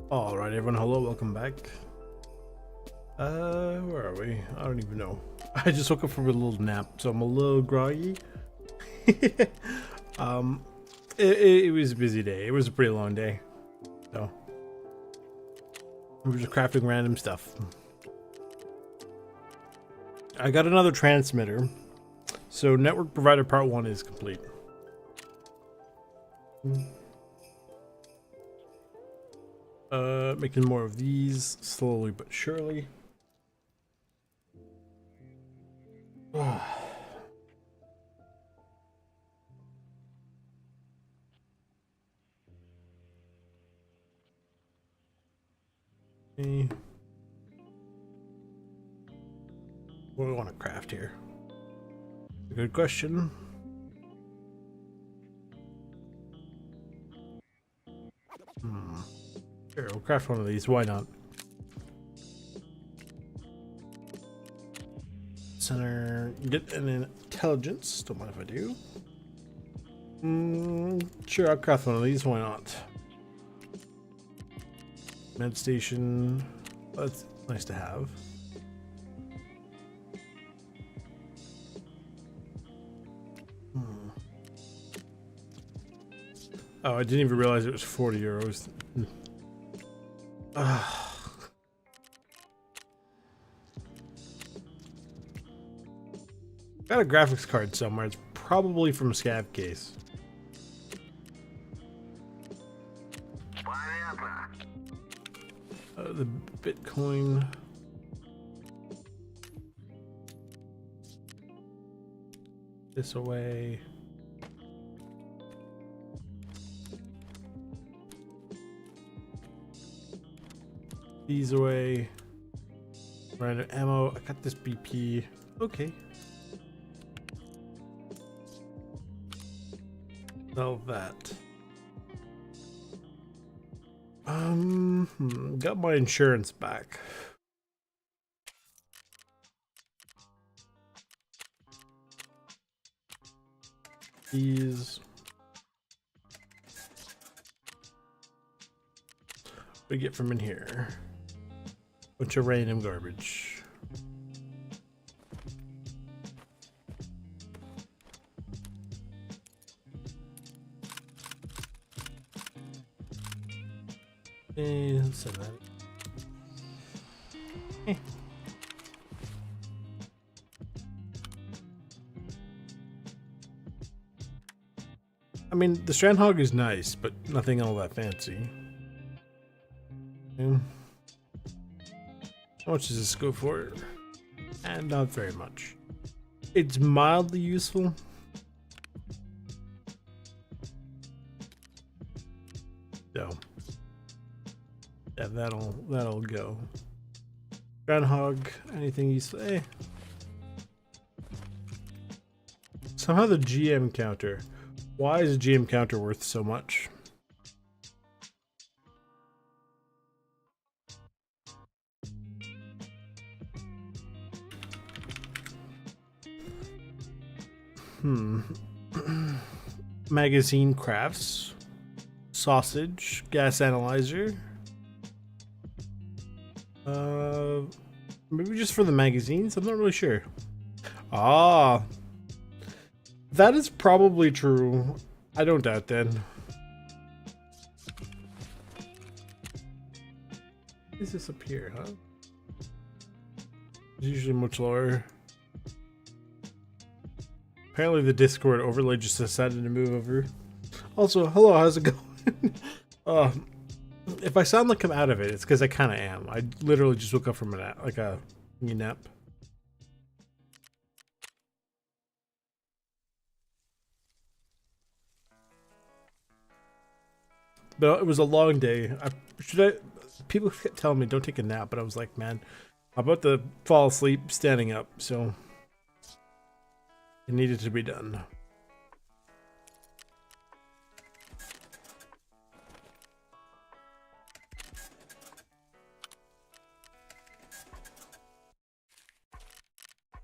All right, everyone. Hello, welcome back. Where are we? I don't even know. I just woke up from a little nap, so I'm a little groggy. um, it was a busy day. It was a pretty long day, so we were just crafting random stuff. I got another transmitter, so network provider part 1 is complete. Making more of these slowly but surely. Okay. What do we want to craft here? A good question. Sure, we'll craft one of these. Why not? Center. Get an intelligence. Don't mind if I do. Sure, I'll craft one of these. Why not? Med station. That's nice to have. Oh, I didn't even realize it was 40 euros. Got a graphics card somewhere. It's probably from Scav Case. The Bitcoin. This away. These away. Random ammo. I got this BP. Okay. Sell that. Got my insurance back. These. What do we get from in here? Bunch of random garbage. Let's send that. I mean, the Strandhog is nice, but nothing all that fancy. How much does this go for? And not very much. It's mildly useful. So yeah, that'll go. Groundhog, anything useful? Somehow the GM counter. Why is a GM counter worth so much? Magazine crafts. Sausage. Gas analyzer. Maybe just for the magazines? I'm not really sure. Ah. That is probably true. I don't doubt that. What is this up here, huh? It's usually much lower. Apparently the Discord overlay just decided to move over. Also, hello, how's it going? If I sound like I'm out of it, it's because I kind of am. I literally just woke up from a nap, like a nap. But it was a long day. People kept telling me don't take a nap, but I was like, man, I'm about to fall asleep standing up, so it needed to be done.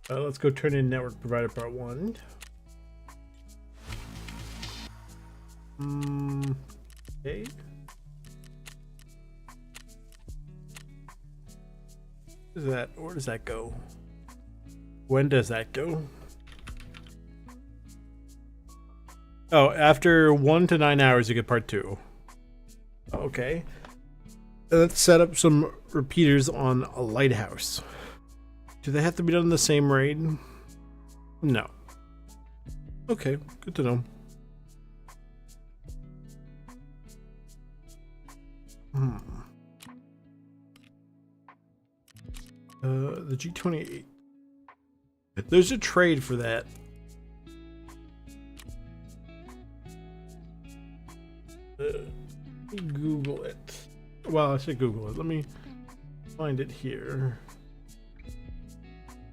Let's go turn in network provider part 1. Okay. Is that, where does that go? When does that go? Oh, after 1 to 9 hours, you get part 2. Okay. Let's set up some repeaters on a lighthouse. Do they have to be done in the same raid? No. Okay, good to know. The G28. There's a trade for that. Google it. Well, I should Google it. Let me find it here.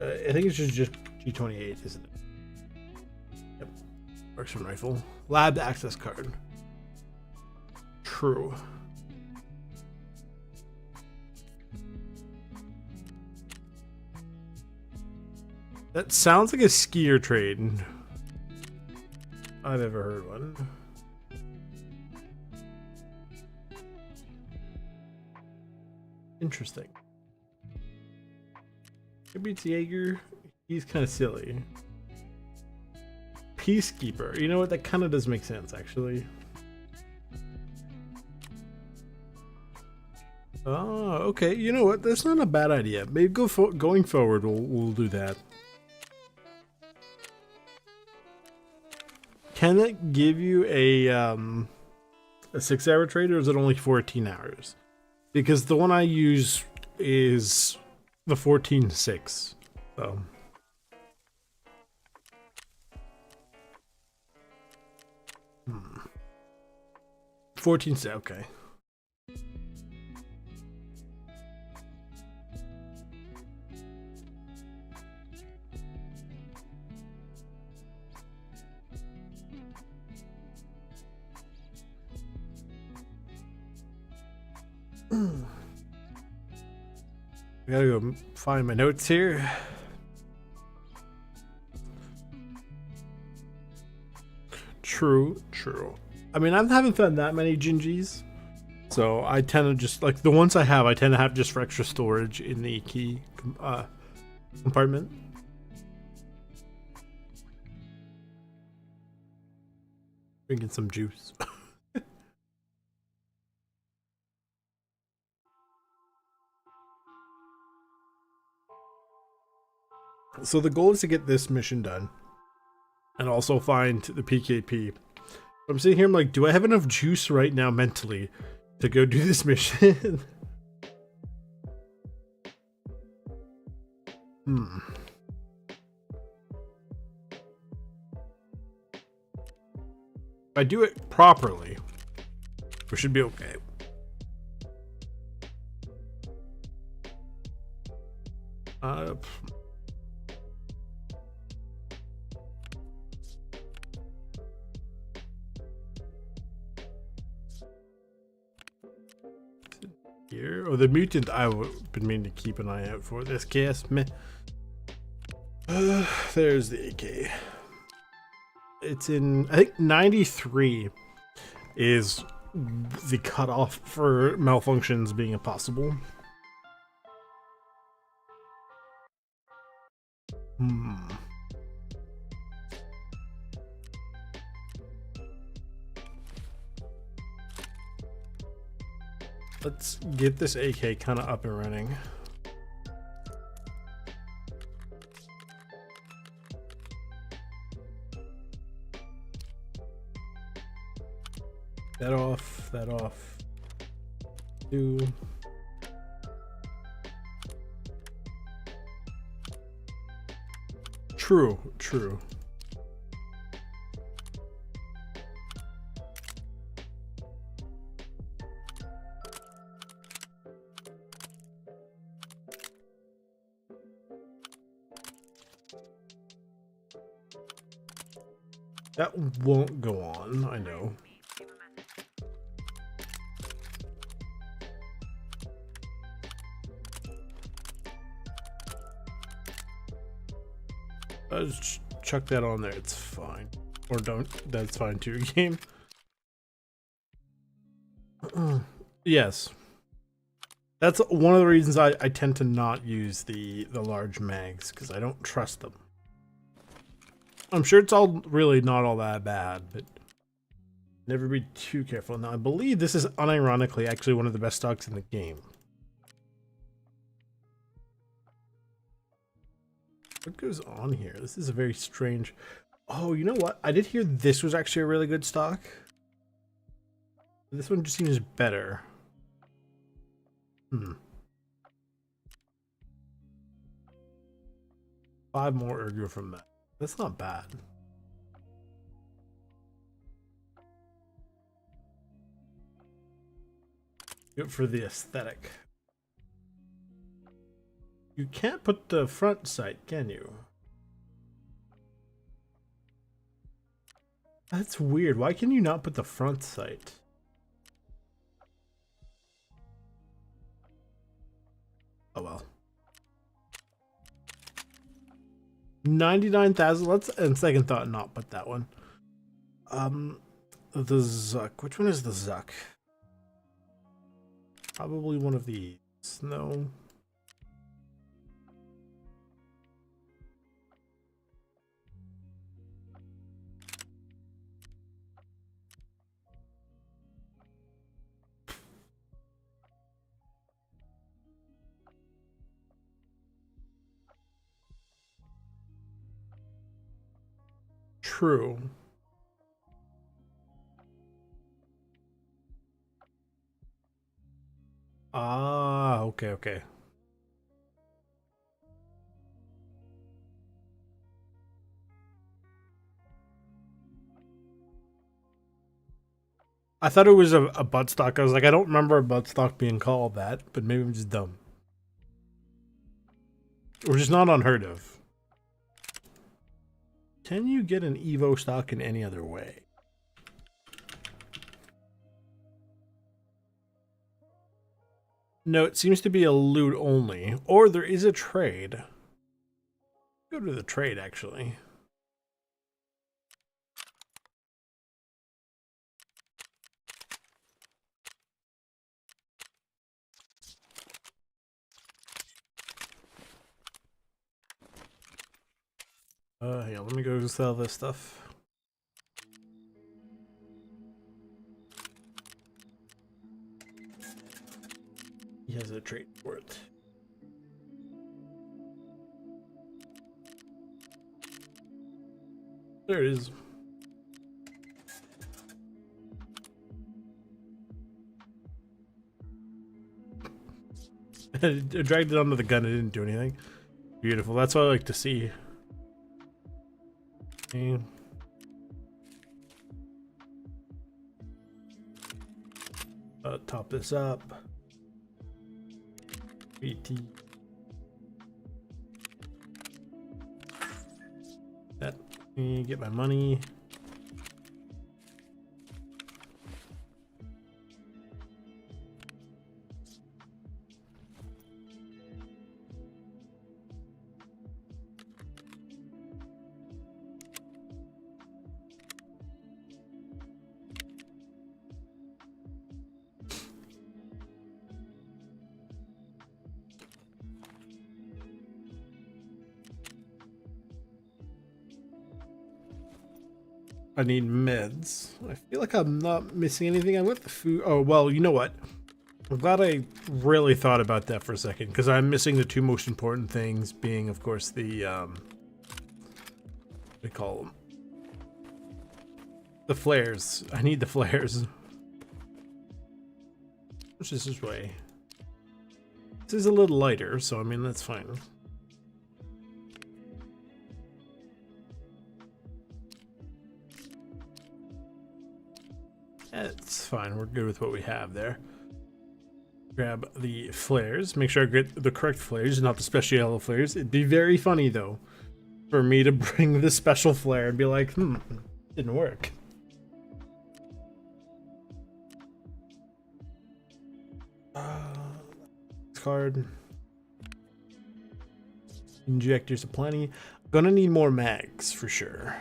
I think it's just G28, isn't it? Yep. Marksman rifle. Lab access card. True. That sounds like a skier trade. I've ever heard one. Interesting. Maybe it's Jaeger. He's kind of silly. Peacekeeper. You know what? That kind of does make sense, actually. Oh, okay. You know what? That's not a bad idea. Maybe going forward, we'll do that. Can it give you a 6-hour trade, or is it only 14 hours? Because the one I use is the 14.6. So. 14, okay. I gotta go find my notes here. True, true. I mean, I haven't found that many Gingies, so I tend to just, like, the ones I have, I tend to have just for extra storage in the key compartment. Drinking some juice. So the goal is to get this mission done and also find the PKP. I'm sitting here, I'm like, do I have enough juice right now mentally to go do this mission? If I do it properly, we should be okay. Here, oh, the mutant I've been meaning to keep an eye out for. This case, there's the AK. It's in, I think 93 is the cutoff for malfunctions being impossible. Let's get this AK kind of up and running. That off, that off. Do. True, true. That won't go on, I know. I'll just chuck that on there, it's fine. Or don't, that's fine too, game. Yes. That's one of the reasons I tend to not use the large mags, because I don't trust them. I'm sure it's all really not all that bad, but never be too careful. Now, I believe this is unironically actually one of the best stocks in the game. What goes on here? This is a very strange... Oh, you know what? I did hear this was actually a really good stock. This one just seems better. 5 more ergo from that. That's not bad. Good for the aesthetic. You can't put the front sight, can you? That's weird. Why can you not put the front sight? Oh well. 99,000. Let's, in second thought, not put that one. The Zuck. Which one is the Zuck? Probably one of these. No. True. Ah, okay. I thought it was a buttstock. I was like, I don't remember a buttstock being called that, but maybe I'm just dumb. Or just not unheard of. Can you get an Evo stock in any other way? No, it seems to be a loot only. Or there is a trade. Go to the trade, actually. Yeah, let me go sell this stuff. He has a trade for it. There it is. I dragged it onto the gun, it didn't do anything. Beautiful, that's what I like to see. Okay. Top this up. BT. Let me get my money. I need meds. I feel like I'm not missing anything. I got the food. Oh, well, you know what? I'm glad I really thought about that for a second, because I'm missing the 2 most important things, being, of course, the, what do we call them? The flares. I need the flares. Which is this way. This is a little lighter, so I mean, that's fine. It's fine. We're good with what we have there. Grab the flares. Make sure I get the correct flares, not the special flares. It'd be very funny, though, for me to bring the special flare and be like, didn't work. Card. Injectors aplenty. Gonna need more mags for sure.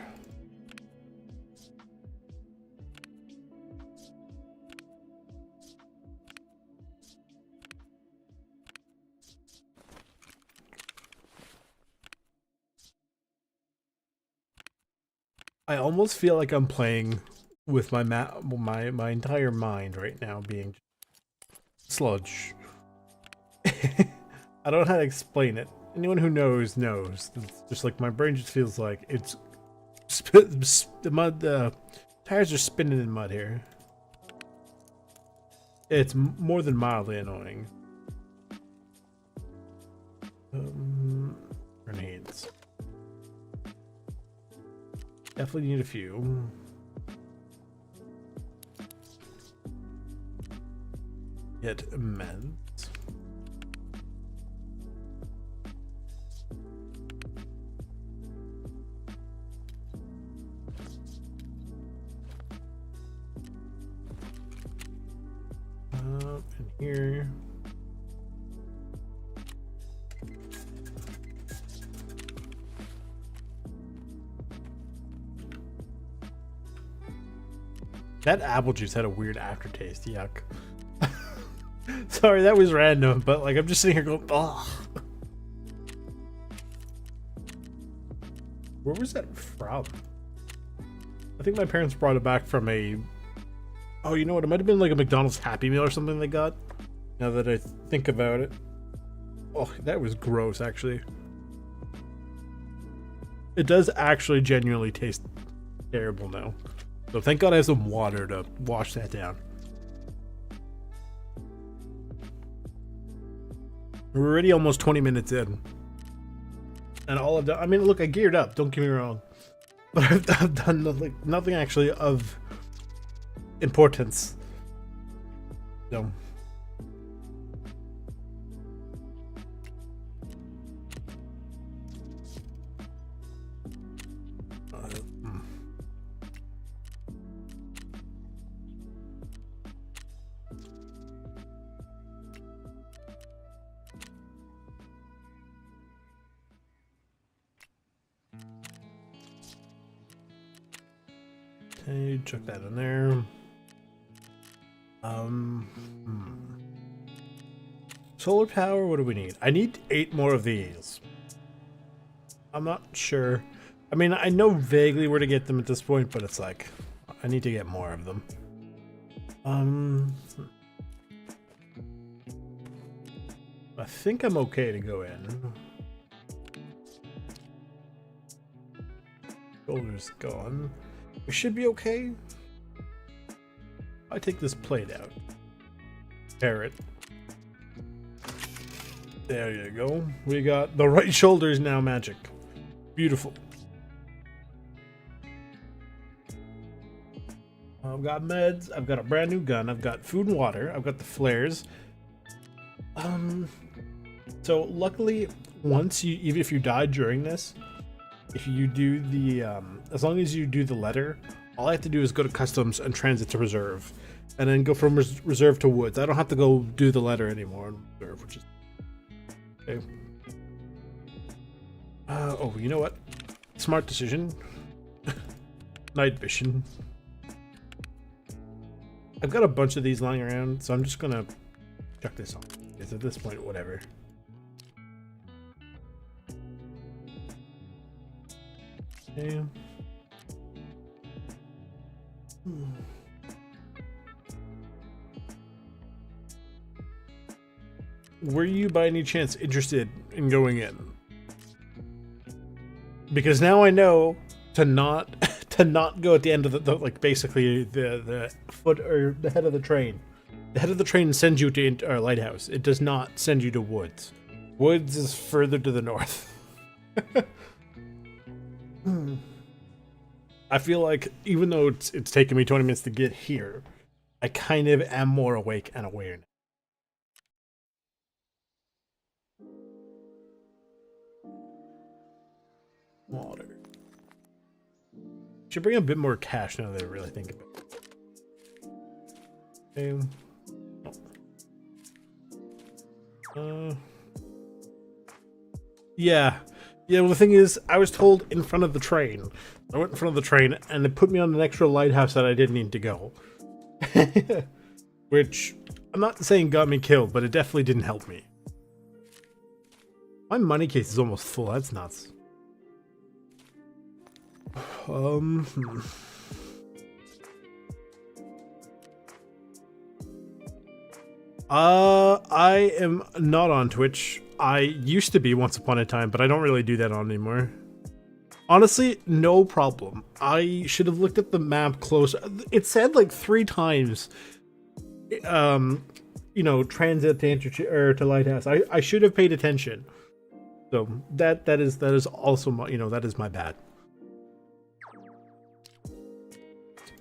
I almost feel like I'm playing with my entire mind right now being sludge. I don't know how to explain it. Anyone who knows knows. It's just like my brain just feels like it's the mud. Tires are spinning in mud here. It's more than mildly annoying. Grenades. Definitely need a few. Get meds. In here. That apple juice had a weird aftertaste. Yuck. Sorry, that was random, but like I'm just sitting here going, ugh. Where was that from? I think my parents brought it back from a... Oh, you know what? It might have been like a McDonald's Happy Meal or something they got. Now that I think about it. Oh, that was gross, actually. It does actually genuinely taste terrible now. So thank God I have some water to wash that down. We're already almost 20 minutes in. And all I've done... I mean, look, I geared up. Don't get me wrong. But I've done nothing actually of importance. So... Okay, chuck that in there. Solar power, what do we need? I need 8 more of these. I'm not sure. I mean, I know vaguely where to get them at this point, but it's like, I need to get more of them. I think I'm okay to go in. Shoulder's gone. We should be okay. I take this plate out. Parrot. There you go. We got the right shoulder is now magic. Beautiful. I've got meds. I've got a brand new gun. I've got food and water. I've got the flares. So luckily, once you, even if you die during this, if you do the, as long as you do the letter, all I have to do is go to customs and transit to reserve, and then go from reserve to woods. I don't have to go do the letter anymore in reserve, which is okay. Oh, you know what? Smart decision. Night vision. I've got a bunch of these lying around, so I'm just gonna chuck this on. Because at this point, whatever. Okay. Were you by any chance interested in going in? Because now I know to not go at the end of the like basically the foot or the head of the train. The head of the train sends you to our lighthouse. It does not send you to woods. Woods is further to the north. I feel like even though it's taken me 20 minutes to get here, I kind of am more awake and aware now. Water. Should bring a bit more cash now that I really think about it. Okay. Yeah. Yeah, well the thing is, I was told in front of the train. I went in front of the train and it put me on an extra lighthouse that I didn't need to go. Which, I'm not saying got me killed, but it definitely didn't help me. My money case is almost full, that's nuts. I am not on Twitch. I used to be once upon a time, but I don't really do that on anymore. Honestly, no problem. I should have looked at the map closer. It said like 3 times, you know, transit to Lighthouse. I should have paid attention. So that is also my, you know, that is my bad.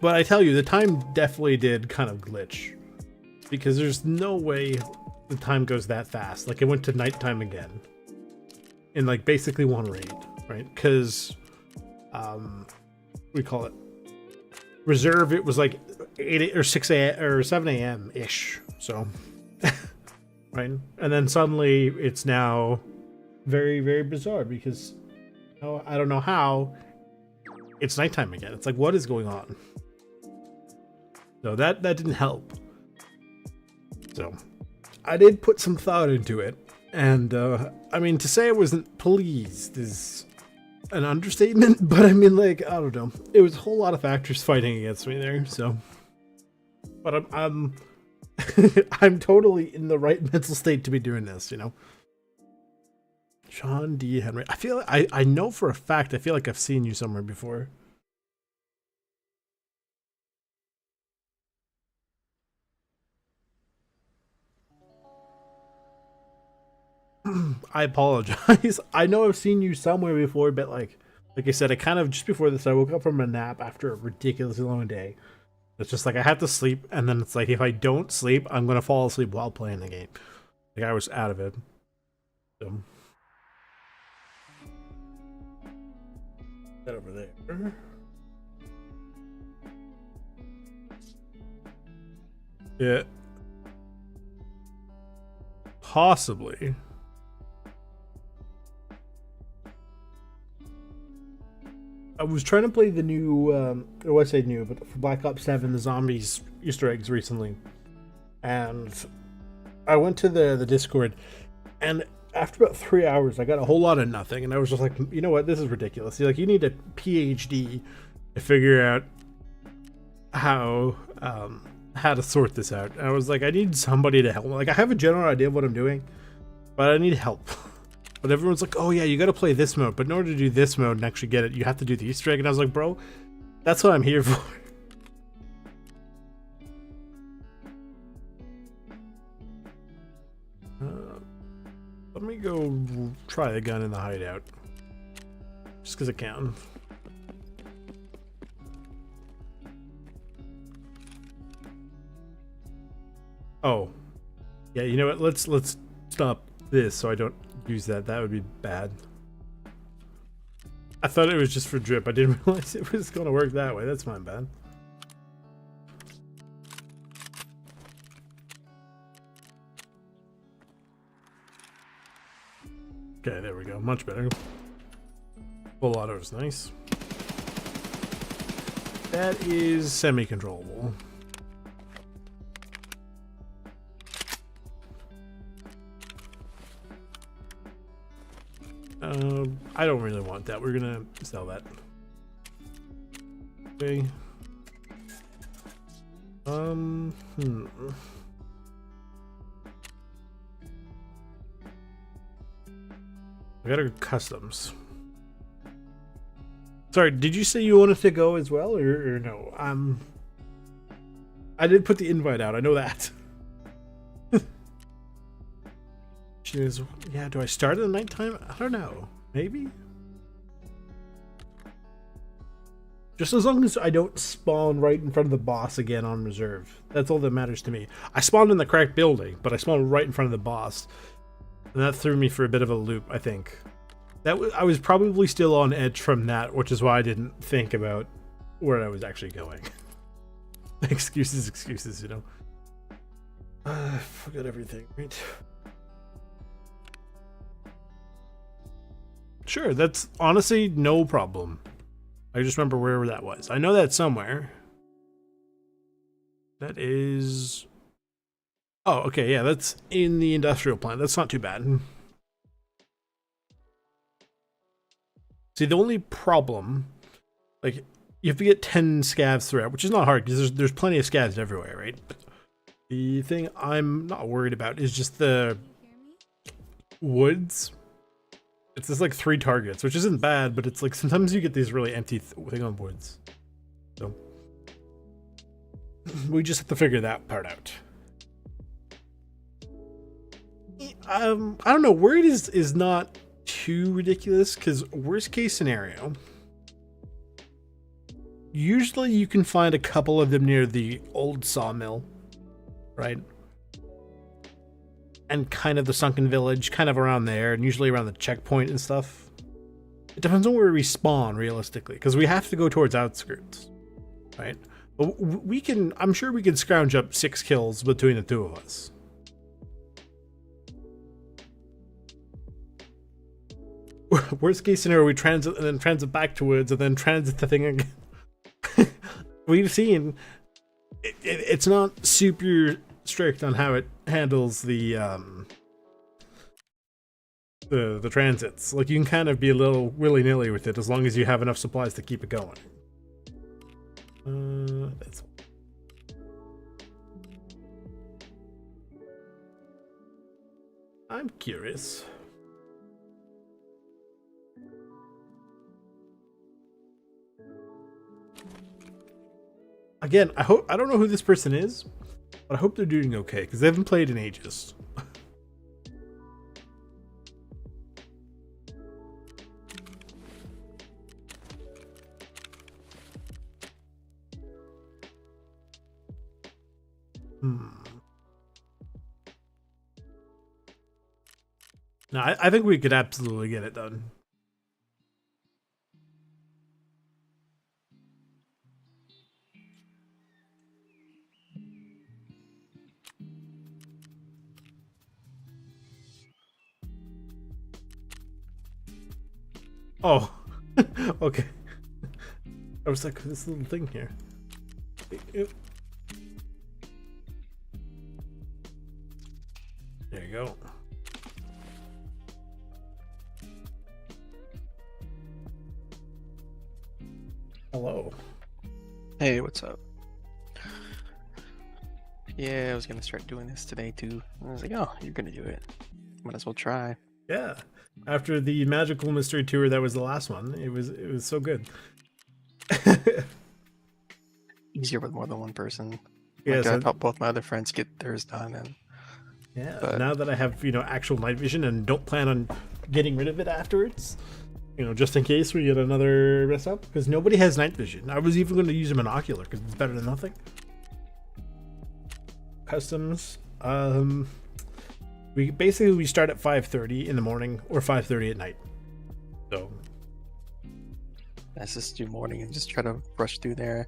But I tell you, the time definitely did kind of glitch, because there's no way the time goes that fast. Like, it went to nighttime again in like basically one raid, right? Because we call it reserve. It was like 8 or 6 a.m. or 7 a.m. ish. So, right, and then suddenly it's now very, very bizarre because I don't know how it's nighttime again. It's like, what is going on? So that didn't help. So I did put some thought into it, and I mean, to say I wasn't pleased is an understatement, but I mean, like, I don't know, it was a whole lot of factors fighting against me there. So, but I'm I'm totally in the right mental state to be doing this, you know. Sean D. Henry. I feel I know for a fact, I feel like I've seen you somewhere before. I apologize. I know I've seen you somewhere before, but like I said, I kind of, just before this, I woke up from a nap after a ridiculously long day. It's just like I have to sleep, and then it's like, if I don't sleep, I'm gonna fall asleep while playing the game. Like, I was out of it. So that over there. Yeah. Possibly. I was trying to play the new, or I say new, but for Black Ops 7, the zombies Easter eggs recently. And I went to the Discord, and after about 3 hours, I got a whole lot of nothing. And I was just like, you know what, this is ridiculous. Like, you need a PhD to figure out how to sort this out. And I was like, I need somebody to help me. Like, I have a general idea of what I'm doing, but I need help. But everyone's like, oh yeah, you gotta play this mode, but in order to do this mode and actually get it, you have to do the Easter egg. And I was like, bro, that's what I'm here for. Let me go try the gun in the hideout, just because I can. Oh yeah, you know what, let's stop this so I don't use that. That would be bad. I thought it was just for drip. I didn't realize it was going to work that way. That's my bad. Okay, there we go. Much better. Full auto is nice. That is semi-controllable. I don't really want that. We're gonna sell that. Okay. I gotta go customs. Sorry, did you say you wanted to go as well, or no? I did put the invite out. I know that. Yeah, do I start at the nighttime? I don't know. Maybe? Just as long as I don't spawn right in front of the boss again on reserve. That's all that matters to me. I spawned in the correct building, but I spawned right in front of the boss. And that threw me for a bit of a loop, I think. I was probably still on edge from that, which is why I didn't think about where I was actually going. Excuses, you know. I forgot everything, right? Sure, that's honestly no problem. I just remember where that was. I know that's somewhere. That is... Oh, okay, yeah, that's in the industrial plant. That's not too bad. See, the only problem Like, you have to get 10 scavs throughout, which is not hard because there's plenty of scavs everywhere, right? But the thing I'm not worried about is just the woods. It's just like 3 targets, which isn't bad, but it's like sometimes you get these really empty thing on woods. So we just have to figure that part out. I don't know. Word is not too ridiculous because worst case scenario, usually you can find a couple of them near the old sawmill, right? And kind of the sunken village, kind of around there, and usually around the checkpoint and stuff. It depends on where we spawn, realistically, because we have to go towards outskirts, right? But we can, I'm sure we can scrounge up 6 kills between the 2 of us. Worst case scenario, we transit and then transit back to woods and then transit the thing again. We've seen it's not super strict on how it handles the transits. Like, you can kind of be a little willy-nilly with it as long as you have enough supplies to keep it going. That's... I'm curious. Again, I don't know who this person is, but I hope they're doing okay because they haven't played in ages. No, I think we could absolutely get it done. Oh, okay. I was like, this little thing here. There you go. Hello. Hey, what's up? Yeah, I was gonna start doing this today too. I was like, oh, you're gonna do it. Might as well try. Yeah. After the magical mystery tour that was the last one, it was so good. Easier with more than one person. Yeah, I helped both my other friends get theirs done, and yeah. But now that I have, actual night vision and don't plan on getting rid of it afterwards, just in case we get another mess up, because nobody has night vision. I was even going to use a monocular because it's better than nothing. Customs. We start at 5:30 in the morning or 5:30 at night. So let's just do morning and just try to rush through there.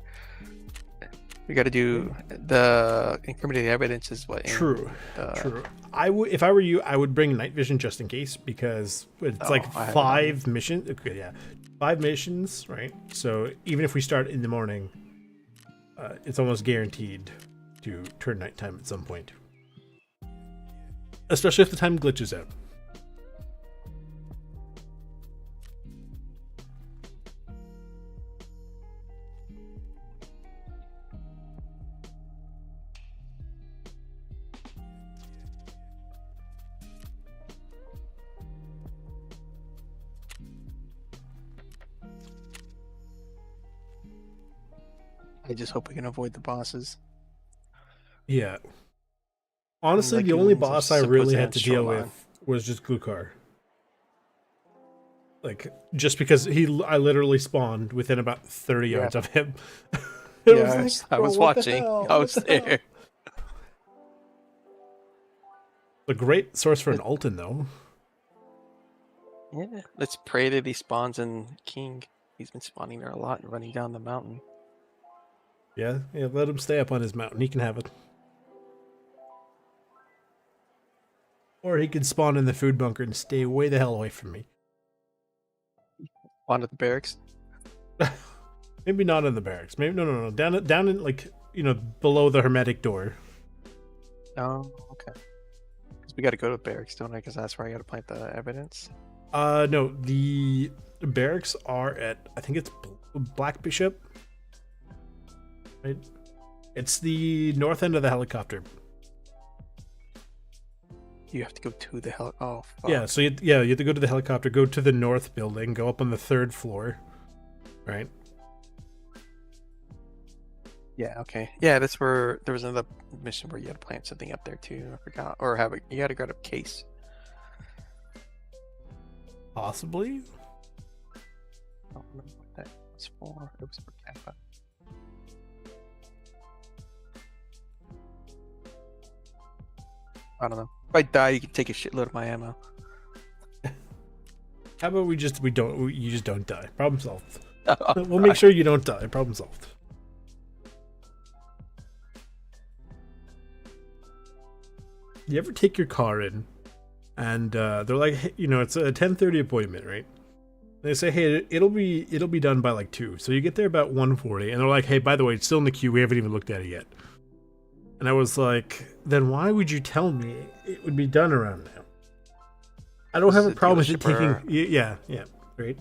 We got to do the incriminating evidence is what. True. True. If I were you, I would bring night vision just in case, because it's 5 missions. Okay, yeah, 5 missions, right? So even if we start in the morning, it's almost guaranteed to turn nighttime at some point. Especially if the time glitches out. I just hope we can avoid the bosses. Yeah. Honestly, the only boss I really had to deal with was just Glukar. Like, just because I literally spawned within about 30 yards of him. Yeah, I was watching. I was there. A great source for an Alton, though. Yeah, let's pray that he spawns in King. He's been spawning there a lot and running down the mountain. Yeah, let him stay up on his mountain. He can have it. Or he can spawn in the food bunker and stay way the hell away from me. Spawn at the barracks? Maybe not in the barracks. Maybe no. Down in, like, below the hermetic door. Oh, okay. Because we got to go to the barracks, don't I? Because that's where I got to plant the evidence. No, the barracks are at, I think it's Black Bishop, right? It's the north end of the helicopter. You have to go to the hell. Oh, fuck. Yeah, so you have to go to the helicopter, go to the north building, go up on the 3rd floor, right? Yeah, okay. Yeah, that's where there was another mission where you had to plant something up there too. I forgot. Or have it, you had to grab a case. Possibly. I don't remember what that was for. It was for Kappa. I don't know. If I die, you can take a shitload of my ammo. How about you just don't die. Problem solved. Oh, We'll make sure you don't die. Problem solved. You ever take your car in and they're like, hey, it's a 10:30 appointment, right? They say, hey, it'll be done by like 2. So you get there about 1:40 and they're like, hey, by the way, it's still in the queue. We haven't even looked at it yet. And I was like, then why would you tell me it would be done around now? I don't have a problem with it taking. Yeah, right.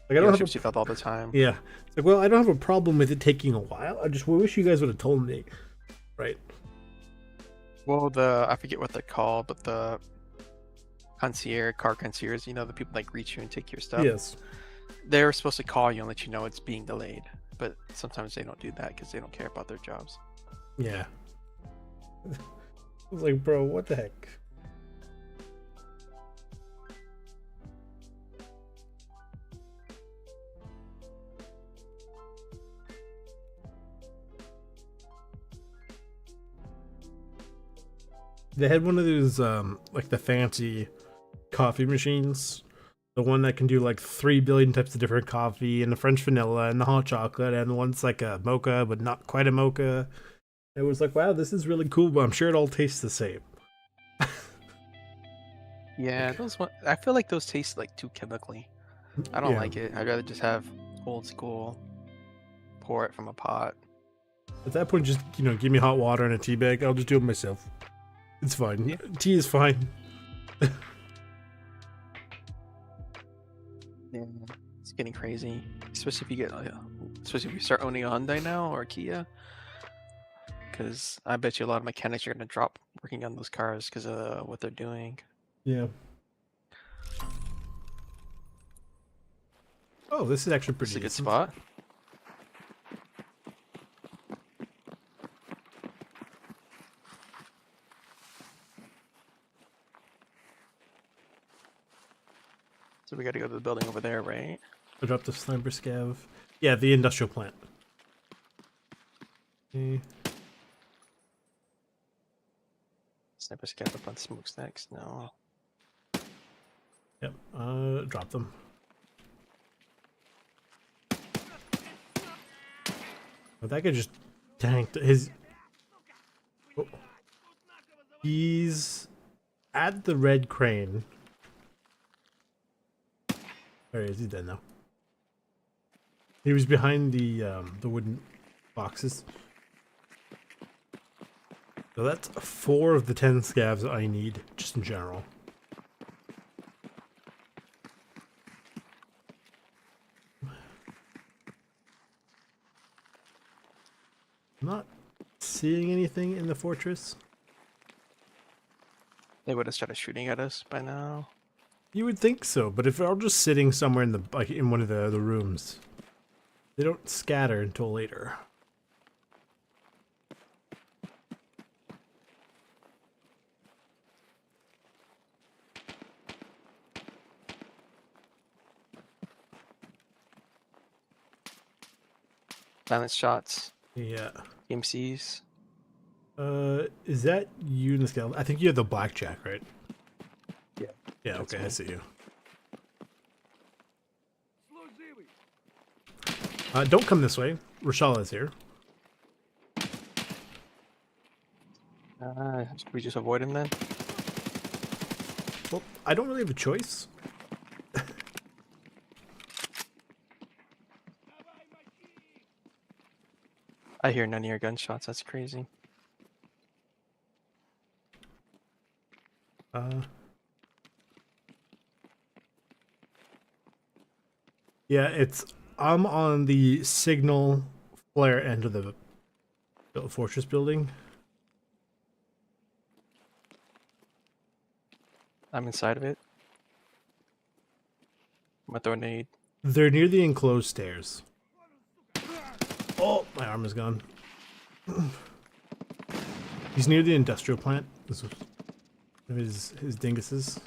Like I don't have a, you felt all the time. yeah. It's like, well, I don't have a problem with it taking a while. I just wish you guys would have told me, right? Well, I forget what they're called, but the car concierge, the people that greet you and take your stuff. Yes. They're supposed to call you and let you know it's being delayed, but sometimes they don't do that because they don't care about their jobs. Yeah. I was like, bro, what the heck? They had one of those, like the fancy coffee machines. The one that can do like 3 billion types of different coffee, and the French vanilla, and the hot chocolate, and the one's like a mocha, but not quite a mocha. It was like, wow, this is really cool, but I'm sure it all tastes the same. Yeah, I feel like those taste like too chemically. I don't like it. I'd rather just have old school, pour it from a pot. At that point, just give me hot water and a tea bag. I'll just do it myself. It's fine. Yeah. Tea is fine. Yeah, it's getting crazy, especially if you start owning a Hyundai now or a Kia, because I bet you a lot of mechanics are gonna drop working on those cars because of what they're doing. Yeah. Oh, this is actually pretty. This is a good spot. So we got to go to the building over there, right? I dropped the sniper scav. Yeah, the industrial plant. Okay. Sniper scav up on smokestacks. No. Yep. Drop them. Oh, that guy just tanked his. Oh. He's at the red crane. There he is. He's dead now. He was behind the wooden boxes. So that's 4 of the 10 scavs I need, just in general. I'm not seeing anything in the fortress. They would have started shooting at us by now. You would think so, but if they're all just sitting somewhere in in one of the rooms, they don't scatter until later. Silence shots. Yeah. MCs. Is that you in the scale? I think you have the blackjack, right? Yeah. Yeah, okay, I see you. Don't come this way. Rashala is here. Should we just avoid him then? Well, I don't really have a choice. I hear none of your gunshots. That's crazy. Yeah, I'm on the signal flare end of the fortress building. I'm inside of it. I'm gonna throw a nade. They're near the enclosed stairs. Oh, my arm is gone. He's near the industrial plant. This was one of his dinguses.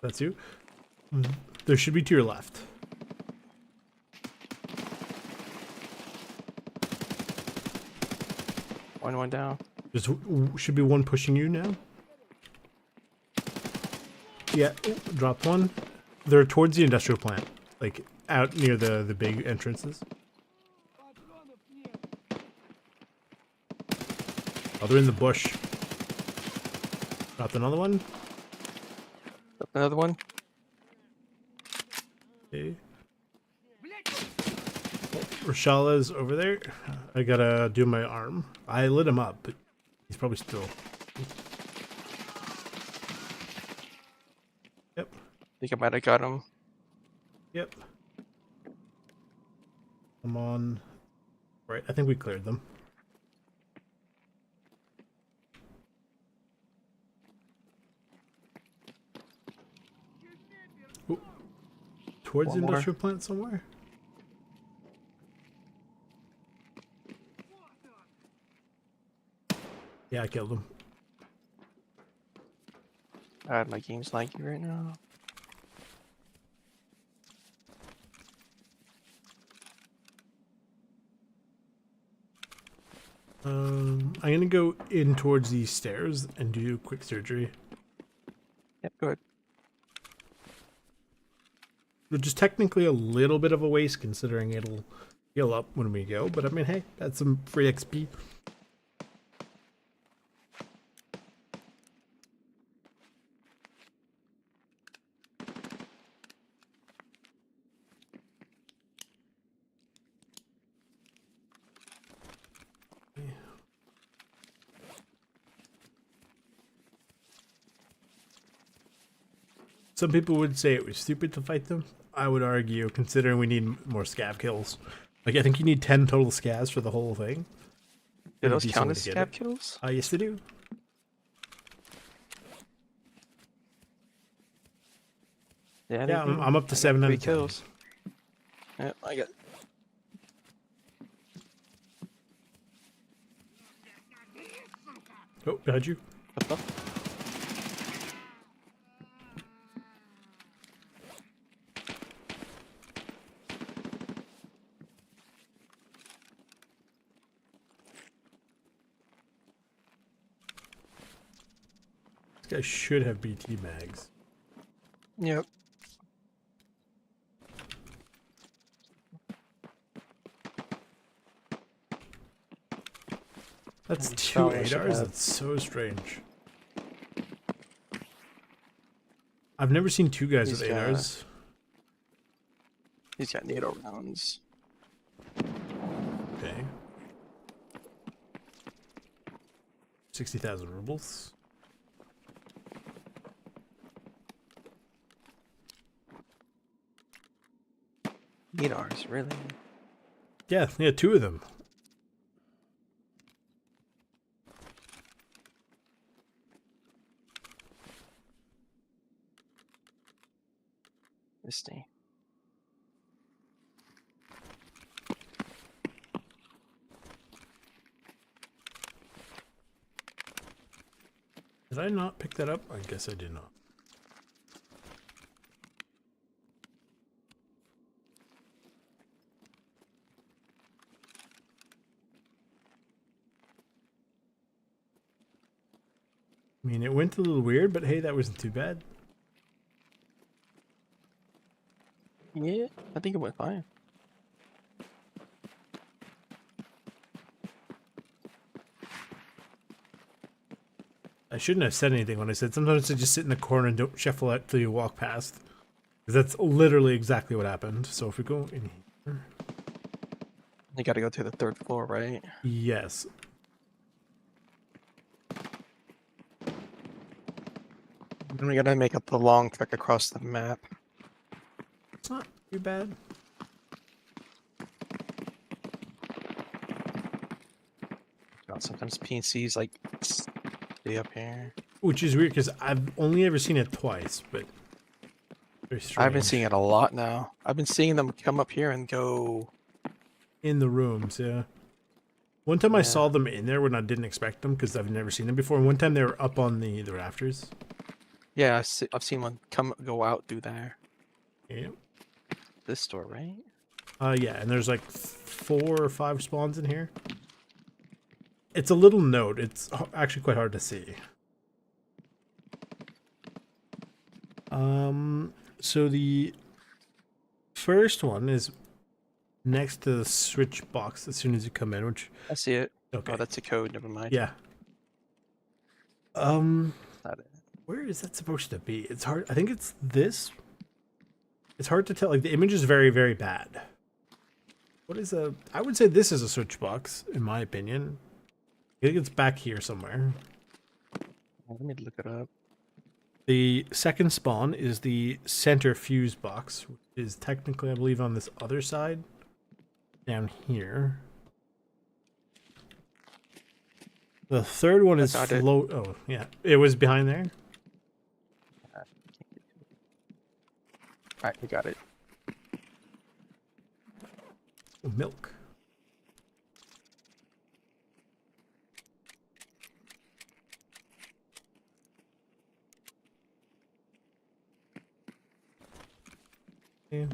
That's you. There should be to your left. One down. There's should be one pushing you now. Yeah, dropped one. They're towards the industrial plant, like out near the big entrances. Oh, they're in the bush. Dropped another one. Up another one. Okay. Rashala's over there. I gotta do my arm. I lit him up, but he's probably still. Yep. I think I might have got him. Yep. I'm on. Right, I think we cleared them. Ooh. Towards the One more. industrial plant somewhere? Yeah, I killed him. God, my game's laggy right now. I'm gonna go in towards these stairs and do quick surgery. Yep, good. Which is technically a little bit of a waste considering it'll heal up when we go, but I mean, hey, that's some free XP. Some people would say it was stupid to fight them. I would argue, considering we need more scav kills. Like, I think you need 10 total scavs for the whole thing. Do It'd those be count some way as to get scab it. kills? Yes, they do. Yeah, Yeah, they do. I'm up to I got 7 out 3 of 10. kills. Yep, I got. Oh, behind you. What the? This guy should have BT mags. Yep. That's And 2 Charlie should ADARs? have- That's so strange. I've never seen 2 guys He's with got- ADARs. He's got NATO rounds. Okay. 60,000 rubles. Meters, really? Yeah, 2 of them. Misty. Did I not pick that up? I guess I did not. I mean, it went a little weird, but hey, that wasn't too bad. Yeah, I think it went fine. I shouldn't have said anything when I said sometimes I just sit in the corner and don't shuffle out till you walk past. Because that's literally exactly what happened. So if we go in here. You gotta go to the 3rd floor, right? Yes. And we gotta make up the long trek across the map. It's not too bad. Sometimes PNCs like stay up here. Which is weird because I've only ever seen it twice, but very strange. I've been seeing it a lot now. I've been seeing them come up here and go in the rooms, yeah. One time I Yeah. saw them in there when I didn't expect them because I've never seen them before. And one time they were up on the rafters. Yeah, I've seen one go out through there. Yeah. This store, right? Yeah, and there's like 4 or 5 spawns in here. It's a little node. It's actually quite hard to see. So the first one is next to the switch box as soon as you come in, which I see it. okay. Oh, that's a code. Never mind. Yeah. Not it. Where is that supposed to be? It's hard. I think it's this. It's hard to tell. Like the image is very, very bad. What is a? I would say this is a switch box, in my opinion. I think it's back here somewhere. Let me look it up. The second spawn is the center fuse box, which is technically, I believe, on this other side. Down here. The third one is float. Oh, yeah. It was behind there? Alright, we got it. Milk. Yeah.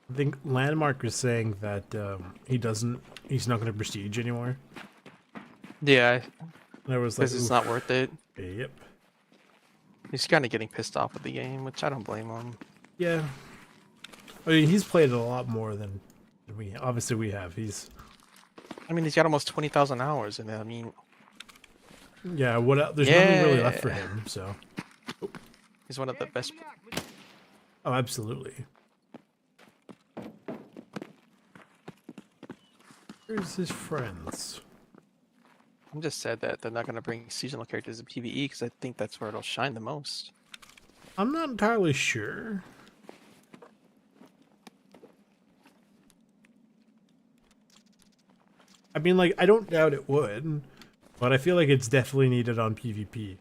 I think Landmark is saying that he's not going to prestige anymore. Yeah, And I was like, because it's not worth it. Yep. He's kind of getting pissed off with the game, which I don't blame him. Yeah. I mean, he's played it a lot more than we. Obviously, we have. I mean, he's got almost 20,000 hours in it. I mean, yeah. What? There's nothing really left for him. So. He's one of the best. Oh, absolutely. Where's his friends? I'm just sad that they're not going to bring seasonal characters in PvE because I think that's where it'll shine the most. I'm not entirely sure. I mean, like, I don't doubt it would, but I feel like it's definitely needed on PvP.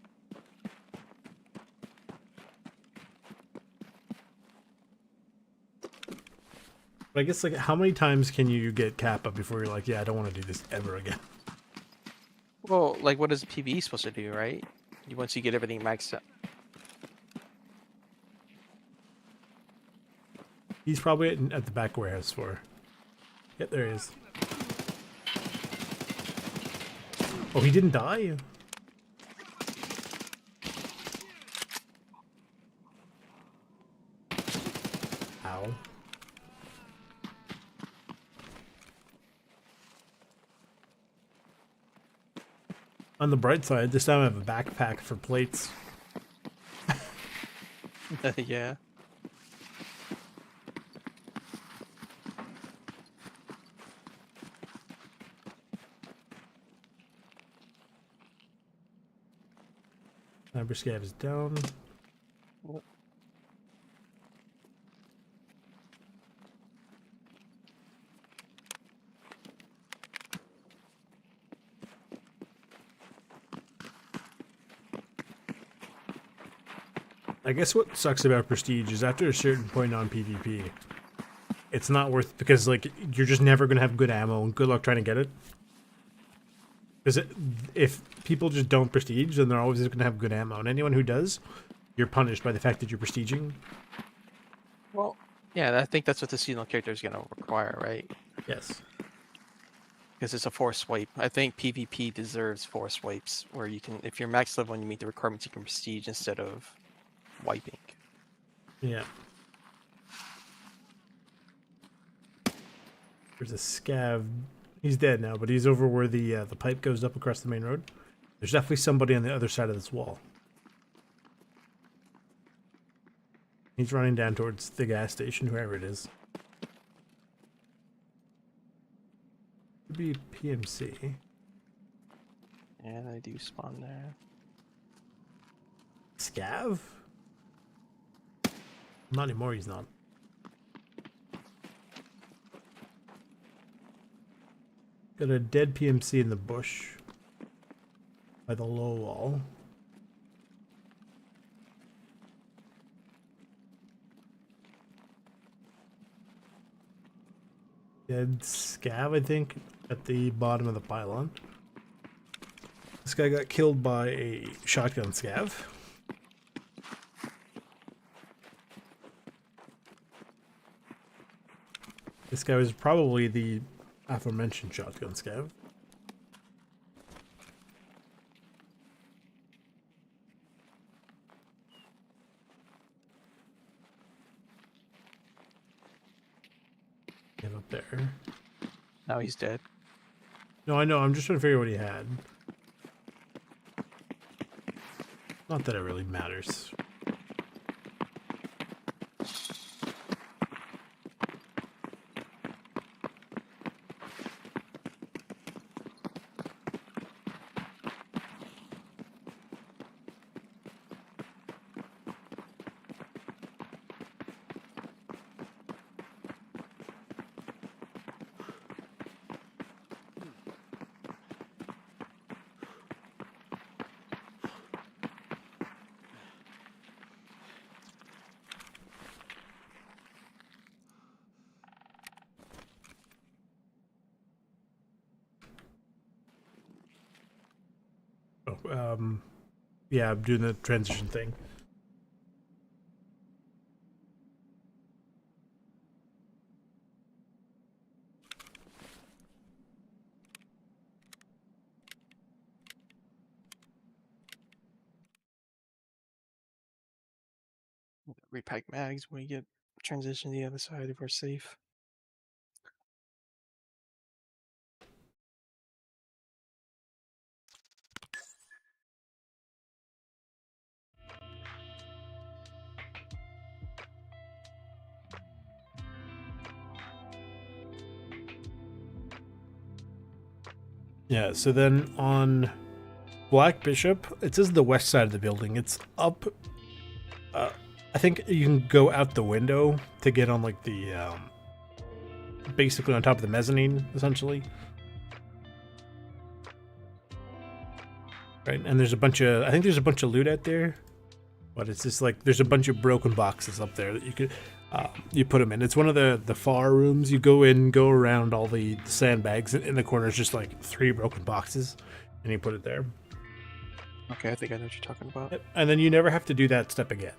But I guess, like, how many times can you get Kappa before you're like, yeah, I don't want to do this ever again? Well, like, what is PvE supposed to do, right? Once you get everything maxed out. He's probably at the back warehouse for. Yep, there he is. Oh, he didn't die? Ow. On the bright side, this time I have a backpack for plates. Yeah. Number scab is down. I guess what sucks about Prestige is after a certain point on PvP, it's not worth, because like you're just never gonna have good ammo and good luck trying to get it. Because if people just don't Prestige, then they're always gonna have good ammo, and anyone who does, you're punished by the fact that you're prestiging. Well, yeah, I think that's what the seasonal character is going to require, right? Yes. Because it's a force wipe. I think PvP deserves force wipes, where you can, if you're max level and you meet the requirements, you can prestige instead of wiping. Yeah. There's a scav. He's dead now, but he's over where the pipe goes up across the main road. There's definitely somebody on the other side of this wall. He's running down towards the gas station, whoever it is. Could be PMC. Yeah, they do spawn there. Scav? Not anymore, he's not. Got a dead PMC in the bush by the low wall. Dead scav, I think, at the bottom of the pylon. This guy got killed by a shotgun scav. This guy was probably the aforementioned shotgun scav. Get up there. Now he's dead. No, I know. I'm just trying to figure out what he had. Not that it really matters. Oh, yeah, I'm doing the transition thing. Repack mags when we get transition to the other side if we're safe. Yeah, so then on Black Bishop, it says the west side of the building. It's up. I think you can go out the window to get on like the basically on top of the mezzanine, essentially. Right, and there's a bunch of, I think there's a bunch of loot out there, but it's just like there's a bunch of broken boxes up there that you could you put them in. It's one of the far rooms. You go in, go around all the sandbags. In the corner is just like 3 broken boxes, and you put it there. Okay, I think I know what you're talking about. Yep. And then you never have to do that step again.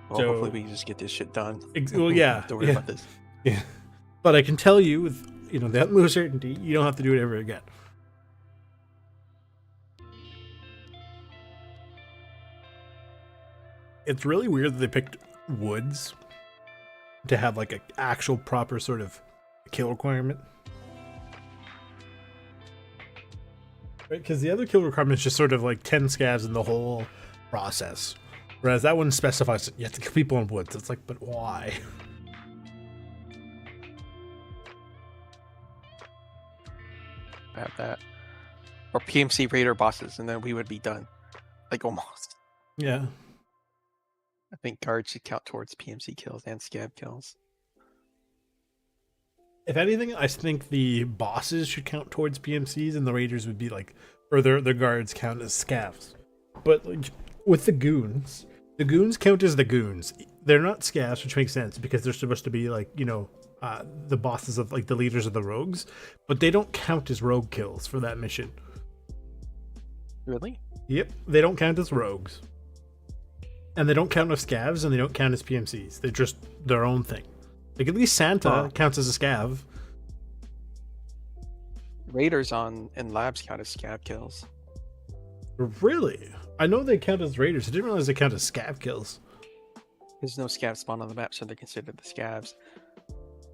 Well, So- hopefully we can just get this shit done. Well, yeah, Don't worry yeah. about this. Yeah, but I can tell you with the utmost certainty, you don't have to do it ever again. It's really weird that they picked woods to have like an actual proper sort of kill requirement. Right, because the other kill requirement is just sort of like 10 scavs in the whole process. Whereas that one specifies that you have to kill people in woods. It's like, but why? Have that. Or PMC raider bosses, and then we would be done. Like almost. Yeah. I think guards should count towards PMC kills and scab kills. If anything, I think the bosses should count towards PMCs, and the raiders would be like, or their guards count as scavs. But like, with the goons count as the goons. They're not scavs, which makes sense because they're supposed to be like, you know, the bosses of like the leaders of the rogues, but they don't count as rogue kills for that mission. Really? Yep, they don't count as rogues. And they don't count as scavs, and they don't count as PMCs. They're just their own thing. Like, at least Santa counts as a scav. Raiders in labs count as scav kills. Really? I know they count as raiders. I didn't realize they count as scav kills. There's no scav spawn on the map, so they're considered the scavs.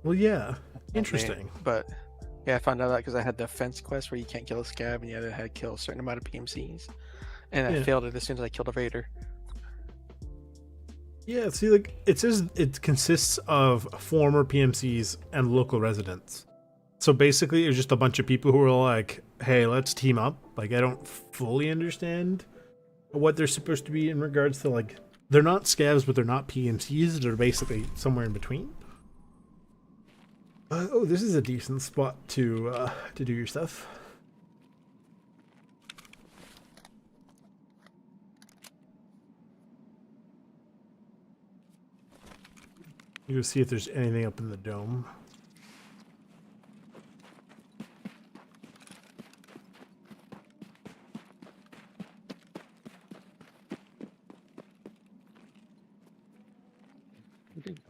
Well, yeah. Interesting. But yeah, I found out that because I had the fence quest where you can't kill a scav and you had to kill a certain amount of PMCs. And I failed it as soon as I killed a raider. Yeah, see, like, it says it consists of former PMCs and local residents. So basically, it was just a bunch of people who were like, hey, let's team up. Like, I don't fully understand what they're supposed to be in regards to, like, they're not scavs, but they're not PMCs. They're basically somewhere in between. Oh, this is a decent spot to do your stuff. You go see if there's anything up in the dome.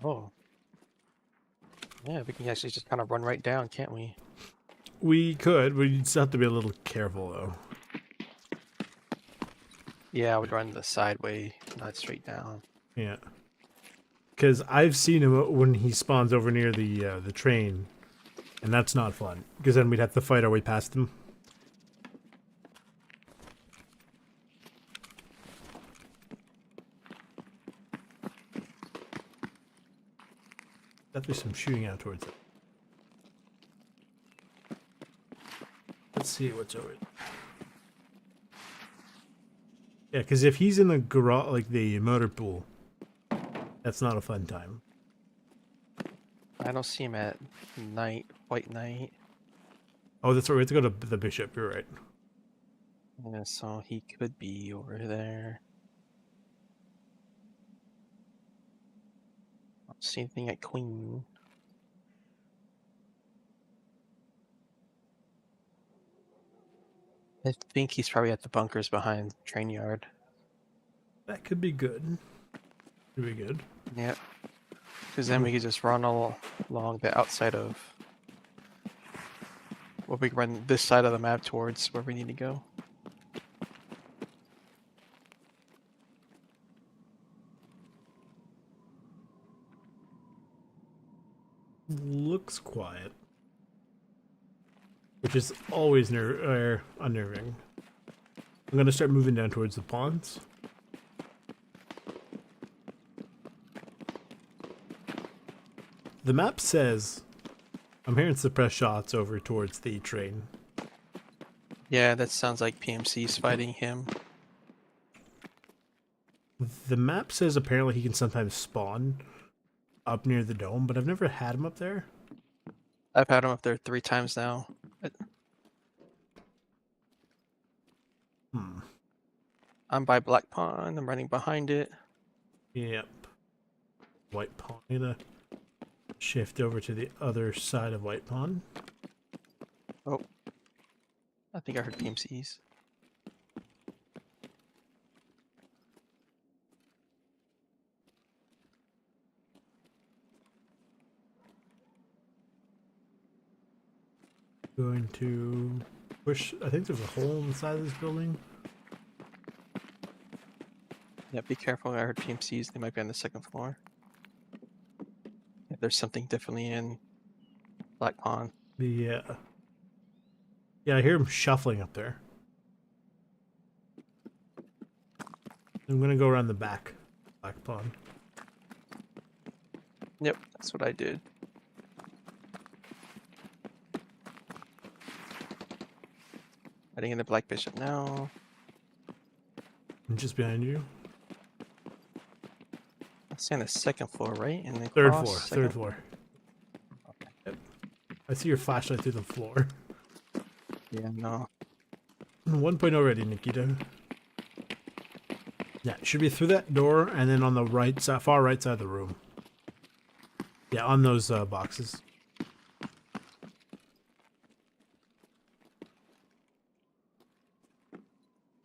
Oh. Yeah, we can actually just kind of run right down, can't we? We could, but you just have to be a little careful, though. Yeah, I would run the sideway, not straight down. Yeah. Because I've seen him when he spawns over near the train, and that's not fun. Because then we'd have to fight our way past him. Definitely some shooting out towards it. Let's see what's over there. Yeah, because if he's in the garage, like the motor pool, that's not a fun time. I don't see him at night, white night. Oh, that's right. We have to go to the bishop. You're right. Yeah, so he could be over there. I don't see anything at Queen. I think he's probably at the bunkers behind train yard. That could be good. Could be good. Yep. Because then we could just run along the outside of. Well, we can run this side of the map towards where we need to go. Looks quiet, which is always unnerving. I'm gonna start moving down towards the ponds. The map says I'm hearing suppressed shots over towards the train. Yeah, that sounds like PMC's fighting him. The map says apparently he can sometimes spawn up near the dome, but I've never had him up there. I've had him up there 3 times now. I'm by Black Pond. I'm running behind it. Yep. White Pond. I'm gonna shift over to the other side of White Pond. Oh. I think I heard PMCs. Going to push. I think there's a hole in the side of this building. Yeah, be careful. I heard PMCs. They might be on the 2nd floor. Yeah, there's something definitely in Black Pond. Yeah. Yeah, I hear him shuffling up there. I'm gonna go around the back. Black Pond. Yep, that's what I did. Heading into Black Bishop now. I'm just behind you. It's on the 2nd floor, right? And then Third cross, floor. second- Third floor. Okay. Yep. I see your flashlight through the floor. Yeah, no. 1.0 ready, Nikita. Yeah, it should be through that door and then on the right side, far right side of the room. Yeah, on those boxes.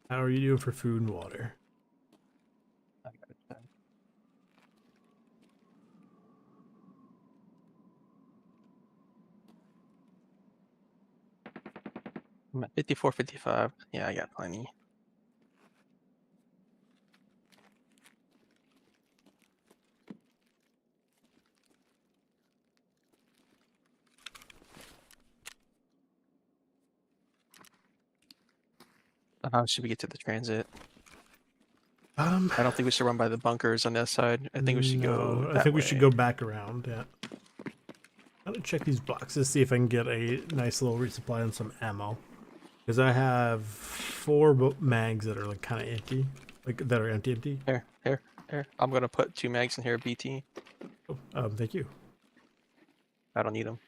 How are you doing for food and water? I got it done. I'm at 54, 55. Yeah, I got plenty. How should we get to the transit? I don't think we should run by the bunkers on that side. I think we should go I that think we way. should go back around. Yeah. I'm gonna check these boxes, see if I can get a nice little resupply on some ammo. Because I have 4 mags that are like kind of empty, like that are empty. Here. I'm gonna put 2 mags in here, BT. Oh, thank you. I don't need them.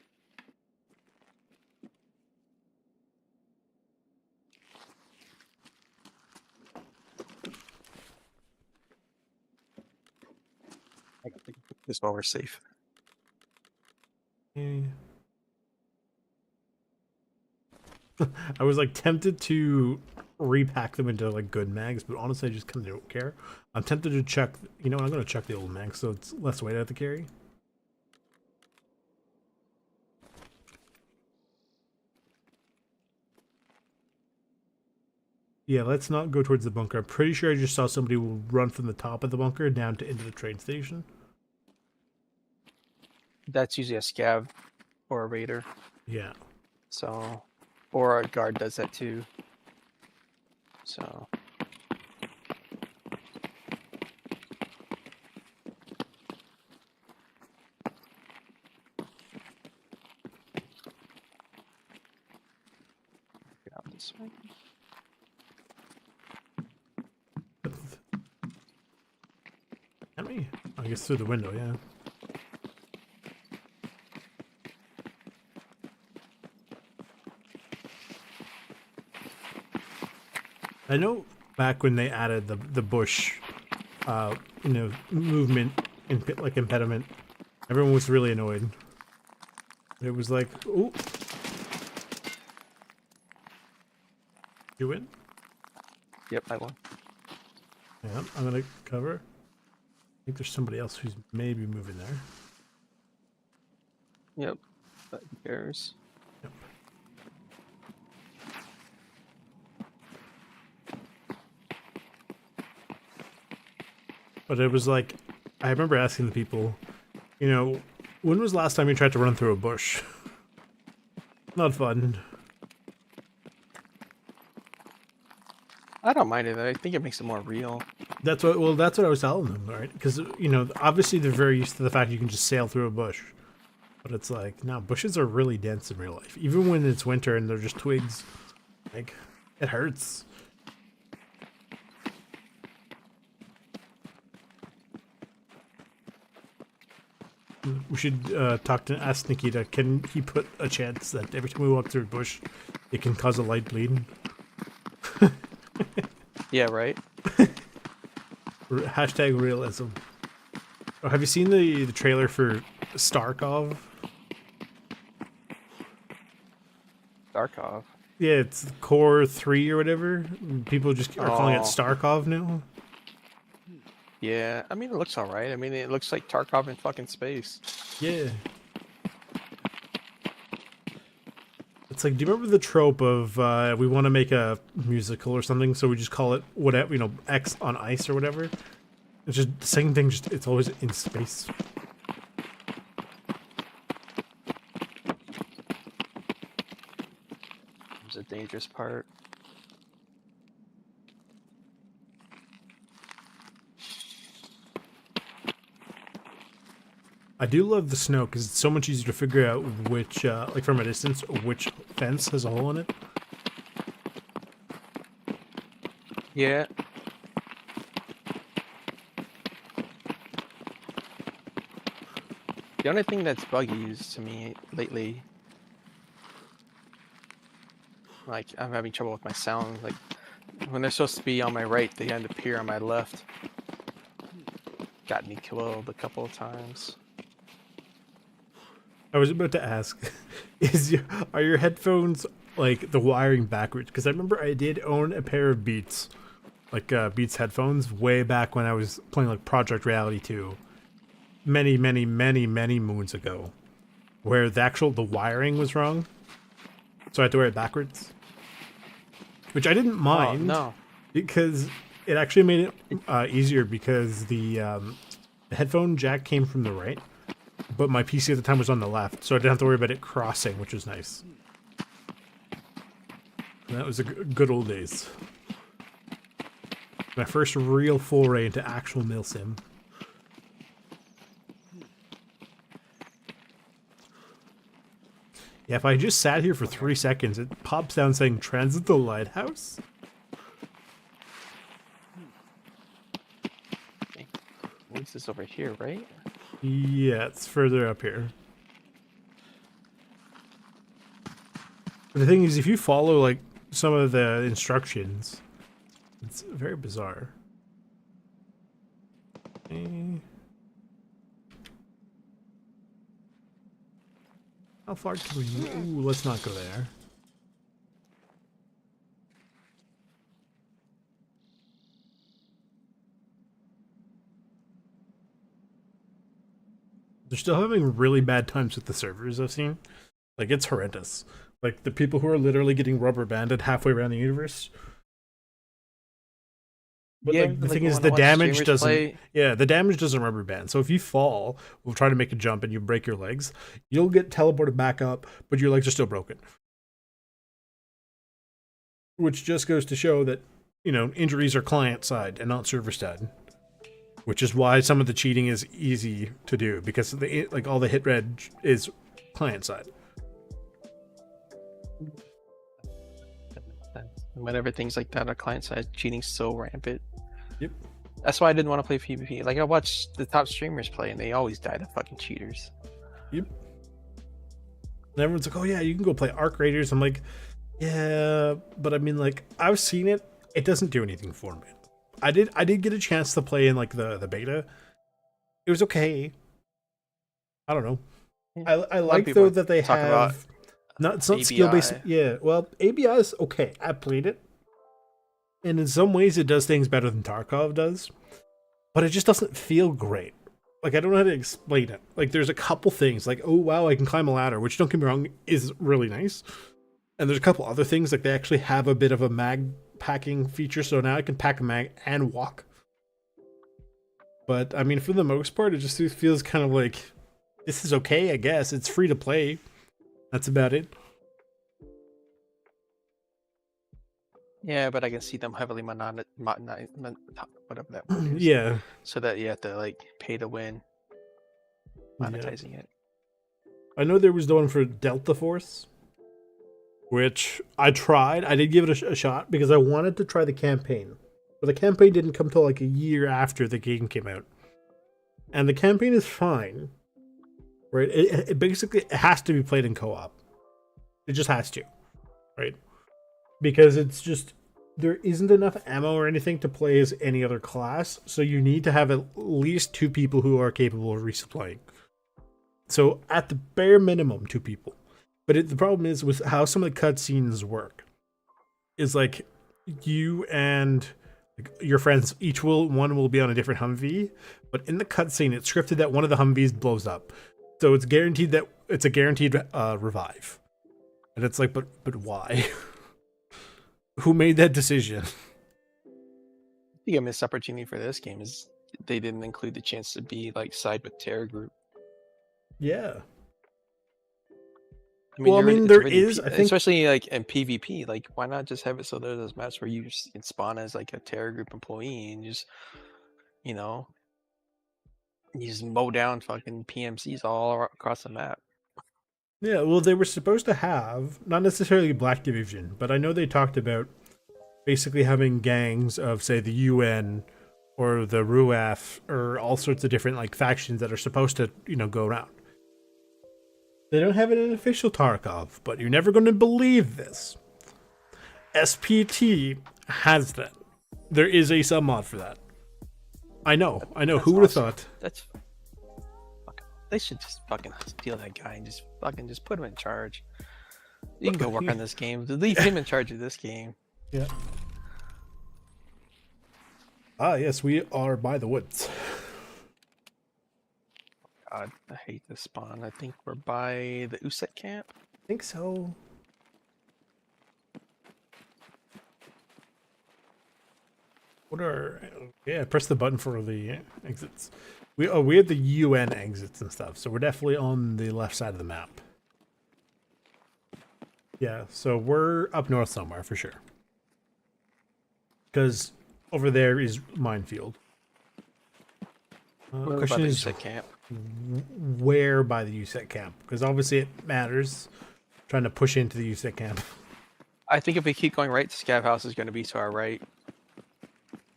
I got this while we're safe. Okay. I was like tempted to repack them into like good mags, but honestly, I just kind of don't care. I'm tempted to check. You know what? I'm gonna check the old mags, so it's less weight I have to carry. Yeah, let's not go towards the bunker. I'm pretty sure I just saw somebody run from the top of the bunker down to into the train station. That's usually a scav or a raider. Yeah. So, or a guard does that too. So, get out this way. Can we? I guess through the window, yeah. I know back when they added the bush, you know, movement like impediment, everyone was really annoyed. It was like, oh, you win? Yep, I won. Yeah, I'm gonna cover. I think there's somebody else who's maybe moving there. Yep, but who cares? Yep. But it was like, I remember asking the people, you know, when was the last time you tried to run through a bush? Not fun. I don't mind it. I think it makes it more real. That's what. Well, that's what I was telling them, right? Because you know, obviously they're very used to the fact you can just sail through a bush, but it's like, no, bushes are really dense in real life. Even when it's winter and they're just twigs, like it hurts. We should ask Nikita. Can he put a chance that every time we walk through a bush, it can cause a light bleed? Yeah, right. Hashtag realism. Oh, have you seen the trailer for Tarkov? Tarkov. Yeah, it's Core 3 or whatever. People just are calling it Oh. Starkov now. Yeah, I mean it looks alright. I mean it looks like Tarkov in fucking space. Yeah. It's like, do you remember the trope of we want to make a musical or something, so we just call it whatever, you know, X on Ice or whatever? It's just the same thing, just it's always in space. It's a dangerous part. I do love the snow because it's so much easier to figure out which, like from a distance, which fence has a hole in it. Yeah. The only thing that's buggy is to me lately, like I'm having trouble with my sound. Like When they're supposed to be on my right, they end up here on my left. Got me killed a couple of times. I was about to ask, are your headphones like the wiring backwards? Because I remember I did own a pair of Beats, like Beats headphones, way back when I was playing like Project Reality 2, many moons ago, where the wiring was wrong, so I had to wear it backwards, which I didn't mind. Oh, no. Because it actually made it easier because the headphone jack came from the right, but my PC at the time was on the left, so I didn't have to worry about it crossing, which was nice. And that was a good old days. My first real foray into actual milsim. Yeah, if I just sat here for 3 seconds, it pops down saying transit the lighthouse. At least it's over here, right? Yeah, it's further up here. But the thing is, if you follow like some of the instructions, it's very bizarre. How far can we move? Ooh, let's not go there. They're still having really bad times with the servers I've seen. Like, it's horrendous. Like, the people who are literally getting rubber banded halfway around the universe. But Yeah, like, the like thing is, when the I watch damage streamers doesn't. play- Yeah, the damage doesn't rubber band. So if you fall, we'll try to make a jump and you break your legs, you'll get teleported back up, but your legs are still broken. Which just goes to show that, you know, injuries are client side and not server side. Which is why some of the cheating is easy to do, because the like all the hit red is client side. Whenever things like that are client side, cheating's so rampant. Yep. That's why I didn't want to play PvP. Like, I watch the top streamers play, and they always die to fucking cheaters. Yep. And everyone's like, "Oh yeah, you can go play Arc Raiders." I'm like, "Yeah, but I mean, like, I've seen it. It doesn't do anything for me." I did get a chance to play in like the beta. It was okay. I don't know. I like though that they talk about have it's not skill based. ABI. Yeah, well, ABI is okay. I played it, and in some ways it does things better than Tarkov does, but it just doesn't feel great. Like, I don't know how to explain it. Like, there's a couple things like, oh wow, I can climb a ladder, which, don't get me wrong, is really nice. And there's a couple other things, like they actually have a bit of a mag packing feature, so now I can pack a mag and walk. But I mean, for the most part, it just feels kind of like, this is okay, I guess. It's free to play. That's about it. Yeah, but I can see them heavily whatever that word is. Yeah. So that you have to like pay to win, monetizing it. I know there was the one for Delta Force, which I tried. I did give it a shot because I wanted to try the campaign. But the campaign didn't come till like a year after the game came out. And the campaign is fine. Right? It basically has to be played in co-op. It just has to. Right? Because it's just, there isn't enough ammo or anything to play as any other class. So you need to have at least 2 people who are capable of resupplying. So at the bare minimum, 2 people. But the problem is with how some of the cutscenes work. Is like you and like your friends, one will be on a different Humvee, but in the cutscene it's scripted that one of the Humvees blows up. So it's guaranteed that it's a guaranteed revive. And it's like, but why? Who made that decision? I think a missed opportunity for this game is they didn't include the chance to be like side with Terror Group. Yeah. I mean, Well, I mean, there is, I think, especially like in PvP, like why not just have it so there's those maps where you can spawn as like a Terror Group employee and just, you know, you just mow down fucking PMCs all across the map. Yeah, well, they were supposed to have, not necessarily Black Division, but I know they talked about basically having gangs of, say, the UN or the RUAF or all sorts of different like factions that are supposed to, you know, go around. They don't have an official Tarkov, but you're never going to believe this. SPT has that. There is a sub mod for that. I know. That's Who would have awesome. thought? That's they should just fucking steal that guy and just put him in charge. You can go work on this game. Leave him in charge of this game. Yeah. Ah, yes, we are by the woods. God, I hate this spawn. I think we're by the Uset camp. I think so. What are... Yeah, press the button for the exits. We have the UN exits and stuff, so we're definitely on the left side of the map. Yeah, so we're up north somewhere for sure. Because over there is minefield. We're Question by the is, Uset camp. where by the USET camp? Because obviously it matters. Trying to push into the USET camp. I think if we keep going right, the scav house is going to be to our right.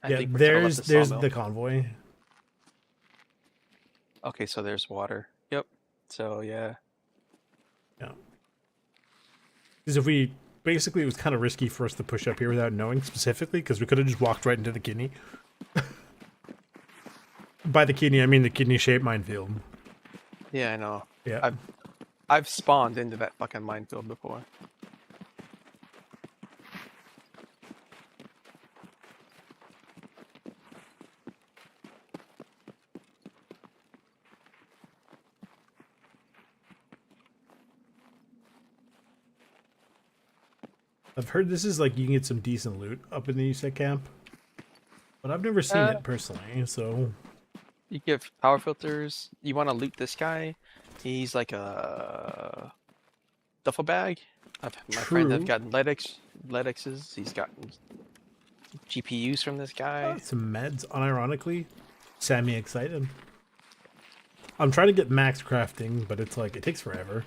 I Yeah, think we're to the left of there's Sawmill. the convoy. Okay, so there's water. Yep. So yeah. Yeah. Because if we basically, it was kind of risky for us to push up here without knowing specifically, because we could have just walked right into the kidney. By the kidney, I mean the kidney-shaped minefield. Yeah, I know. Yeah. I've spawned into that fucking minefield before. I've heard this is like you can get some decent loot up in the USET camp, but I've never seen it personally. So You give power filters. You want to loot this guy? He's like a duffel bag. My friends have True. gotten Ledexes. He's gotten GPUs from this guy. some meds, unironically, Sammy excited. I'm trying to get max crafting, but it's like it takes forever.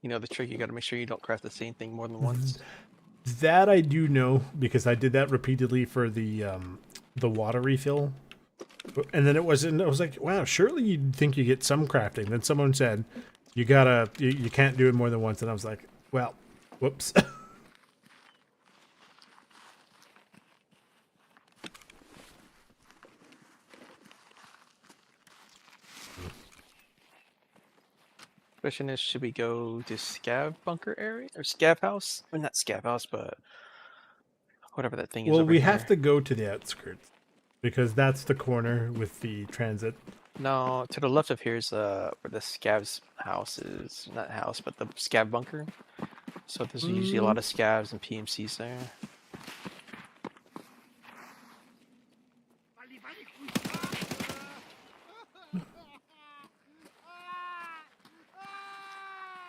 You know the trick. You got to make sure you don't craft the same thing more than once. That I do know because I did that repeatedly for the water refill. And then it wasn't. I was like, wow, surely you'd think you get some crafting. Then someone said, you can't do it more than once. And I was like, well, whoops. Question is, should we go to Scav bunker area or Scav house? Well, not Scav house, but whatever that thing is. Well, over we here. have to go to the outskirts because that's the corner with the transit. No, to the left of here is where the Scav's house is. Not house, but the Scav bunker. So there's usually a lot of Scavs and PMCs there.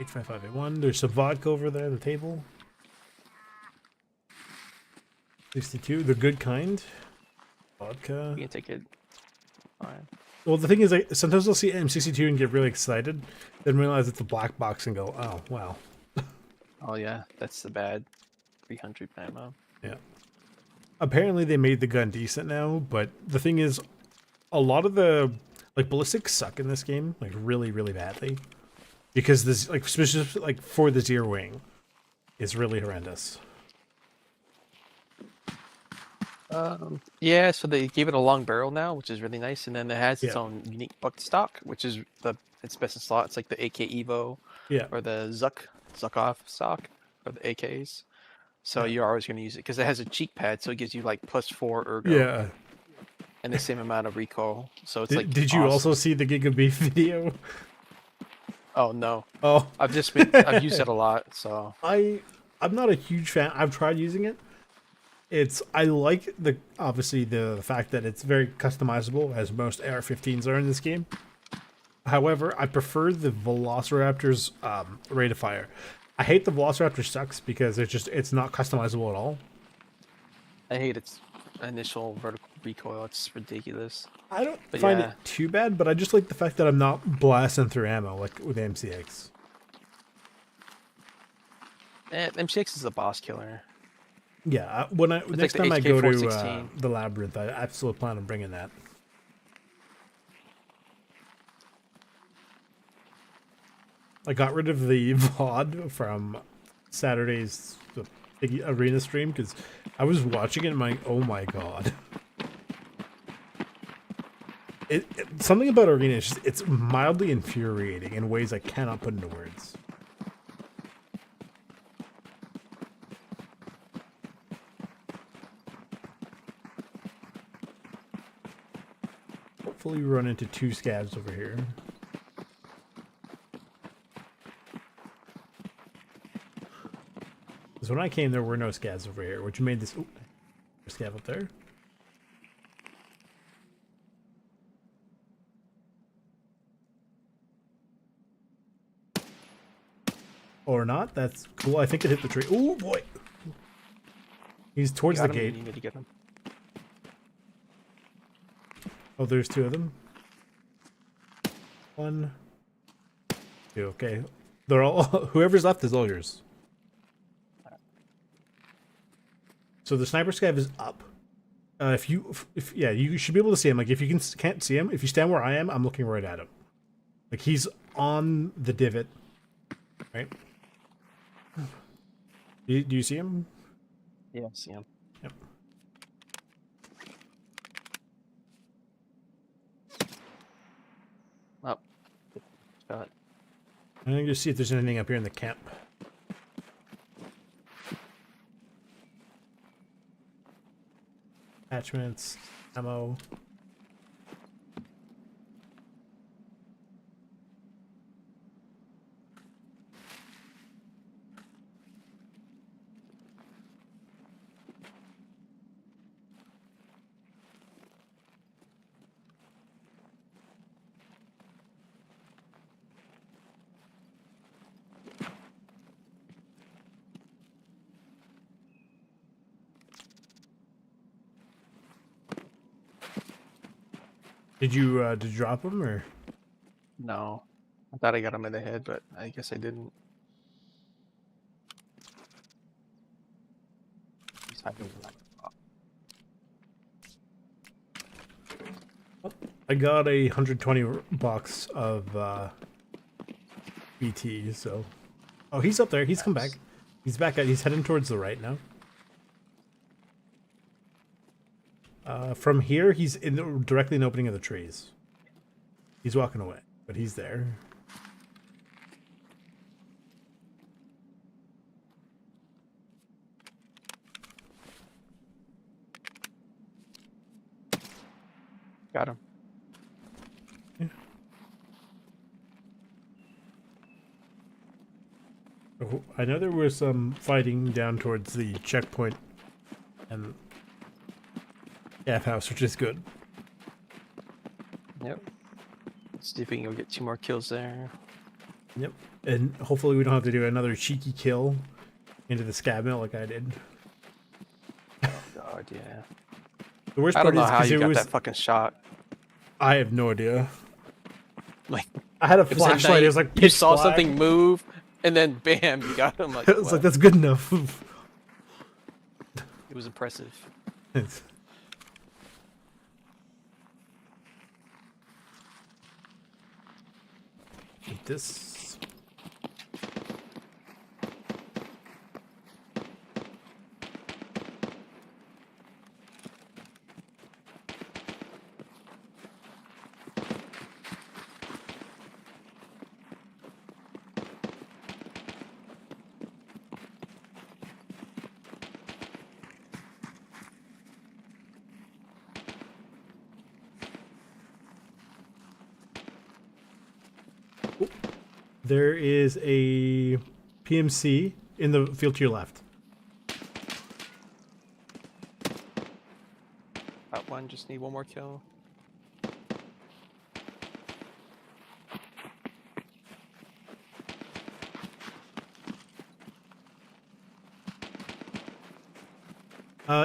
H5581. There's some vodka over there on the table. 62. The good kind. Vodka. You can take it. Fine. Well, the thing is, like, sometimes I'll see M62 and get really excited, then realize it's a black box and go, oh, wow. Oh yeah, that's the bad 300 ammo. Yeah. Apparently they made the gun decent now, but the thing is, a lot of the, like, ballistics suck in this game, like, really, really badly. Because this, like, specifically, like, for the zero wing, is really horrendous. Yeah, so they gave it a long barrel now, which is really nice, and then it has its Yeah. own unique buck stock, which is its best in slot. It's like the AK Evo Yeah. or the Zuckov stock or the AKs. So Yeah. you're always going to use it because it has a cheek pad, so it gives you like +4 ergo Yeah. and the same amount of recoil. So it's Did, like. did you awesome. also see the Giga Beef video? Oh no, Oh. I've used it a lot. So I'm not a huge fan. I've tried using it. I like obviously the fact that it's very customizable, as most AR-15s are in this game. However, I prefer the Velociraptor's rate of fire. I hate the Velociraptor sucks because it's not customizable at all. I hate its initial vertical recoil. It's ridiculous. I don't But find yeah. it too bad, but I just like the fact that I'm not blasting through ammo like with MCX. MCX is a boss killer. Yeah, next like the time I go to HK416. the Labyrinth, I absolutely plan on bringing that. I got rid of the VOD from Saturday's arena stream because I was watching it and I'm like, oh my god. Something about arena is just, it's mildly infuriating in ways I cannot put into words. Hopefully we run into 2 scabs over here. Because when I came, there were no scabs over here, which made this... Ooh, there's a scab up there. Or not. That's cool. I think it hit the tree. Oh boy. He's towards the gate. You need to get him. Oh, there's 2 of them. 1, 2. Okay. They're all... Whoever's left is all yours. So the sniper scav is up. Yeah, you should be able to see him. Like, if you can't see him, if you stand where I am, I'm looking right at him. Like, he's on the divot. Right? Do you see him? Yeah, I see him. Yep. Up. Shot. I'm going to see if there's anything up here in the camp. Attachments, ammo. Did you drop him or? No. I thought I got him in the head, but I guess I didn't. He's hiding in that spot. I got a 120 box of BT, so. Oh, he's up there. He's come back. He's back at. He's heading towards the right now. From here, he's directly in the opening of the trees. He's walking away, but he's there. Got him. Yeah. Oh, I know there was some fighting down towards the checkpoint and F house, which is good. Yep. Let's see if we can go get 2 more kills there. Yep. And hopefully we don't have to do another cheeky kill into the scab mill like I did. God, yeah. The worst I part don't know is how because you it got was. that fucking shot. I have no idea. Like, I had a it was at flashlight. night, It was like you pitch saw black. something move, and then bam, you got him. Like, It was wow. like that's good enough. It was impressive. This. There is a PMC in the field to your left. That one, just need 1 more kill.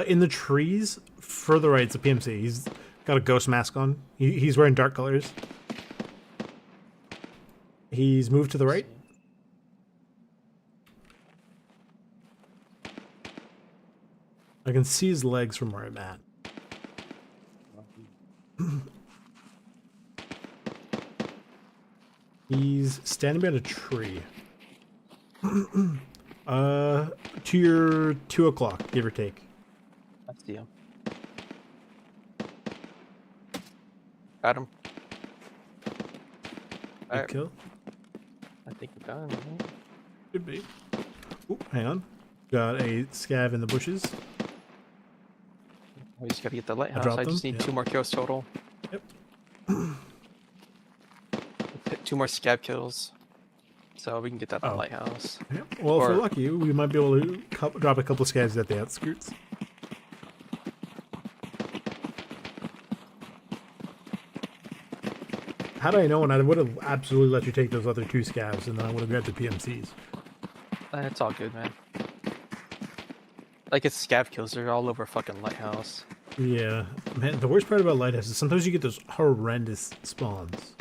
In the trees, further right, it's a PMC. He's got a ghost mask on. He's wearing dark colors. He's moved to the right. I can see his legs from where I'm at. He's standing behind a tree. To your 2 o'clock, give or take. I see him. Got him. Good Alright, kill. I think we're done. Right? Could be. Ooh, hang on. Got a scav in the bushes. We just gotta get the I lighthouse. dropped I them. just need Yeah. 2 more kills total. Yep. 2 more scab kills. So we can get that Oh. lighthouse. Yep. Well, if Or- we're lucky, we might be able to drop a couple scavs at the outskirts. Had I known, I would have absolutely let you take those other 2 scavs, and then I would have grabbed the PMCs. It's all good, man. Like, it's scab kills. They're all over fucking lighthouse. Yeah, man. The worst part about Lighthouse is sometimes you get those horrendous spawns.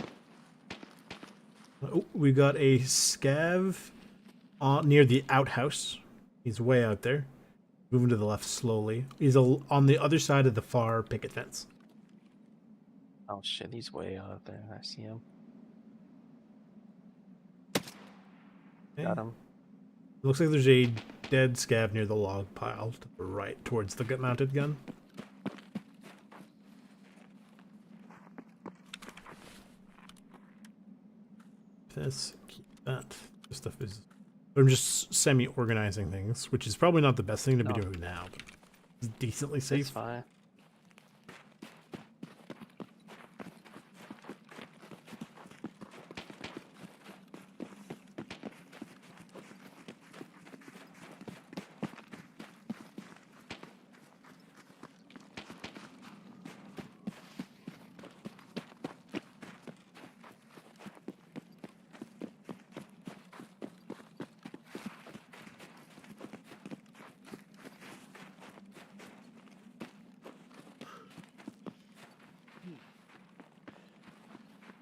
Oh, we got a scav near the outhouse. He's way out there. Moving to the left slowly. He's on the other side of the far picket fence. Oh shit, he's way out there. I see him. Okay. Got him. It looks like there's a dead scav near the log pile to the right, towards the mounted gun. This, keep that. This stuff is. I'm just semi-organizing things, which is probably not the best thing to be No. doing now, but it's decently It's safe. fine.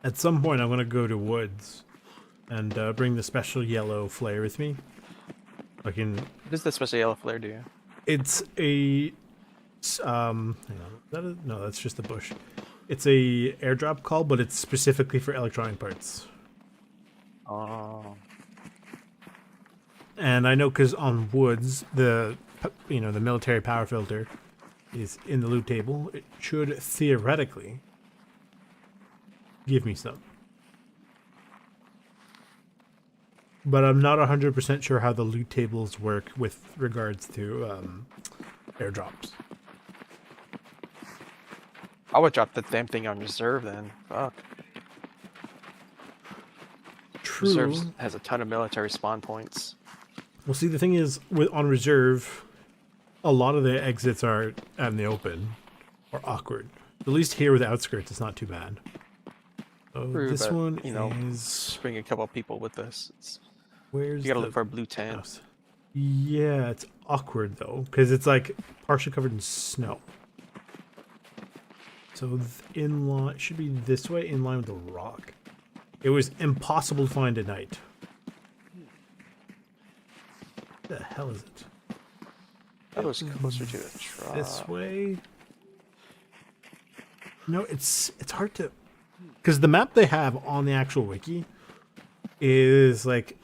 At some point, I'm gonna go to woods and bring the special yellow flare with me. Hang What does the special yellow flare do? it's a hang on, no, that's just a bush. It's a airdrop call, but it's specifically for electronic parts. Oh. And I know because on woods, the military power filter is in the loot table. It should theoretically give me some. But I'm not 100% sure how the loot tables work with regards to airdrops. I would drop the damn thing on reserve then. Fuck. True. Reserve has a ton of military spawn points. Well, see, the thing is, on reserve, a lot of the exits are out in the open or awkward. At least here with the outskirts, it's not too bad. Oh, True, this but, one you know, is. Just bring a couple people with us. Where's You gotta the look for a blue tent. house? Yeah, it's awkward though, because it's like partially covered in snow. So in line should be this way, in line with the rock. It was impossible to find at night. What the hell is it? That was closer to the truck. This way? No, it's hard to, because the map they have on the actual wiki is like,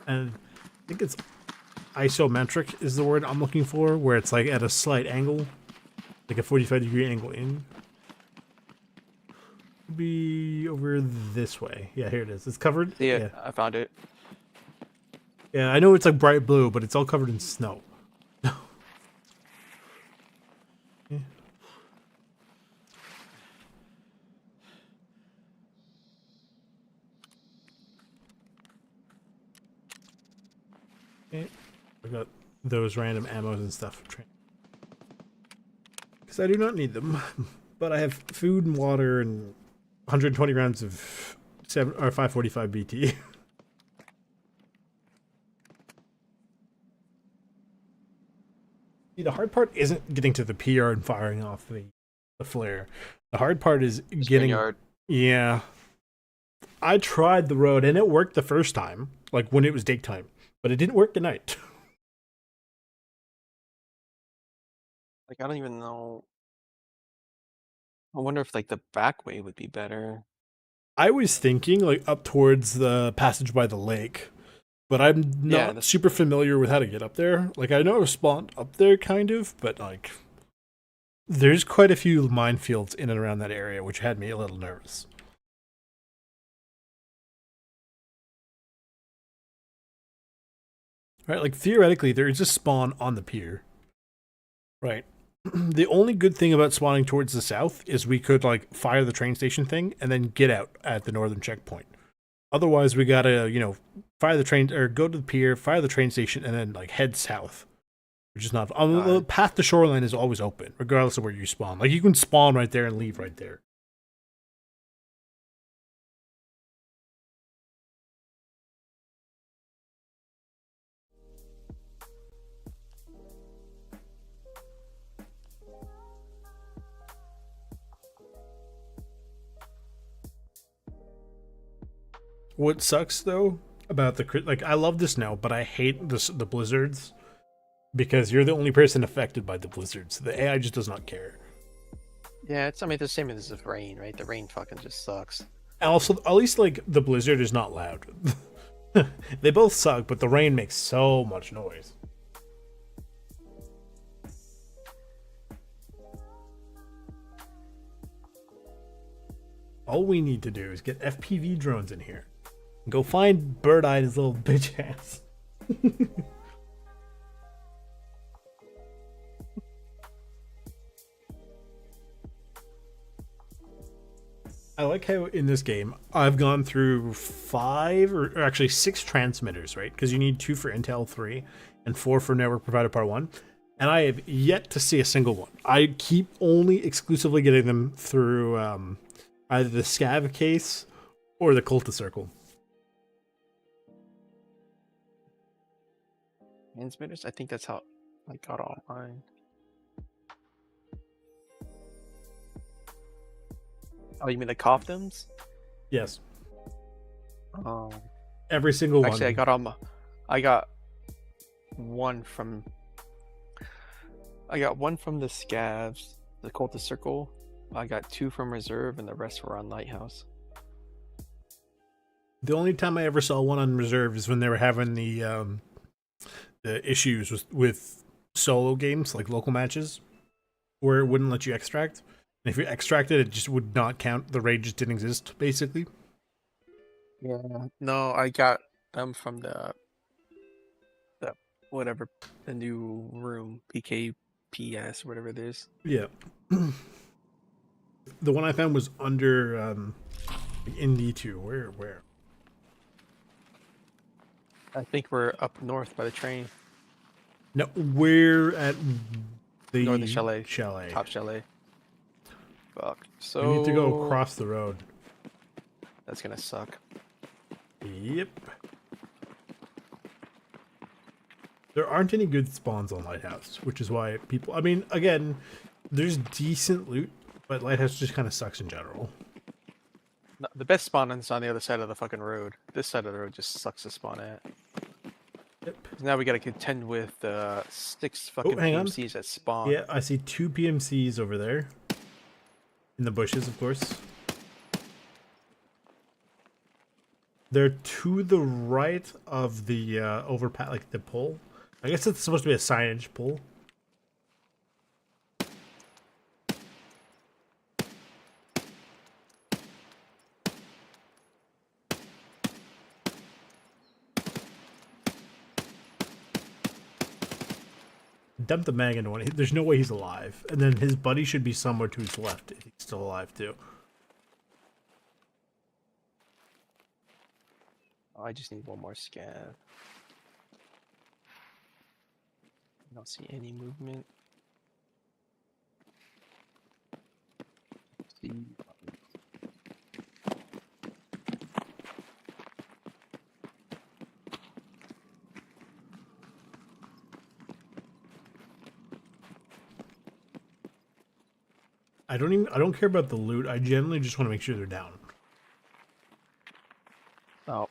and I think it's isometric is the word I'm looking for, where it's like at a slight angle, like a 45-degree angle in. Be over this way. Yeah, here it is. It's covered. See it? Yeah. I found it. Yeah, I know it's like bright blue, but it's all covered in snow. Yeah. Okay. I got those random ammos and stuff. Because I do not need them. But I have food and water and 120 rounds of 545 BT. See, the hard part isn't getting to the PR and firing off the flare. The hard part is getting. Yard. Yeah. I tried the road and it worked the first time, like when it was daytime, but it didn't work at night. Like, I don't even know. I wonder if, like, the back way would be better. I was thinking like up towards the passage by the lake, but I'm Yeah, not super familiar with how to get up there. Like, I know I've spawned up there, kind of, but, like, there's quite a few minefields in and around that area, which had me a little nervous. Right, like, theoretically, there is a spawn on the pier. Right. The only good thing about spawning towards the south is we could, like, fire the train station thing and then get out at the northern checkpoint. Otherwise, we gotta, fire the train, or go to the pier, fire the train station, and then, like, head south. Which is not. The path to shoreline is always open, regardless of where you spawn. Like, you can spawn right there and leave right there. What sucks, though, about I love the snow, but I hate the blizzards. Because you're the only person affected by the blizzards. The AI just does not care. yeah, I mean, the same as the rain, right? The rain fucking just sucks. And also, at least, like, the blizzard is not loud. They both suck, but the rain makes so much noise. All we need to do is get FPV drones in here. And go find Bird Eye and his little bitch ass. I like how in this game I've gone through 5 or actually 6 transmitters, right? Because you need 2 for Intel 3 and 4 for Network Provider Part 1. And I have yet to see a single one. I keep only exclusively getting them through either the Scav case or the Cultist Circle. Transmitters? I think that's how I got all mine. Oh, you mean the Cofdums? Yes. Oh. Every single one. Actually, I got one from. I got one from the Scavs, the Cultist Circle. I got 2 from Reserve, and the rest were on Lighthouse. The only time I ever saw one on Reserve is when they were having the issues with solo games, like local matches, where it wouldn't let you extract. And if you extracted, it just would not count. The raid just didn't exist, basically. Yeah. No, I got them from the whatever, the new room, PKPS, whatever it is. Yeah. The one I found was under in D2. Where? I think we're up north by the train. No, we're at the Northern Chalet. Chalet. Top Chalet. Fuck. So We need to go across the road. That's gonna suck. Yep. There aren't any good spawns on Lighthouse, which is why people. I mean, again, there's decent loot, but Lighthouse just kind of sucks in general. No, the best spawn is on the other side of the fucking road. This side of the road just sucks to spawn at. Yep. Now we gotta contend with 6 fucking PMCs at spawn. Yeah, I see 2 PMCs over there. In the bushes, of course. They're to the right of the overpass, like the pole. I guess it's supposed to be a signage pole. Dump the mag into one. There's no way he's alive. And then his buddy should be somewhere to his left if he's still alive too. Oh, I just need one more scav. I don't see any movement. See. I don't care about the loot. I generally just want to make sure they're down. Oh,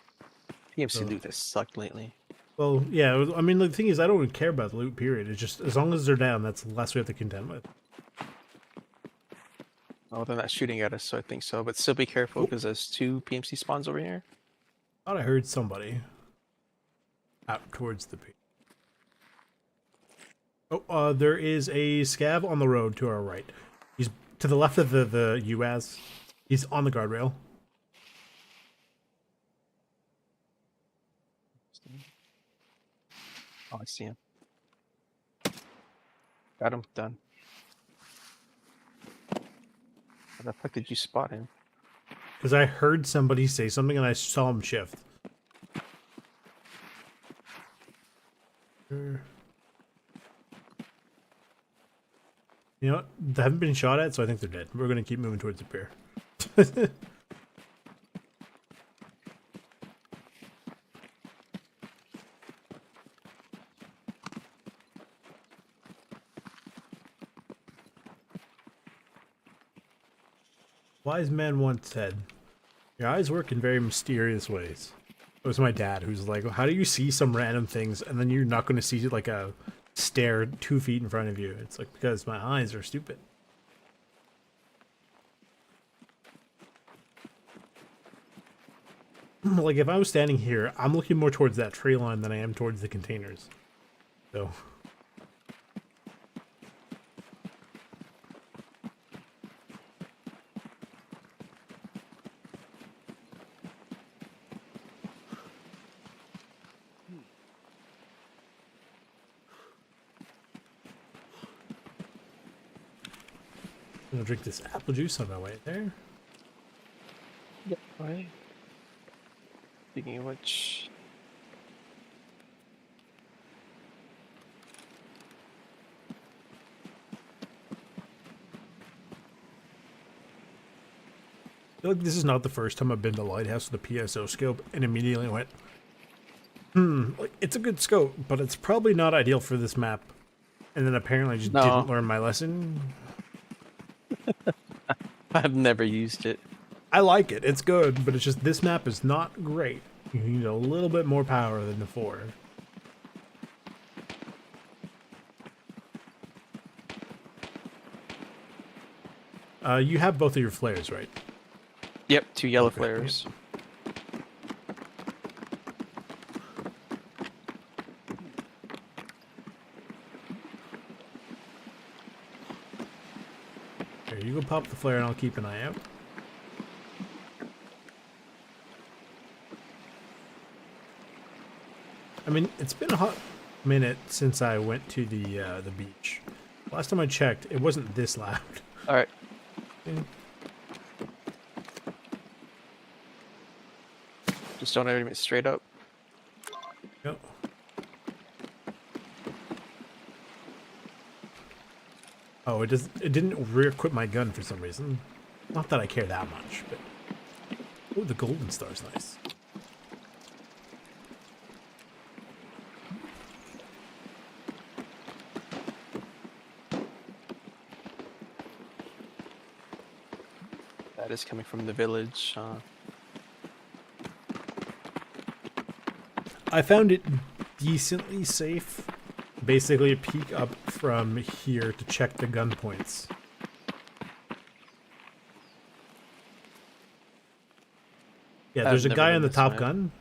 PMC loot has sucked lately. Well, yeah, I mean, the thing is, I don't even care about the loot, period. It's just, as long as they're down, that's the less we have to contend with. Oh, they're not shooting at us, so I think so. But still be careful, because there's 2 PMC spawns over here. I thought I heard somebody. out towards the pier. Oh, there is a scav on the road to our right. He's to the left of the UAS. He's on the guardrail. Oh, I see him. Got him. Done. How the fuck did you spot him? Because I heard somebody say something and I saw him shift. You know what? They haven't been shot at, so I think they're dead. We're going to keep moving towards the pier. Wise man once said, your eyes work in very mysterious ways. It was my dad who's like, how do you see some random things and then you're not going to see like a stare 2 feet in front of you? It's like, because my eyes are stupid. Like if I was standing here, I'm looking more towards that tree line than I am towards the containers. So... I'm gonna drink this apple juice on my way there. Yep. Right. Speaking of which, I feel like this is not the first time I've been to Lighthouse with a PSO scope and immediately went, like it's a good scope, but it's probably not ideal for this map. And then apparently I just didn't learn my lesson. I've never used it. I like it, it's good, but it's just this map is not great. You need a little bit more power than the 4. You have both of your flares, right? Yep, 2 yellow Okay, flares. Here, you go pop the flare and I'll keep an eye out. I mean, it's been a hot minute since I went to the beach. Last time I checked, it wasn't this loud. All right. Just don't aim it straight up. Yep. Oh, it didn't re-equip my gun for some reason. Not that I care that much, but oh, the golden star's nice. That is coming from the village. I found it decently safe. Basically, a peek up from here to check the gun points. Yeah, there's a guy on the top gun.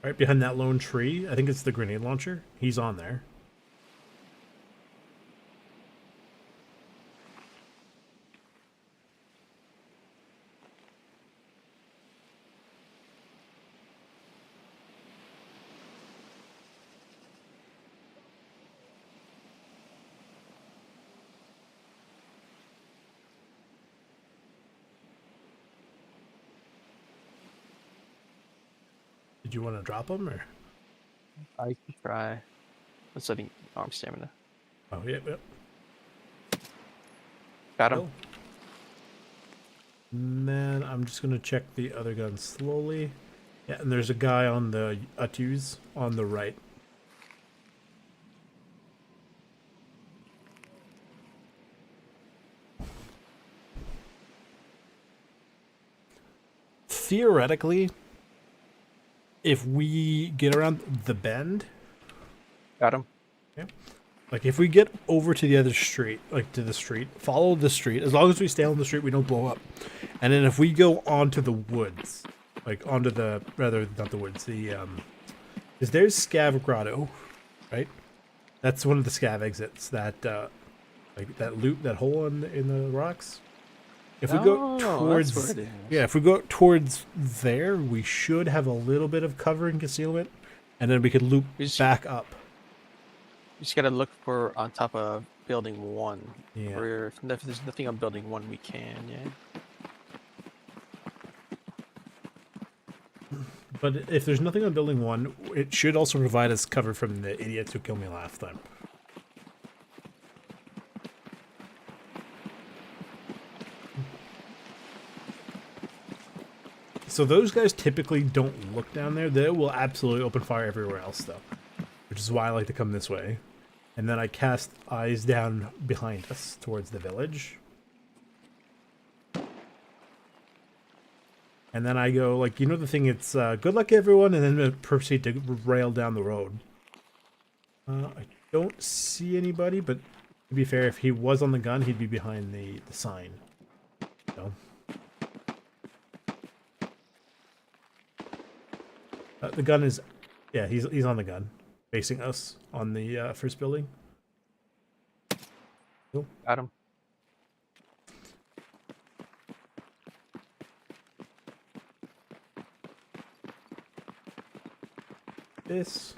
Right behind that lone tree. I think it's the grenade launcher. He's on there. Did you want to drop him or? I can try. Let's letting arm stamina. Oh, yep. Got him. Oh. And then I'm just gonna check the other gun slowly. Yeah, and there's a guy on the Atus on the right. Theoretically, if we get around the bend, Got him. okay, like if we get over to the other street, like to the street, follow the street, as long as we stay on the street, we don't blow up. And then if we go onto the woods, like onto the, rather not the woods, the is there's Scav Grotto, right? That's one of the Scav exits. That like that loop, that hole in the rocks. If we go that's where towards, it is. yeah, if we go towards there, we should have a little bit of cover and concealment, and then we could loop We just, back up. you just gotta look for on top of building 1. Yeah. Or if there's nothing on building 1, we can, yeah. But if there's nothing on building 1, it should also provide us cover from the idiots who killed me last time. So those guys typically don't look down there. They will absolutely open fire everywhere else, though. Which is why I like to come this way. And then I cast eyes down behind us towards the village. And then I go, like, you know the thing, it's good luck everyone, and then proceed to rail down the road. I don't see anybody, but to be fair, if he was on the gun, he'd be behind the sign. So. The gun is, yeah, he's on the gun, facing us on the first building. Cool. Got him. This.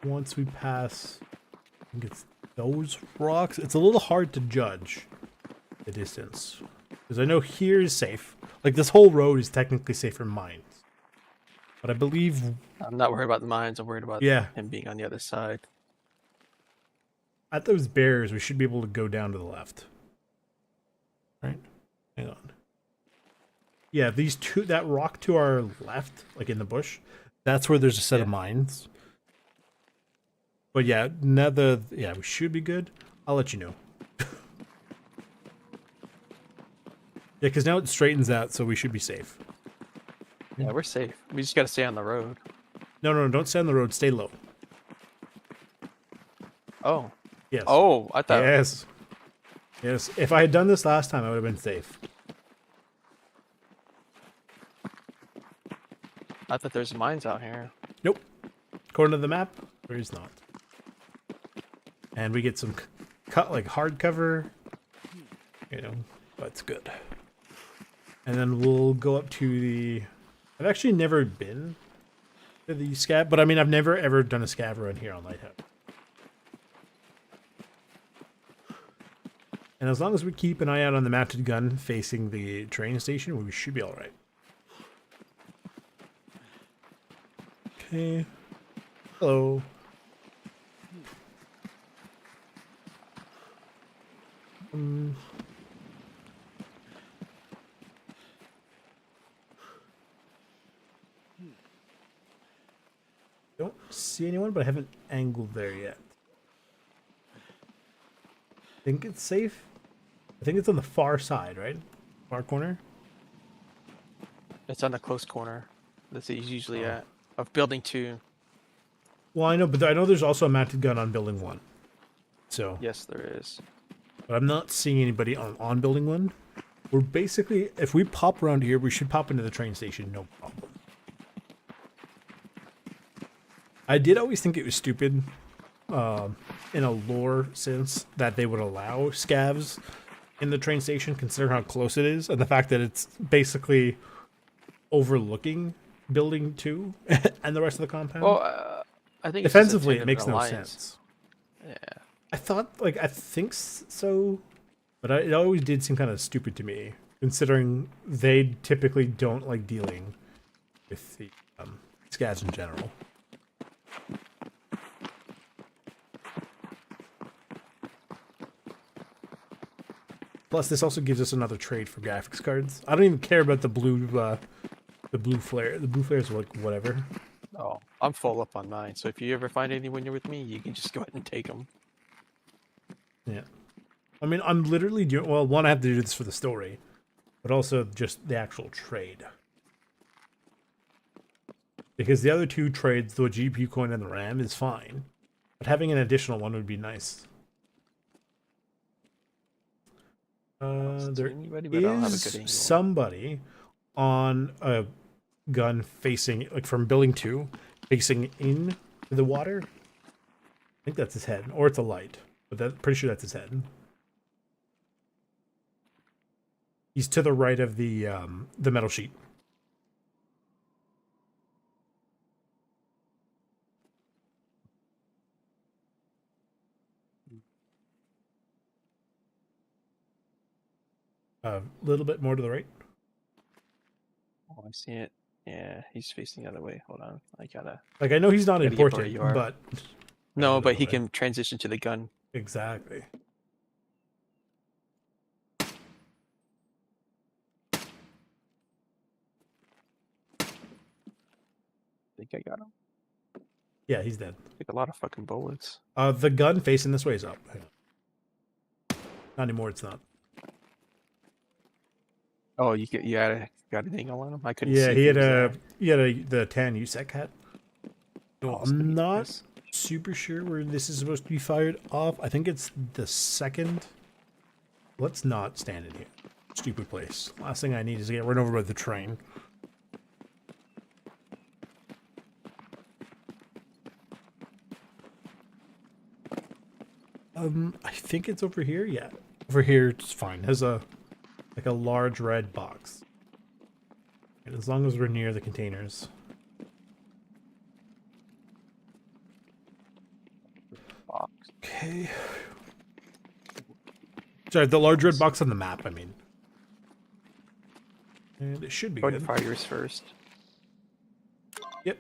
Once we pass, I think it's those rocks. It's a little hard to judge the distance because I know here is safe. Like this whole road is technically safe from mines. But I believe... I'm not worried about the mines. I'm worried about him being on the other side. At those bears, we should be able to go down to the left. Right? Hang on. Yeah, these two... That rock to our left, like in the bush, that's where there's a set of mines. But yeah, yeah, we should be good. I'll let you know. Yeah, because now it straightens out, so we should be safe. Yeah, we're safe. We just gotta stay on the road. No, don't stay on the road. Stay low. Oh. Yes. Oh, I thought... Yes. Yes. If I had done this last time, I would have been safe. I thought there's mines out here. Nope. According to the map, there is not. And we get some like hardcover. You know, that's good. And then we'll go up to the... I've actually never been to the scav, but I mean, I've never ever done a scav run here on Lighthouse. And as long as we keep an eye out on the mounted gun facing the train station, we should be all right. Okay. Hello. Don't see anyone, but I haven't angled there yet. Think it's safe? I think it's on the far side, right? Far corner? It's on the close corner. That's it usually at. Of building 2. Well, I know, but I know there's also a mounted gun on building 1. So. Yes, there is. But I'm not seeing anybody on building 1. We're basically, if we pop around here, we should pop into the train station, no problem. I did always think it was stupid, in a lore sense, that they would allow scavs in the train station, considering how close it is, and the fact that it's basically overlooking building 2 and the rest of the compound. Well, I think it's just defensively it attendant makes no alliance. sense. Yeah. I thought, like, I think so, but it always did seem kind of stupid to me, considering they typically don't like dealing with the scavs in general. Plus, this also gives us another trade for graphics cards. I don't even care about the blue flare. The blue flares are like whatever. Oh, I'm full up on mine. So if you ever find any when you're with me, you can just go ahead and take them. Yeah, I mean, I'm literally doing well. One, I have to do this for the story, but also just the actual trade. Because the other two trades, the GPU coin and the RAM, is fine, but having an additional one would be nice. There is somebody on a gun facing, like from building 2, facing in the water. I think that's his head, or it's a light, but pretty sure that's his head. He's to the right of the metal sheet. A little bit more to the right. Oh, I see it. Yeah, he's facing the other way. Hold on, I gotta. Like, I know he's not Gotta get where important, you are. but No, but he way. can transition to the gun. Exactly. Think I got him. Yeah, he's dead. Like a lot of fucking bullets. The gun facing this way is up. Not anymore. It's not. Oh, you got a thing on him. I couldn't. Yeah, see he if had was the tan USEC hat. there. I'm not super sure where this is supposed to be fired off. I think it's the second. Let's not stand in here. Stupid place. Last thing I need is to get run over by the train. I think it's over here. Yeah, over here it's fine. It has a like a large red box, and as long as we're near the containers. Box. Okay. Sorry, the large red box on the map, I mean. And it should be Go good. ahead and fire yours first. Yep.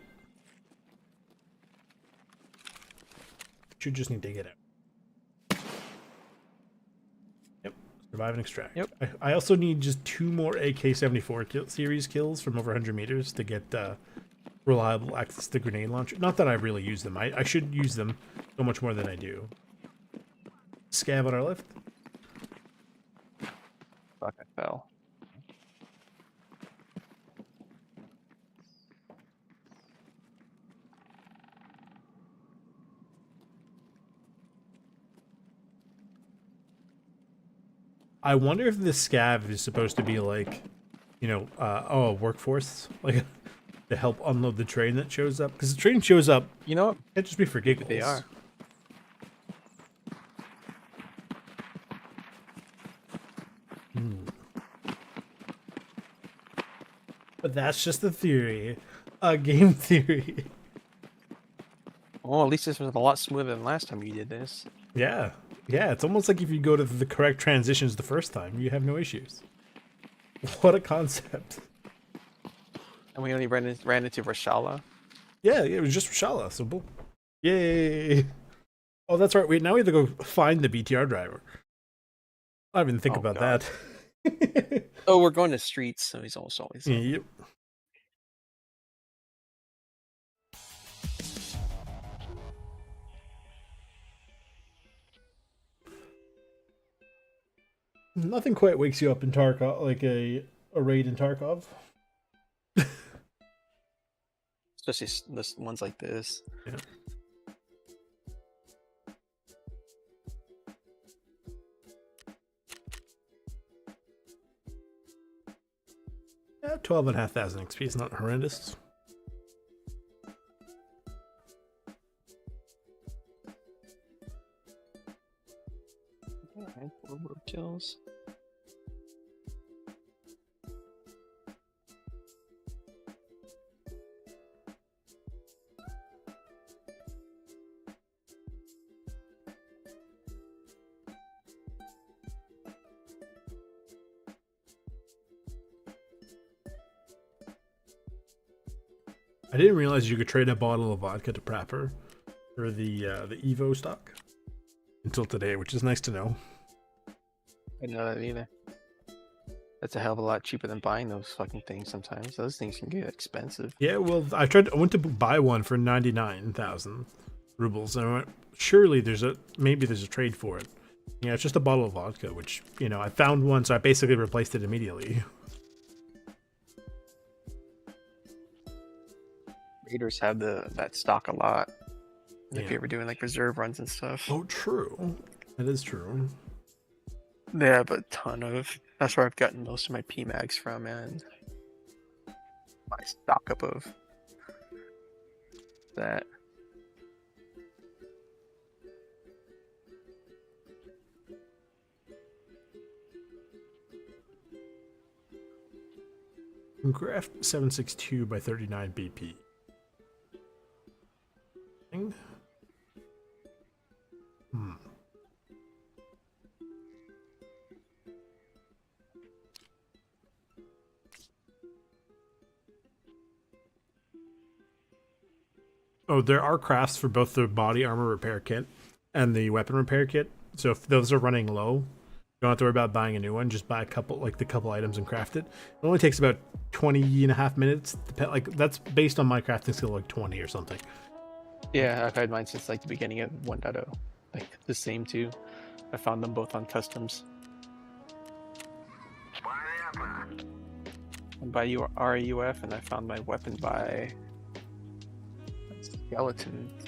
Should just need to get out. Yep. Survive and extract. Yep. I also need just 2 more AK-74 series kills from over 100 meters to get reliable access to grenade launcher. Not that I really use them. I should use them so much more than I do. Scav on our left. Fuck, I fell. I wonder if this scav is supposed to be like, you know, a workforce, like to help unload the train that shows up. Because the train shows up, You know what? can't just be for giggles. They are. But that's just a theory, a game theory. Well, at least this was a lot smoother than last time you did this. Yeah, yeah. It's almost like if you go to the correct transitions the first time, you have no issues. What a concept. And we only ran into Rashala. Yeah, it was just Rashala, so boom. Yay! Oh, that's right. Wait, now we have to go find the BTR driver. I didn't even think about God. that. Oh, we're going to streets, so he's almost always. Yep. Nothing quite wakes you up in Tarkov like a raid in Tarkov. Especially this ones like this. Yeah. Yeah, 12,500 XP is not horrendous. Alright, 4 more kills. I didn't realize you could trade a bottle of vodka to Prapper for the Evo stock until today, which is nice to know. I didn't know that either. That's a hell of a lot cheaper than buying those fucking things sometimes. Those things can get expensive. Yeah, well, I went to buy one for 99,000 rubles, and I went, surely maybe there's a trade for it. Yeah, it's just a bottle of vodka, which, you know, I found one, so I basically replaced it immediately. Raiders have that stock a lot. If Yeah. you're ever doing like reserve runs and stuff. Oh, true. That is true. They have a ton of. That's where I've gotten most of my PMags from, and my stock up of that. Graph 762 by 39 BP. Oh, there are crafts for both the body armor repair kit and the weapon repair kit. So if those are running low, you don't have to worry about buying a new one. Just buy a couple, like the couple items and craft it. It only takes about 20.5 minutes. Like that's based on my crafting skill, like 20 or something. Yeah, I've had mine since like the beginning of 1.0. Like the same too. I found them both on customs. And by RAUF, and I found my weapon by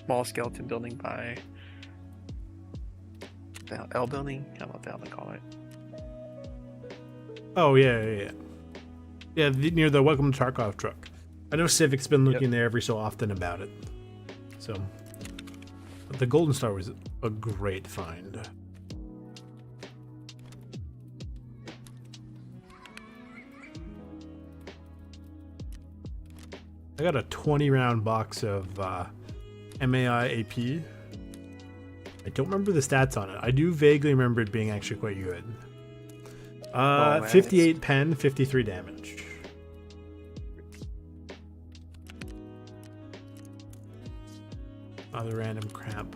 small skeleton building by the L building. I don't know what the hell they call it. Oh yeah. Near the Welcome to Tarkov truck. I know Civic's been looking there every so often about it. So, but the Golden Star was a great find. I got a 20-round box of MAI AP. I don't remember the stats on it. I do vaguely remember it being actually quite good. 58 pen, 53 damage. Other random crap.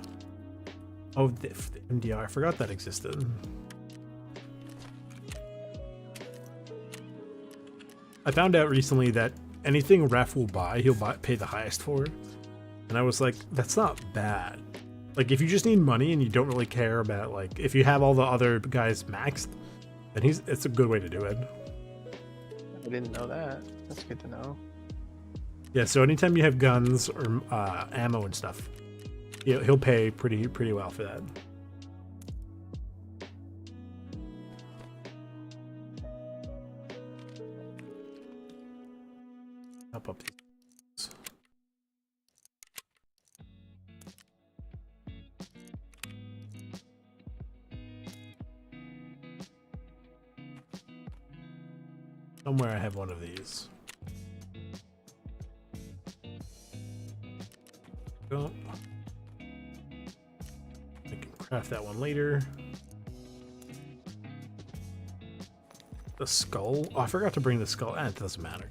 Oh, the MDR. I forgot that existed. I found out recently that anything Ref will buy, he'll pay the highest for it. And I was like, that's not bad. Like, if you just need money and you don't really care about, like, if you have all the other guys maxed, then it's a good way to do it. I didn't know that. That's good to know. Yeah, so anytime you have guns or ammo and stuff, he'll pay pretty well for that. Up these. Somewhere I have one of these. Go. I can craft that one later. The skull. Oh, I forgot to bring the skull. It doesn't matter.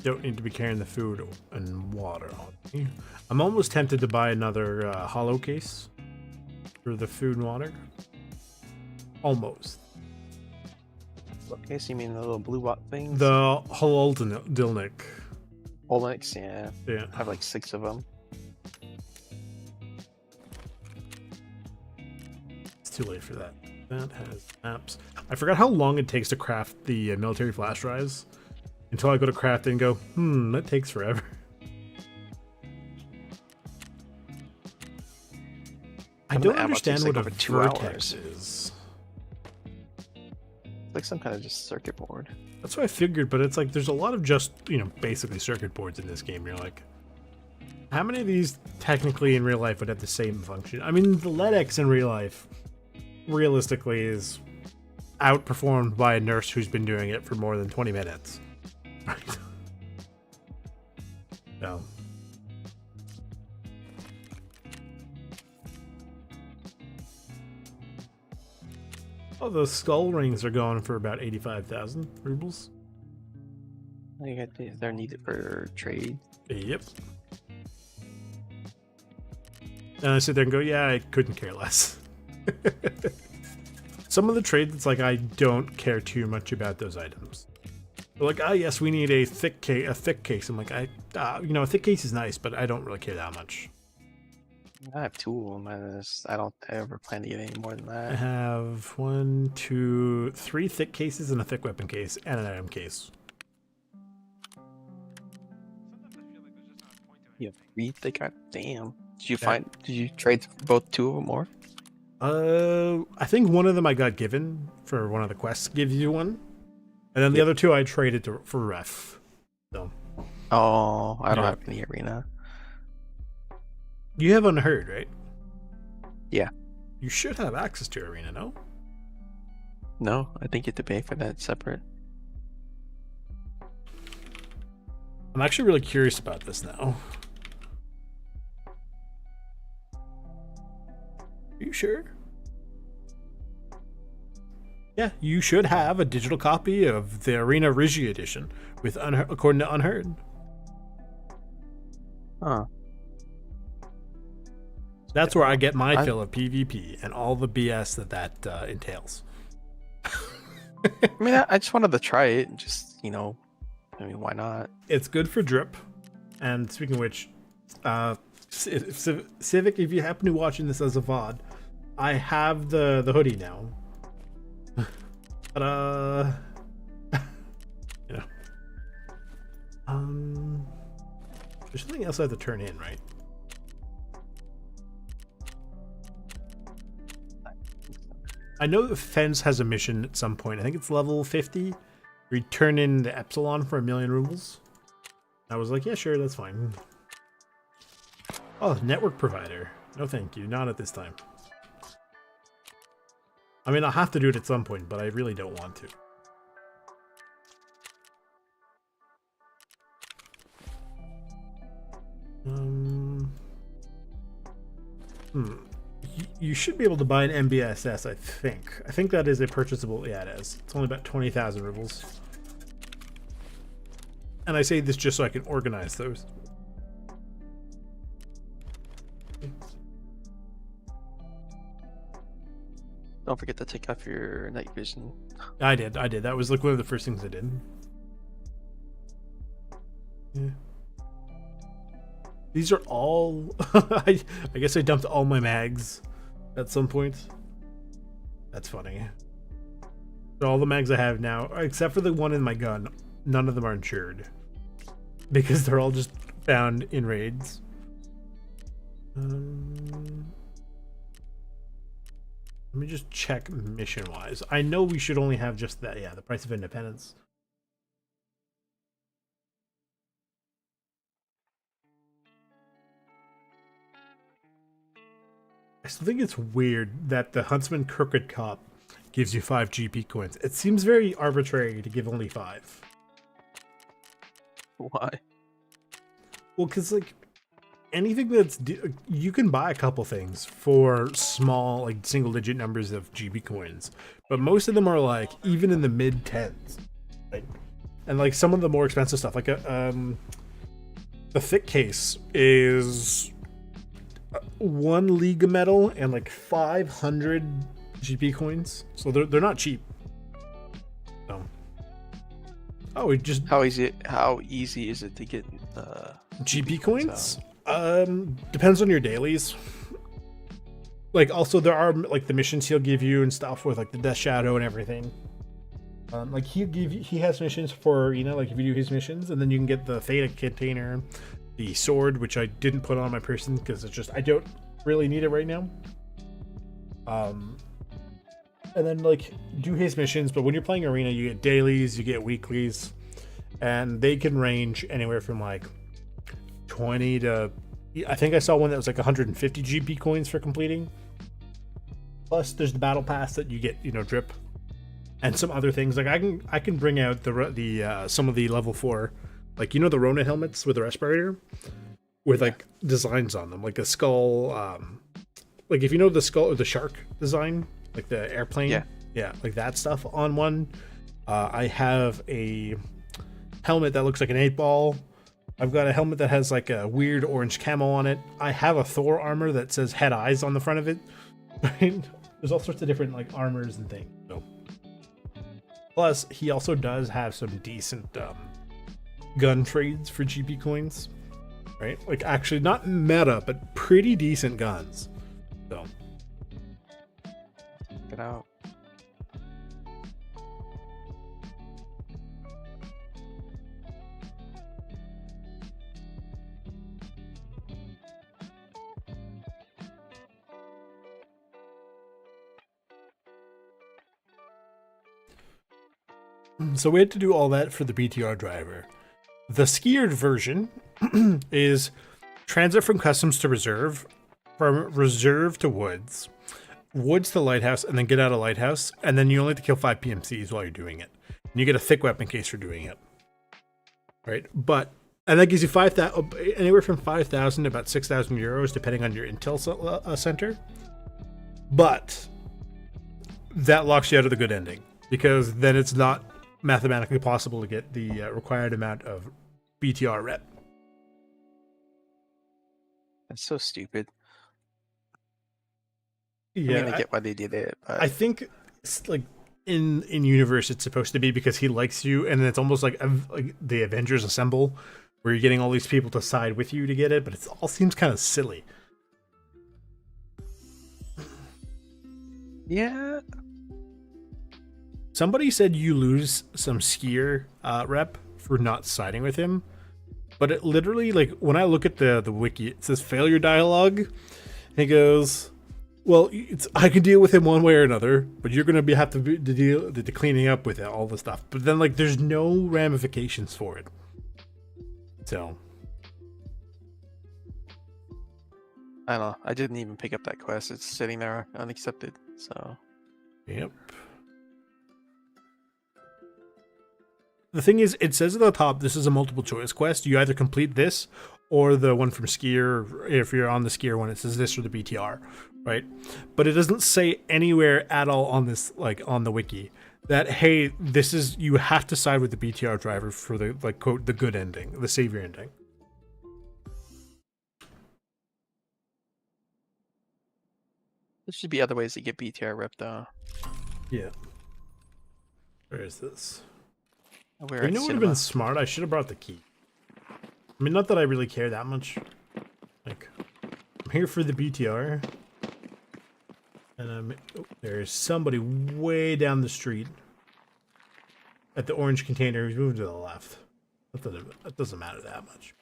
Don't need to be carrying the food and water on me. I'm almost tempted to buy another hollow case for the food and water. Almost. What case? You mean the little blue things? The Holodilnic. Olix, yeah. Yeah. I have like 6 of them. It's too late for that. That has maps. I forgot how long it takes to craft the military flash drives. Until I go to craft it and go, that takes forever. I don't understand what a Vertex is. It's like some kind of just circuit board. That's what I figured, but it's like there's a lot of just, basically circuit boards in this game. You're like, how many of these technically in real life would have the same function? I mean, the LEDX in real life, realistically, is outperformed by a nurse who's been doing it for more than 20 minutes. Right. No. Oh, those skull rings are going for about 85,000 rubles. They're needed for trade. Yep. And I sit there and go, yeah, I couldn't care less. Some of the trades, it's like I don't care too much about those items. They're like, yes, we need a thick case. I'm like, a thick case is nice, but I don't really care that much. I have 2 of them. I don't ever plan to get any more than that. I have 1, 2, 3 thick cases and a thick weapon case and an item case. You have 3 thick? Damn. Did you trade both 2 of them more? I think one of them I got given for one of the quests gives you one, and then the Yep. other two I traded for ref. So Oh, I don't Yeah. have any arena. you have unheard, right? Yeah. You should have access to arena, no? No, I think you have to pay for that separate. I'm actually really curious about this now. Are you sure? Yeah, you should have a digital copy of the Arena Rigi edition with according to Unheard. Huh. That's where I get my I- fill of PvP and all the BS that entails. I mean, I just wanted to try it. Just, I mean, why not? It's good for drip. And speaking of which, Civic, if you happen to be watching this as a VOD, I have the hoodie now. But you know, there's something else I have to turn in, right? I know the fence has a mission at some point. I think it's level 50. We turn in the Epsilon for 1,000,000 rubles. I was like, yeah, sure, that's fine. Oh, network provider. No, thank you. Not at this time. I mean, I'll have to do it at some point, but I really don't want to. You should be able to buy an MBSS, I think. I think that is a purchasable. Yeah, it is. It's only about 20,000 rubles. And I say this just so I can organize those. Don't forget to take off your night vision. I did. That was like one of the first things I did. Yeah. These are all... I guess I dumped all my mags at some point. That's funny. So all the mags I have now, except for the one in my gun, none of them are insured. Because they're all just found in raids. Let me just check mission-wise. I know we should only have just that. Yeah, the price of independence. I still think it's weird that the Huntsman Crooked Cop gives you 5 GP coins. It seems very arbitrary to give only 5. Why? Well, because, like, anything that's... you can buy a couple things for small, like, single-digit numbers of GP coins. But most of them are, like, even in the mid-10s. Right? And, like, some of the more expensive stuff, like, the thick case is... 1 Liga medal and like 500 GP coins, so they're not cheap. So, oh, it just How easy is it to get GP coins? Depends on your dailies. Like, also there are like the missions he'll give you and stuff with like the Death Shadow and everything. Like he has missions for like if you do his missions, and then you can get the Theta container. The sword, which I didn't put on my person because it's just I don't really need it right now. And then like do his missions, but when you're playing arena, you get dailies, you get weeklies, and they can range anywhere from like 20 to I think I saw one that was like 150 GP coins for completing. Plus, there's the battle pass that you get, drip, and some other things. Like I can bring out the some of the level 4. Like, the Rona helmets with the respirator with like designs on them, like a skull, like if you know the skull or the shark design, like the airplane, yeah, like that stuff on one. I have a helmet that looks like an 8-ball. I've got a helmet that has like a weird orange camo on it. I have a Thor armor that says head eyes on the front of it. Right? There's all sorts of different like armors and things. So, plus he also does have some decent gun trades for GP coins, right? Like actually not meta, but pretty decent guns. So get out? So we had to do all that for the BTR driver. The skiered version is transit from customs to reserve, from reserve to woods, woods to lighthouse, and then get out of lighthouse, and then you only have to kill 5 PMCs while you're doing it. And you get a thick weapon case for doing it. Right? And that gives you anywhere from 5,000 to about 6,000 euros, depending on your intel center. But that locks you out of the good ending, because then it's not mathematically possible to get the required amount of BTR rep. That's so stupid. Yeah, I mean, I get why they did it, but I think it's like in universe it's supposed to be because he likes you, and it's almost like the Avengers Assemble, where you're getting all these people to side with you to get it, but it all seems kind of silly. yeah, Somebody said you lose some skier rep for not siding with him, but it literally, like, when I look at the wiki, it says failure dialogue, and he goes, well, I can deal with him one way or another, but you're gonna have to deal the cleaning up with all the stuff. But then, like, there's no ramifications for it. So I don't know. I didn't even pick up that quest. It's sitting there unaccepted. So yep. The thing is, it says at the top, this is a multiple choice quest. You either complete this or the one from Skier. If you're on the Skier one, it says this or the BTR, right? But it doesn't say anywhere at all on this, like on the wiki, that, hey, this is, you have to side with the BTR driver for the, like, quote, the good ending, the savior ending. there should be other ways to get BTR rep though. Yeah. Where is this? We're You at know what would have cinema. been smart? I should have brought the key. I mean, not that I really care that much. Like, I'm here for the BTR. And there's somebody way down the street at the orange container who's moving to the left. That doesn't matter that much.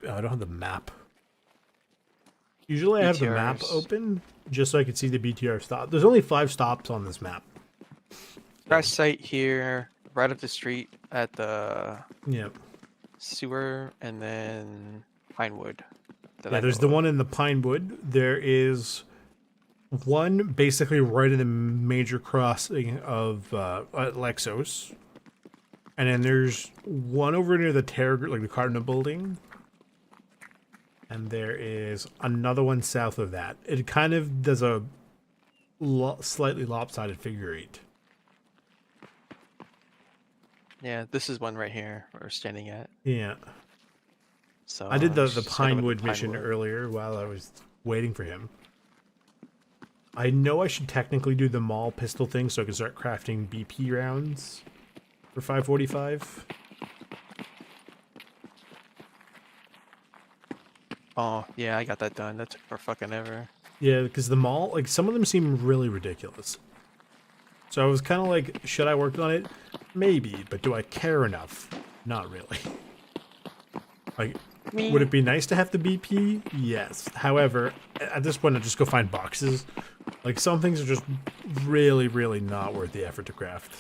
Oh, I don't have the map. Usually I have the map BTRs. open just so I can see the BTR stop. There's only 5 stops on this map. Crash site here, right up the street at the Yeah. sewer, and then Pinewood. that I Yeah, there's know the of. one in the Pinewood. There is one basically right in the major crossing of Lexos. And then there's one over near the like the Cardinal building. And there is another one south of that. It kind of does a slightly lopsided figure 8. Yeah, this is one right here we're standing at. Yeah. So I did the just hit him with the Pinewood mission Pinewood. earlier while I was waiting for him. I know I should technically do the mall pistol thing so I can start crafting BP rounds for 545. Oh yeah, I got that done. That took for fucking ever. Yeah, because the mall, like, some of them seem really ridiculous. So I was kind of like, should I work on it? Maybe, but do I care enough? Not really. Like, would it be nice to have the BP? Yes. However, at this point, I just go find boxes. Like, some things are just really, really not worth the effort to craft.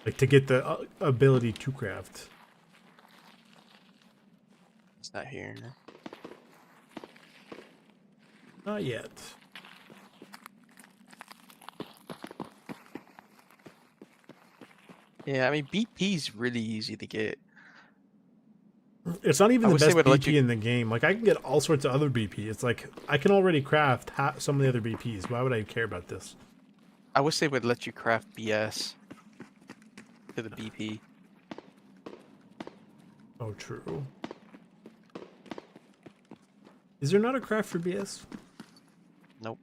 Like, to get the ability to craft. It's not here. Not yet. Yeah, I mean BP's really easy to get. It's not even I the wish they best would let BP in the game. Like, I can get all sorts of other BP. It's like, I can already craft some of the other BPs. Why would I care about this? I wish they would let you craft BS to the BP. Oh, true. Is there not a craft for BS? Nope.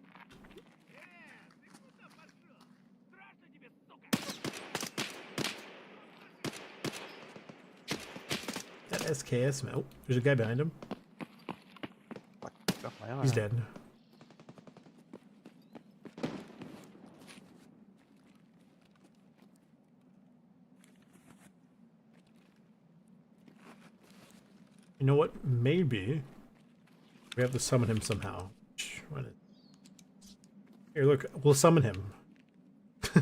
That SKS melt. There's a guy behind him. Got my eye. He's dead. You know what? Maybe we have to summon him somehow. Here, look, we'll summon him.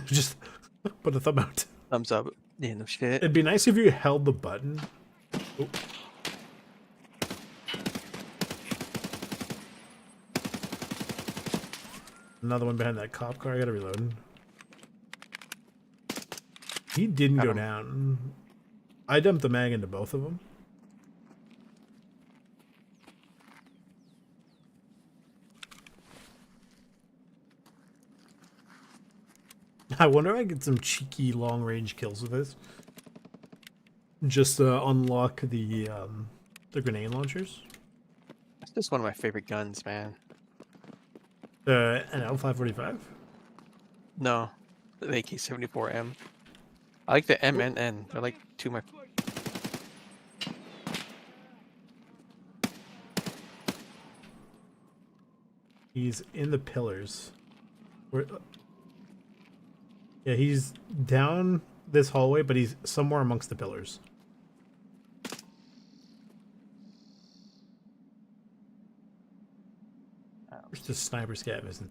Just put a thumb out. Thumbs up. Yeah, no shit. It'd be nice if you held the button. Oh. Another one behind that cop car. I gotta reload. He didn't go down. I dumped the mag into both of them. I wonder if I get some cheeky long-range kills with this. Just unlock the grenade launchers. That's just one of my favorite guns, man. An L545. No, the AK-74M. I like the M and N. They're like two of my. He's in the pillars. Where? Yeah, he's down this hallway, but he's somewhere amongst the pillars. Where's the sniper scav, isn't?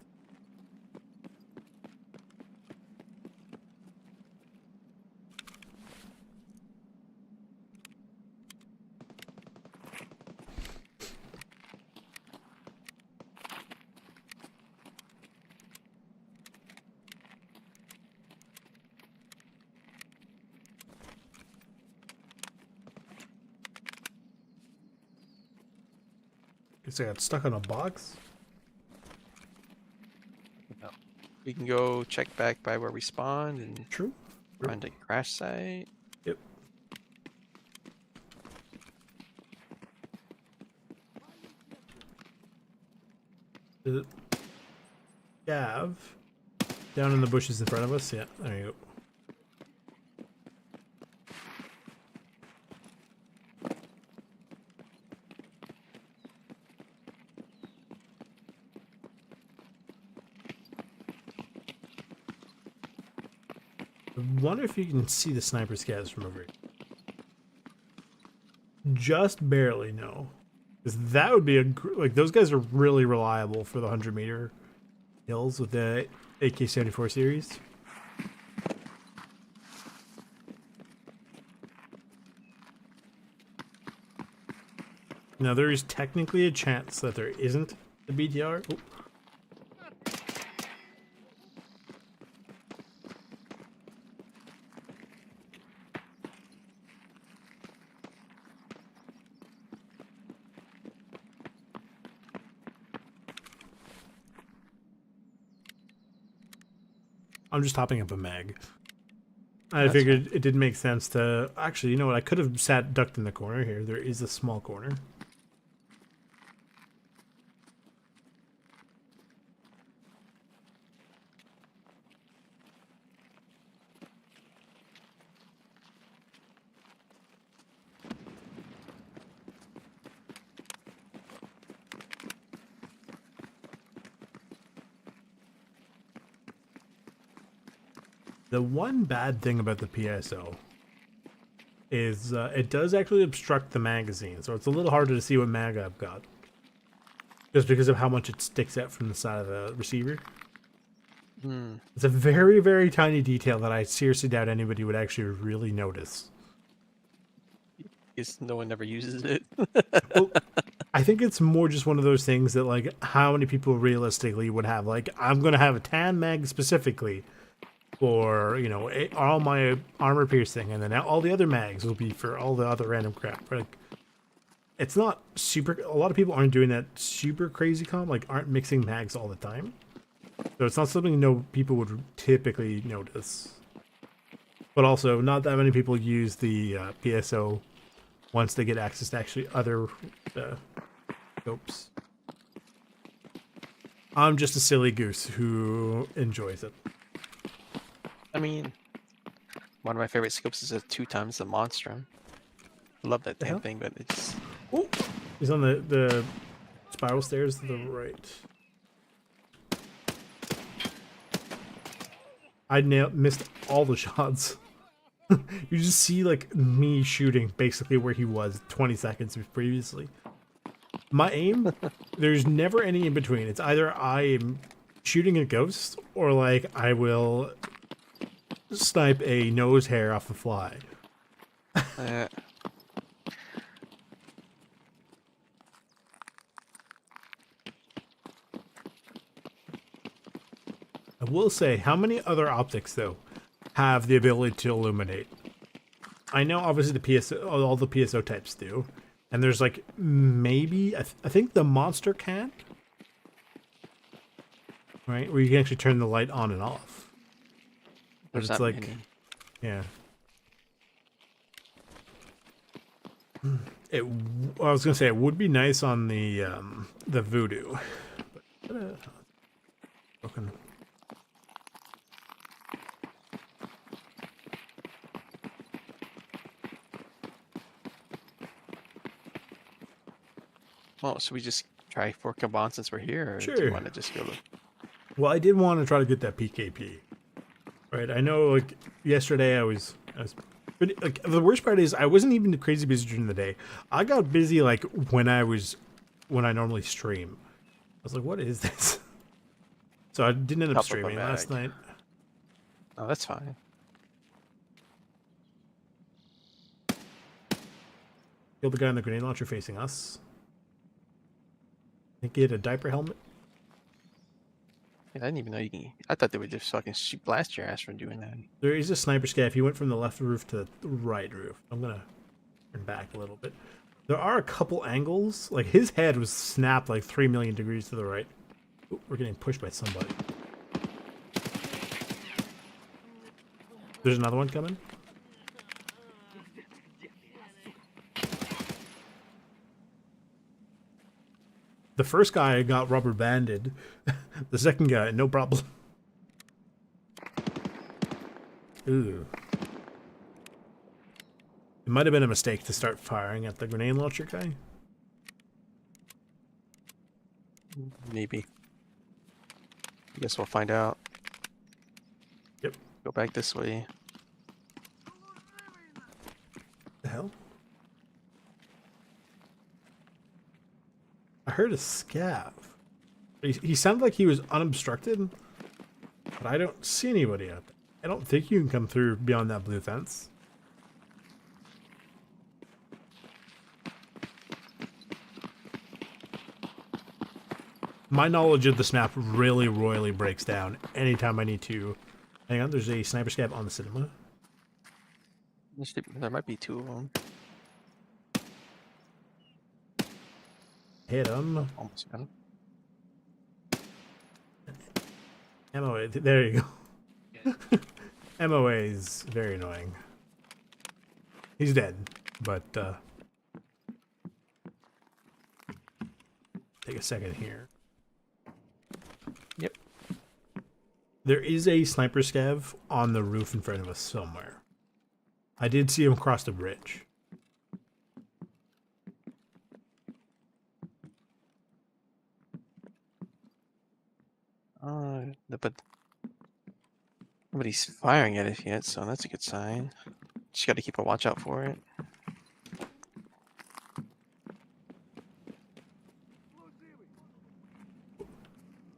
Guess I got stuck on a box. No. We can go check back by where we spawned and True. find a crash site. Yep. Is it Gav down in the bushes in front of us? Yeah, there you go. I wonder if you can see the sniper scavs from over here. Just barely, no. Because that would be a... Like, those guys are really reliable for the 100-meter kills with the AK-74 series. Now, there is technically a chance that there isn't a BTR. Oh. I'm just topping up a mag. I figured it didn't make sense to... Actually, you know what? I could have ducked in the corner here. There is a small corner. The one bad thing about the PSO is it does actually obstruct the magazine, so it's a little harder to see what mag I've got. Just because of how much it sticks out from the side of the receiver. It's a very, very tiny detail that I seriously doubt anybody would actually really notice. Guess no one ever uses it. Well, I think it's more just one of those things that, like, how many people realistically would have, like, I'm going to have a tan mag specifically for, you know, all my armor piercing, and then all the other mags will be for all the other random crap. Like, it's not super... A lot of people aren't doing that super crazy comp, like, aren't mixing mags all the time. So it's not something people would typically notice. But also, not that many people use the PSO once they get access to actually other scopes. I'm just a silly goose who enjoys it. I mean, one of my favorite scopes is a 2 times the monstrum. I love that damn thing, but it's... Oh, he's on the spiral stairs to the right. I missed all the shots. You just see, like, me shooting basically where he was 20 seconds previously. My aim, there's never any in between. It's either I am shooting a ghost, or like I will snipe a nose hair off a fly. Uh, I will say, how many other optics though have the ability to illuminate? I know obviously the PSO, all the PSO types do, and there's like maybe I think the monster can, right, where you can actually turn the light on and off. But there's it's not like, many. yeah. I was gonna say it would be nice on the voodoo. But, broken. Well, should we just try for Kaban since we're here, or do Sure. you want to just go? Well, I did want to try to get that PKP. Right. I know. Like yesterday, but like the worst part is I wasn't even crazy busy during the day. I got busy like when I normally stream. I was like, what is this? So I didn't end up Top up a streaming last bag. night. Oh, that's fine. Killed the guy in the grenade launcher facing us. I think he had a diaper helmet. Yeah, I didn't even know you can. I thought they would just fucking shoot blast your ass for doing that. There is a sniper scav. He went from the left roof to the right roof. I'm gonna turn back a little bit. There are a couple angles. Like his head was snapped like 3 million degrees to the right. Ooh, we're getting pushed by somebody. There's another one coming. The first guy got rubber banded. The second guy, no problem. Ooh. It might have been a mistake to start firing at the grenade launcher guy. Maybe. I guess we'll find out. Yep. Go back this way. The hell? I heard a scav. He sounded like he was unobstructed, but I don't see anybody out there. I don't think you can come through beyond that blue fence. My knowledge of this map really royally breaks down anytime I need to. Hang on, there's a sniper scav on the cinema. There might be two of them. Hit him. Almost got him. MOA, there you go. MOA is very annoying. He's dead, but take a second here. Yep. There is a sniper scav on the roof in front of us somewhere. I did see him cross the bridge. But nobody's firing at it yet, so that's a good sign. Just got to keep a watch out for it.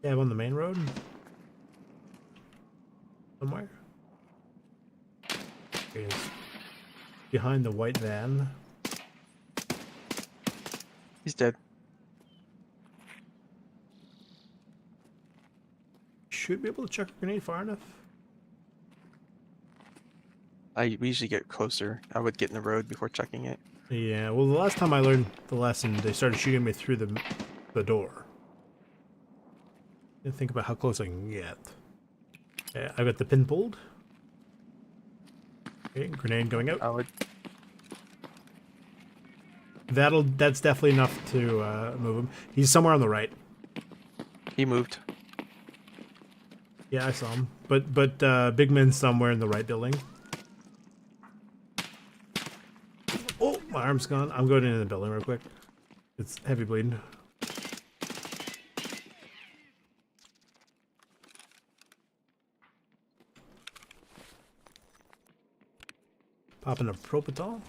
Yeah, on the main road. Somewhere. He is behind the white van. He's dead. Should be able to chuck a grenade far enough. We usually get closer. I would get in the road before checking it. Yeah, well, the last time I learned the lesson, they started shooting me through the door. Didn't think about how close I can get. Yeah, I got the pin pulled. Okay, grenade going out. I would. That's definitely enough to move him. He's somewhere on the right. He moved. Yeah, I saw him. But Big Man's somewhere in the right building. Oh, my arm's gone. I'm going into the building real quick. It's heavy bleeding. Popping a Propital.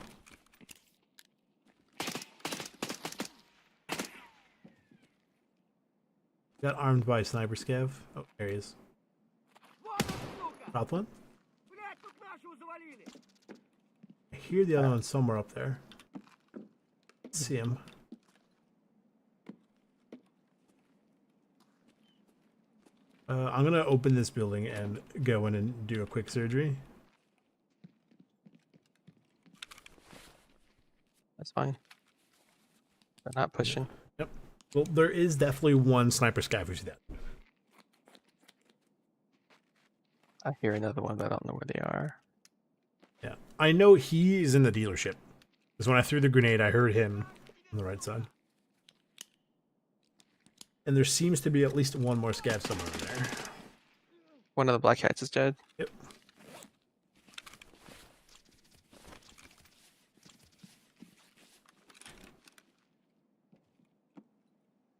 Got armed by a sniper scav. Oh, there he is. South one? I hear the other one somewhere up there. See him. I'm gonna open this building and go in and do a quick surgery. That's fine. They're not pushing. Yep. Well, there is definitely one sniper scav who's dead. I hear another one, but I don't know where they are. Yeah. I know he is in the dealership. Because when I threw the grenade, I heard him on the right side. And there seems to be at least one more scav somewhere in there. One of the black hats is dead. Yep.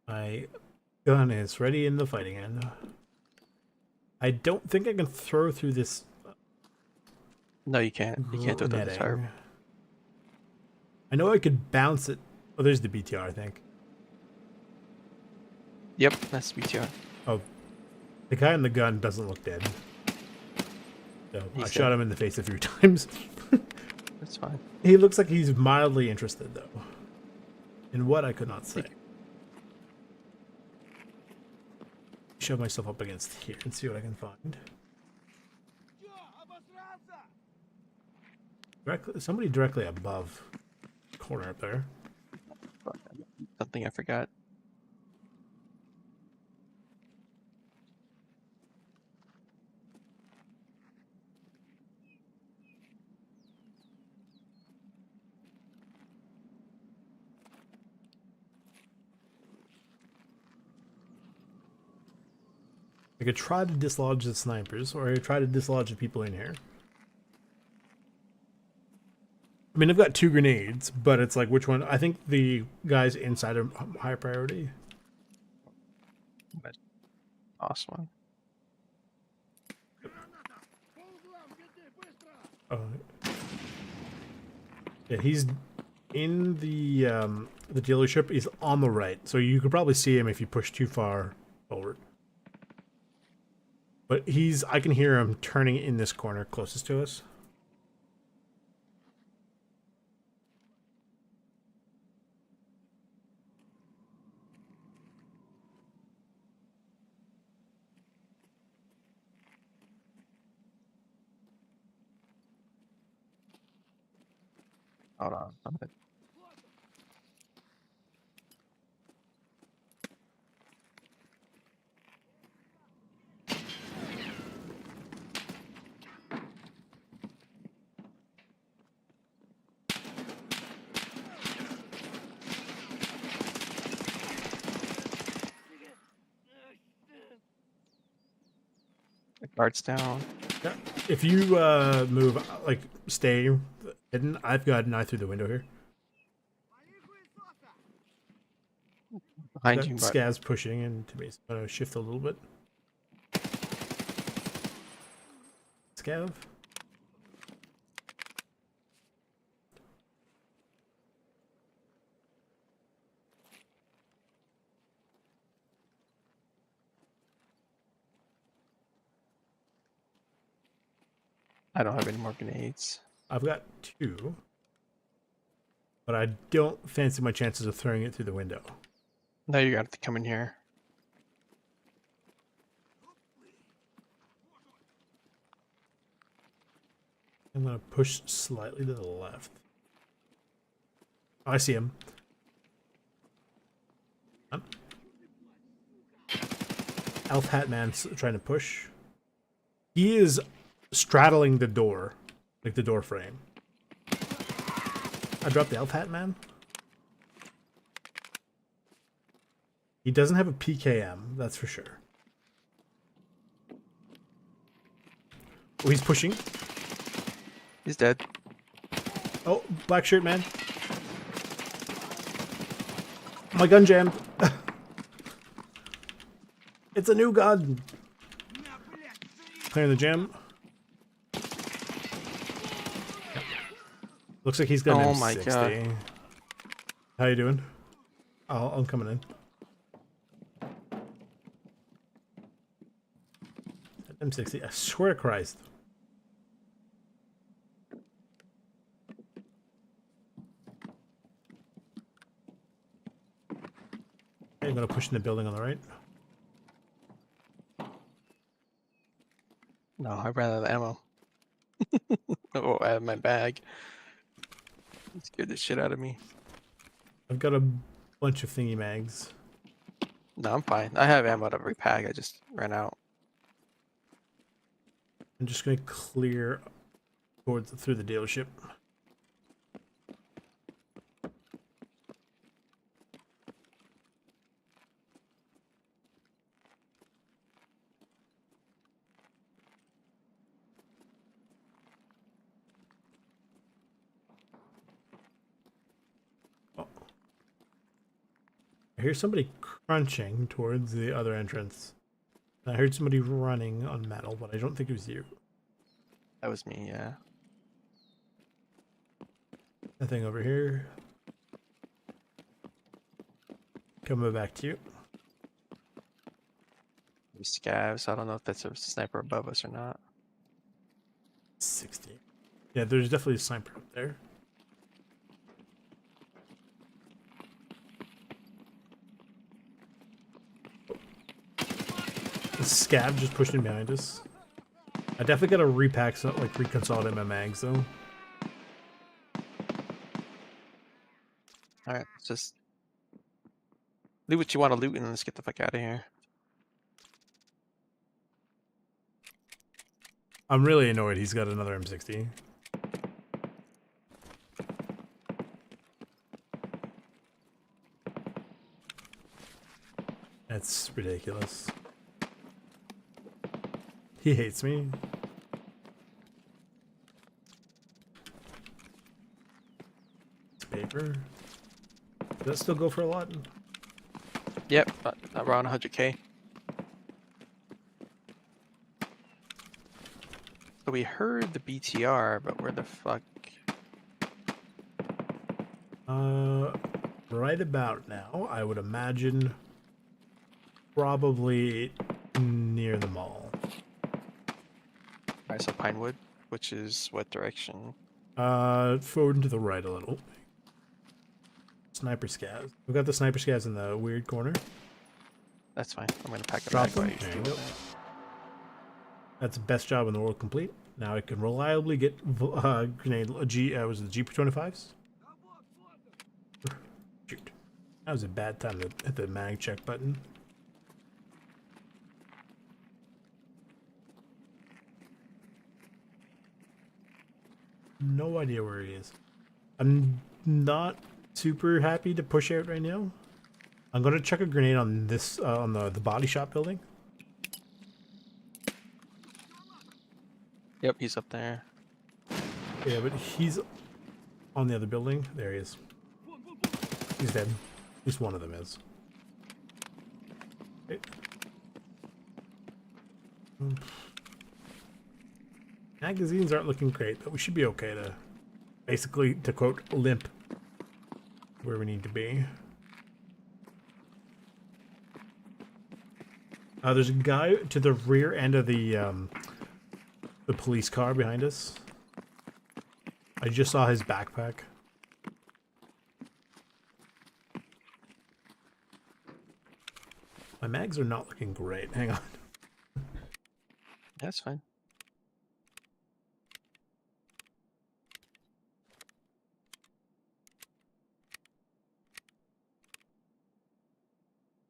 My gun is ready in the fighting end. I don't think I can throw through this. No, you can't. You can't do it through the netting. tarp. I know I could bounce it. Oh, there's the BTR, I think. Yep, that's BTR. Oh, the guy in the gun doesn't look dead. So I shot him in the face a few times. That's fine. He looks like he's mildly interested, though. In what I could not say. Shove myself up against here and see what I can find. Somebody directly above the corner up there. Something I forgot. I could try to dislodge the snipers, or I could try to dislodge the people in here. I mean, I've got 2 grenades, but it's like, which one? I think the guys inside are high priority. Awesome. Oh. Yeah, he's in the dealership. He's on the right, so you could probably see him if you push too far forward. But I can hear him turning in this corner closest to us. Hold on. The guard's down. Yeah. If you move, like, stay hidden, I've got an eye through the window here. Behind you, but Scav's pushing into me. So I'm gonna shift a little bit. Scav. I don't have any more grenades. I've got 2. But I don't fancy my chances of throwing it through the window. Now you got to come in here. I'm gonna push slightly to the left. Oh, I see him. Elf Hat Man's trying to push. He is straddling the door, like the door frame. I dropped the Elf Hat Man. He doesn't have a PKM, that's for sure. Oh, he's pushing. He's dead. Oh, black shirt man. My gun jammed. It's a new gun. Clearing the jam. Looks like he's got an Oh M60. my god. How you doing? I'm coming in. M60. I swear to Christ. Okay, I'm gonna push in the building on the right. No, I'd rather the ammo. Oh, I have my bag. It scared the shit out of me. I've got a bunch of thingy mags. No, I'm fine. I have ammo to repack. I just ran out. I'm just gonna clear towards through the dealership. Oh. I hear somebody crunching towards the other entrance. I heard somebody running on metal, but I don't think it was you. That was me, yeah. Nothing over here. Coming back to you. We scavs. I don't know if that's a sniper above us or not. 60. Yeah, there's definitely a sniper up there. The scav just pushing behind us. I definitely gotta repack some, like reconsolidate my mags though. Alright, let's just loot what you want to loot and let's get the fuck out of here. I'm really annoyed he's got another M60. That's ridiculous. He hates me. It's paper. Does that still go for a lot? Yep, around 100k. So we heard the BTR, but where the fuck? Right about now, I would imagine probably near the mall. Alright, so Pinewood, which is what direction? Forward and to the right a little. Sniper scavs. We've got the sniper scavs in the weird corner. That's fine. I'm gonna pack a Drop bag while them. you There do you go. that. That's the best job in the world complete. Now I can reliably get grenade. Was it the GP25s? Shoot. That was a bad time to hit the mag check button. No idea where he is. I'm not super happy to push out right now. I'm gonna chuck a grenade on this on the body shop building. Yep, he's up there. Yeah, but he's on the other building. There he is. He's dead. At least one of them is. Okay. Magazines aren't looking great, but we should be okay to, basically, to quote, limp where we need to be. There's a guy to the rear end of the police car behind us. I just saw his backpack. My mags are not looking great. Hang on. That's fine.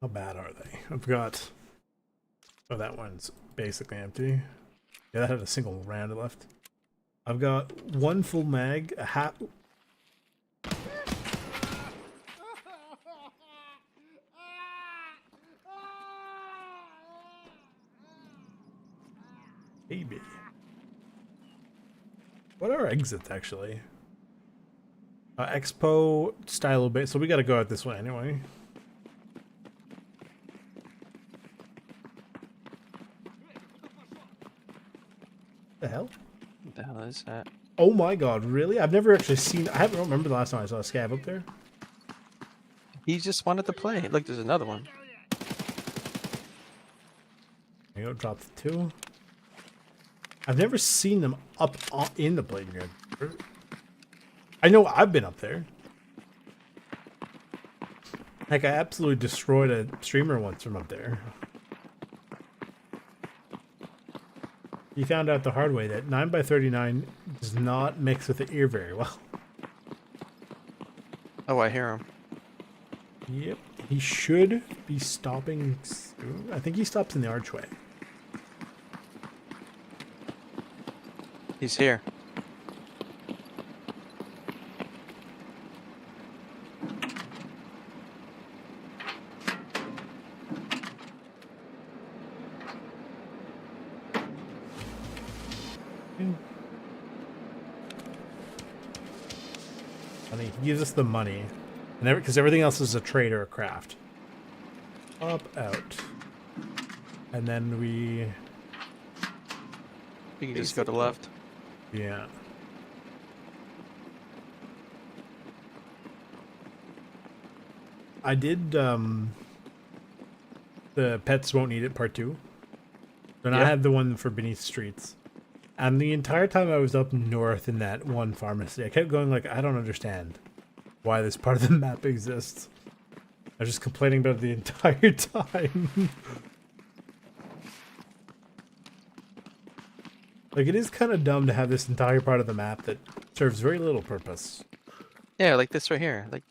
How bad are they? I've got... Oh, that one's basically empty. Yeah, that had a single round left. I've got one full mag, a half... Maybe. What are exits, actually? Expo, style base. So we gotta go out this way anyway. The hell? What the hell is that? Oh my god, really? I've never actually seen... I don't remember the last time I saw a scav up there. He just wanted to play. Look, there's another one. There you go, drop the two. I've never seen them in the playing ground. I know I've been up there. Like, I absolutely destroyed a streamer once from up there. He found out the hard way that 9x39 does not mix with the ear very well. Oh, I hear him. Yep. He should be stopping soon. I think he stops in the archway. He's here. Funny. He gives us the money. And because everything else is a trade or a craft. Up, out. And then we... You can just go to left. Yeah. I did, the Pets Won't Need It Part 2. And I had the one for Beneath Streets. And the entire time I was up north in that one pharmacy, I kept going like, I don't understand why this part of the map exists. I was just complaining about it the entire time. Like, it is kind of dumb to have this entire part of the map that serves very little purpose. Yeah, like this right here. Like,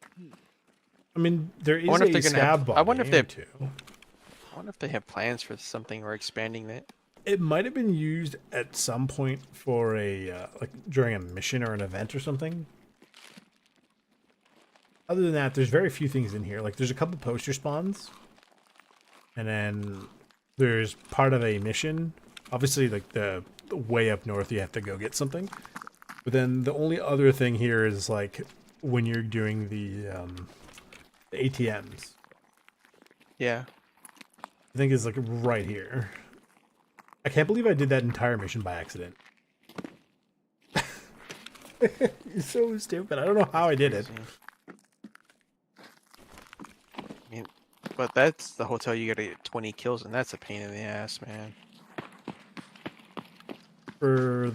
I mean, there is wonder if a they're gonna have- scab body. I wonder if they have- too. I wonder if they have plans for something or expanding it. It might have been used at some point for a like during a mission or an event or something. Other than that, there's very few things in here. Like, there's a couple poster spawns, and then there's part of a mission. Obviously, like the way up north, you have to go get something. But then the only other thing here is like when you're doing the ATMs. Yeah. I think is like right here. I can't believe I did that entire mission by accident. You're so stupid. I don't know how I did it. I mean, but that's the hotel you gotta get 20 kills, and that's a pain in the ass, man. For You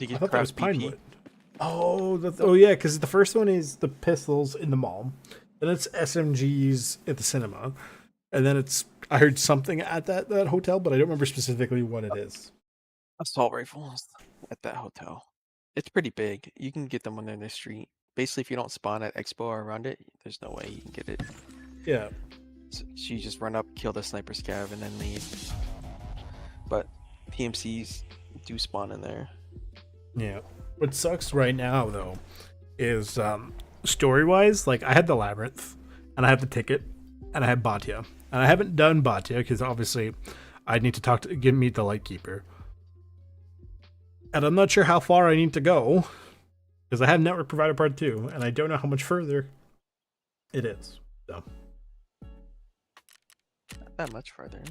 I get thought that was craft BP. Pinewood. Oh, oh yeah, because the first one is the pistols in the mall, then it's SMGs at the cinema, and then it's I heard something at that hotel, but I don't remember specifically what it is. Assault rifles at that hotel. It's pretty big. You can get them when they're in the street. Basically, if you don't spawn at Expo or around it, there's no way you can get it. Yeah, So you just run up, kill the sniper scav, and then leave. But PMCs do spawn in there. yeah. What sucks right now though is story-wise, like I had the Labyrinth, and I have the ticket, and I have Batya, and I haven't done Batya because obviously I need to meet the Lightkeeper. And I'm not sure how far I need to go because I have Network Provider Part 2 and I don't know how much further it is. So Not that much further.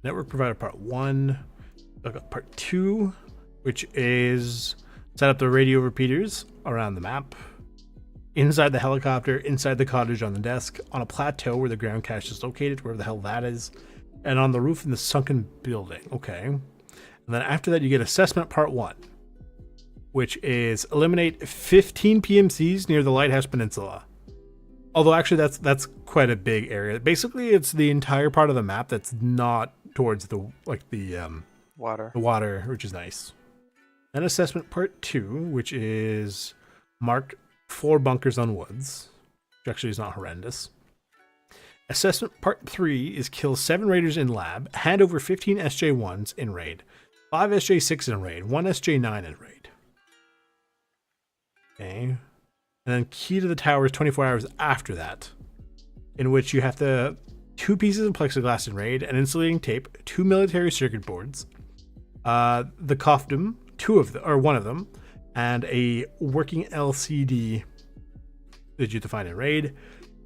Network Provider Part 1, I got Part 2, which is set up the radio repeaters around the map. Inside the helicopter, inside the cottage on the desk, on a plateau where the ground cache is located, wherever the hell that is, and on the roof in the sunken building. Okay. And then after that, you get Assessment Part 1, which is eliminate 15 PMCs near the Lighthouse Peninsula. Although actually that's quite a big area. Basically, it's the entire part of the map that's not towards the Water. the water, which is nice. Then Assessment Part 2, which is marked 4 bunkers on woods, which actually is not horrendous. Assessment Part 3 is kill 7 raiders in lab, hand over 15 SJ1s in raid, 5 SJ6 in raid, 1 SJ9 in raid. Okay. And then key to the towers 24 hours after that, in which you have to 2 pieces of plexiglass in raid, an insulating tape, 2 military circuit boards, the coffdom, 1 of them, and a working LCD that you have to find in raid.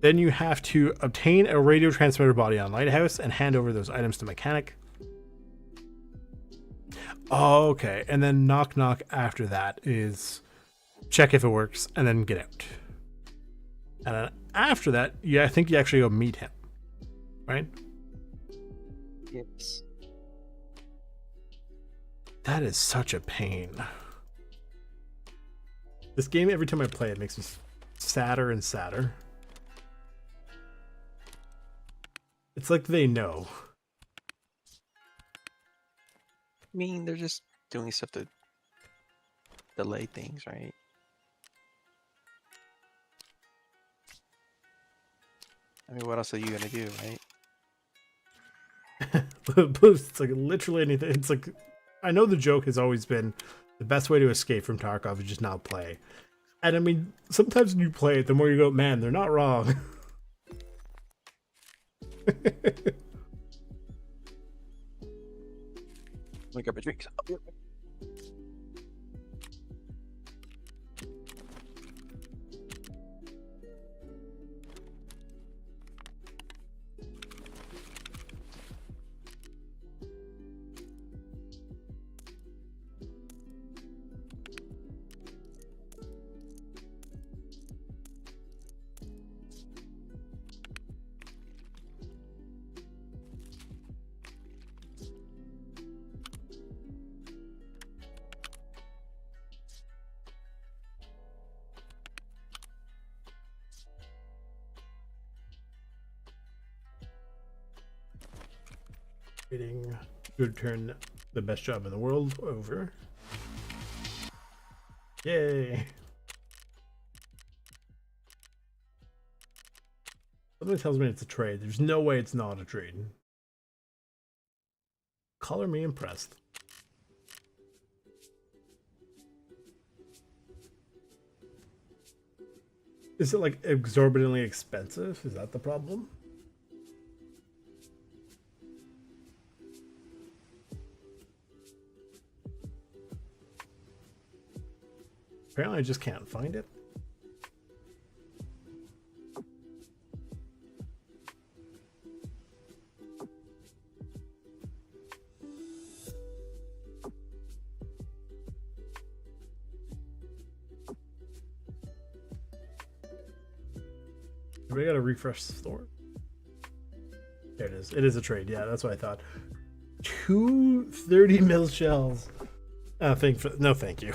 Then you have to obtain a radio transmitter body on Lighthouse and hand over those items to mechanic. Oh, okay. And then knock knock after that is check if it works, and then get out. And then after that, I think you actually go meet him, right? Yes. That is such a pain. This game, every time I play it, makes me sadder and sadder. It's like they know. I mean, they're just doing stuff to delay things, right? I mean, what else are you gonna do, right? It's like literally anything. It's like, I know the joke has always been the best way to escape from Tarkov is just not play. And I mean, sometimes when you play it, the more you go, man, they're not wrong. Let me grab a drink. Oh, yeah. Waiting. Good turn. The best job in the world over. Yay. Something tells me it's a trade. There's no way it's not a trade. Color me impressed. Is it like exorbitantly expensive? Is that the problem? Apparently I just can't find it. We gotta refresh the store. There it is. It is a trade. Yeah, that's what I thought. 230 mil shells. No, thank you.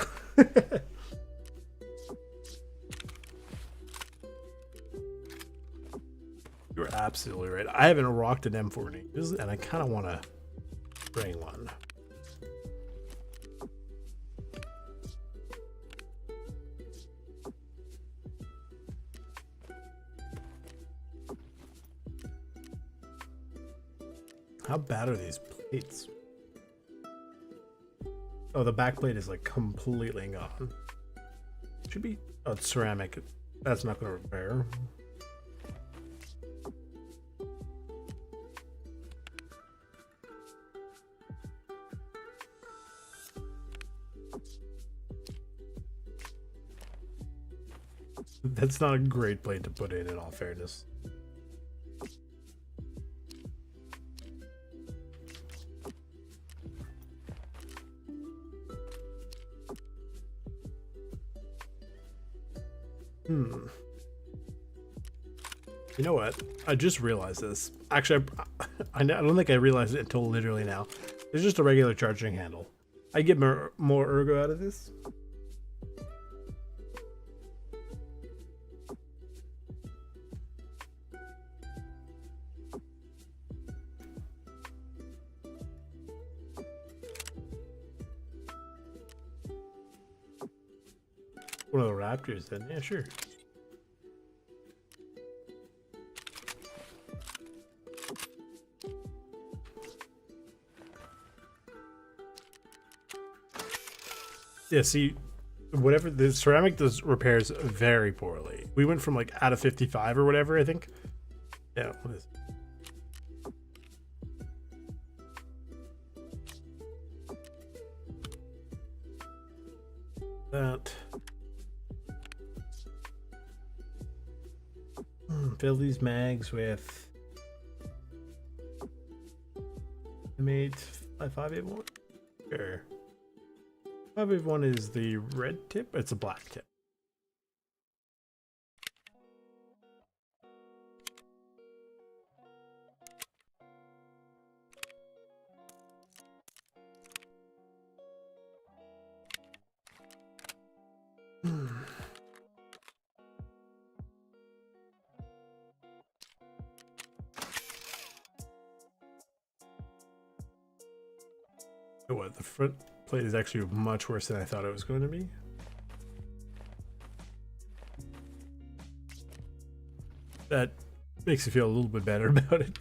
You're absolutely right. I haven't rocked an M4 in ages, and I kind of want to bring one. How bad are these plates? Oh, the back plate is like completely gone. Should be it's ceramic. That's not going to repair. That's not a great plate to put in all fairness. You know what? I just realized this. Actually, I don't think I realized it until literally now. It's just a regular charging handle. I get more ergo out of this. One of the Raptors then. Yeah, sure. Yeah, see, whatever the ceramic does repairs very poorly. We went from like out of 55 or whatever, I think. Yeah, what is that? Fill these mags with M8 581. Sure. 581 is the red tip. It's a black tip. Oh, what? The front plate is actually much worse than I thought it was going to be. That makes me feel a little bit better about it.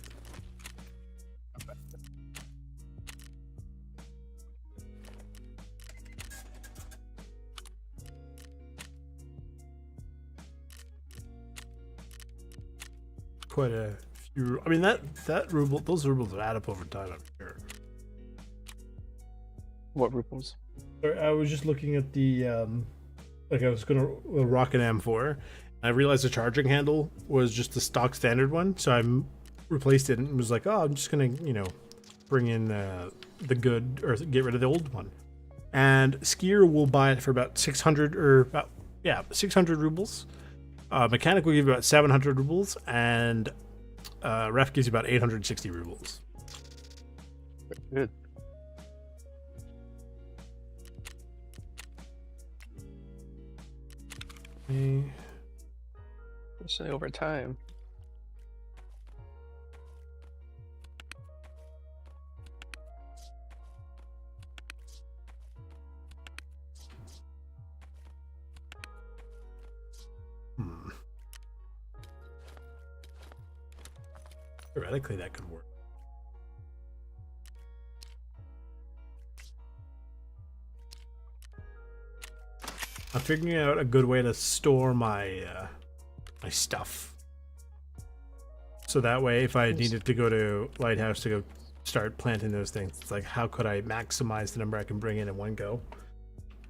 Quite a few. I mean, those rubles add up over time, I'm sure. What rubles? I was just looking at the like I was gonna rock an M4. And I realized the charging handle was just the stock standard one, so I replaced it and was like, oh, I'm just gonna bring in the good, or get rid of the old one. And Skier will buy it for about 600 or about 600 rubles. Mechanic will give you about 700 rubles, and Ref gives you about 860 rubles. Good. Especially over time. Theoretically, that could work. I'm figuring out a good way to store my my stuff, so that way, if I needed to go to Lighthouse to go start planting those things, it's like, how could I maximize the number I can bring in one go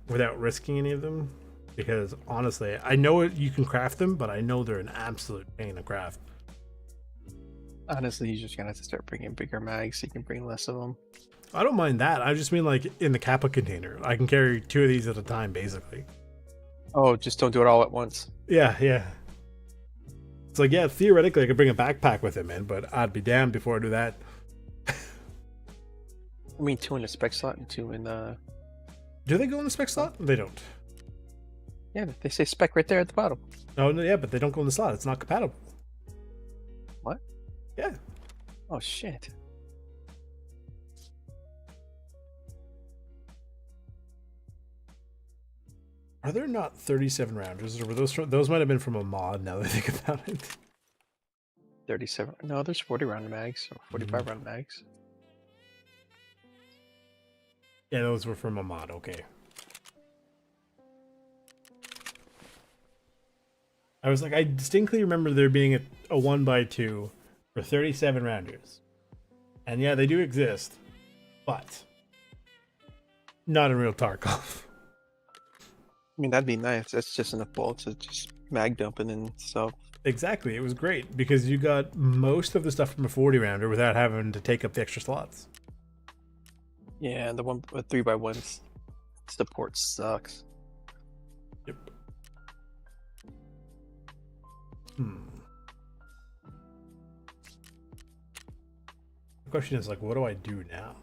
without risking any of them? Because honestly, I know you can craft them, but I know they're an absolute pain to craft. Honestly, you're just gonna have to start bringing bigger mags so you can bring less of them. I don't mind that. I just mean like in the Kappa container, I can carry 2 of these at a time, basically. Oh, just don't do it all at once. Yeah. It's like, yeah, theoretically, I could bring a backpack with him in, but I'd be damned before I do that. I mean, 2 in the spec slot and 2 in the... Do they go in the spec slot? They don't. Yeah, they say spec right there at the bottom. Oh, no, yeah, but they don't go in the slot. It's not compatible. What? Yeah. Oh, shit. Are there not 37 rounders, or were those might have been from a mod, now that I think about it? 37. No, there's 40 round mags or 45 round mags. Yeah, those were from a mod. Okay. I was like, I distinctly remember there being a 1x2 for 37 rounders. And yeah, they do exist, but not in real Tarkov. I mean, that'd be nice. That's just enough bullets to just mag dumping and stuff. Exactly. It was great because you got most of the stuff from a 40 rounder without having to take up the extra slots. Yeah, and the one with 3x1s support sucks. Yep. The question is, like, what do I do now?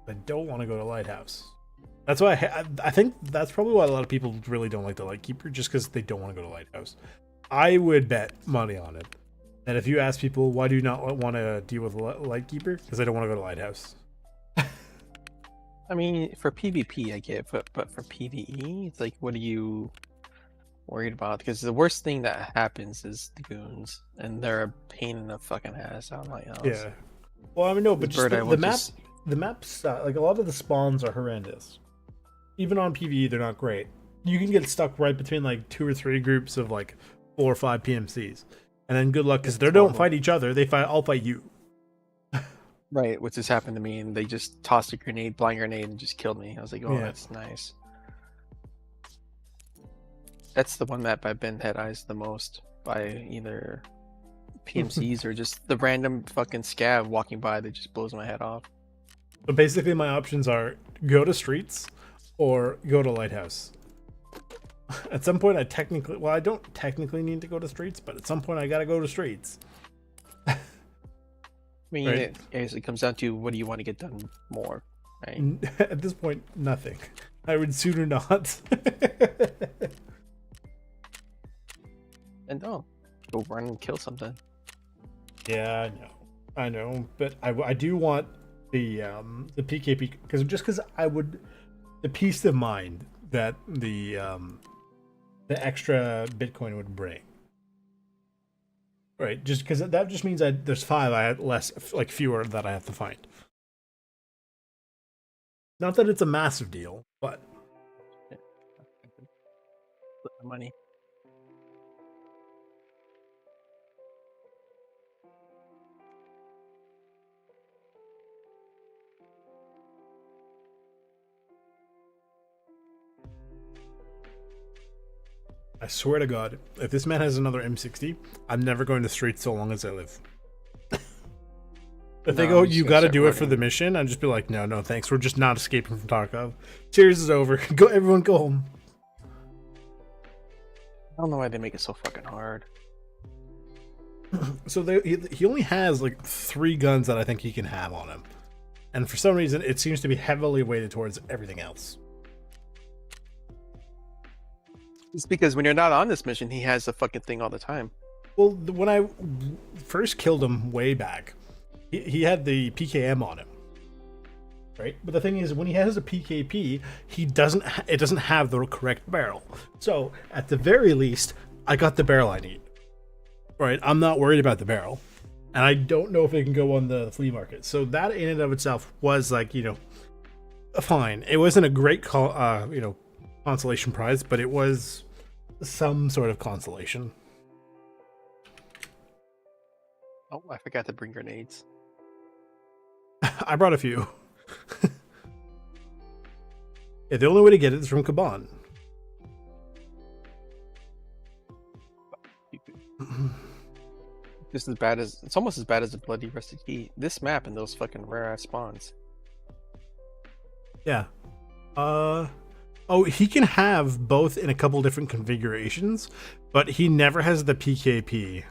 I don't want to go to Lighthouse. That's why I think that's probably why a lot of people really don't like the Lightkeeper, just because they don't want to go to Lighthouse. I would bet money on it. And if you ask people, why do you not want to deal with Lightkeeper? Because they don't want to go to Lighthouse. I mean, for PvP, I get it, but for PvE, it's like, what are you worried about? Because the worst thing that happens is the goons, and they're a pain in the fucking ass on Lighthouse. Yeah. Well, I mean, no, but just the map, just... the maps, like a lot of the spawns are horrendous. Even on PvE, they're not great. You can get stuck right between like 2 or 3 groups of like 4 or 5 PMCs, and then good luck because they don't fight each other. They fight. I'll fight you. Right, which has happened to me, and they just tossed a grenade, blind grenade, and just killed me. I was like, oh, yeah. That's nice. That's the one map I've been head eyes the most by either PMCs or just the random fucking scav walking by that just blows my head off. So basically, my options are go to streets or go to Lighthouse. At some point, I don't technically need to go to streets, but at some point, I gotta go to streets. I mean, right? It comes down to what do you want to get done more, right? At this point, nothing. I would sooner not. And no, go run and kill something. Yeah, I know. I know, but I do want the PKP because I would the peace of mind that the extra Bitcoin would bring. Right, just because that just means there's 5 I had less, like fewer that I have to find. Not that it's a massive deal, but Yeah. Put the money. I swear to God, if this man has another M60, I'm never going to street so long as I live. If they No, go, I'm just you gonna got to start do it for the running. mission, I'd just be like, no, no, thanks. We're just not escaping from Tarkov. Series is over. Go, everyone, go home. I don't know why they make it so fucking hard. So he only has like 3 guns that I think he can have on him, and for some reason, it seems to be heavily weighted towards everything else. It's because when you're not on this mission, he has the fucking thing all the time. Well, when I first killed him way back, he had the PKM on him, right? But the thing is, when he has a PKP, it doesn't have the correct barrel. So at the very least, I got the barrel I need. Right? I'm not worried about the barrel, and I don't know if it can go on the flea market. So that in and of itself was like, fine. It wasn't a great consolation prize, but it was some sort of consolation. Oh, I forgot to bring grenades. I brought a few. Yeah, the only way to get it is from Kaban. It's almost as bad as the bloody rusted key. This map and those fucking rare ass spawns. Yeah. Oh, he can have both in a couple different configurations, but he never has the PKP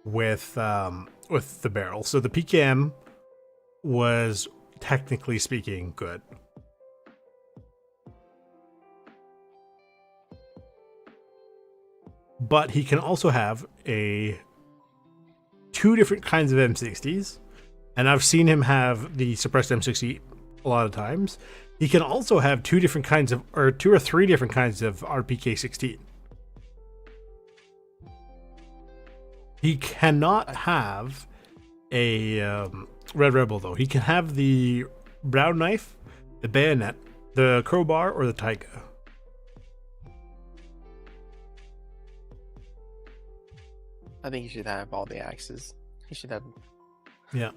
with the barrel. So the PKM was technically speaking good. But he can also have 2 different kinds of M60s, and I've seen him have the suppressed M60 a lot of times. He can also have 2 different kinds of, or 2 or 3 different kinds of RPK-16. He cannot have a Red Rebel though. He can have the brown knife, the bayonet, the crowbar, or the taiga. I think he should have all the axes. He should have. Yeah.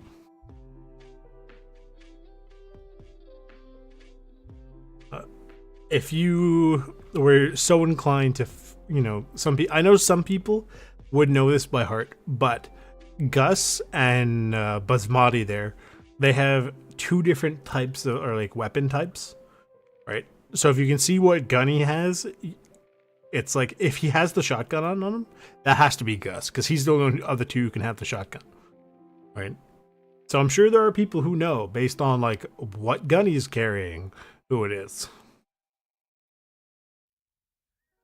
If you were so inclined to, I know some people would know this by heart, but Gus and Basmati there, they have 2 different types of, or like weapon types, right? So if you can see what gun he has, it's like if he has the shotgun on him, that has to be Gus, because he's the only of the 2 who can have the shotgun, right? So I'm sure there are people who know based on like what gun he's carrying, who it is.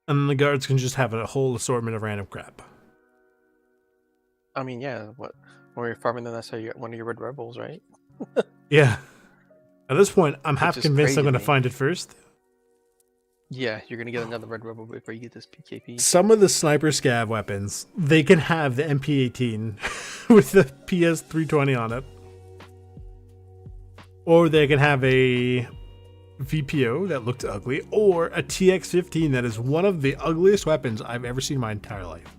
And then the guards can just have a whole assortment of random crap. I mean, yeah. When you're farming, then that's how you get one of your red rebels, right? Yeah. At this point, I'm Which half is convinced crazy I'm going to to me. find it first. Yeah, you're gonna get another red rebel before you get this PKP. Some of the sniper scav weapons, they can have the MP18 with the PS320 on it. Or they can have a VPO that looked ugly, or a TX15 that is one of the ugliest weapons I've ever seen in my entire life.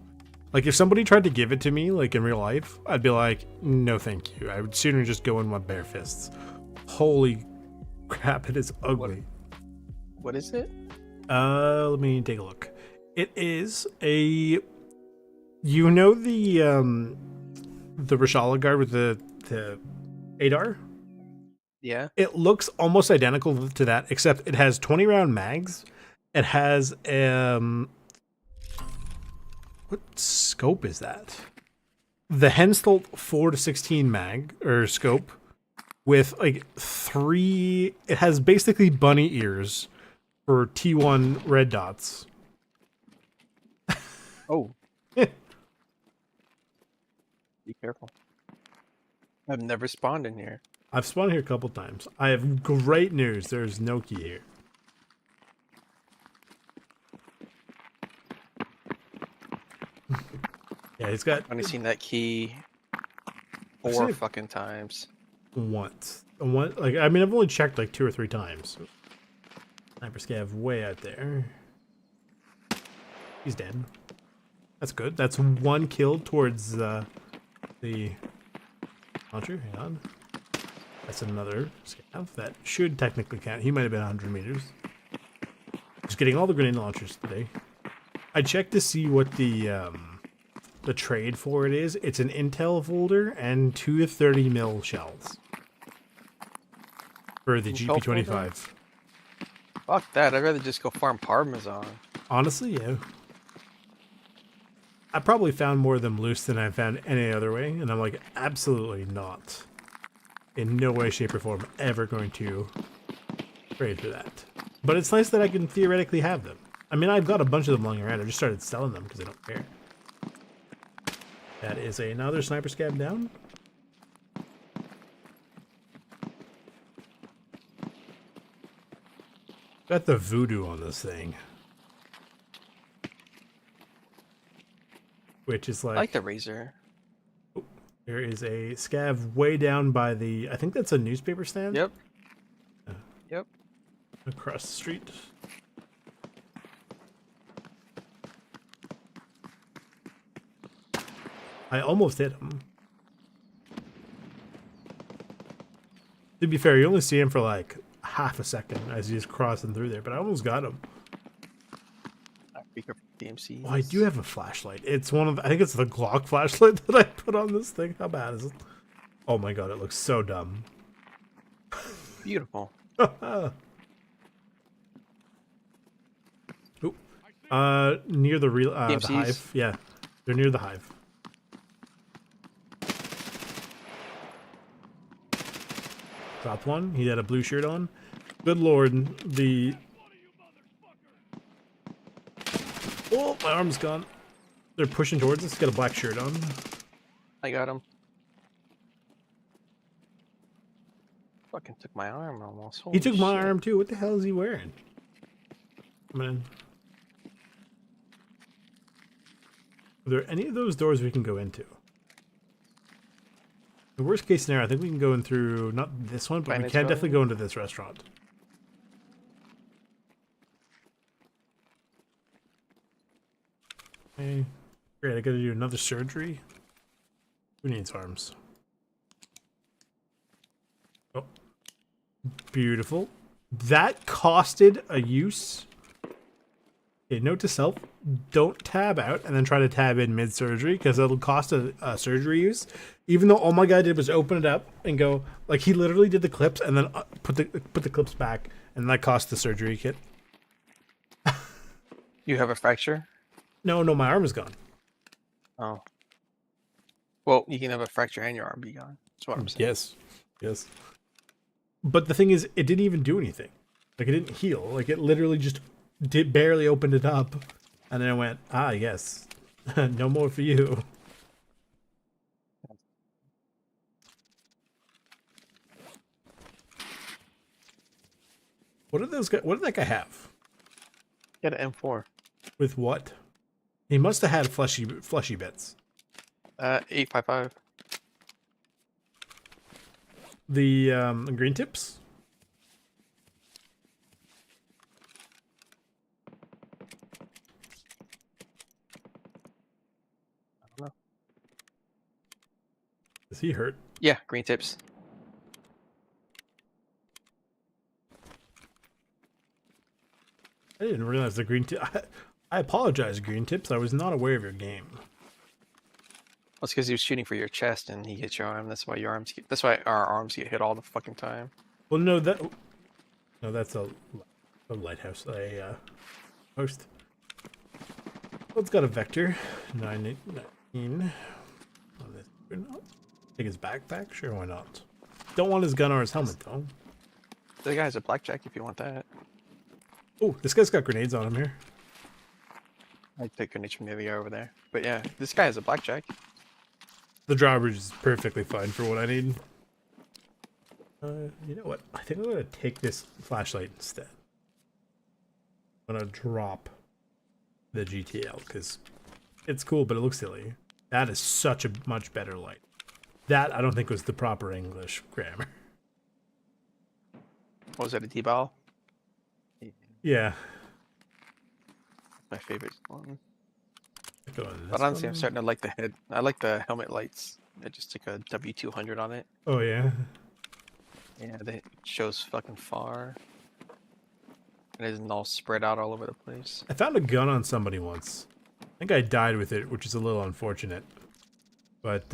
Like, if somebody tried to give it to me, like in real life, I'd be like, no thank you. I would sooner just go in with bare fists. Holy crap, it is ugly. What is it? Let me take a look. It is the Rashala guard with the ADAR? Yeah. It looks almost identical to that, except it has 20 round mags. It has what scope is that? The Henstolt 4-16 mag or scope with like 3. It has basically bunny ears for T1 red dots. Oh. Be careful. I've never spawned in here. I've spawned here a couple times. I have great news. There's no key here. Yeah, he's got I've only seen that key 4 seen it fucking times. once. One, like, I mean, I've only checked like 2 or 3 times. Sniper scav way out there. He's dead. That's good. That's 1 kill towards the launcher. Hang on. That's another scav. That should technically count. He might have been 100 meters. Just getting all the grenade launchers today. I checked to see what the trade for it is. It's an intel folder and 2 30 mil shells for the Intel GP25. folder? Fuck that. I'd rather just go farm Parmesan. Honestly, yeah. I probably found more of them loose than I found any other way, and I'm like, absolutely not. In no way, shape, or form ever going to trade for that. But it's nice that I can theoretically have them. I mean, I've got a bunch of them lying around. I just started selling them because I don't care. That is another sniper scab down. Got the voodoo on this thing. Which is like... I like the razor. There is a scav way down by the... I think that's a newspaper stand? Yep. Yep. Across the street. I almost hit him. To be fair, you only see him for like half a second as he's crossing through there, but I almost got him. DMC. Oh, I do have a flashlight. It's one of the, I think it's the Glock flashlight that I put on this thing. How bad is it? Oh my god, it looks so dumb. Beautiful. Oop. Near the real the hive. Yeah, they're near the hive. Dropped one. He had a blue shirt on. Good lord, the... Oh, my arm's gone. They're pushing towards us. He's got a black shirt on. I got him. Fucking took my arm almost. Holy He took my shit. arm too. What the hell is he wearing? Man. Are there any of those doors we can go into? The worst case scenario, I think we can go in through, not this one, but we can definitely go into this restaurant. Okay. Great, I gotta do another surgery. Who needs arms? Oh. Beautiful. That costed a use. Okay, note to self, don't tab out and then try to tab in mid-surgery because it'll cost a surgery use. Even though all my guy did was open it up and go, like he literally did the clips and then put the clips back, and that cost the surgery kit. You have a fracture? No, my arm is gone. Oh. Well, you can have a fracture and your arm be gone. That's what I'm saying. Yes. But the thing is, it didn't even do anything. Like, it didn't heal. Like, it literally just barely opened it up. And then I went, ah, yes. No more for you. What did those guys, what did that guy have? Get an M4. With what? He must have had fleshy bits. 855. The green tips? I don't know. Is he hurt? Yeah, green tips. I didn't realize the green tip. I apologize, green tips. I was not aware of your game. Well, it's because he was shooting for your chest and he hit your arm. That's why your arms get, that's why our arms get hit all the fucking time. Well, no, that's a lighthouse. A post. Well, it's got a vector. 919. On this. Take his backpack? Sure, why not? Don't want his gun or his helmet, though. The guy has a blackjack if you want that. Oh, this guy's got grenades on him here. I take grenades from the other guy over there. But yeah, this guy has a blackjack. The drawbridge is perfectly fine for what I need. You know what? I think I'm gonna take this flashlight instead. I'm gonna drop the GTL because it's cool, but it looks silly. That is such a much better light. That I don't think was the proper English grammar. What was that, a D-ball? Yeah. My favorite one. Go on But this honestly, I'm one. starting to like the head. I like the helmet lights. I just took a W200 on it. Oh yeah. Yeah, it shows fucking far. And it isn't all spread out all over the place. I found a gun on somebody once. I think I died with it, which is a little unfortunate. But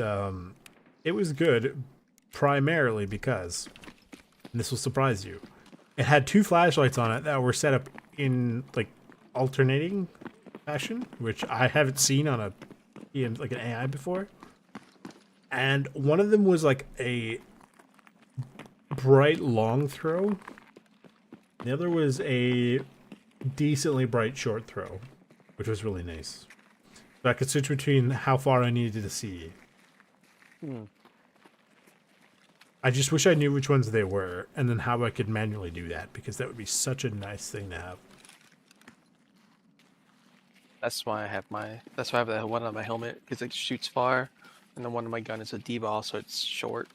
it was good primarily because, and this will surprise you, it had 2 flashlights on it that were set up in like alternating fashion, which I haven't seen on a like an AI before. And one of them was like a bright long throw. The other was a decently bright short throw, which was really nice. So I could switch between how far I needed to see. I just wish I knew which ones they were, and then how I could manually do that, because that would be such a nice thing to have. That's why I have my. That's why I have that one on my helmet, because it shoots far, and then one of my gun is a D-ball, so it's short.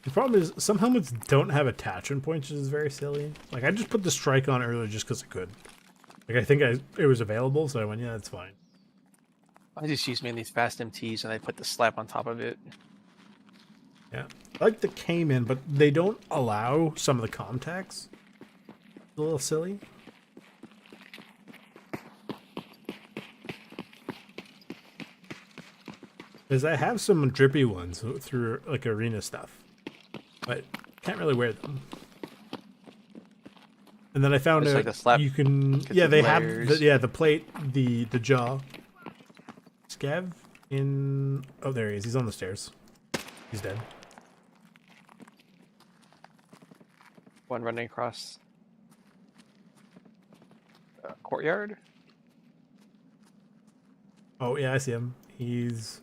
The problem is some helmets don't have attachment points, which is very silly. Like I just put the strike on earlier just because I could. Like I think it was available, so I went, yeah, that's fine. I just use mainly fast MTs, and I put the slap on top of it. Yeah, I like the Cayman, but they don't allow some of the contacts. It's a little silly. Because I have some drippy ones through like arena stuff, but can't really wear them. And then I found It's out like the slap you can, gets yeah, in they have layers. the plate, the jaw. Scav in, oh there he is. He's on the stairs. He's dead. One running across courtyard. Oh yeah, I see him. He's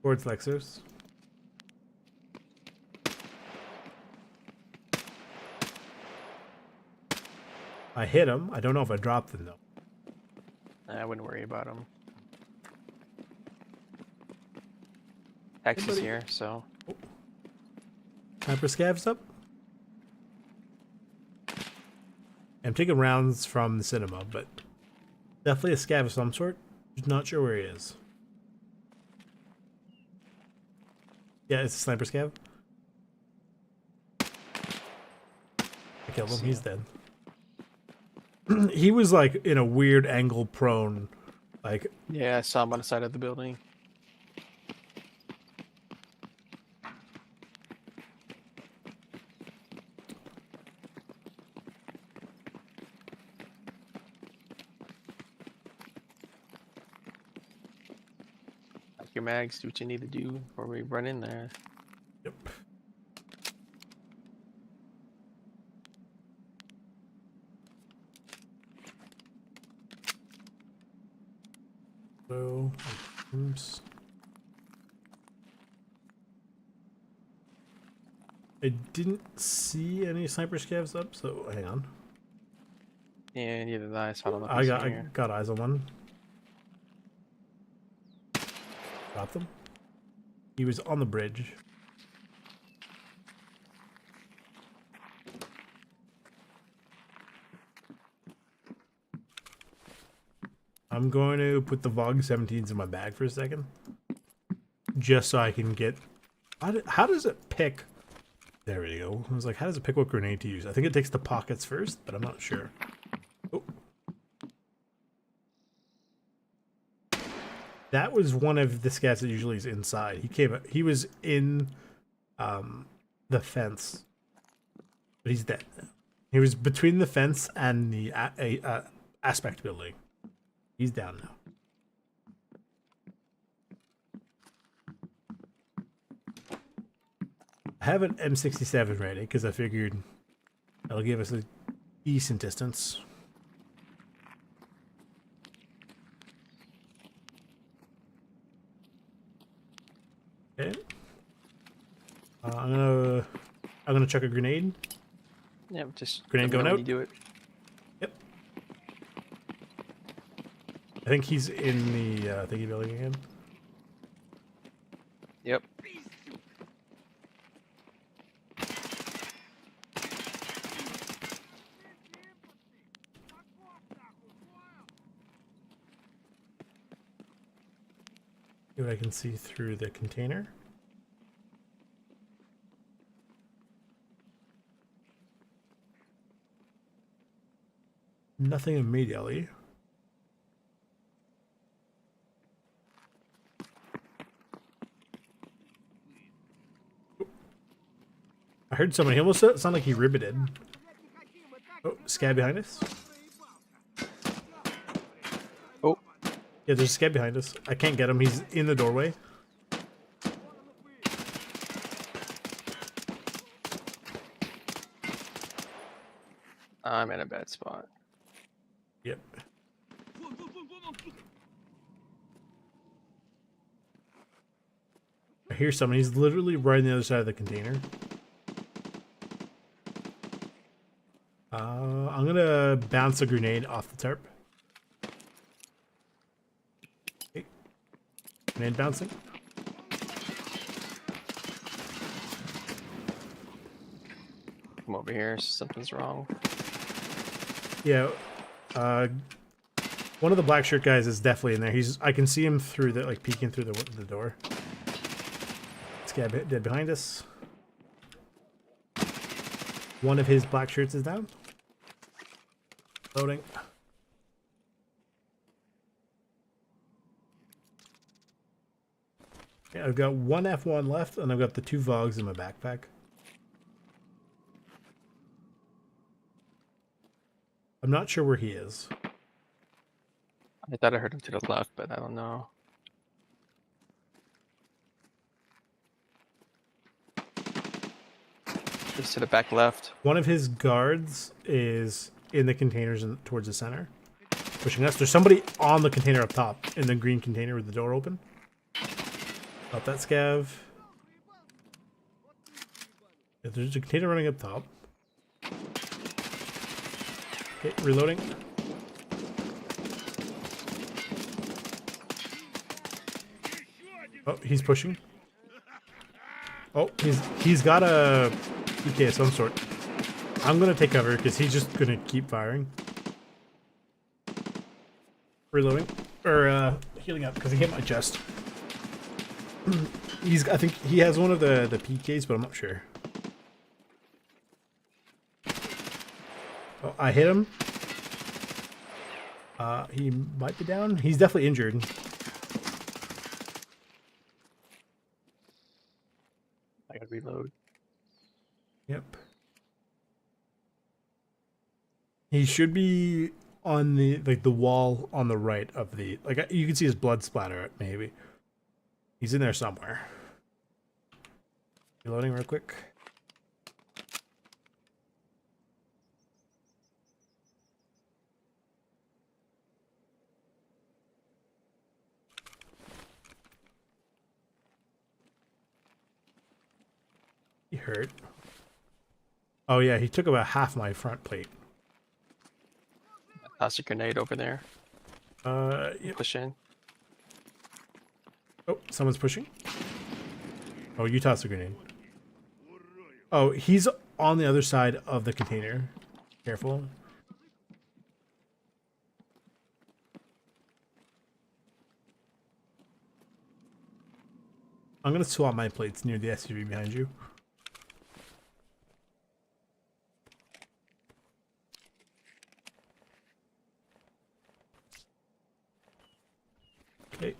towards Lexus. I hit him. I don't know if I dropped him though. I wouldn't worry about him. Hex is buddy. here, so Hyper Scav's up. I'm taking rounds from the cinema, but definitely a Scav of some sort. Just not sure where he is. Yeah, it's a sniper Scav. I killed him. He's dead. He was like in a weird angle prone. Like, yeah, I saw him on the side of the building. Like your mags, do what you need to do before we run in there. yep. So, oops. I didn't see any sniper scavs up, so hang on. Yeah, neither did I. So I don't know if I he's got here. eyes on one. Dropped him. He was on the bridge. I'm going to put the VOG 17s in my bag for a second, just so I can get. How does it pick? There we go. I was like, how does it pick what grenade to use? I think it takes the pockets first, but I'm not sure. Oh. That was one of the scats that usually is inside. He was in the fence, but he's dead. He was between the fence and the aspect building. He's down now. I have an M67 ready because I figured that'll give us a decent distance. I'm gonna chuck a grenade. Yeah, just Grenade let me know going when out? you do it. Yep. I think he's in the thingy building again. Yep. See what I can see through the container. Nothing immediately. I heard someone. He almost sounded like he ribbited. Oh, scab behind us. Oh, Yeah, there's a scab behind us. I can't get him. He's in the doorway. I'm in a bad spot. Yep. I hear someone. He's literally right on the other side of the container. I'm gonna bounce a grenade off the tarp. Okay. Grenade bouncing. Come over here. Something's wrong. Yeah. One of the black shirt guys is definitely in there. I can see him through the, like, peeking through the door. Scab dead behind us. One of his black shirts is down. Loading. Yeah, I've got one F1 left, and I've got the 2 Vogs in my backpack. I'm not sure where he is. I thought I heard him to the left, but I don't know. Just to the back left. One of his guards is in the containers towards the center, pushing us. There's somebody on the container up top, in the green container with the door open. Up that scav. Yeah, there's a container running up top. Okay, reloading. Oh, he's pushing. Oh, he's got a PK of some sort. I'm gonna take cover because he's just gonna keep firing. Reloading or healing up because he hit my chest. I think he has one of the PKs, but I'm not sure. Oh, I hit him. He might be down. He's definitely injured. I gotta reload. Yep. He should be on the wall on the right of the, like, you can see his blood splatter maybe. He's in there somewhere. Reloading real quick. He hurt. Oh yeah, he took about half my front plate. Toss a grenade over there. Yep. Push in. Oh, someone's pushing. Oh, you tossed a grenade. Oh, he's on the other side of the container. Careful. I'm gonna swap my plates near the SUV behind you. Okay.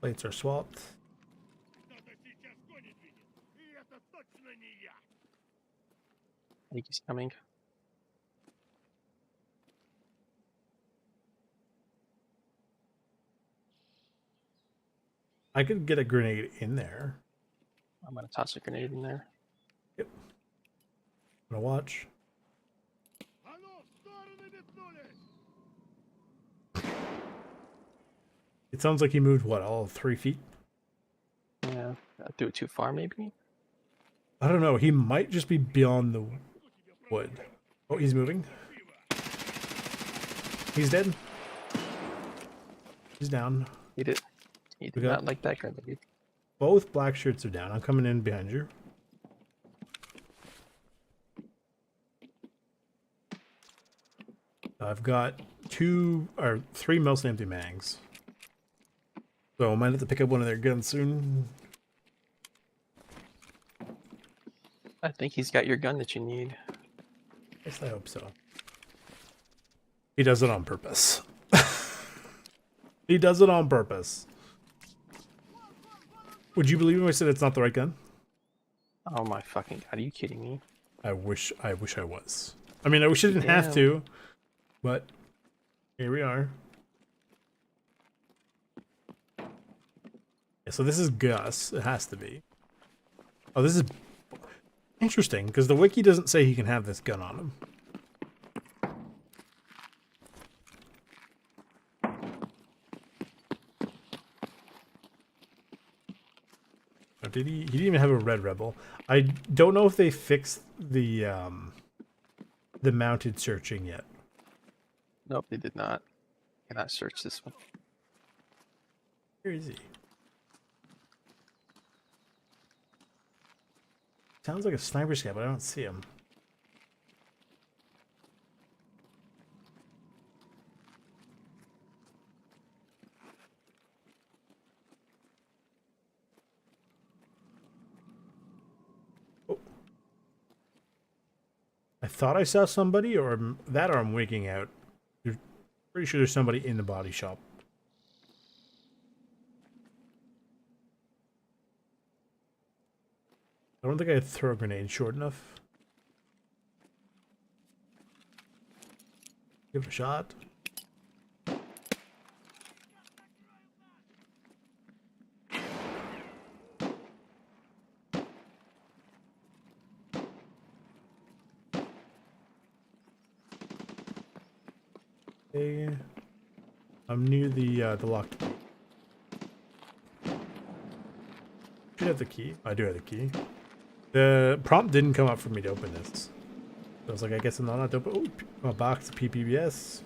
Plates are swapped. I think he's coming. I could get a grenade in there. I'm gonna toss a grenade in there. Yep. I'm gonna watch. It sounds like he moved, what, all 3 feet? Yeah, I threw it too far maybe. I don't know. He might just be beyond the wood. Oh, he's moving. He's dead. He's down. He did. He We did got- not like that grenade. Both black shirts are down. I'm coming in behind you. I've got 3 mostly empty mags. So I might have to pick up one of their guns soon. I think he's got your gun that you need. Yes, I hope so. He does it on purpose. He does it on purpose. Would you believe me if I said it's not the right gun? Oh my fucking god, are you kidding me? I wish I was. I mean, I wish I didn't have to, but here we are. Yeah, so this is Gus. It has to be. Oh, this is interesting, because the wiki doesn't say he can have this gun on him. Or did he? He didn't even have a red rebel. I don't know if they fixed the mounted searching yet. Nope, they did not. Cannot search this one. Where is he? Sounds like a sniper scout, but I don't see him. Oh. I thought I saw somebody, or that, or I'm waking out. Pretty sure there's somebody in the body shop. I don't think I throw a grenade short enough. Give it a shot. Okay. I'm near the locked key. Should have the key. I do have the key. The prompt didn't come up for me to open this. So I was like, I guess I'm not allowed to open. Oh, a box of PPBS.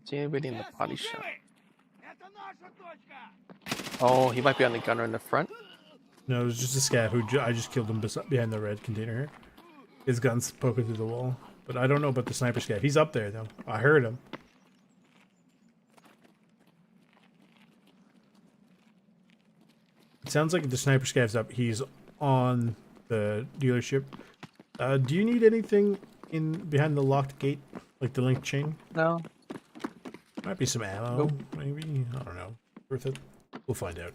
See anybody in the body shop? Oh, he might be on the gunner in the front. No, it was just a scav who I just killed him behind the red container here. His gun's poking through the wall. But I don't know about the sniper scav. He's up there, though. I heard him. It sounds like the sniper scav's up. He's on the dealership. Do you need anything in behind the locked gate? Like the link chain? No. Might be some ammo, Nope. maybe. I don't know. Worth it? We'll find out.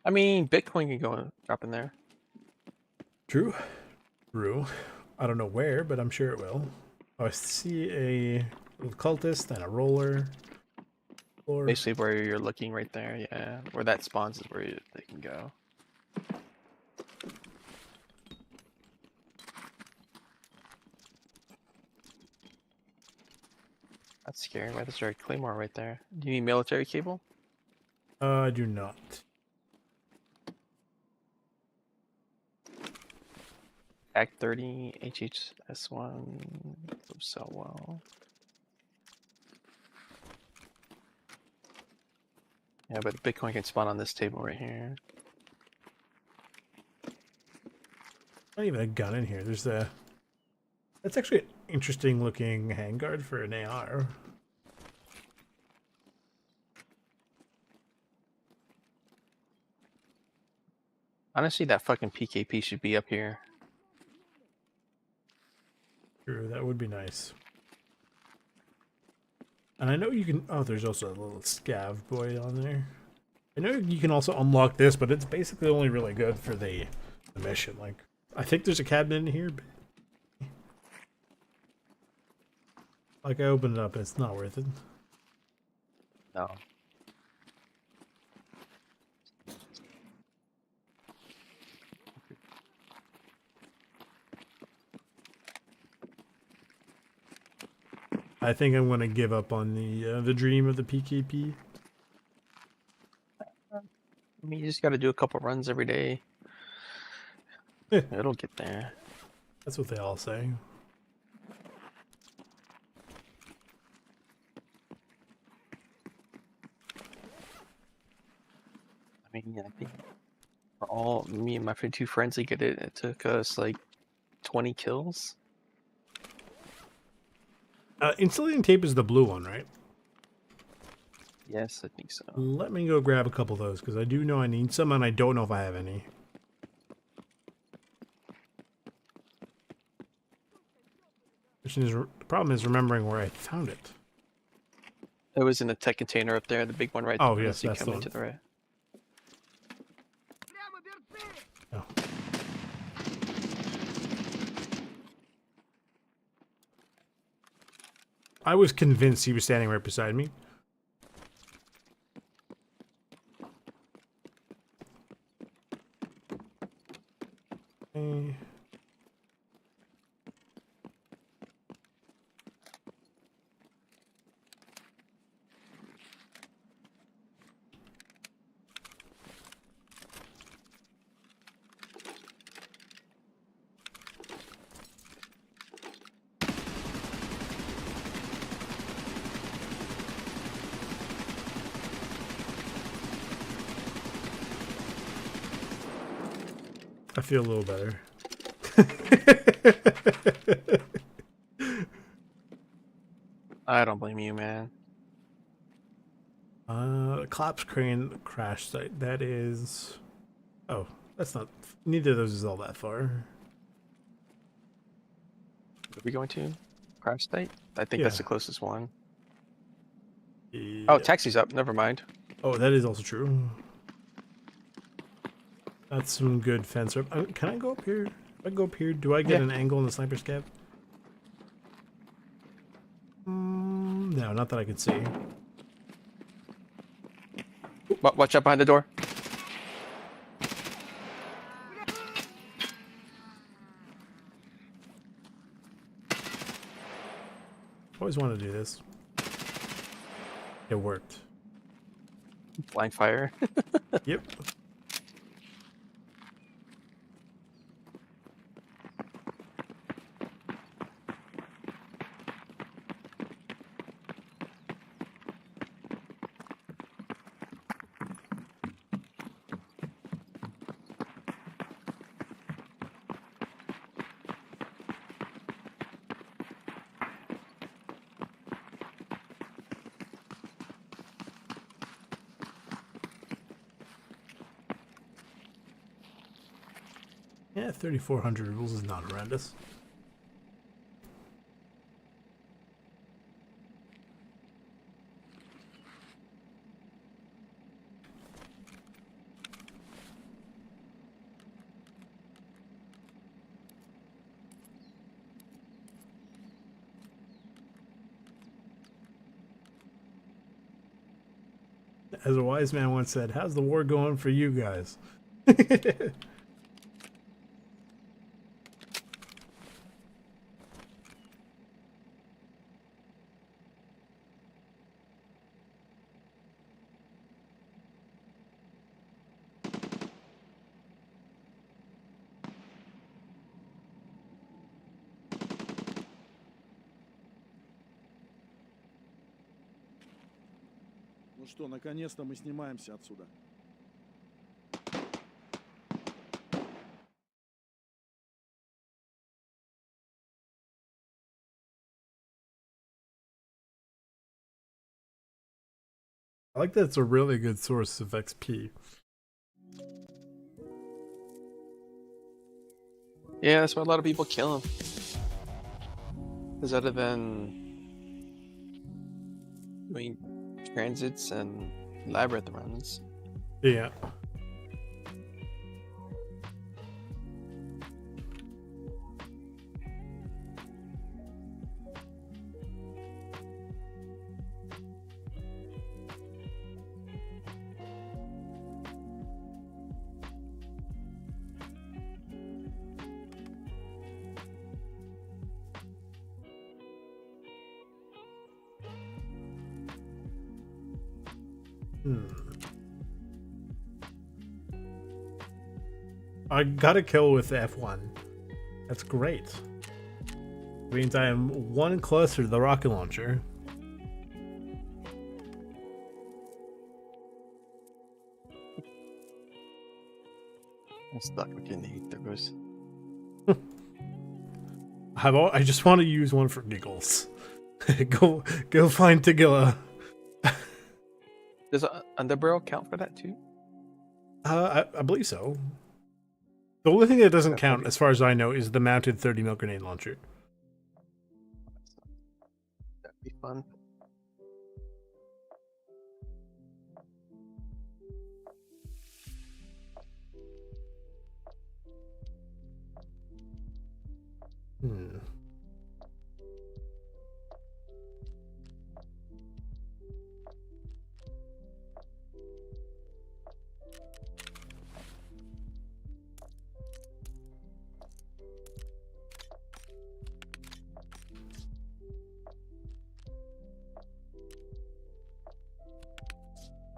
I mean, Bitcoin can go and drop in there. True. True. I don't know where, but I'm sure it will. Oh, I see a little cultist and a roller. Or Basically where you're looking right there, yeah. Where that spawns is where they can go. That's scary. Right, there's a claymore right there. Do you need military cable? I do not. Act 30, HHS1, sell well. Yeah, but Bitcoin can spawn on this table right here. Not even a gun in here. There's a... That's actually an interesting looking handguard for an AR. Honestly, that fucking PKP should be up here. True, that would be nice. And I know you can... Oh, there's also a little scav boy on there. I know you can also unlock this, but it's basically only really good for the mission. Like, I think there's a cabinet in here, but like I opened it up, it's not worth it. No. I think I'm gonna give up on the dream of the PKP. I mean, you just got to do a couple runs every day. It'll get there. That's what they all say. I mean, I think for all me and my two friends to get it, it took us like 20 kills. Insulating tape is the blue one, right? Yes, I think so. Let me go grab a couple of those, because I do know I need some, and I don't know if I have any. The problem is remembering where I found it. It was in the tech container up there, the big one right there. Oh, yes, as you that's come the into one. the right. Oh. I was convinced he was standing right beside me. I feel a little better. I don't blame you, man. Collapse crane crash site. That is... Oh, that's not... Neither of those is all that far. Are we going to crash site? I think Yeah. that's the closest one. Yeah. Oh, taxi's up. Never mind. Oh, that is also true. That's some good fence. Can I go up here? If I go up here, do I get an angle in the sniper scav? No, not that I can see. Watch out behind the door. Always want to do this. It worked. Blind fire. Yep. Yeah, 3,400 rubles is not horrendous. As a wise man once said, how's the war going for you guys? Ну что, наконец-то мы снимаемся отсюда. I like that it's a really good source of XP. Yeah, that's why a lot of people kill him. Because other than doing transits and labyrinth runs, Yeah. I got a kill with the F1. That's great. Means I am one closer to the rocket launcher. I'm stuck with getting hate throws. I just want to use one for giggles. go find Tagilla. Does underbarrel count for that too? I believe so. The only thing that doesn't count, as far as I know, is the mounted 30 mil grenade launcher. That'd be fun. Hmm.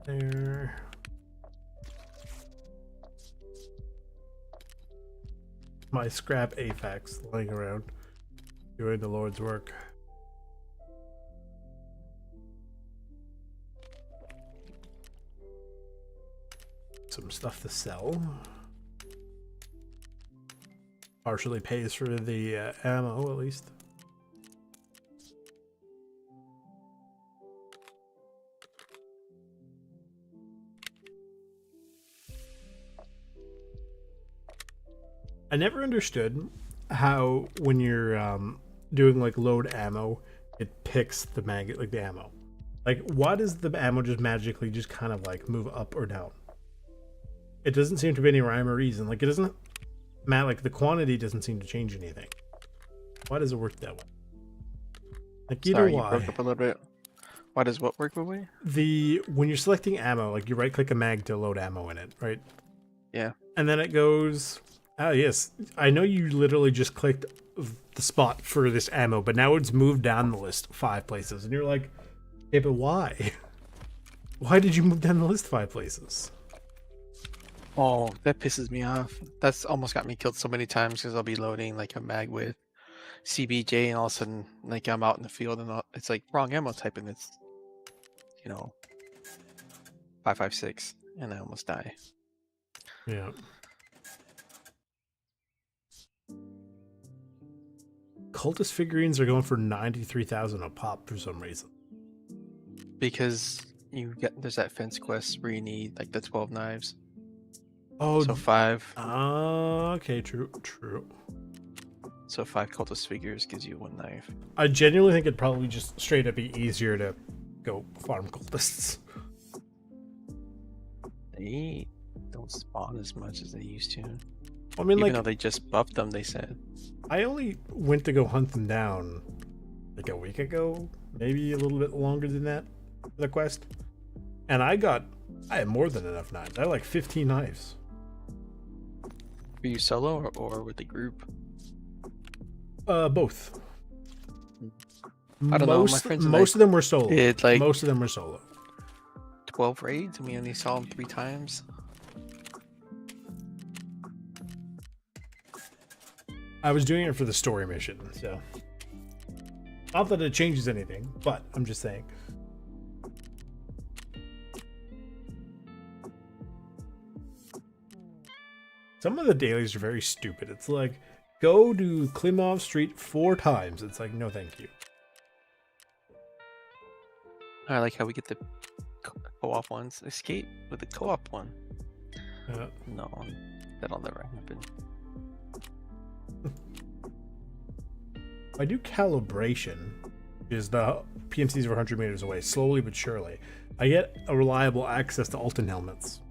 There. My scrap AFAX laying around doing the Lord's work. Some stuff to sell. Partially pays for the ammo, at least. I never understood how when you're doing like load ammo, it picks the like the ammo. Like, why does the ammo just magically just kind of like move up or down? It doesn't seem to be any rhyme or reason. Like, it doesn't matter. Like, the quantity doesn't seem to change anything. Why does it work that way? Like, you Sorry, know you why? broke up a little bit. Why does what work away? When you're selecting ammo, like you right click a mag to load ammo in it, right? Yeah. And then it goes. Oh, yes. I know you literally just clicked the spot for this ammo, but now it's moved down the list 5 places. And you're like, hey, but why? Why did you move down the list 5 places? Oh, that pisses me off. That's almost got me killed so many times because I'll be loading like a mag with CBJ and all of a sudden like I'm out in the field and it's like wrong ammo type and it's, 5.56 and I almost die. Yeah. Cultist figurines are going for 93,000 a pop for some reason. Because there's that fence quest where you need like the 12 knives. Oh, So 5. Okay, true. So 5 cultist figures gives you 1 knife. I genuinely think it'd probably just straight up be easier to go farm cultists. They don't spawn as much as they used to. I mean, Even though they just buffed them, they said. I only went to go hunt them down like a week ago, maybe a little bit longer than that for the quest. And I had more than enough knives. I had like 15 knives. Were you solo or with the group? Both. I don't know. My friends and most of them were solo. most of them were solo. 12 raids and we only saw them 3 times. I was doing it for the story mission, so not that it changes anything, but I'm just saying. Some of the dailies are very stupid. It's like, go to Klimov Street 4 times. It's like, no thank you. I like how we get the co-op ones. Escape with the co-op one. No, that'll never happen. I do calibration, is the PMCs are 100 meters away, slowly but surely. I get a reliable access to Alton helmets.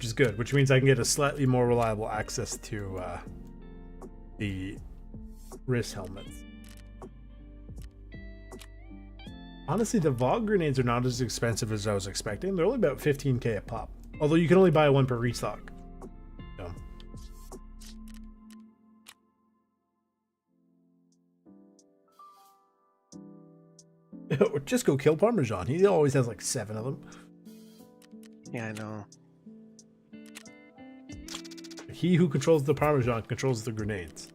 which is good, which means I can get a slightly more reliable access to the wrist helmets. Honestly, the VOG grenades are not as expensive as I was expecting. They're only about 15k a pop. Although you can only buy one per restock. So. Or just go kill Parmesan. He always has like 7 of them. Yeah, I know. He who controls the Parmesan controls the grenades.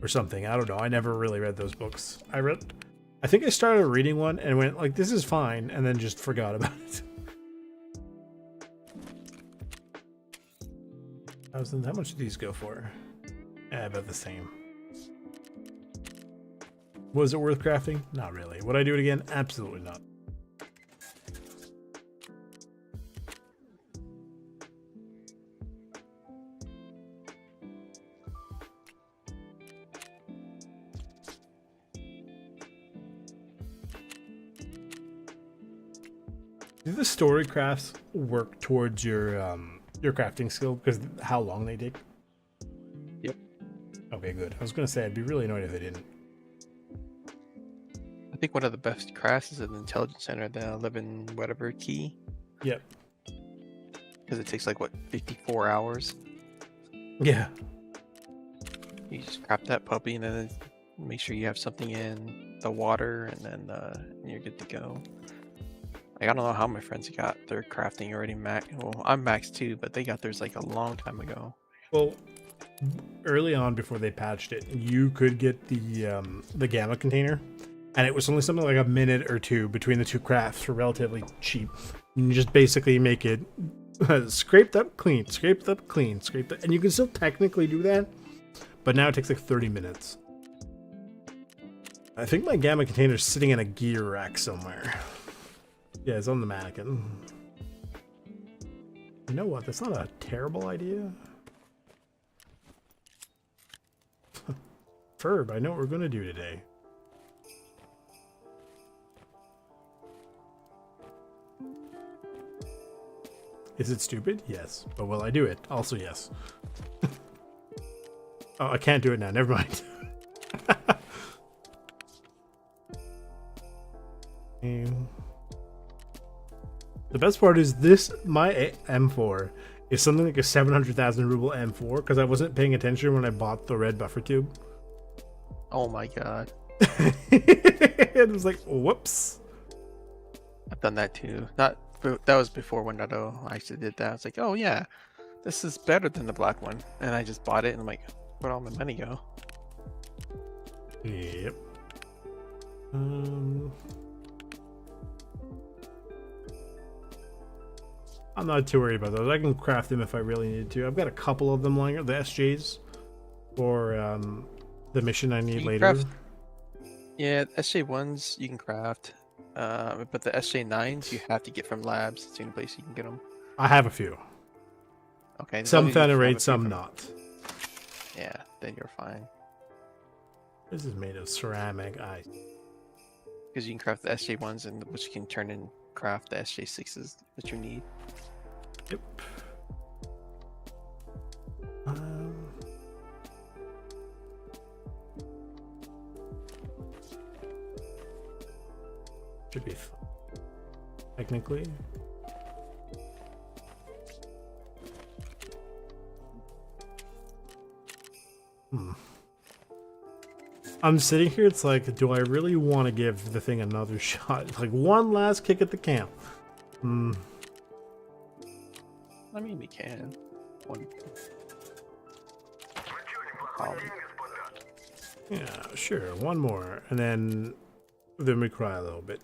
Or something. I don't know. I never really read those books. I think I started reading one and went like, this is fine, and then just forgot about it. How much do these go for? About the same. Was it worth crafting? Not really. Would I do it again? Absolutely not. Do the story crafts work towards your crafting skill because how long they take? Yep. Okay, good. I was gonna say I'd be really annoyed if they didn't. I think one of the best crafts is an intelligence center, the 11 whatever key. Yep. Because it takes like what 54 hours. Yeah. You just craft that puppy and then make sure you have something in the water, and then you're good to go. Like, I don't know how my friends got their crafting already max. Well, I'm maxed too, but they got theirs like a long time ago. Well, early on before they patched it, you could get the gamma container, and it was only something like a minute or two between the two crafts for relatively cheap. You just basically make it scraped up, clean, scraped up, clean, scraped up, and you can still technically do that, but now it takes like 30 minutes. I think my gamma container is sitting in a gear rack somewhere. Yeah, it's on the mannequin. You know what? That's not a terrible idea. Ferb, I know what we're going to do today. Is it stupid? Yes. But will I do it? Also yes. Oh, I can't do it now. Never mind. The best part is this, my M4 is something like a 700,000 ruble M4 because I wasn't paying attention when I bought the red buffer tube. Oh my god. It was like, whoops. I've done that too. That was before 1.0. I actually did that. I was like, oh yeah, this is better than the black one. And I just bought it and I'm like, where'd all my money go? Yep. I'm not too worried about those. I can craft them if I really need to. I've got a couple of them lying around, the SJs for the mission I need later. Yeah, SJ1s you can craft, but the SJ9s you have to get from labs. It's the only place you can get them. I have a few. Okay. Some Fennerate, some not. Yeah, then you're fine. This is made of ceramic ice. Because you can craft the SJ1s, and which you can turn and craft the SJ6s that you need. Yep. Should be fun. Technically. I'm sitting here, it's like, do I really want to give the thing another shot? Like, one last kick at the camp. I mean, we can. Yeah, sure. One more. And then we cry a little bit.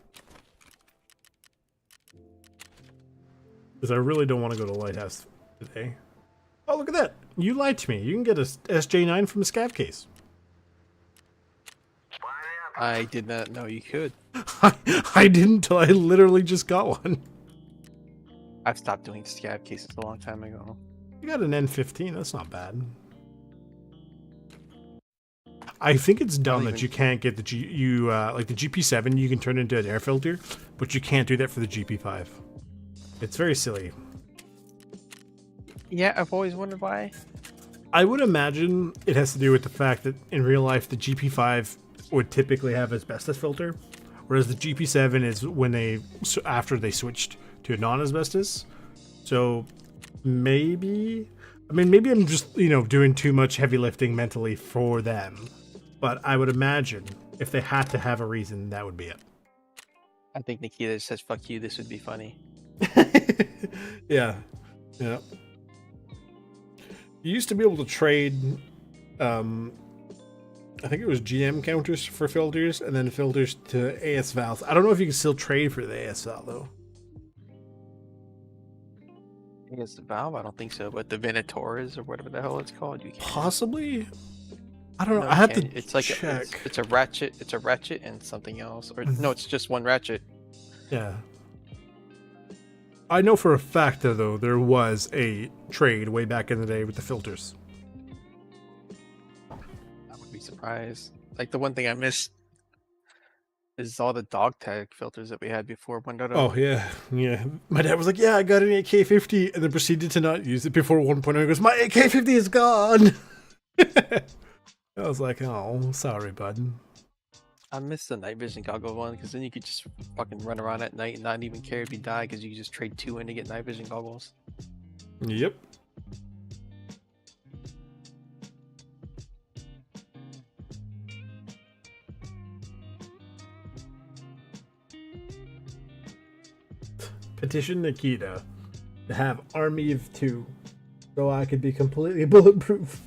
Because I really don't want to go to Lighthouse today. Oh, look at that. You lied to me. You can get a SJ9 from a scav case. I did not know you could. I didn't until I literally just got one. I've stopped doing scav cases a long time ago. You got an N15. That's not bad. I think it's dumb that you can't get the like the GP7. You can turn into an air filter, but you can't do that for the GP5. It's very silly. Yeah, I've always wondered why. I would imagine it has to do with the fact that in real life the GP5 would typically have asbestos filter, whereas the GP7 is when after they switched to non-asbestos. So maybe, I mean, maybe I'm just doing too much heavy lifting mentally for them, but I would imagine if they had to have a reason, that would be it. I think Nikita says, "Fuck you." This would be funny. Yeah. You used to be able to trade, I think it was GM counters for filters, and then filters to AS valves. I don't know if you can still trade for the AS valve though. I guess the valve. I don't think so, but the Venators or whatever the hell it's called, you can. Possibly. I don't know. No, I have you to can't. It's like check. it's a ratchet. It's a ratchet and something else, or no, it's just one ratchet. Yeah. I know for a fact though there was a trade way back in the day with the filters. I would be surprised. Like the one thing I miss is all the dog tag filters that we had before 1.0. Oh yeah. My dad was like, "Yeah, I got an AK-50," and then proceeded to not use it before 1.0. He goes, "My AK-50 is gone." I was like, "Oh, sorry, bud." I miss the night vision goggle one because then you could just fucking run around at night and not even care if you die because you could just trade 2 in to get night vision goggles. Yep. Petition Nikita to have Army of 2 so I could be completely bulletproof.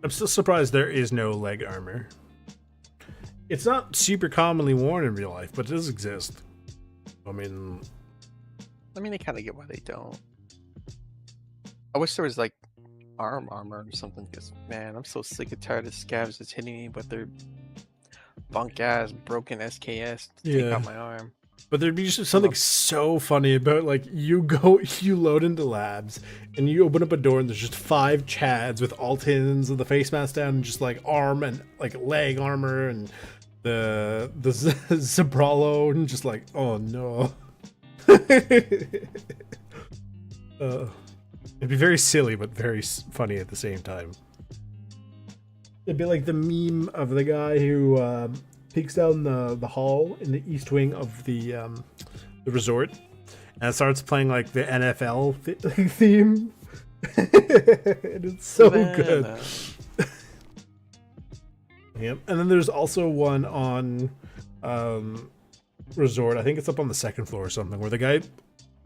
I'm still surprised there is no leg armor. It's not super commonly worn in real life, but it does exist. I mean, I kind of get why they don't. I wish there was like armor or something because, man, I'm so sick and tired of scavs just hitting me with their bunk ass broken SKS to take Yeah. out my arm. but there'd be just something so funny about like you load into labs and you open up a door and there's just 5 Chads with Altins and the face mask down and just like arm and like leg armor and the Zabralo and just like, oh no. It'd be very silly but very funny at the same time. It'd be like the meme of the guy who peeks down the hall in the east wing of the resort and it starts playing like the NFL theme. And it's so good. Yep. And then there's also one on resort. I think it's up on the 2nd floor or something where the guy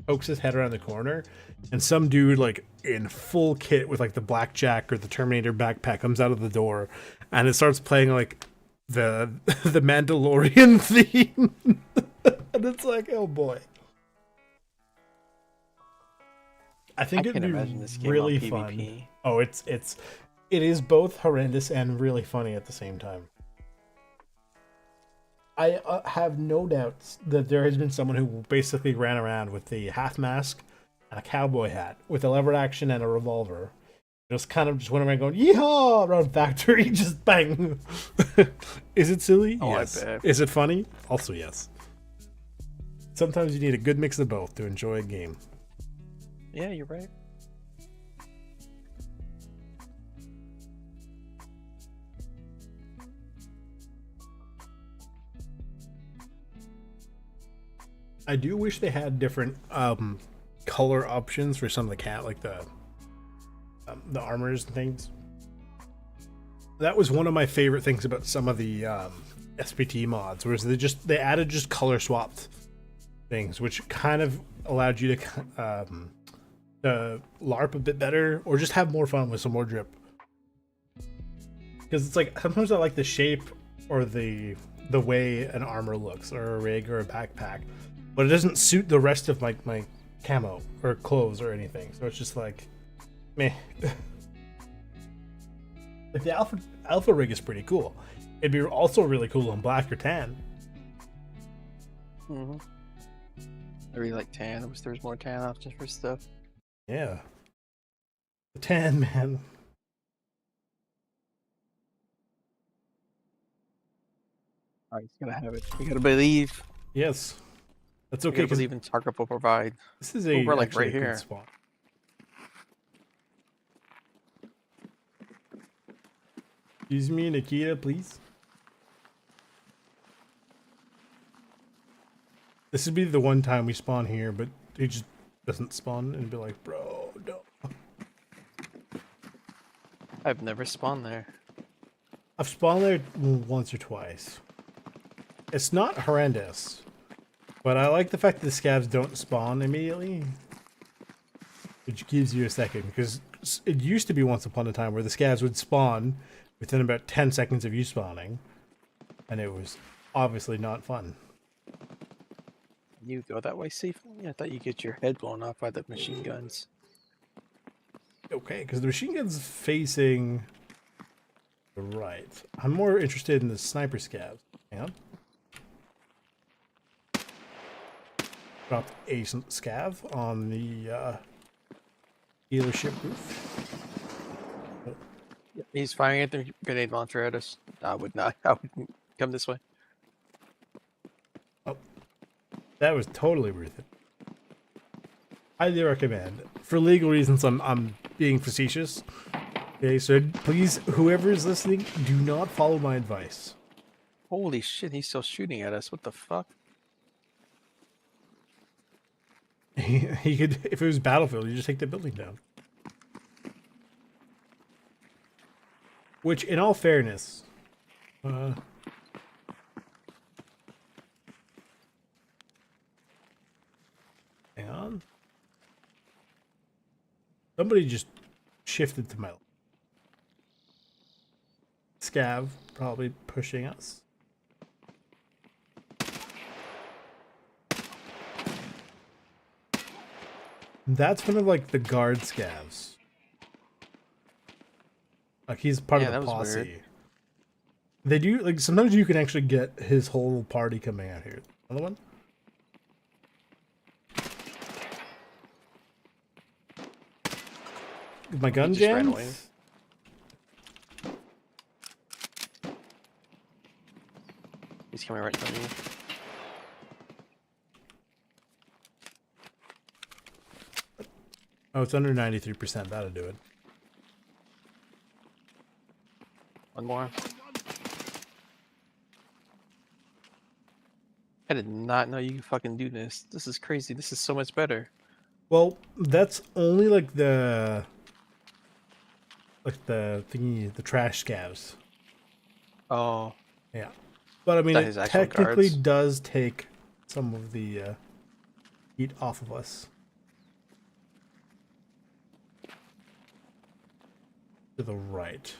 pokes his head around the corner and some dude like in full kit with like the blackjack or the Terminator backpack comes out of the door and it starts playing like the Mandalorian theme. And it's like, oh boy. I think I it'd can be imagine this game really on fun. PvP. Oh, it is both horrendous and really funny at the same time. I have no doubts that there has been someone who basically ran around with the half mask and a cowboy hat with a lever action and a revolver. Just kind of just went around going, yeehaw, around factory, just bang. Is it silly? Oh, Yes. I bet. Is it funny? Also, yes. Sometimes you need a good mix of both to enjoy a game. Yeah, you're right. I do wish they had different color options for some of the like the armors and things. That was one of my favorite things about some of the SPT mods, was they added just color swapped things, which kind of allowed you to LARP a bit better or just have more fun with some more drip. Because it's like sometimes I like the shape or the way an armor looks or a rig or a backpack, but it doesn't suit the rest of my camo or clothes or anything. So it's just like, meh. Like the alpha rig is pretty cool. It'd be also really cool on black or tan. I really like tan. I wish there was more tan options for stuff. Yeah. The tan, man. Alright, he's gonna have it. You gotta believe. Yes. That's You okay, gotta because believe in Tarkov will provide. this is Oh, we're like actually right a good here. spot. Excuse me, Nikita, please. This would be the one time we spawn here, but he just doesn't spawn and be like, bro, no. I've never spawned there. I've spawned there once or twice. It's not horrendous, but I like the fact that the scavs don't spawn immediately, which gives you a second, because it used to be once upon a time where the scavs would spawn within about 10 seconds of you spawning, and it was obviously not fun. You go that way safely? I thought you get your head blown off by the machine guns. Okay, because the machine gun's facing the right. I'm more interested in the sniper scavs. Hang on. Dropped a scav on the dealership roof. He's firing at the grenade launcher at us. I would not. I wouldn't come this way. Oh, that was totally worth it. Highly recommend. For legal reasons, I'm being facetious. Okay, so please, whoever is listening, do not follow my advice. Holy shit, he's still shooting at us. What the fuck? He could, if it was Battlefield, you just take the building down. Which, in all fairness, hang on. Somebody just shifted to my left. Scav probably pushing us. That's one of like the guard scavs. Like he's part Yeah, of that the was posse. weird. They do like sometimes you can actually get his whole party coming out here. Another one. My gun just ran jammed. away. He's coming right from you. Oh, it's under 93%. That'll do it. One more. I did not know you could fucking do this. This is crazy. This is so much better. Well, that's only like the thingy, the trash scavs. Oh, Yeah, but I mean, that it his actual technically guards? does take some of the heat off of us. To the right.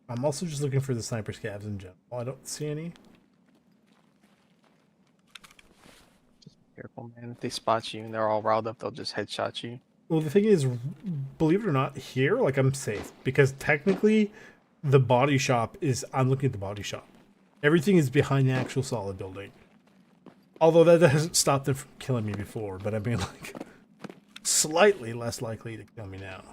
I'm also just looking for the sniper scavs in general. I don't see any. Careful, man. If they spot you and they're all riled up, they'll just headshot you. Well, the thing is, believe it or not, here, like, I'm safe. Because technically, the body shop is... I'm looking at the body shop. Everything is behind the actual solid building. Although that hasn't stopped them from killing me before. But I mean, like, slightly less likely to kill me now.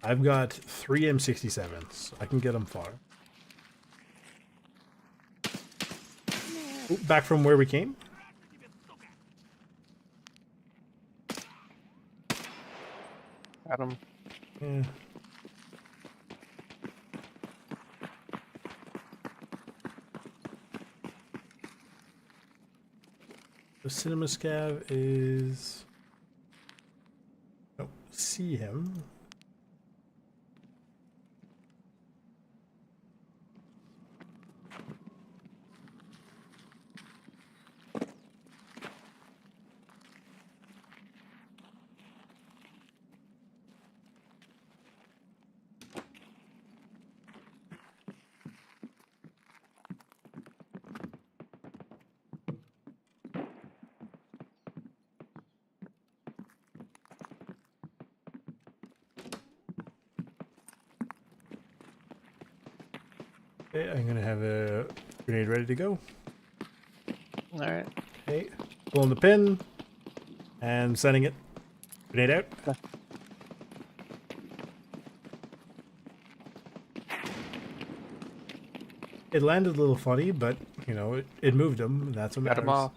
I've got 3 M67s. I can get them far. Ooh, back from where we came? Got him. Yeah. The cinema scav is... Don't see him. Okay, I'm gonna have a grenade ready to go. Alright. Okay, pulling the pin and sending it. Grenade out. Okay. It landed a little funny, but you know, it moved him. And that's what Got matters. him off.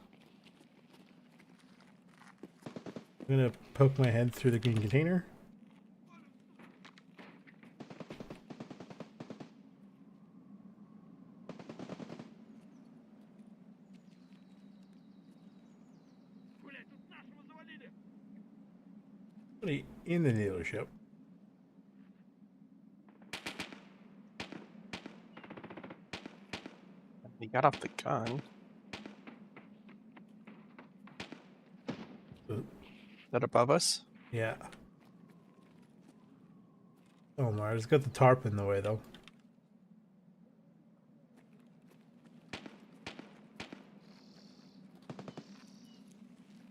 I'm gonna poke my head through the green container. Somebody in the dealership. He got off the gun. Is that above us? Yeah. Oh, Mars got the tarp in the way though.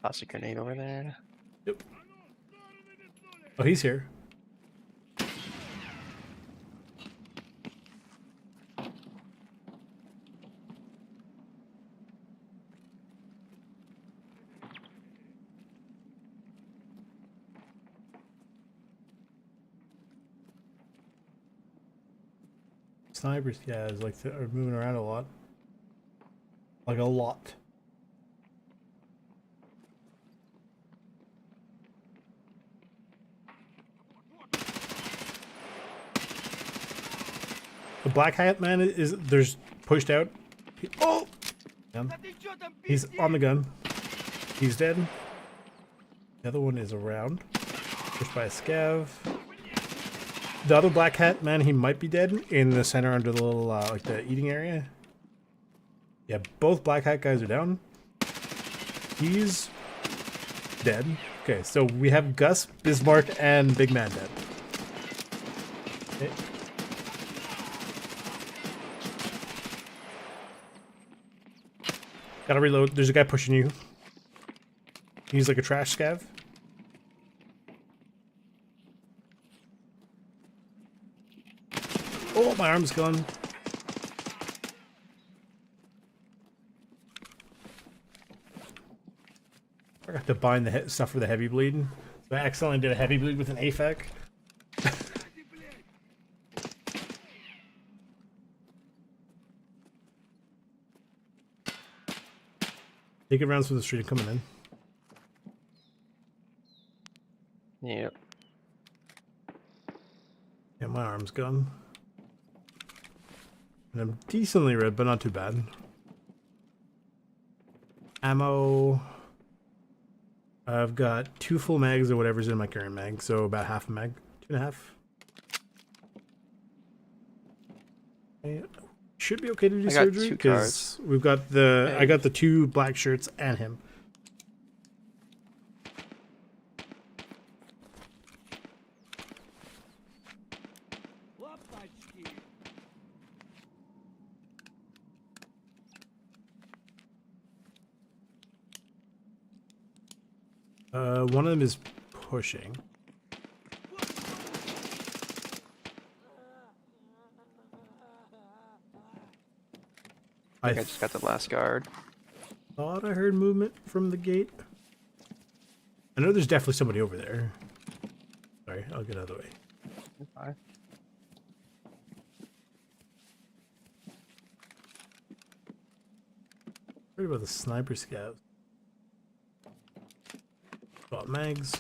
Toss a grenade over there. Yep. Oh, he's here. Snipers, yeah, is like are moving around a lot. Like a lot. The black hat man is there's pushed out. Oh, yeah. He's on the gun. He's dead. The other one is around. Pushed by a scav. The other black hat man, he might be dead in the center under the little like the eating area. Yeah, both black hat guys are down. He's dead. Okay, so we have Gus, Bismarck, and Big Man dead. Okay. Gotta reload. There's a guy pushing you. He's like a trash scav. Oh, my arm's gone. I forgot to bind the stuff for the heavy bleed. So I accidentally did a heavy bleed with an AFAC. Taking rounds from the street and coming in. Yep. Yeah, my arm's gone. And I'm decently red, but not too bad. Ammo. I've got 2 full mags or whatever's in my current mag, so about half a mag. 2.5. Okay. Should be okay to do I got surgery 2 because we've got the I got the 2 black shirts and him. One of them is pushing. I think I just got the last guard. Thought I heard movement from the gate. I know there's definitely somebody over there. Sorry, I'll get out of the way. Okay. Worried about the sniper scouts. Got mags.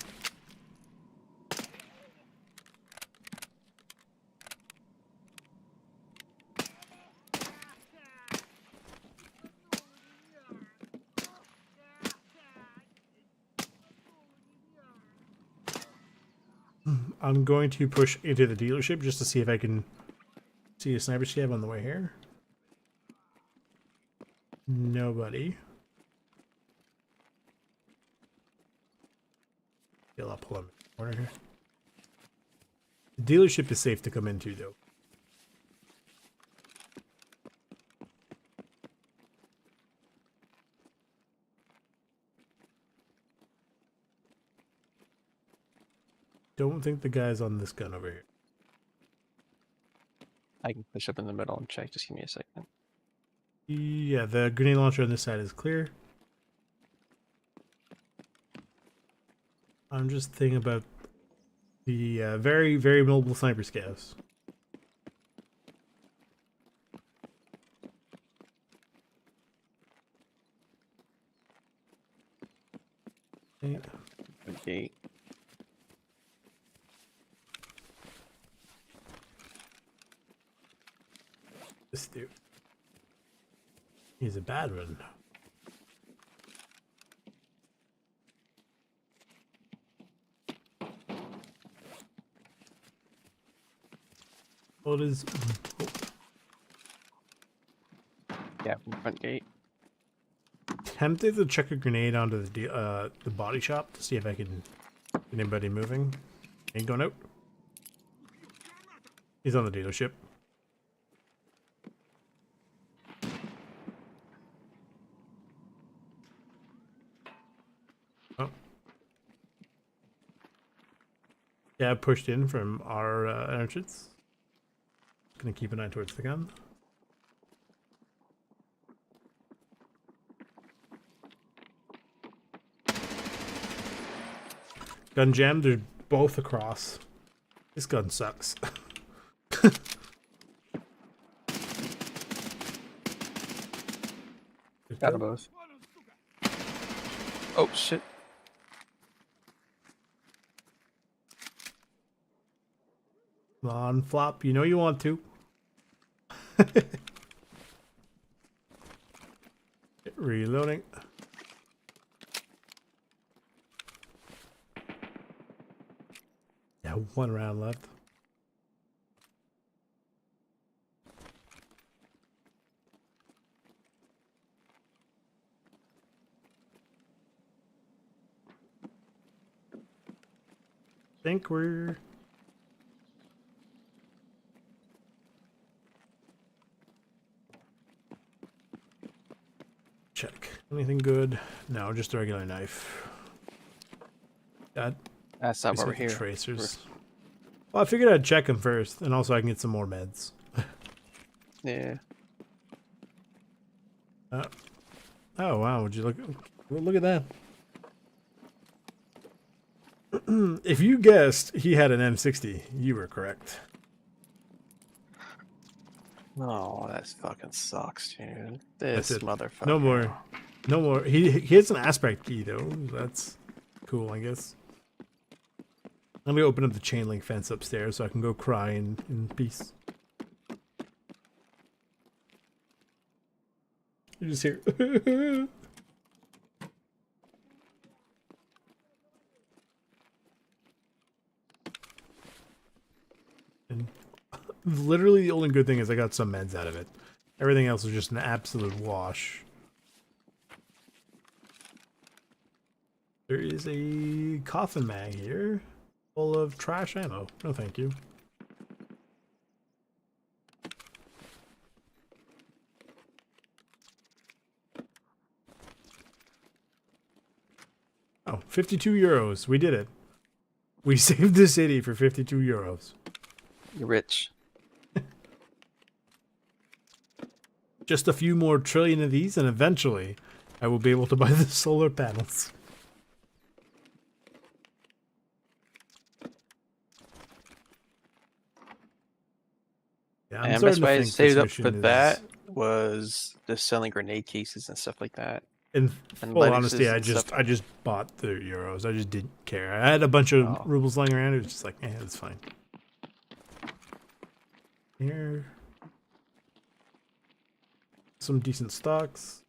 I'm going to push into the dealership just to see if I can see a sniper scav on the way here. Nobody. Yeah, I'll pull him in the corner here. The dealership is safe to come into, though. Don't think the guy's on this gun over here. I can push up in the middle and check. Just give me a second. Yeah, the grenade launcher on this side is clear. I'm just thinking about the very, very mobile sniper scavs. Okay. Okay. This dude. He's a bad one. What is... Yeah, from the front gate. Tempted to chuck a grenade onto the body shop to see if I can get anybody moving. Ain't going out. He's on the dealership. Oh. Yeah, pushed in from our entrance. Gonna keep an eye towards the gun. Gun jam, they're both across. This gun sucks. Got them both. Oh shit. Come on, Flop, you know you want to. Reloading. Yeah, 1 round left. Think we're... Check. Anything good? No, just a regular knife. Got That's not over here. tracers. Well, I figured I'd check them first, and also I can get some more meds. Yeah. Oh wow! Would you look? Look at that. If you guessed he had an M60, you were correct. Oh, that fucking sucks, dude. That's This it. motherfucker. No more. No more. He has an aspect key though. That's cool, I guess. Let me open up the chain link fence upstairs so I can go cry in peace. You just hear. And literally the only good thing is I got some meds out of it. Everything else was just an absolute wash. There is a coffin mag here full of trash ammo. No thank you. Oh, 52 euros. We did it. We saved the city for 52 euros. You're rich. Just a few more trillion of these, and eventually I will be able to buy the solar panels. Yeah, And best way I saved up for that was just selling grenade cases and stuff like that. In and full Linuxes honesty, I and just stuff. bought the euros. I just didn't care. I had a bunch of Oh. rubles lying around. It was just like, it's fine. Here, some decent stocks.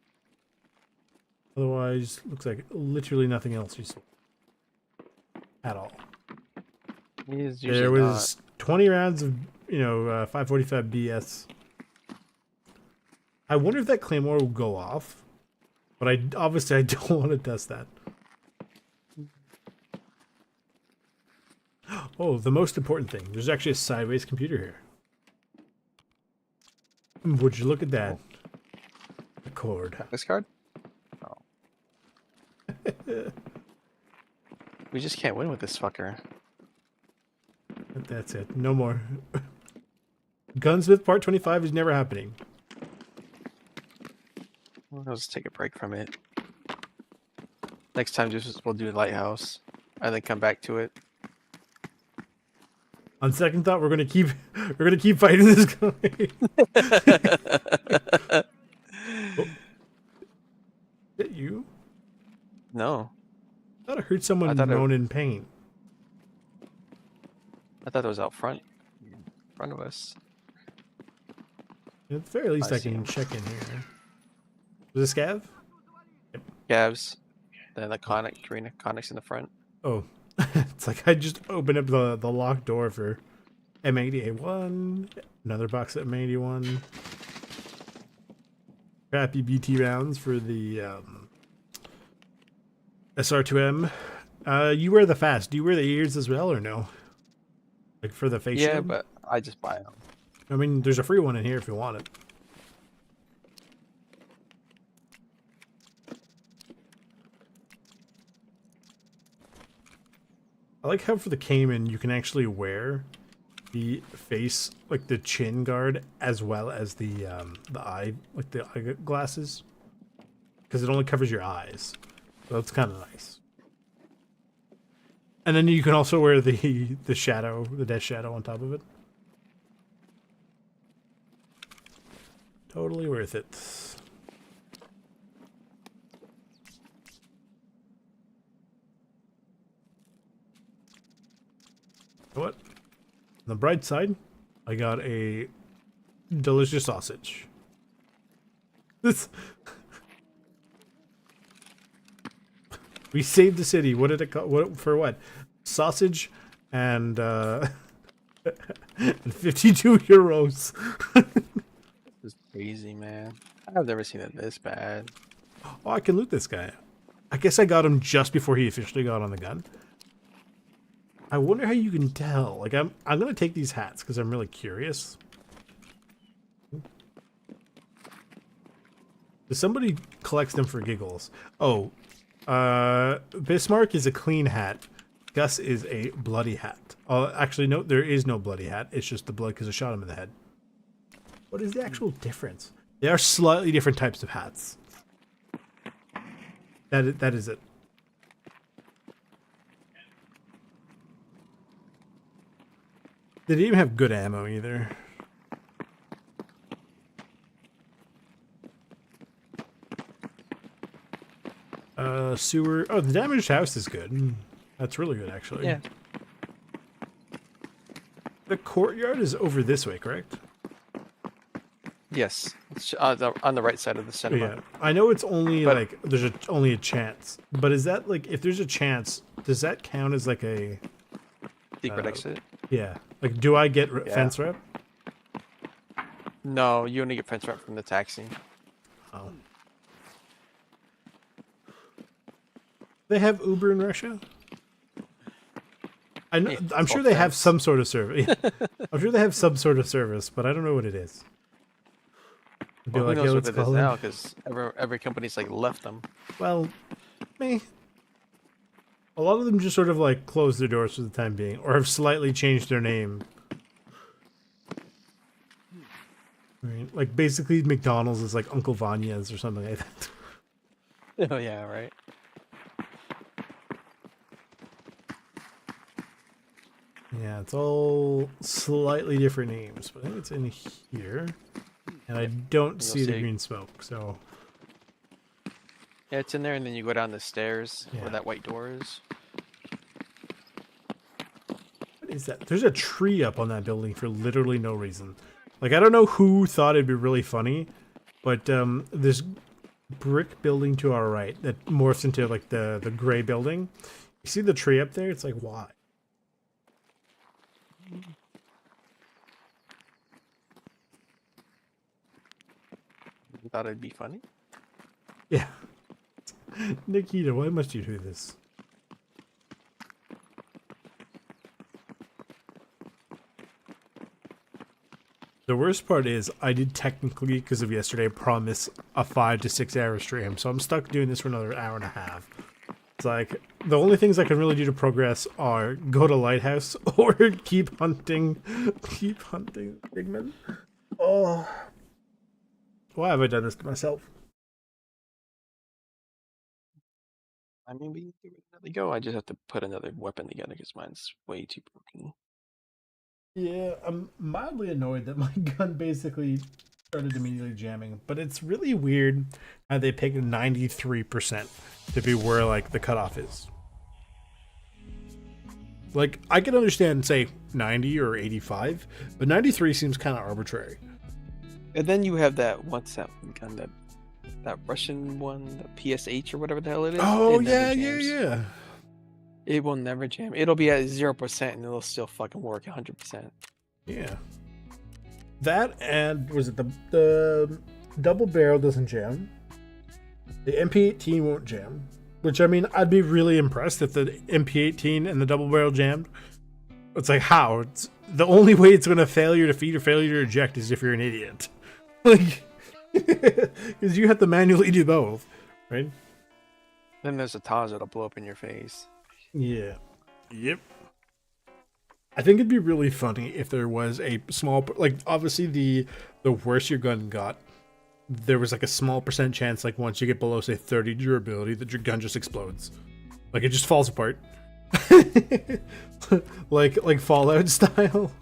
Otherwise, looks like literally nothing else you sold at all. He is usually There was 20 rounds of 545 BS. I wonder if that claymore will go off. But I don't want to test that. Oh, the most important thing. There's actually a sideways computer here. Would you look at that? The cord. This card? Oh. We just can't win with this fucker. That's it. No more. Gunsmith Part 25 is never happening. I'll just take a break from it. Next time, we'll do Lighthouse. and then come back to it. On second thought, we're gonna keep fighting this guy. Oh. Is it you? No, I thought I heard someone I thought it- moan in pain. I thought it was out front of us. At the very least, I I see can him. check in here. Was it Scav? Gavs, then the Connick's in the front. Oh, it's like I just opened up the locked door for M80A1. Another box of M81. Crappy BT rounds for the SR2M. You wear the fast. Do you wear the ears as well or no? Like for the face Yeah, shield? but I just buy them. I mean, there's a free one in here if you want it. I like how for the Cayman you can actually wear the face, like the chin guard, as well as the eye, like the eye glasses, because it only covers your eyes. So that's kind of nice. And then you can also wear the shadow, the death shadow on top of it. Totally worth it. What? On the bright side, I got a delicious sausage. This. We saved the city. What did it cost? What for? What? Sausage and and 52 euros. This is crazy, man. I've never seen it this bad. Oh, I can loot this guy. I guess I got him just before he officially got on the gun. I wonder how you can tell. Like I'm gonna take these hats because I'm really curious. Does somebody collects them for giggles? Oh, Bismarck is a clean hat. Gus is a bloody hat. Actually, no, there is no bloody hat. It's just the blood because I shot him in the head. What is the actual difference? They are slightly different types of hats. That is it. They didn't even have good ammo either. Sewer. Oh, the damaged house is good. That's really good, actually. Yeah. The courtyard is over this way, correct? Yes, it's on the right side of the cinema. Yeah. I know it's only But- like there's only a chance, but is that like if there's a chance, does that count as like a Secret exit. yeah? Like, do I get Yeah. fence rep? No, you only get fence rep from the taxi. Oh. They have Uber in Russia? I know. Yeah, I'm it's sure all they have fence. some sort of service. I'm sure they have some sort of service, but I don't know what it is. Be Well, like, who "Hey, knows let's what it is call in." now? Because every company's like left them. Well, me. A lot of them just sort of like close their doors for the time being, or have slightly changed their name. Right? Like basically, McDonald's is like Uncle Vanya's or something like that. Oh yeah, right. Yeah, it's all slightly different names, but I think it's in here, and I don't You'll see the see. green smoke. So Yeah, it's in there, and then you go down the stairs Yeah. where that white door is. what is that? There's a tree up on that building for literally no reason. Like I don't know who thought it'd be really funny, but this brick building to our right that morphs into like the gray building. You see the tree up there? It's like why? You thought it'd be funny? Yeah. Nikita, why must you do this? The worst part is I did technically, because of yesterday, promise a 5 to 6 hour stream, so I'm stuck doing this for another hour and a half. It's like, the only things I can really do to progress are go to Lighthouse or keep hunting pigmen. Oh. Why have I done this to myself? I mean, we can give it another go. I just have to put another weapon together because mine's way too broken. Yeah, I'm mildly annoyed that my gun basically started immediately jamming, but it's really weird how they picked 93% to be where like the cutoff is. Like I can understand say 90 or 85, but 93 seems kind of arbitrary. And then you have that what's that gun that Russian one, the PSH or whatever the hell it is. Oh It never yeah, jams. yeah. It will never jam. It'll be at 0% and it'll still fucking work 100%. Yeah. That and was it the double barrel doesn't jam. The MP18 won't jam. Which I mean, I'd be really impressed if the MP18 and the double barrel jammed. It's like how? It's the only way it's gonna failure to feed or failure to eject is if you're an idiot. Like because you have to manually do both, right? Then there's a Taz that'll blow up in your face. Yeah. Yep. I think it'd be really funny if there was a small, like obviously the worse your gun got, there was like a small percent chance, like once you get below say 30 durability, that your gun just explodes, like it just falls apart, like Fallout style.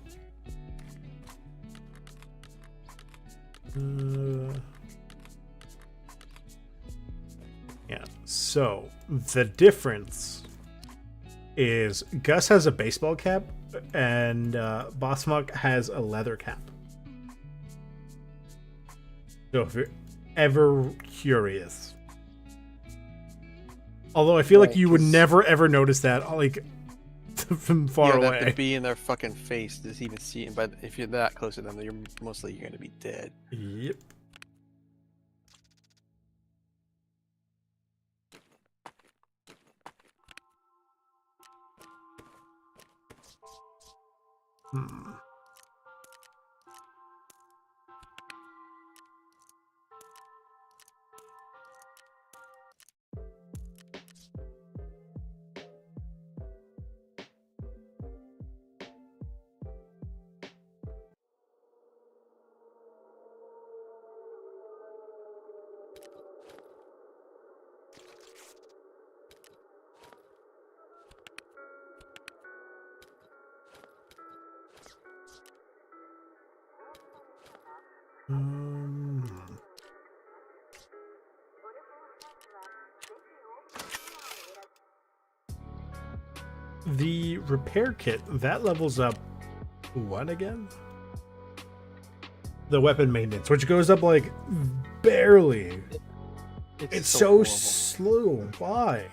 Yeah. So the difference is Gus has a baseball cap and Bossmuck has a leather cap. So if you're ever curious, although I feel like you would never ever notice that, like from far They away. have to be in their fucking face to even see it. But if you're that close to them, you're gonna be dead. Yep. Hmm. The repair kit that levels up what again? The weapon maintenance, which goes up like barely. It's so horrible. slow. Why?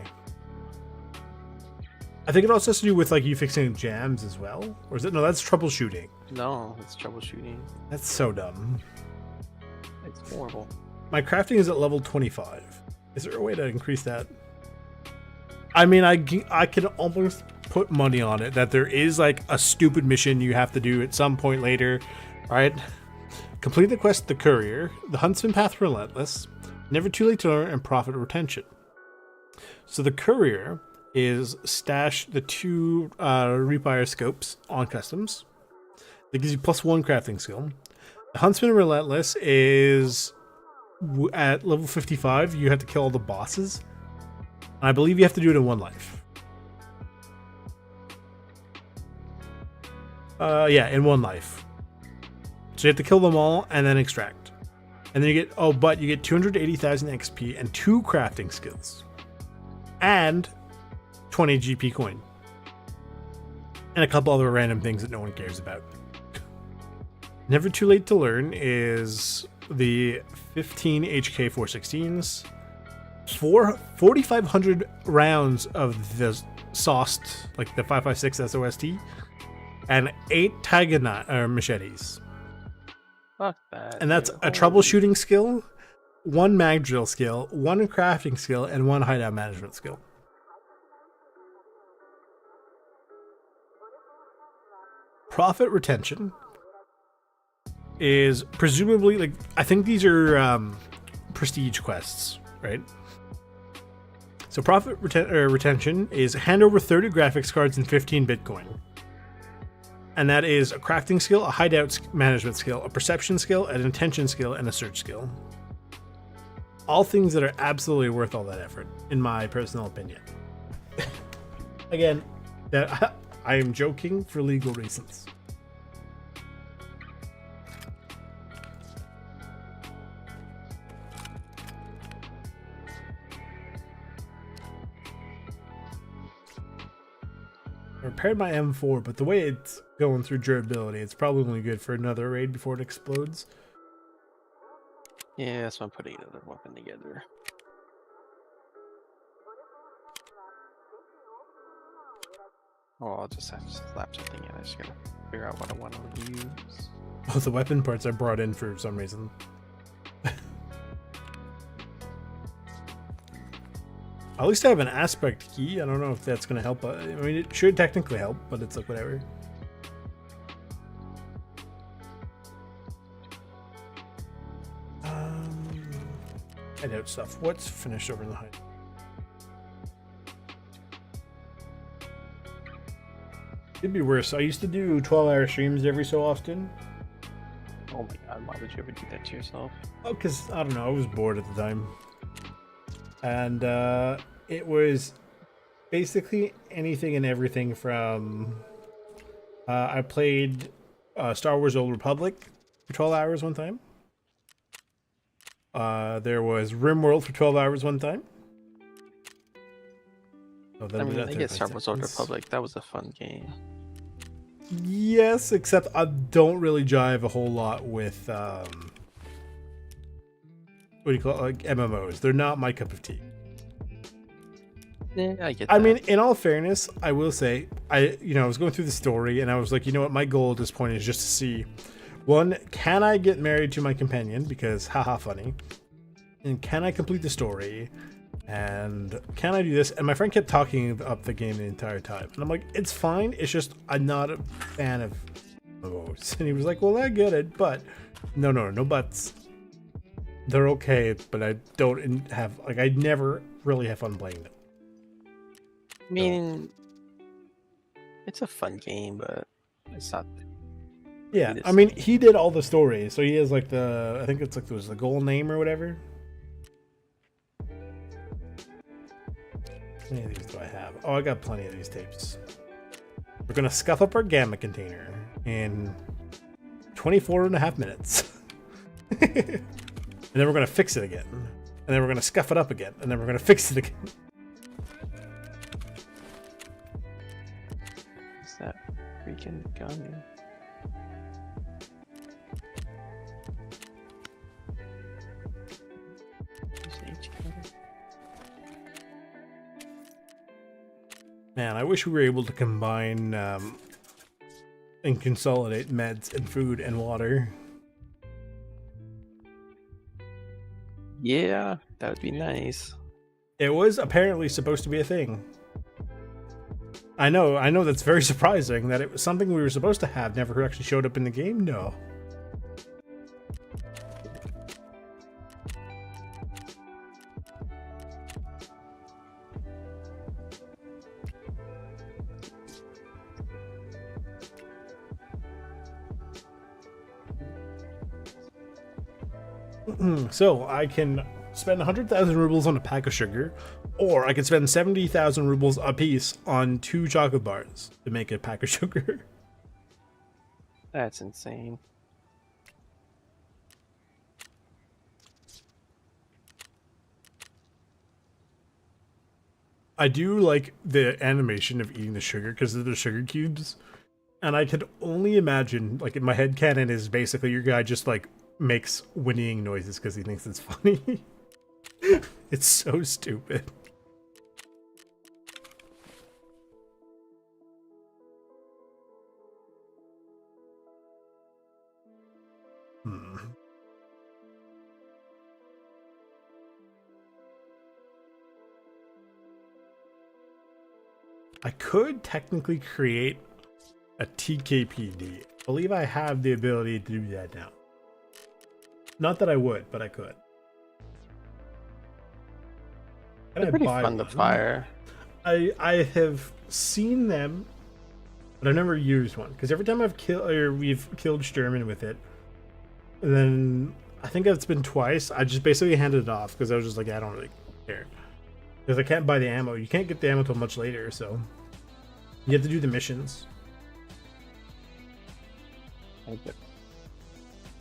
I think it also has to do with like you fixing jams as well, or is it? No, that's troubleshooting. No, it's troubleshooting. That's so dumb. It's horrible. My crafting is at level 25. Is there a way to increase that? I mean, I can almost put money on it that there is like a stupid mission you have to do at some point later, right? Complete the quest The Courier, the Huntsman Path Relentless, Never Too Late to Learn, and Profit Retention. So the Courier is stash the 2 Reapire scopes on customs. That gives you +1 crafting skill. The Huntsman Relentless is at level 55, you have to kill all the bosses. I believe you have to do it in 1 life. Yeah, in 1 life. So you have to kill them all and then extract. And then you get, but you get 280,000 XP and 2 crafting skills. And 20 GP coin. And a couple other random things that no one cares about. Never Too Late to Learn is the 15 HK 416s. 4,500 rounds of the sauced, like the 5.56 SOST, and 8 Tiger machetes. Fuck that. And that's dude. a troubleshooting skill, 1 mag drill skill, 1 crafting skill, and 1 hideout management skill. Profit retention is presumably, like, I think these are prestige quests, right? So profit retention is hand over 30 graphics cards and 15 Bitcoin. And that is a crafting skill, a hideout management skill, a perception skill, an intention skill, and a search skill. all things that are absolutely worth all that effort, in my personal opinion. Again, that I am joking for legal reasons. I repaired my M4, but the way it's going through durability, it's probably only good for another raid before it explodes. Yeah, that's why I'm putting another weapon together. Oh, I'll just have to slap something in. I just gotta figure out what I want to use. Oh, the weapon parts I brought in for some reason. At least I have an aspect key. I don't know if that's going to help. I mean, it should technically help, but it's like whatever. Hideout stuff. What's finished over in the hideout? It'd be worse. I used to do 12-hour streams every so often. Oh my god, why would you ever do that to yourself? Oh, because, I don't know, I was bored at the time. And it was basically anything and everything from... I played Star Wars Old Republic for 12 hours one time. There was RimWorld for 12 hours one time. Oh, I mean, I get Star Wars Old Republic. That was a fun game. Yes, except I don't really jive a whole lot with what do you call it? Like MMOs. They're not my cup of tea. Yeah, I get that. I mean, in all fairness, I will say I was going through the story and I was like, you know what, my goal at this point is just to see, one, can I get married to my companion, because haha funny, and can I complete the story, and can I do this? And my friend kept talking up the game the entire time, and I'm like, it's fine, it's just I'm not a fan of MMOs. And he was like, well, I get it, but no buts. They're okay, but I don't have, like, I never really have fun playing them. I mean, it's a fun game, but it's not. Yeah, I mean, he did all the story, so he has like I think it's like it was the goal name or whatever. How many of these do I have? Oh, I got plenty of these tapes. We're gonna scuff up our gamma container in 24.5 minutes. And then we're gonna fix it again. And then we're gonna scuff it up again. And then we're gonna fix it again. What's that freaking gun? Man, I wish we were able to combine and consolidate meds and food and water. Yeah, that would be nice. It was apparently supposed to be a thing. I know that's very surprising that it was something we were supposed to have never actually showed up in the game. No. So I can spend 100,000 rubles on a pack of sugar, or I could spend 70,000 rubles a piece on 2 chocolate bars to make a pack of sugar. That's insane. I do like the animation of eating the sugar because of the sugar cubes, and I could only imagine, like, in my head canon is basically your guy just like makes whinnying noises because he thinks it's funny. It's so stupid. I could technically create a TKPD. I believe I have the ability to do that now. Not that I would, but I could. They're pretty fun to fire. I have seen them, but I've never used one because every time we've killed Sturman with it, then I think it's been twice. I just basically handed it off because I was just like, I don't really care. Because I can't buy the ammo. You can't get the ammo until much later, so you have to do the missions. It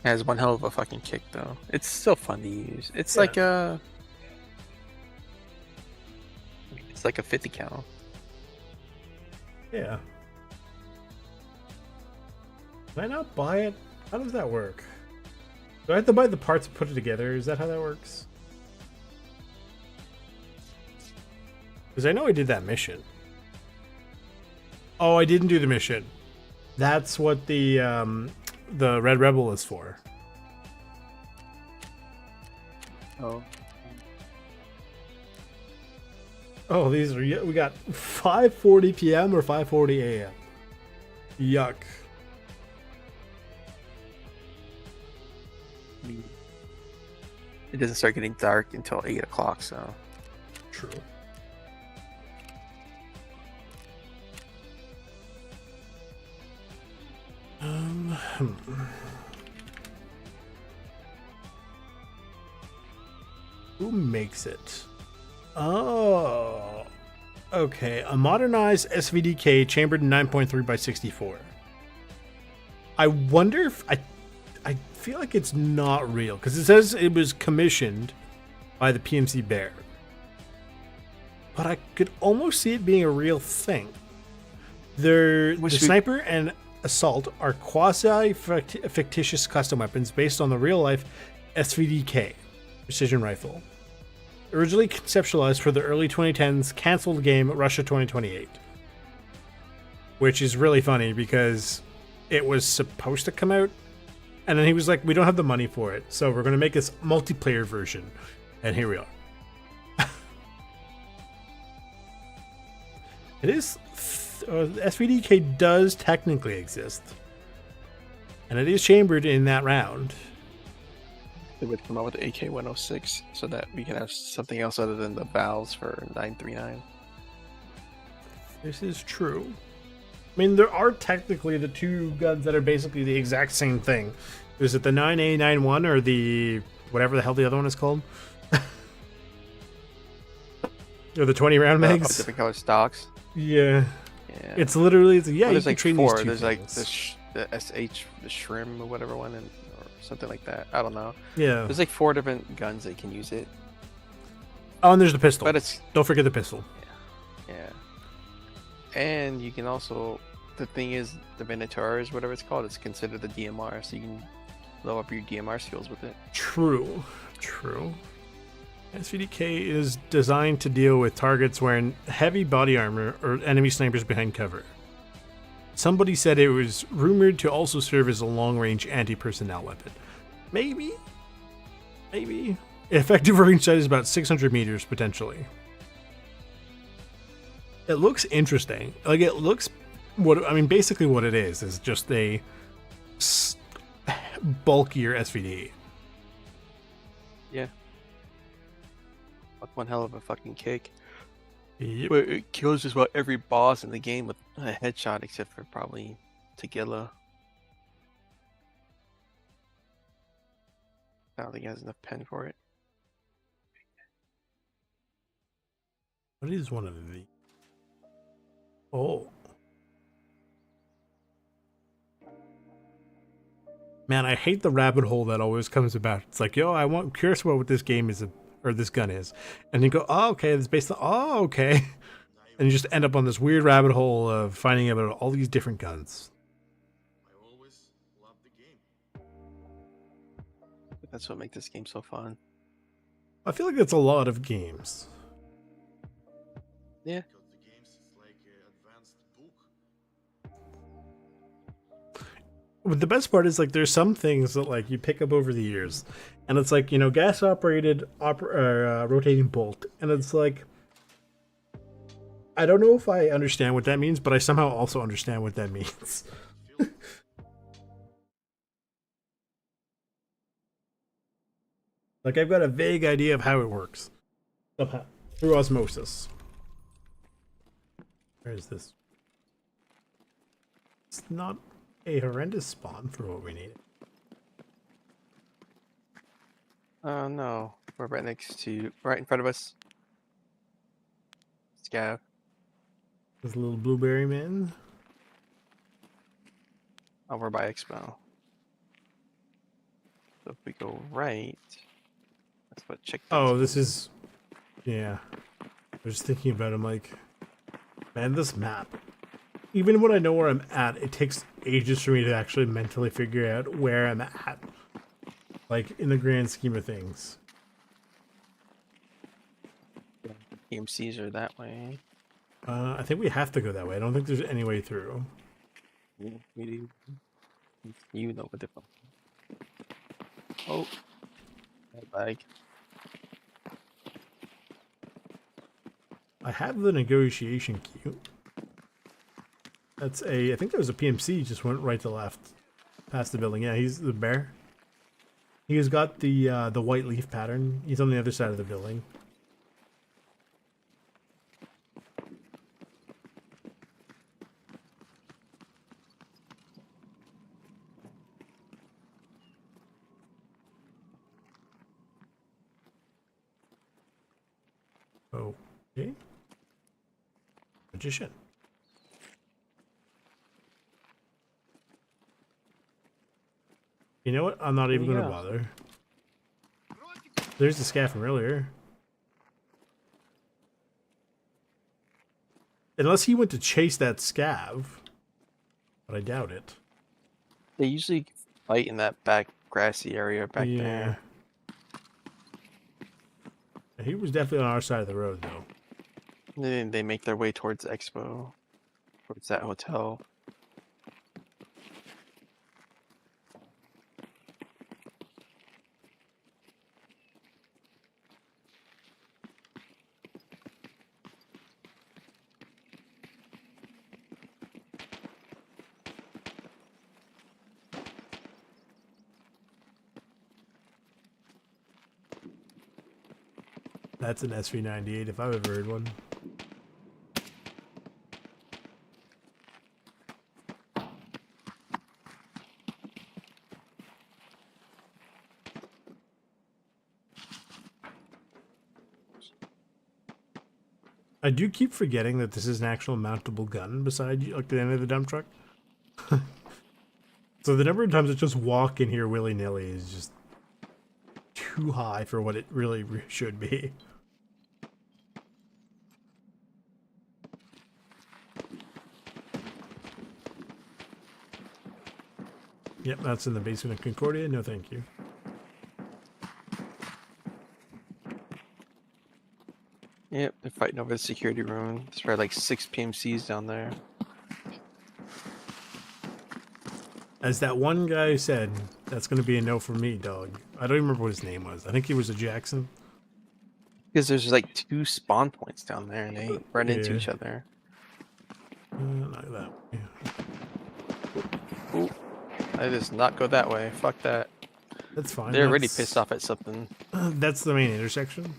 has one hell of a fucking kick, though. It's still fun to use. It's Yeah. like a... It's like a 50 cal. Yeah. Can I not buy it? How does that work? Do I have to buy the parts and put it together? Is that how that works? Because I know I did that mission. Oh, I didn't do the mission. That's what the Red Rebel is for. Oh. Oh, these are we got 5:40 p.m. or 5:40 a.m. Yuck. It doesn't start getting dark until 8 o'clock, so... True. Hmm. Who makes it? Oh, okay. A modernized SVDK chambered in 9.3 by 64. I wonder if I feel like it's not real because it says it was commissioned by the PMC Bear, but I could almost see it being a real thing. The sniper and assault are quasi-fictitious custom weapons based on the real-life SVDK precision rifle, originally conceptualized for the early 2010s canceled game Russia 2028, which is really funny because it was supposed to come out and then he was like, we don't have the money for it, so we're going to make this multiplayer version, and here we are. It is SVDK does technically exist, and it is chambered in that round. They would come out with the AK-106 so that we can have something else other than the valves for 939. This is true. I mean, there are technically the two guns that are basically the exact same thing. Is it the 9A91 or the whatever the hell the other one is called? Or the 20 round mags? Different color stocks. Yeah. Yeah. It's literally, yeah, Well, there's you like can train four. these two There's like things. the SH, the Shrim or whatever one, or something like that. I don't know. Yeah. There's like 4 different guns that can use it. Oh, and there's the pistol. But it's... Don't forget the pistol. Yeah. And you can also... The thing is, the Minotaurs, whatever it's called, it's considered the DMR, so you can level up your DMR skills with it. True. True. SVDK is designed to deal with targets wearing heavy body armor or enemy snipers behind cover. Somebody said it was rumored to also serve as a long-range anti-personnel weapon. Maybe? Maybe. Effective range sight is about 600 meters, potentially. It looks interesting. Like, it looks... basically what it is just a bulkier SVD. Yeah. One hell of a fucking kick. Yep. But it kills just about every boss in the game with a headshot, except for probably Tagilla. I don't think he has enough pen for it. What is one of the... Oh. Man, I hate the rabbit hole that always comes about. It's like, yo, I'm curious about what this game is, or this gun is. And you go, oh, okay, it's based on, oh, okay. And you just end up on this weird rabbit hole of finding out about all these different guns. I always loved the game. That's what makes this game so fun. I feel like that's a lot of games. Yeah. Because the games is like an advanced book. But the best part is, like, there's some things that, like, you pick up over the years. And it's like, gas operated rotating bolt. And it's like, I don't know if I understand what that means, but I somehow also understand what that means. Like, I've got a vague idea of how it works. Somehow. Through osmosis. Where is this? It's not a horrendous spawn for what we need. Oh no, we're right next to, right in front of us. Scav. This little blueberry man. Oh, we're by Expo. So if we go right, that's what checkpoints. Oh, this is. Yeah. I was thinking about it. I'm like, man, this map. Even when I know where I'm at, it takes ages for me to actually mentally figure out where I'm at. Like, in the grand scheme of things. EMCs are that way. I think we have to go that way. I don't think there's any way through. We do. You know what the fuck. Oh, lag. I have the negotiation queue. That's a. I think that was a PMC. Just went right to left, past the building. Yeah, he's the bear. He has got the white leaf pattern. He's on the other side of the building. Okay. Magician. You know what? I'm not even going to bother. There's the scav from earlier. Unless he went to chase that scav. But I doubt it. They usually fight in that back grassy area back there. He was definitely on our side of the road, though. And then they make their way towards Expo, towards that hotel. That's an SV98 if I've ever heard one. I do keep forgetting that this is an actual mountable gun beside you, like the end of the dump truck. So the number of times I just walk in here willy-nilly is just too high for what it really should be. Yep, that's in the basement of Concordia. No, thank you. Yep, they're fighting over the security room. There's probably like 6 PMCs down there. As that one guy said, that's going to be a no for me, dog. I don't even remember what his name was. I think he was a Jackson. Because there's like 2 spawn points down there and they run into each other. Not that way. Ooh, I just not go that way. Fuck that. That's fine. They're already pissed off at something. That's the main intersection.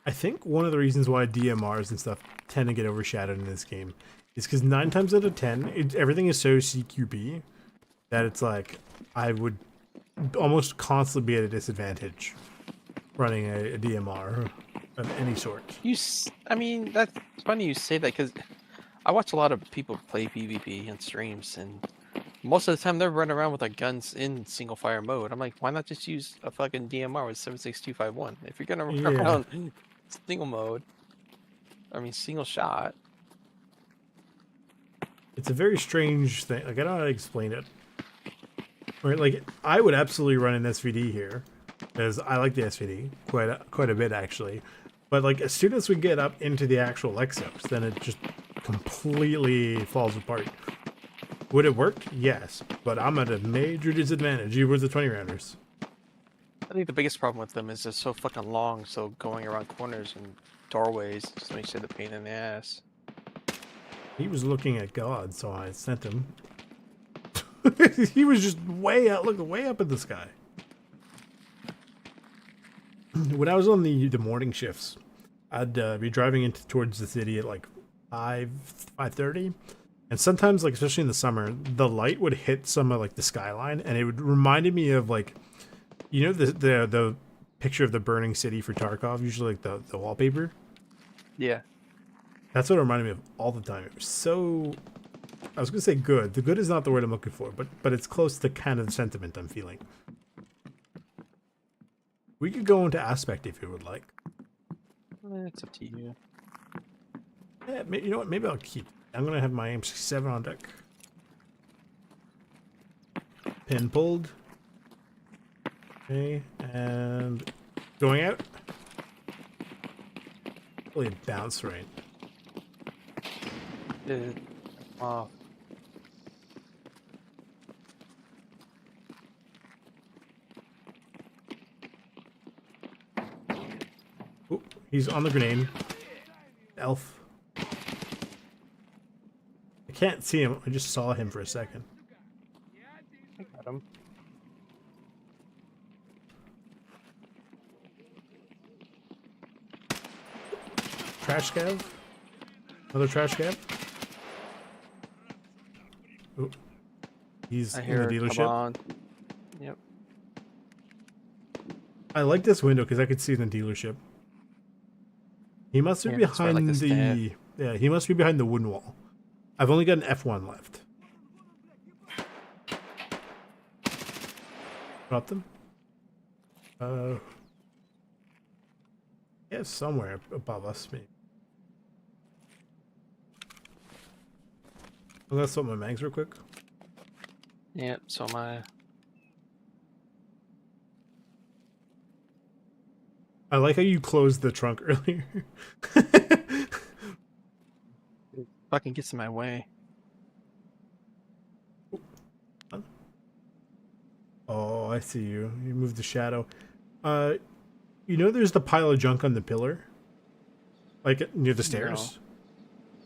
I think one of the reasons why DMRs and stuff tend to get overshadowed in this game is because 9 times out of 10, everything is so CQB that it's like I would almost constantly be at a disadvantage running a DMR of any sort. I mean, that's funny you say that because I watch a lot of people play PvP on streams, and most of the time they're running around with their guns in single fire mode. I'm like, why not just use a fucking DMR with 76251 if you're gonna run around in single mode? I mean, single shot. It's a very strange thing. Like, I don't know how to explain it. Right, like I would absolutely run an SVD here because I like the SVD quite a bit actually. But like as soon as we get up into the actual Lexos, then it just completely falls apart. Would it work? Yes, but I'm at a major disadvantage. You were the 20 rounders. I think the biggest problem with them is they're so fucking long, so going around corners and doorways just makes it a pain in the ass. He was looking at God, so I sent him. He was just way out, looking way up at the sky. When I was on the morning shifts, I'd be driving towards the city at like 5:30, and sometimes, like especially in the summer, the light would hit some of like the skyline, and it would reminded me of like, you know, the picture of the burning city for Tarkov, usually like the wallpaper. Yeah. That's what it reminded me of all the time. It was so, I was gonna say good. The good is not the word I'm looking for, but it's close to kind of the sentiment I'm feeling. We could go into aspect if you would like. It's up to you. Yeah, you know what? Maybe I'll keep. I'm gonna have my M67 on deck. Pin pulled. Okay, and going out. Really a bounce rate. Off. Ooh, he's on the grenade. Elf. I can't see him. I just saw him for a second. I got him. Trash scav. Another trash scav. Ooh. He's I in hear the it, come dealership. on. Yep. I like this window because I could see the dealership. He must be Yeah, that's where I like behind to the. stand. Yeah, he must be behind the wooden wall. I've only got an F1 left. Drop them. Yeah, somewhere above us, maybe. I'm gonna swap my mags real quick. Yep, so my I like how you closed the trunk earlier. fucking gets in my way. Oh, I see you. You moved the shadow. You know there's the pile of junk on the pillar? Like near the stairs?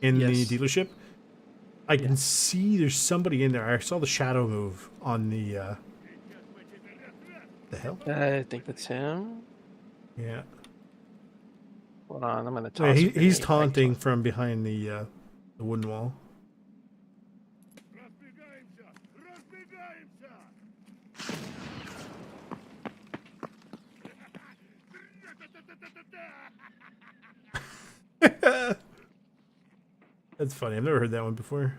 In the Yes. dealership? I can Yeah. see there's somebody in there. I saw the shadow move on the hell? I think that's him. Yeah. Hold on, I'm gonna Yeah, toss a he's grenade. taunting from behind the wooden wall. That's funny. I've never heard that one before.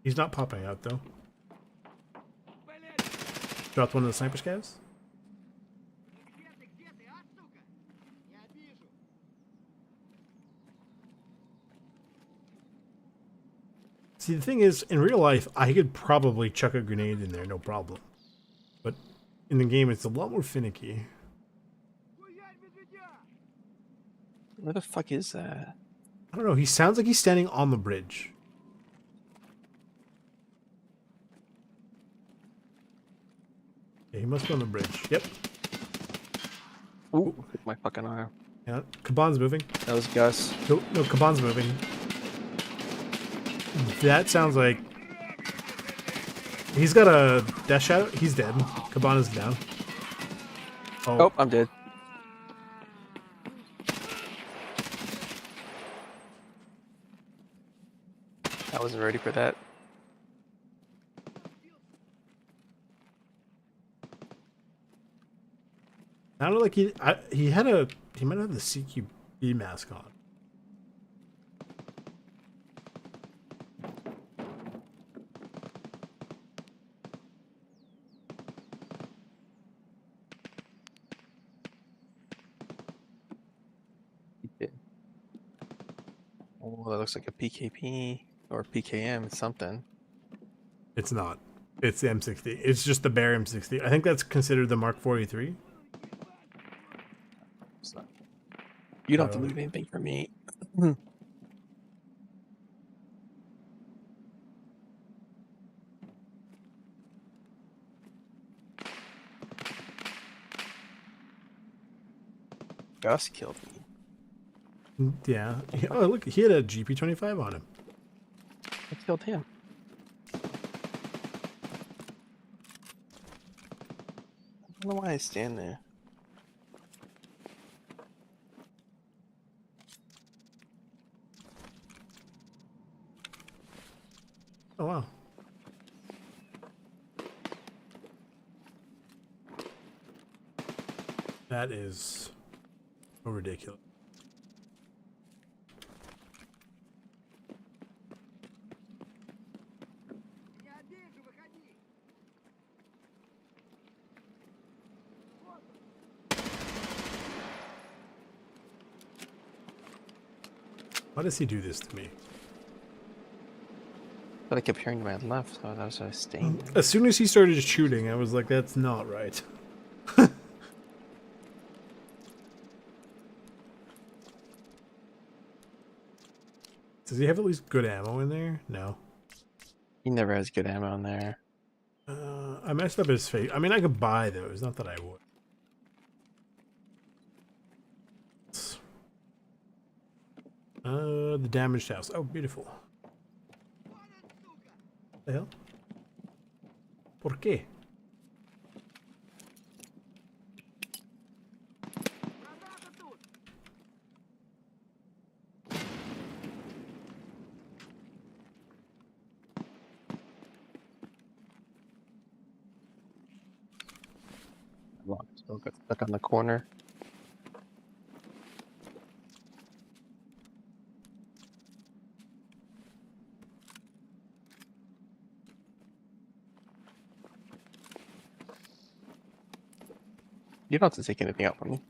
He's not popping out though. Dropped one of the sniper scavs. See, the thing is, in real life, I could probably chuck a grenade in there, no problem. But in the game, it's a lot more finicky. Where the fuck is that? I don't know. He sounds like he's standing on the bridge. Yeah, he must be on the bridge. Yep. Ooh, hit my fucking arm. Yeah. Kaban's moving. That was Gus. No, no, Kaban's moving. That sounds like he's got a death shadow. He's dead. Kaban is down. Oh, I'm dead. I wasn't ready for that. Sounded like he might have the CQB mask on. He did. Oh, that looks like a PKP or PKM. It's something. It's not. It's the M60. It's just the bare M60. I think that's considered the Mark 43. It's not. You don't have to Oh. loot anything for me. Gus killed me. Yeah. Oh, look, he had a GP25 on him. I killed him. I don't know why I stand there. Oh wow. That is so ridiculous. Why does he do this to me? But I kept hearing my left, so that was a stain. As soon as he started shooting, I was like, that's not right. Does he have at least good ammo in there? No. He never has good ammo in there. I messed up his face. I mean, I could buy those. Not that I would. The damaged house. Oh, beautiful. The hell? ¿Por qué? Still got stuck on the corner. You don't have to take anything out from me.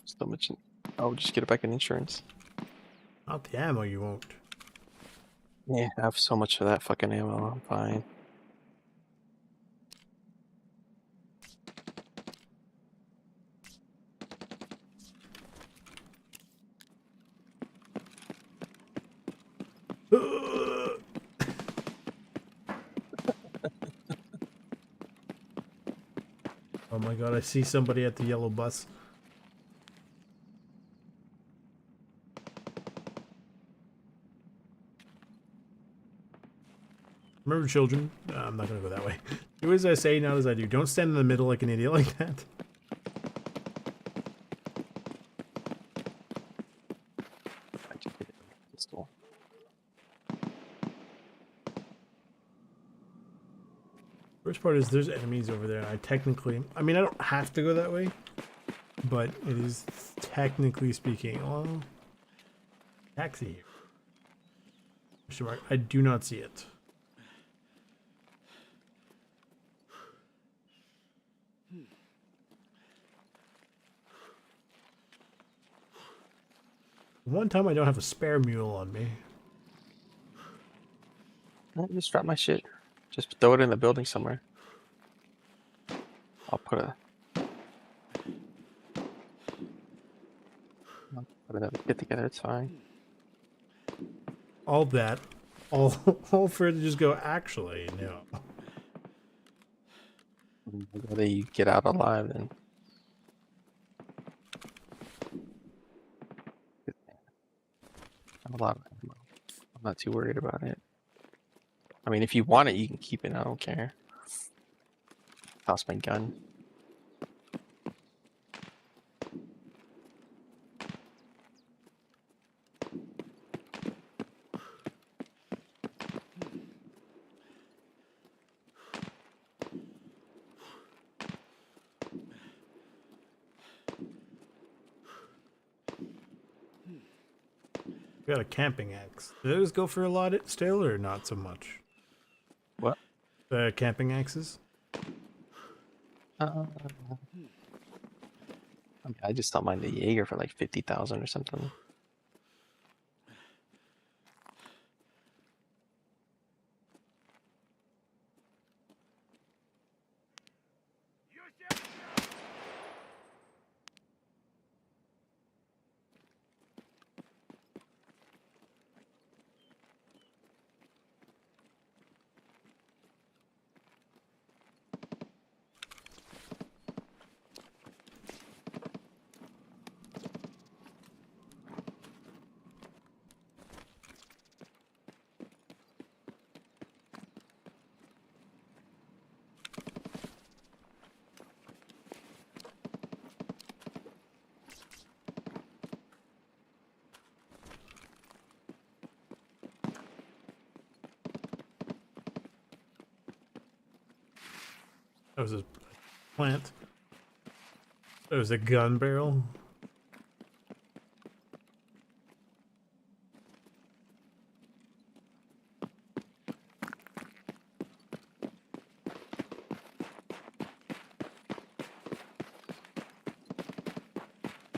Still much. I'll just get it back in insurance. Not the ammo, you won't. Yeah, I have so much of that fucking ammo. I'm fine. Oh my god, I see somebody at the yellow bus. Remember, children, I'm not gonna go that way. Do as I say, not as I do. Don't stand in the middle like an idiot like that. I just get it. Pistol. Worst part is there's enemies over there, and I mean, I don't have to go that way, but it is technically speaking, well, taxi. Question mark. I do not see it. One time I don't have a spare mule on me. No, just drop my shit. Just throw it in the building somewhere. I'll put another kit together. It's fine. All that, all for it to just go, actually, no. Whether you get out alive, then I have a lot of ammo. I'm not too worried about it. I mean, if you want it, you can keep it. I don't care. Toss my gun. Got a camping axe. Do those go for a lot still, or not so much? What? The camping axes? I mean, I just don't mind the Jaeger for like 50,000 or something. That was a plant. That was a gun barrel.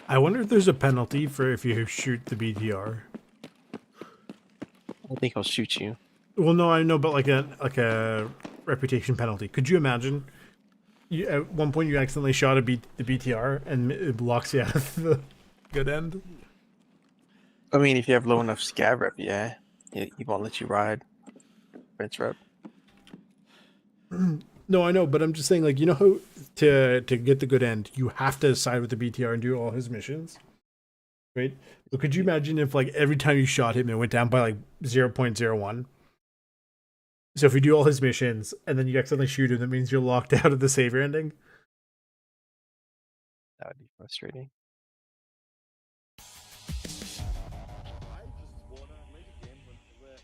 I wonder if there's a penalty for if you shoot the BTR. I think I'll shoot you. Well, no, I know, but like a reputation penalty. Could you imagine? You, at one point, you accidentally shot the BTR, and it blocks you out of the good end. I mean, if you have low enough scav rep, yeah, he won't let you ride. Fence rep. No, I know, but I'm just saying, like, you know how to get the good end, you have to side with the BTR and do all his missions, right? But could you imagine if, like, every time you shot him, it went down by like 0.01? So if you do all his missions and then you accidentally shoot him, that means you're locked out of the savior ending. That would be frustrating.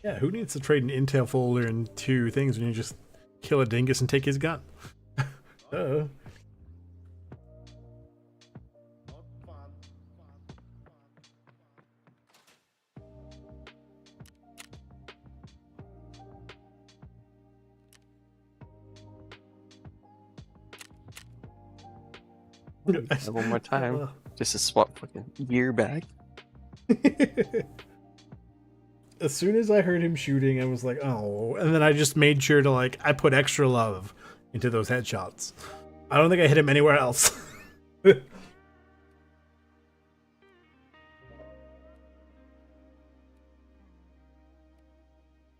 Yeah, who needs to trade an intel folder and 2 things when you just kill a dingus and take his gun? Not fun. One more time, just to swap fucking gear back. As soon as I heard him shooting, I was like, oh. And then I just made sure to, like, I put extra love into those headshots. I don't think I hit him anywhere else.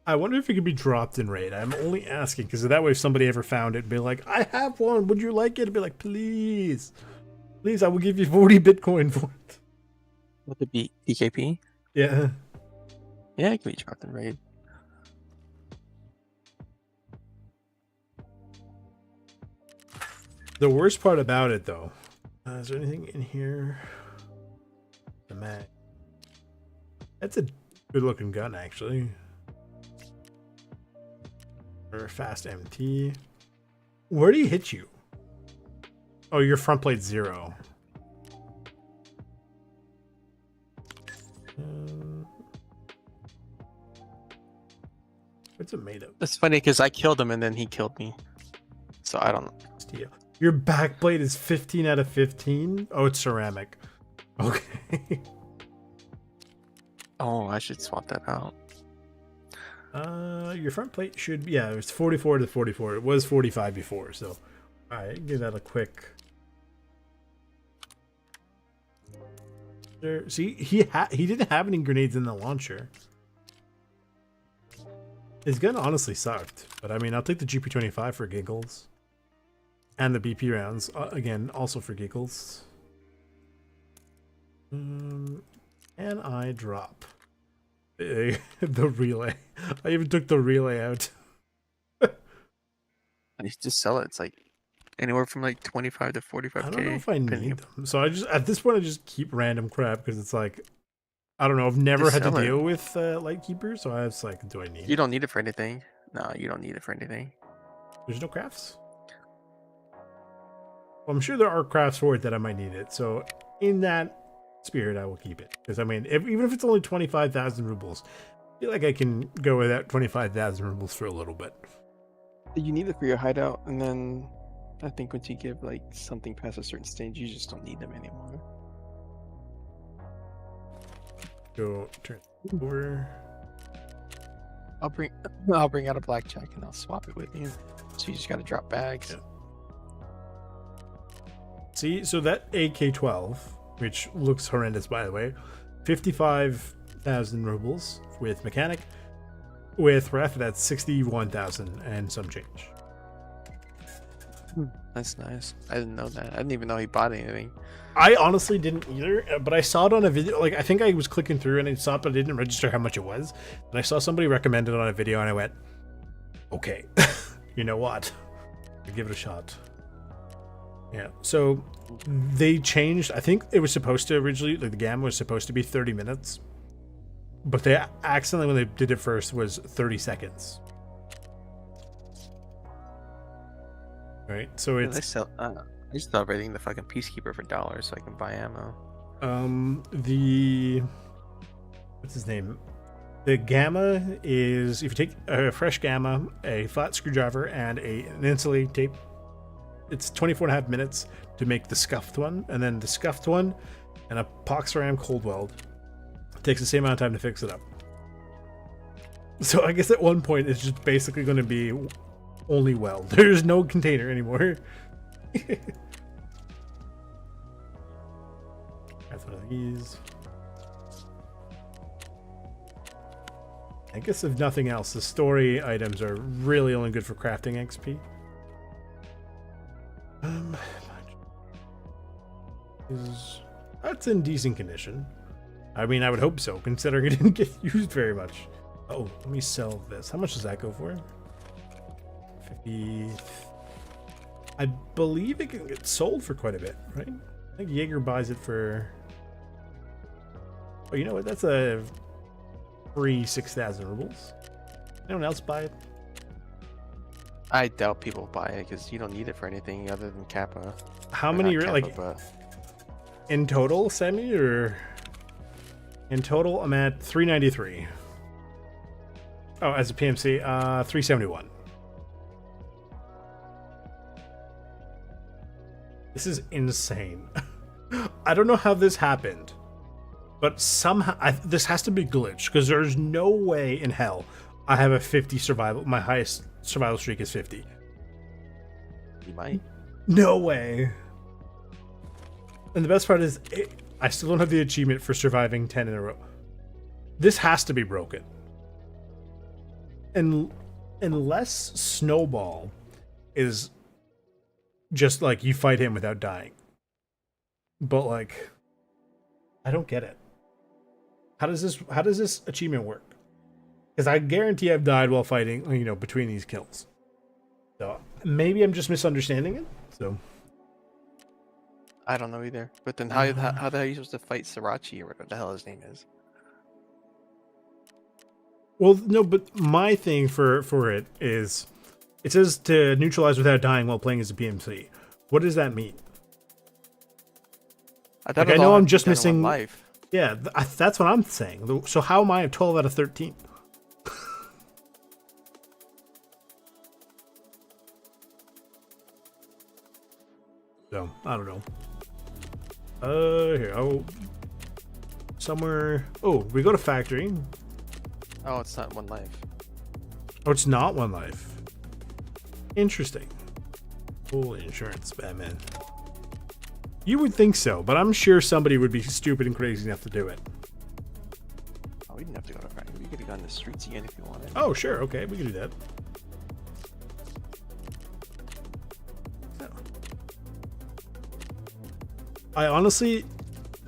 I wonder if it could be dropped in raid. I'm only asking because that way, if somebody ever found it, be like, I have one. Would you like it? I'd be like, please. Please, I will give you 40 Bitcoin for it. Would it be EKP? Yeah. Yeah, it can be dropped in raid. The worst part about it, though, is there anything in here? The mag. That's a good-looking gun, actually. Or fast MT. Where do he hit you? Oh, your front plate 0. What's it made of? That's funny because I killed him and then he killed me. So I don't know. Steel. Your back plate is 15 out of 15? Oh, it's ceramic. Okay. Oh, I should swap that out. Your front plate should be, yeah, it was 44 to 44. It was 45 before, so alright, give that a quick. There, see, he didn't have any grenades in the launcher. His gun honestly sucked, but I mean, I'll take the GP25 for giggles. And the BP rounds, again, also for giggles. And I drop the relay. I even took the relay out. I need to sell it. It's like anywhere from like 25 to 45k. I don't know if I need them. So I just, at this point, I just keep random crap because it's like, I don't know. I've never Just had to sell it. deal with Lightkeeper, so I was like, do I need You it? don't need it for anything. No, you don't need it for anything. There's no crafts? Well, I'm sure there are crafts for it that I might need it. So in that spirit, I will keep it. Because I mean, even if it's only 25,000 rubles, I feel like I can go without 25,000 rubles for a little bit. You need it for your hideout, and then I think once you give like something past a certain stage, you just don't need them anymore. Go turn over. I'll bring out a blackjack and I'll swap it with you. So you just gotta drop bags. Yeah. See, so that AK-12, which looks horrendous, by the way, 55,000 rubles with mechanic. With ref, that's 61,000 and some change. That's nice. I didn't know that. I didn't even know he bought anything. I honestly didn't either, but I saw it on a video. Like, I think I was clicking through and I saw it, but I didn't register how much it was. And I saw somebody recommend it on a video and I went, okay, you know what? I'll give it a shot. Yeah, so they changed. I think it was supposed to originally, like the gamma was supposed to be 30 minutes. But they accidentally, when they did it first, was 30 seconds. right? So I it's sell. I just celebrating the fucking peacekeeper for dollars so I can buy ammo. the what's his name? The gamma is if you take a fresh gamma, a flat screwdriver, and an insulating tape. It's 24.5 minutes to make the scuffed one, and then the scuffed one and a pox ram cold weld. It takes the same amount of time to fix it up. So I guess at one point it's just basically going to be only weld. There's no container anymore. That's one of these. I guess if nothing else, the story items are really only good for crafting XP. That's in decent condition. I mean, I would hope so, considering it didn't get used very much. Oh, let me sell this. How much does that go for? 50. I believe it can get sold for quite a bit, right? I think Jaeger buys it for. Oh, you know what? That's a free 6,000 rubles. Anyone else buy it? I doubt people buy it because you don't need it for anything other than Kappa. How Or many not are Kappa, like but in total, Sammy? Or in total, I'm at 393. Oh, as a PMC, 371. This is insane. I don't know how this happened, but somehow this has to be glitched because there's no way in hell I have a 50 survival. My highest survival streak is 50. you might. No way. And the best part is, I still don't have the achievement for surviving 10 in a row. This has to be broken. And unless Snowball is just like you fight him without dying. But like, I don't get it. How does this achievement work? Because I guarantee I've died while fighting, you know, between these kills. So maybe I'm just misunderstanding it. So I don't know either. But then how the hell are you supposed to fight Sriracha or whatever the hell his name is? well, no, but my thing for it is, it says to neutralize without dying while playing as a PMC. What does that mean? I Like, I know I'm just missing missing. life. Yeah, that's what I'm saying. So how am I a 12 out of 13? So I don't know. Here. Oh, somewhere. Oh, we go to factory. Oh, it's not one life. Oh, it's not one life. Interesting. Holy insurance, Batman. You would think so, but I'm sure somebody would be stupid and crazy enough to do it. Oh, we didn't have to go to factory. We could have gone to the streets again if you wanted. Oh, sure. Okay, we can do that. I honestly,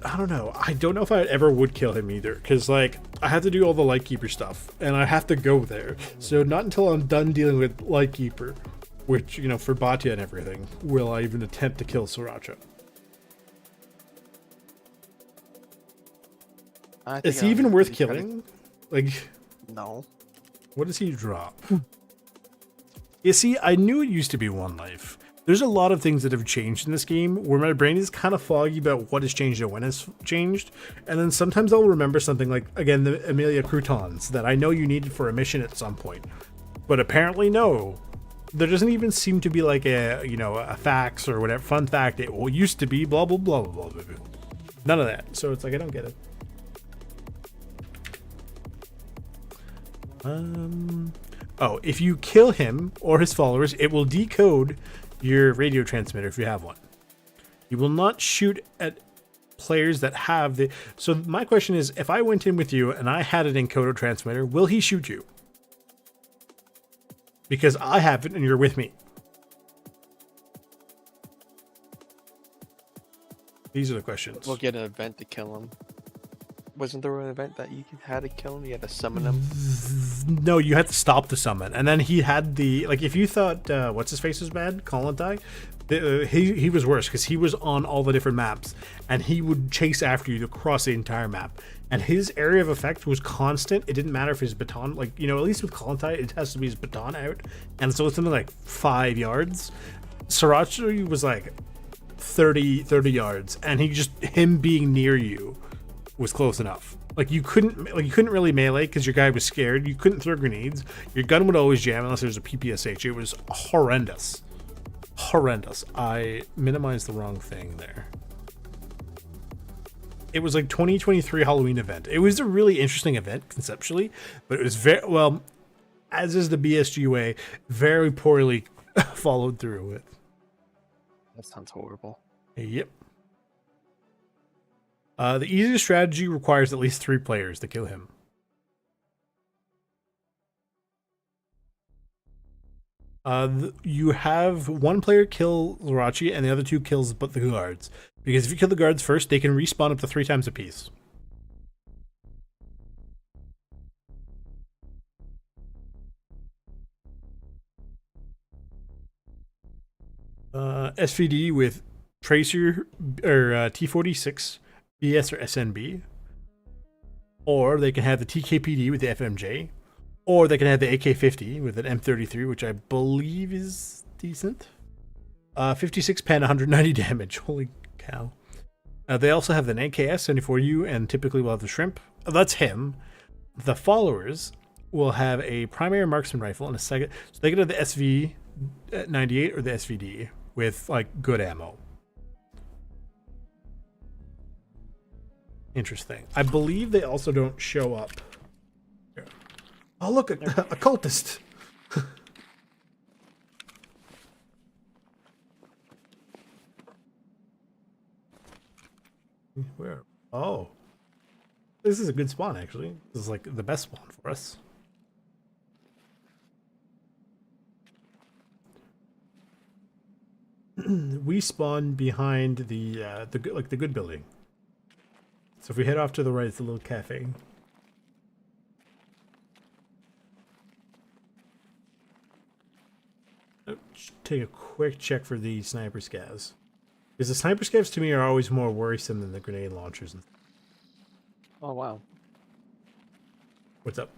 I don't know. I don't know if I ever would kill him either, because like I have to do all the Lightkeeper stuff, and I have to go there. So not until I'm done dealing with Lightkeeper, which, you know, for Batya and everything, will I even attempt to kill Sriracha. Is he even worth killing? Like, No. what does he drop? You see, I knew it used to be one life. There's a lot of things that have changed in this game where my brain is kind of foggy about what has changed and when it's changed. And then sometimes I'll remember something like, again, the Amelia croutons that I know you needed for a mission at some point. But apparently, no. There doesn't even seem to be like a, you know, a fax or whatever, fun fact. It used to be blah, blah, blah, blah, blah, blah. None of that. So it's like, I don't get it. Oh, if you kill him or his followers, it will decode your radio transmitter if you have one. You will not shoot at players that have the... So my question is, if I went in with you and I had an encoder transmitter, will he shoot you? Because I have it and you're with me. These are the questions. We'll get an event to kill him. Wasn't there an event that you had to kill him? You had to summon him? No, you had to stop the summon. And then he had the... Like, if you thought... what's his face was bad? Colin he was worse because he was on all the different maps. And he would chase after you across the entire map. And his area of effect was constant. It didn't matter if his baton... Like, you know, at least with Colin it has to be his baton out. And so it's something like 5 yards. Sriracha was like 30 yards, and him being near you was close enough. Like you couldn't really melee because your guy was scared. You couldn't throw grenades. Your gun would always jam unless there's a PPSH. It was horrendous. Horrendous. I minimized the wrong thing there. It was like 2023 Halloween event. It was a really interesting event conceptually, but it was very well, as is the BSG way, very poorly followed through with. That sounds horrible. Yep. The easiest strategy requires at least 3 players to kill him. You have 1 player kill Larachi and the other 2 kills but the guards. Because if you kill the guards first, they can respawn up to 3 times apiece. SVD with Tracer or T46, BS or SNB. Or they can have the TKPD with the FMJ. Or they can have the AK-50 with an M33, which I believe is decent. 56 pen, 190 damage. Holy cow. They also have the NKS 74U, and typically will have the shrimp. That's him. The followers will have a primary marksman rifle and a second. So they can have the SV98 or the SVD with like good ammo. Interesting. I believe they also don't show up. Oh, look, a cultist. Where? Oh. This is a good spawn, actually. This is like the best spawn for us. We spawn behind the good building. So if we head off to the right, it's a little cafe. Take a quick check for the sniper scavs. Because the sniper scavs to me are always more worrisome than the grenade launchers. Oh wow. What's up?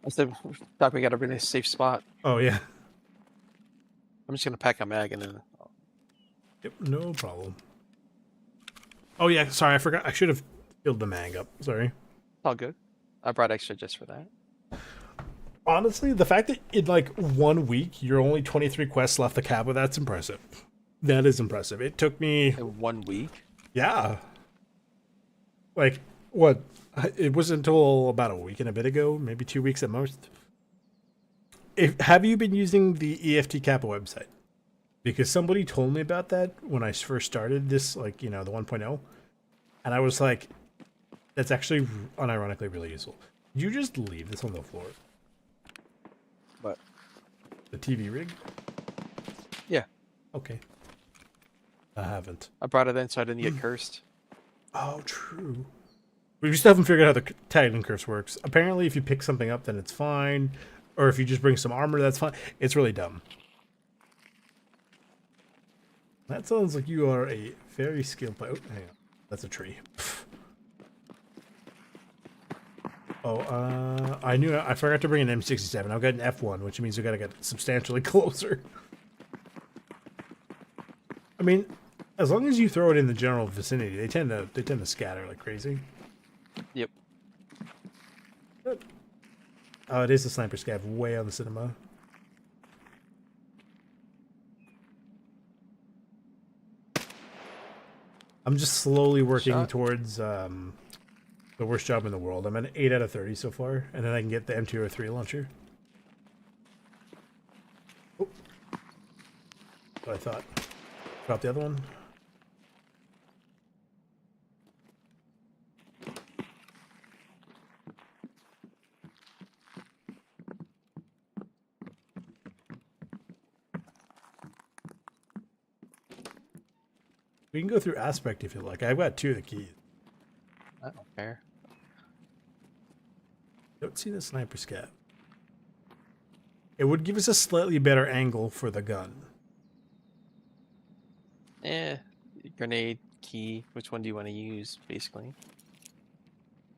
I said, thought we got a really safe spot. Oh yeah. I'm just gonna pack a mag and then. Yep, no problem. Oh yeah, sorry, I forgot. I should have filled the mag up. Sorry. It's all good. I brought extra just for that. Honestly, the fact that in like 1 week you're only 23 quests left to cap with, that's impressive. That is impressive. It took me In 1 week? yeah. Like what? It wasn't until about a week and a bit ago, maybe 2 weeks at most. Have you been using the EFT Kappa website? Because somebody told me about that when I first started this, like, you know, the 1.0. And I was like, that's actually unironically really useful. Did you just leave this on the floor? What? The TV rig? Yeah. Okay. I haven't. I brought it in so I didn't get cursed. Oh, true. We still haven't figured out how the tagging curse works. Apparently, if you pick something up, then it's fine. Or if you just bring some armor, that's fine. It's really dumb. That sounds like you are a very skilled player. Oh, hang on. That's a tree. Oh, I forgot to bring an M67. I've got an F1, which means we gotta get substantially closer. I mean, as long as you throw it in the general vicinity, they tend to scatter like crazy. Yep. Oh, it is the sniper scav way on the cinema. I'm just slowly working towards the worst job in the world. I'm at 8 out of 30 so far, and then I can get the M203 launcher. Oh. What I thought. Drop the other one. We can go through aspect if you like. I've got 2 of the keys. I don't care. Don't see the sniper scav. It would give us a slightly better angle for the gun. Grenade, key. Which one do you want to use, basically?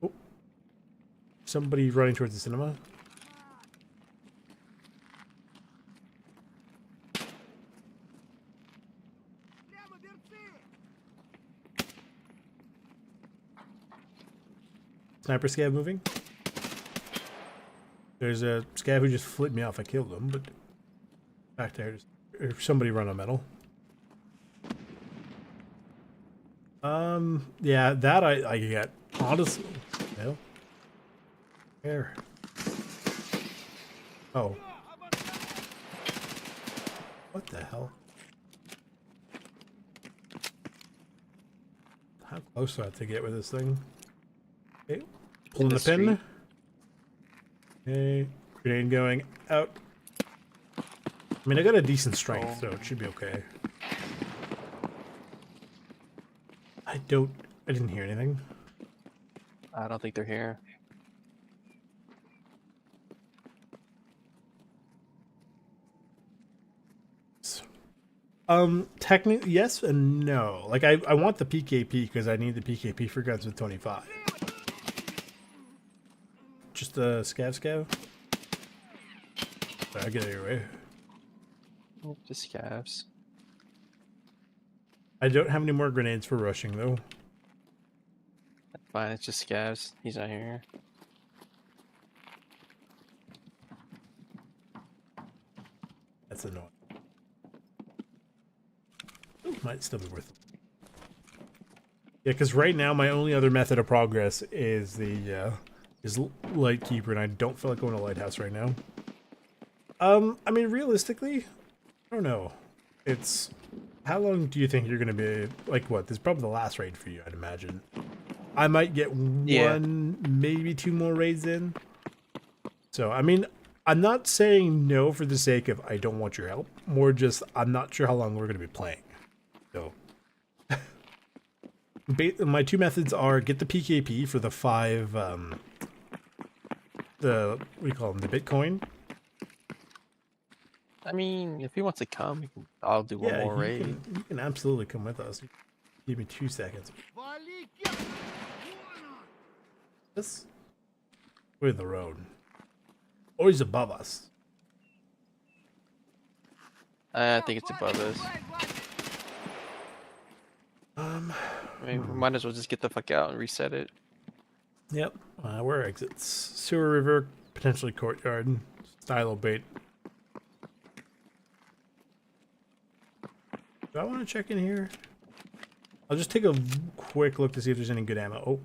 Oh. Somebody running towards the cinema. Sniper scav moving. There's a scav who just flipped me off. I killed him, but back there, or somebody run on metal. Yeah, that I get. Honestly, no. Where? Oh. What the hell? How close do I have to get with this thing? Okay. Pulling the pin. street. Okay. Grenade going out. I mean, I got a decent strength, so it should be okay. I didn't hear anything. I don't think they're here. Technically, yes and no. Like, I want the PKP because I need the PKP for guns with 25. Just a scav. Sorry, I'll get out of your way. Oh, just scavs. I don't have any more grenades for rushing, though. Fine, it's just scavs. He's not here. That's annoying. Might still be worth it. Yeah, because right now my only other method of progress is the Lightkeeper, and I don't feel like going to Lighthouse right now. I mean, realistically, I don't know. It's how long do you think you're gonna be? Like, what? This is probably the last raid for you, I'd imagine. I might get one, maybe two more raids in. So, I mean, I'm not saying no for the sake of I don't want your help. More just I'm not sure how long we're gonna be playing. So, my two methods are get the PKP for the 5, what do you call them, the Bitcoin. I mean, if he wants to come, I'll do one more raid. You can absolutely come with us. Give me 2 seconds. This, we're the road. Or he's above us. I think it's above us. I mean, we might as well just get the fuck out and reset it. Yep. Where are exits? Sewer River, potentially Courtyard, Stylo Bait. Do I want to check in here? I'll just take a quick look to see if there's any good ammo. Oh,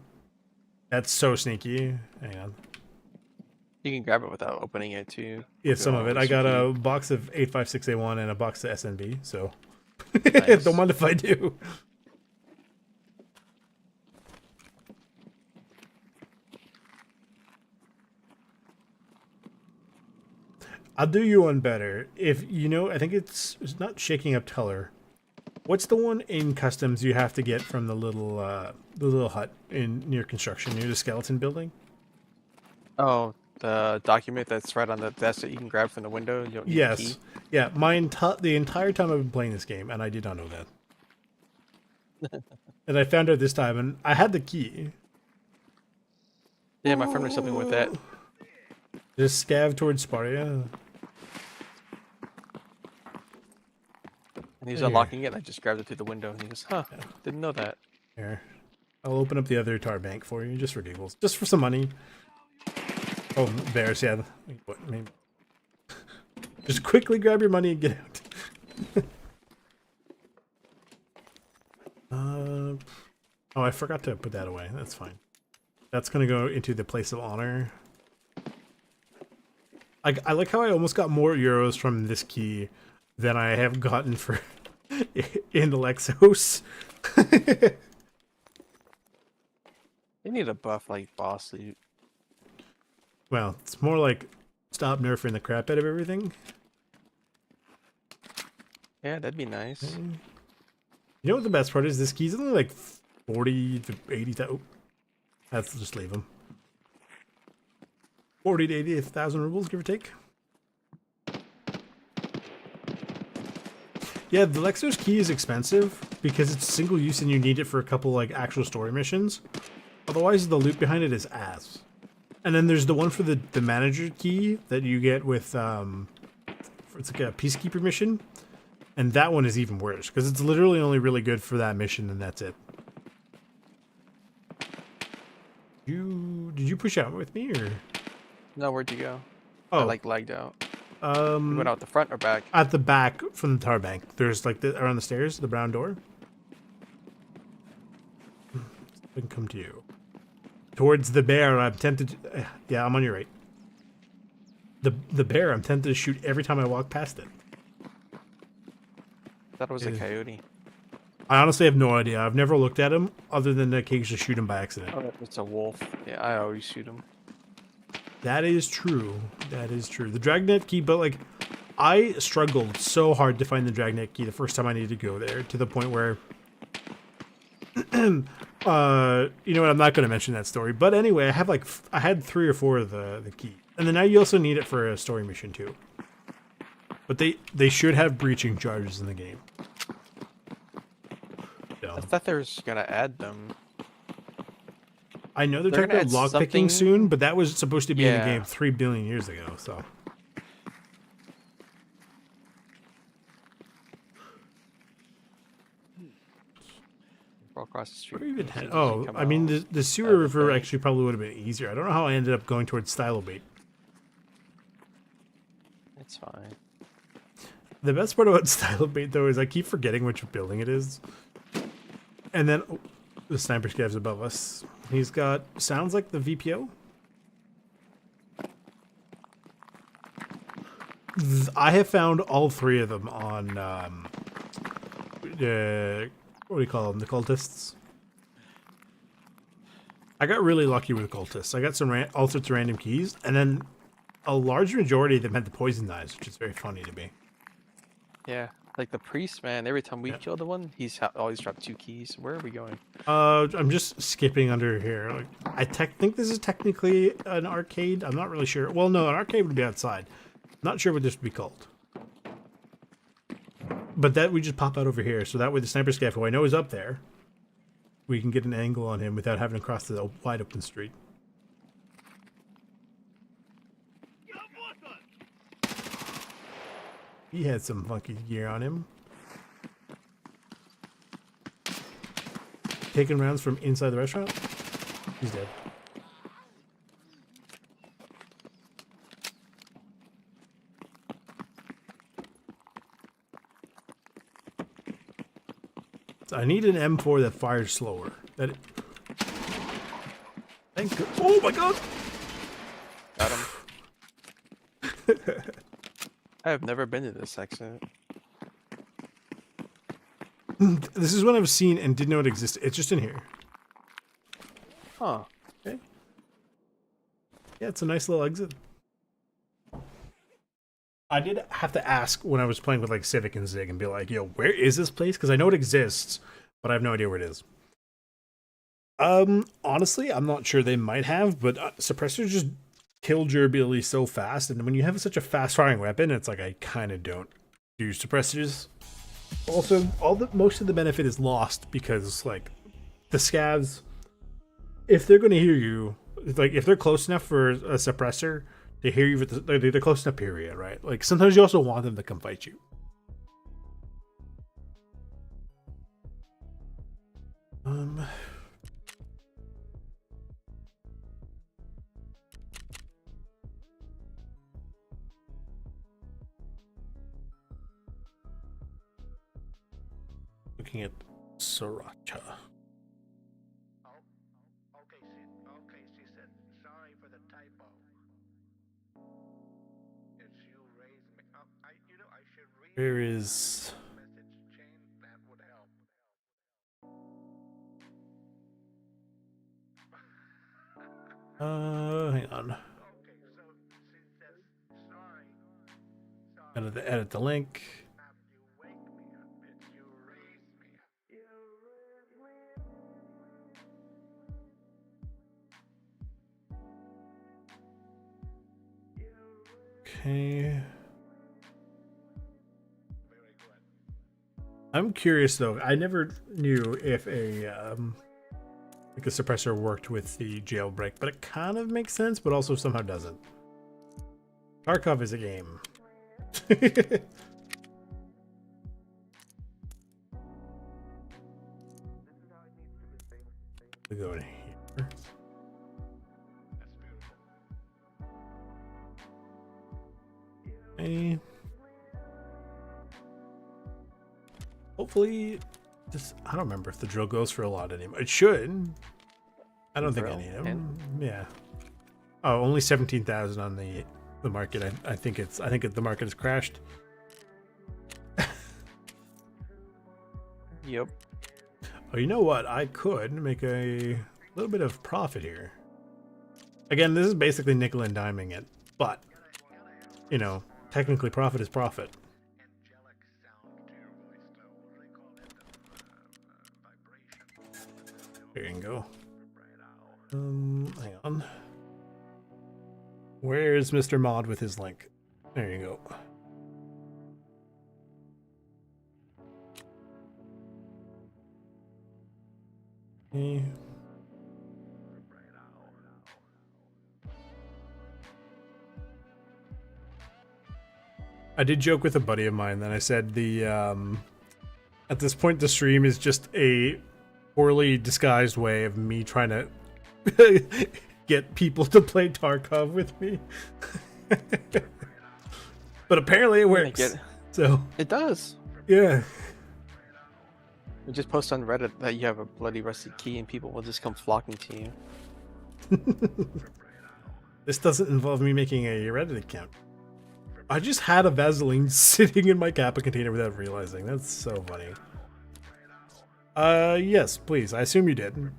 that's so sneaky. Hang on. You can grab it without opening it too. Yeah, some of it. I got a box of 856A1 and a box of SNB, so Nice. don't mind if I do. I'll do you one better. If you know, I think it's not Shaking Up Teller. What's the one in customs you have to get from the little hut in near construction, near the skeleton building? Oh, the document that's right on the desk that you can grab from the window. You don't need a key? Yes. Yeah, the entire time I've been playing this game, and I did not know that. And I found out this time, and I had the key. Yeah, my friend was helping with that. Just scav towards Sparia. And he was Here. unlocking it, and I just grabbed it through the window, and he goes, huh, didn't know that. Here. I'll open up the other tar bank for you, just for giggles. Just for some money. Oh, bears, yeah. What, maybe. Just quickly grab your money and get out. Oh, I forgot to put that away. That's fine. That's gonna go into the place of honor. I like how I almost got more euros from this key than I have gotten for in the Lexos. They need a buff like boss loot. Well, it's more like stop nerfing the crap out of everything. Yeah, that'd be nice. You know what the best part is? This key's only like 40 to 80,000. Oh, let's just leave them. 40 to 80,000 rubles, give or take. Yeah, the Lexos key is expensive because it's single use and you need it for a couple like actual story missions. Otherwise, the loot behind it is ass. And then there's the one for the manager key that you get with it's like a peacekeeper mission, and that one is even worse because it's literally only really good for that mission and that's it. You did you push out with me or? No, where'd you go? Oh, I like lagged out. You went out the front or back? at the back from the tar bank. There's like around the stairs, the brown door. I can come to you. Towards the bear, I'm tempted to, yeah, I'm on your right. The bear, I'm tempted to shoot every time I walk past it. Thought it was a coyote. I honestly have no idea. I've never looked at him other than to occasionally shoot him by accident. Oh, it's a wolf. Yeah, I always shoot him. That is true. That is true. The dragnet key, but like, I struggled so hard to find the dragnet key the first time I needed to go there, to the point where, you know what? I'm not going to mention that story. But anyway, I had 3 or 4 of the key, and then now you also need it for a story mission too. But they should have breaching charges in the game. So, I thought they were gonna add them. I know they're They're talking gonna about add lockpicking something- soon, but that was supposed to be in the Yeah. game 3 billion years ago. So. Go across the street. Where even as had, soon as you oh, come I mean, out. the sewer river thing. actually probably would have been easier. I don't know how I ended up going towards Stylobait. It's fine. The best part about Stylobait, though, is I keep forgetting which building it is. And then, oh, the sniper scav's above us. He's got, sounds like the VPO. I have found all 3 of them on, what do you call them? The cultists. I got really lucky with the cultists. I got some all sorts of random keys, and then a large majority of them had the poison knives, which is very funny to me. Yeah, like the priest, man. Every time we kill the one, he's always dropped 2 keys. Where are we going? I'm just skipping under here. Like, I think this is technically an arcade. I'm not really sure. Well, no, an arcade would be outside. Not sure what this would be called. But that we just pop out over here, so that way the sniper scav, who I know is up there, we can get an angle on him without having to cross the wide open street. He had some funky gear on him. Taking rounds from inside the restaurant? He's dead. So I need an M4 that fires slower. Thank you. Oh my god! Got him. I have never been to this exit. This is one I've seen and didn't know it existed. It's just in here. Huh. Okay. Yeah, it's a nice little exit. I did have to ask when I was playing with like Civic and Zig and be like, yo, where is this place? Because I know it exists, but I have no idea where it is. Honestly, I'm not sure. They might have, but suppressors just kill durability so fast, and when you have such a fast-firing weapon, it's like I kind of don't use suppressors. Also, most of the benefit is lost because like the scavs, if they're going to hear you, like if they're close enough for a suppressor to hear you, they're close enough, period, right? Like sometimes you also want them to come fight you. Looking at Sriracha. Okay, she said, sorry for the typo. If you raise me up, I should read Where is... the message chain, that would help. hang on. Okay, so she says, sorry. Gotta edit the link. You wake me up, bitch, you raise me up. You raise me Okay. Very good. I'm curious though. I never knew if a like a suppressor worked with the jailbreak, but it kind of makes sense, but also somehow doesn't. Tarkov is a game. We go in here. Okay. Hopefully, this, I don't remember if the drill goes for a lot anymore. It should. I don't think I Drill, need them. Yeah. Oh, only 17,000 on the market. I think the market has crashed. Yep. Oh, you know what? I could make a little bit of profit here. Again, this is basically nickel and diming it, but you know, technically profit is profit. Angelic sound to your voice tone. They call it vibration. There you go. Right out. Hang on. Where's Mr. Mod with his link? There you go. Okay. I did joke with a buddy of mine that I said the at this point the stream is just a poorly disguised way of me trying to get people to play Tarkov with me. But apparently it works. So It does. yeah. You just post on Reddit that you have a bloody rusty key and people will just come flocking to you. This doesn't involve me making a Reddit account. I just had a Vaseline sitting in my Kappa container without realizing. That's so funny. Yes, please. I assume you did.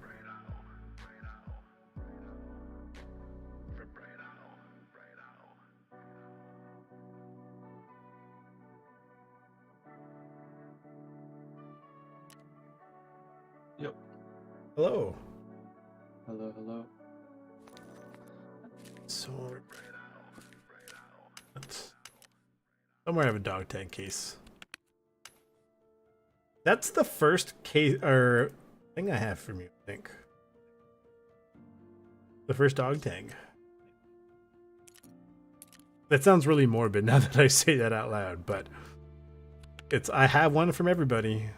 Yep. Hello. Hello, hello. So somewhere I have a dog tag case. That's the first case or thing I have from you, I think. The first dog tag. That sounds really morbid now that I say that out loud, but I have one from everybody.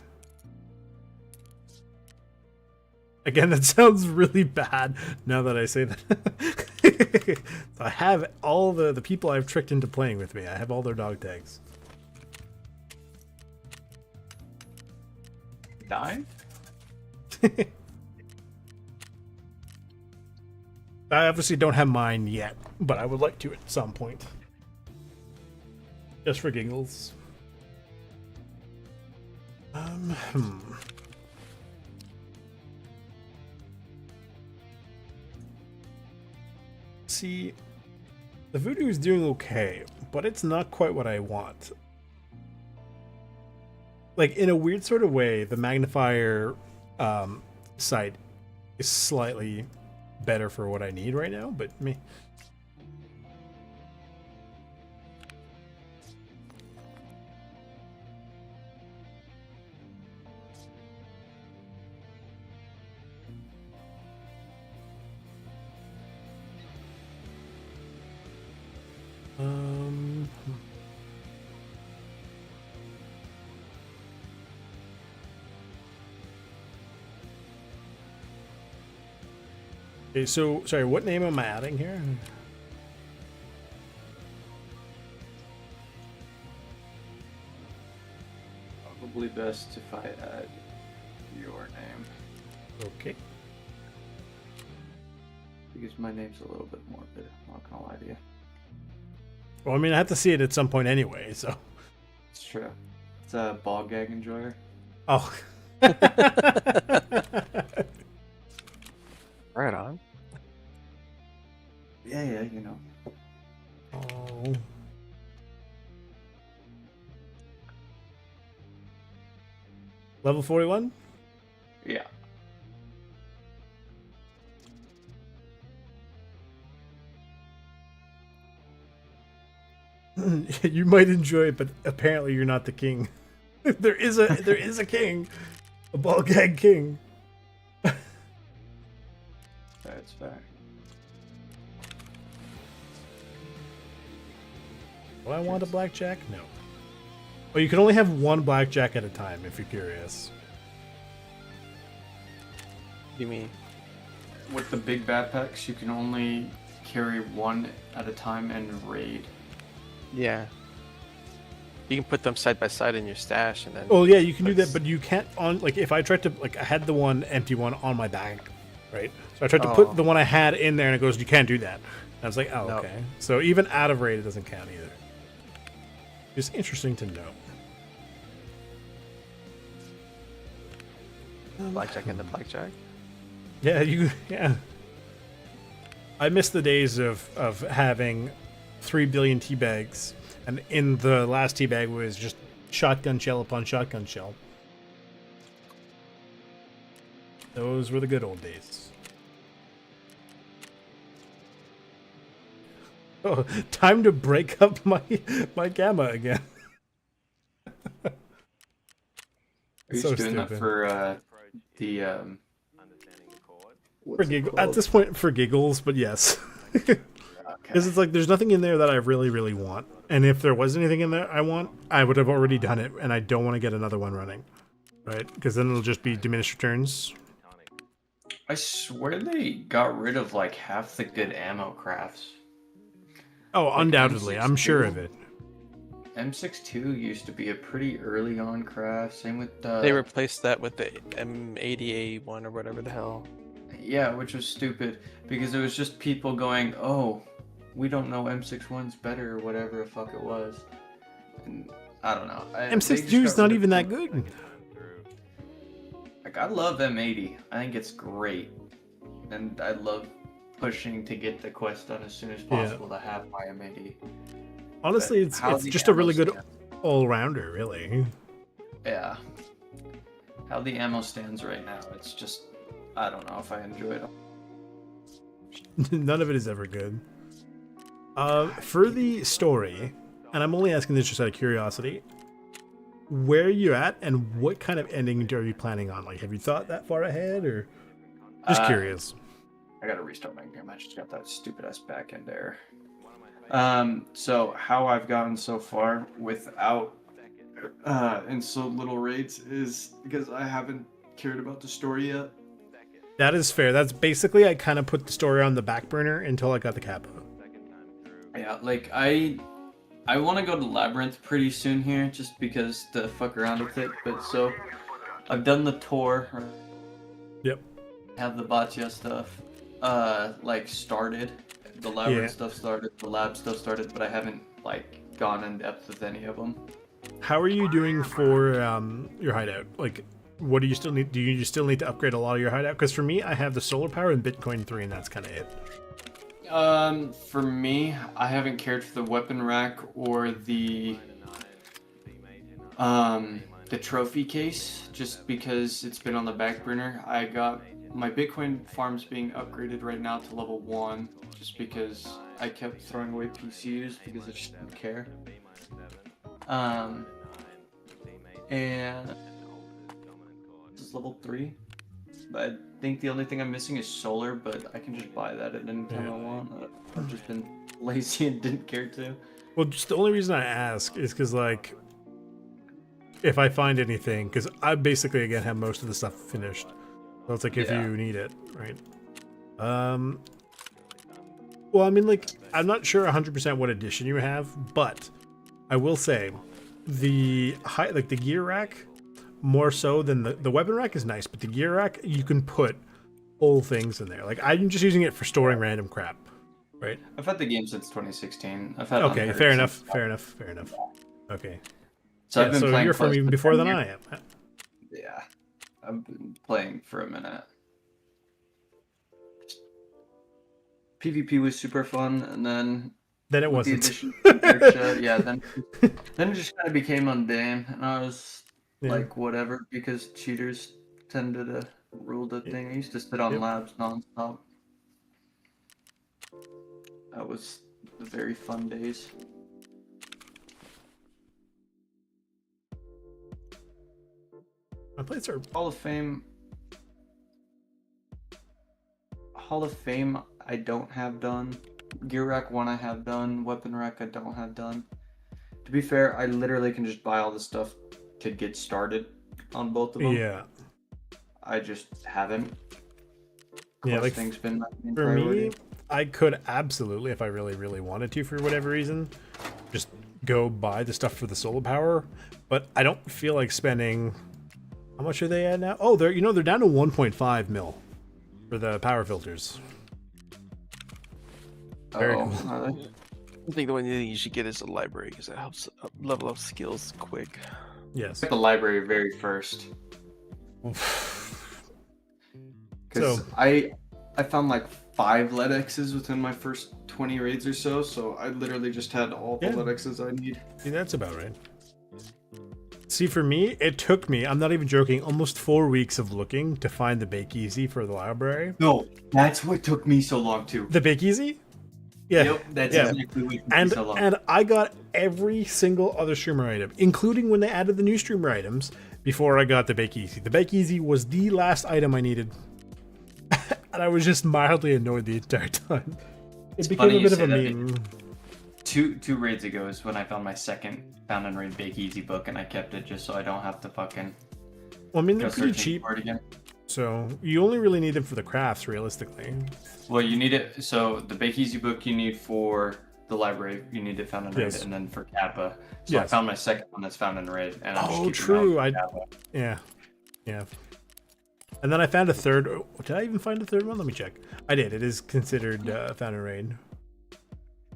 Again, that sounds really bad now that I say that. So I have all the people I've tricked into playing with me. I have all their dog tags. Die? I obviously don't have mine yet, but I would like to at some point. Just for giggles. See, the voodoo is doing okay, but it's not quite what I want. Like, in a weird sort of way, the magnifier sight is slightly better for what I need right now, but me. Okay, so sorry, what name am I adding here? Probably best if I add your name, Okay. because my name's a little bit morbid, I'm not gonna lie to you. Well, I mean, I have to see it at some point anyway, so. It's true. It's a ball gag enjoyer. Oh. Right on. Yeah, you know. Oh. Level 41? Yeah. You might enjoy it, but apparently you're not the king. there is a king. A ball gag king. That's fair. Do I want a blackjack? No. Oh, you can only have one blackjack at a time if you're curious. What do you mean? With the big backpacks, you can only carry one at a time and raid. Yeah. You can put them side by side in your stash, and then. Oh yeah, you can do that, but you can't on like if I tried to like I had the one empty one on my bag, right? So I tried to put the one I had in there, and it goes, you can't do that. And I was like, oh No. okay. So even out of raid, it doesn't count either. It's interesting to know. Blackjack and the blackjack. Yeah, yeah. I miss the days of having 3 billion tea bags, and in the last tea bag was just shotgun shell upon shotgun shell. Those were the good old days. Oh, time to break up my gamma again. Are you So just doing stupid. that for the For at this point, for giggles, but yes. Because it's like there's nothing in there that I really, really want. And if there was anything in there I want, I would have already done it, and I don't want to get another one running. Right? Because then it'll just be diminished returns. I swear they got rid of like half the good ammo crafts. Oh, undoubtedly. I'm sure of it. M62 used to be a pretty early on craft. Same with They replaced that with the M80A one or whatever the hell. yeah, which was stupid because it was just people going, "Oh, we don't know M61's better" or whatever the fuck it was. And I don't know. M62 is not even that good. Like I love M80. I think it's great, and I love pushing to get the quest done as soon as possible to have my M80. Honestly, But how it's the just a really ammo good all-rounder, really. Yeah. How the ammo stands right now, it's just I don't know if I enjoy it. None of it is ever good. For the story, and I'm only asking this just out of curiosity, where are you at and what kind of ending are you planning on? Like, have you thought that far ahead, or just curious? I gotta restart my game. I just got that stupid ass backend error. So how I've gotten so far without in so little raids is because I haven't cared about the story yet. That is fair. That's basically I kind of put the story on the back burner until I got the capo. Yeah, like I want to go to Labyrinth pretty soon here, just because to fuck around with it. But so I've done the tour. Yep. Have the Batya stuff, like started. The Labyrinth stuff started. The lab stuff started, but I haven't like gone in depth with any of them. How are you doing for your hideout? Like, what do you still need? Do you still need to upgrade a lot of your hideout? Because for me, I have the solar power and Bitcoin 3, and that's kind of it. For me, I haven't cared for the weapon rack or the trophy case, just because it's been on the back burner. I got my Bitcoin farms being upgraded right now to level 1, just because I kept throwing away PCUs because I just didn't care. And this is level 3. I think the only thing I'm missing is solar, but I can just buy that at any time I want. I've just been lazy and didn't care to. Well, just the only reason I ask is because, like, if I find anything, because I basically, again, have most of the stuff finished. So it's like, if you need it, right? Well, I mean, like, I'm not sure 100% what edition you have, but I will say the gear rack, more so than the weapon rack is nice, but the gear rack, you can put whole things in there. Like, I'm just using it for storing random crap, right? I've had the game since 2016. I've had Okay, Unheard fair enough, since- fair enough, fair enough. Okay. So I've Yeah, been so playing you're from for even before than I am. Yeah, I've been playing for a minute. PvP was super fun, and then Then it with the wasn't. addition of Inertia, yeah, then it just kind of became mundane, and I was Yeah. like, whatever, because cheaters tended to rule the thing. I used to sit on labs nonstop. That was the very fun days. My plates are Hall of Fame. Hall of Fame, I don't have done. Gear Rack 1 I have done. Weapon Rack I don't have done. To be fair, I literally can just buy all the stuff to get started on both of them. yeah. I just haven't. Yeah, like, Questing's been my main For me, priority. I could absolutely, if I really, really wanted to, for whatever reason, just go buy the stuff for the solar power, but I don't feel like spending. How much are they at now? Oh, they're down to 1.5 mil for the power filters. Very cool. I think the one thing you should get is a library because it helps level up skills quick. Yes. the library very first. Because So- I found like 5 lead X's within my first 20 raids or so, so I literally just had all the Yeah. lead X's I need. See, that's about right. See, for me, it took me, I'm not even joking, almost 4 weeks of looking to find the Bake Easy for the library. No, that's what took me so long too. The Bake Easy? Yeah. Yep, that's yeah. exactly what took me And so long. and I got every single other streamer item, including when they added the new streamer items, before I got the Bake Easy. The Bake Easy was the last item I needed. And I was just mildly annoyed the entire time. It became funny a you bit of a say that, meme. Two raids ago is when I found my second Found and Raid Bake Easy book, and I kept it just so I don't have to fucking Well, I mean, go they're pretty searching cheap, for it again. so you only really need them for the crafts, realistically. Well, you need it. So the Bake Easy book you need for the library, you need it Found and Raid, Yes. and then for Kappa. So I Yes. found my second one that's Found and Raid, and I'm just Oh, keeping true. that I Kappa. yeah. And then I found a third. Did I even find a third one? Let me check. I did. It is considered Found and Raid.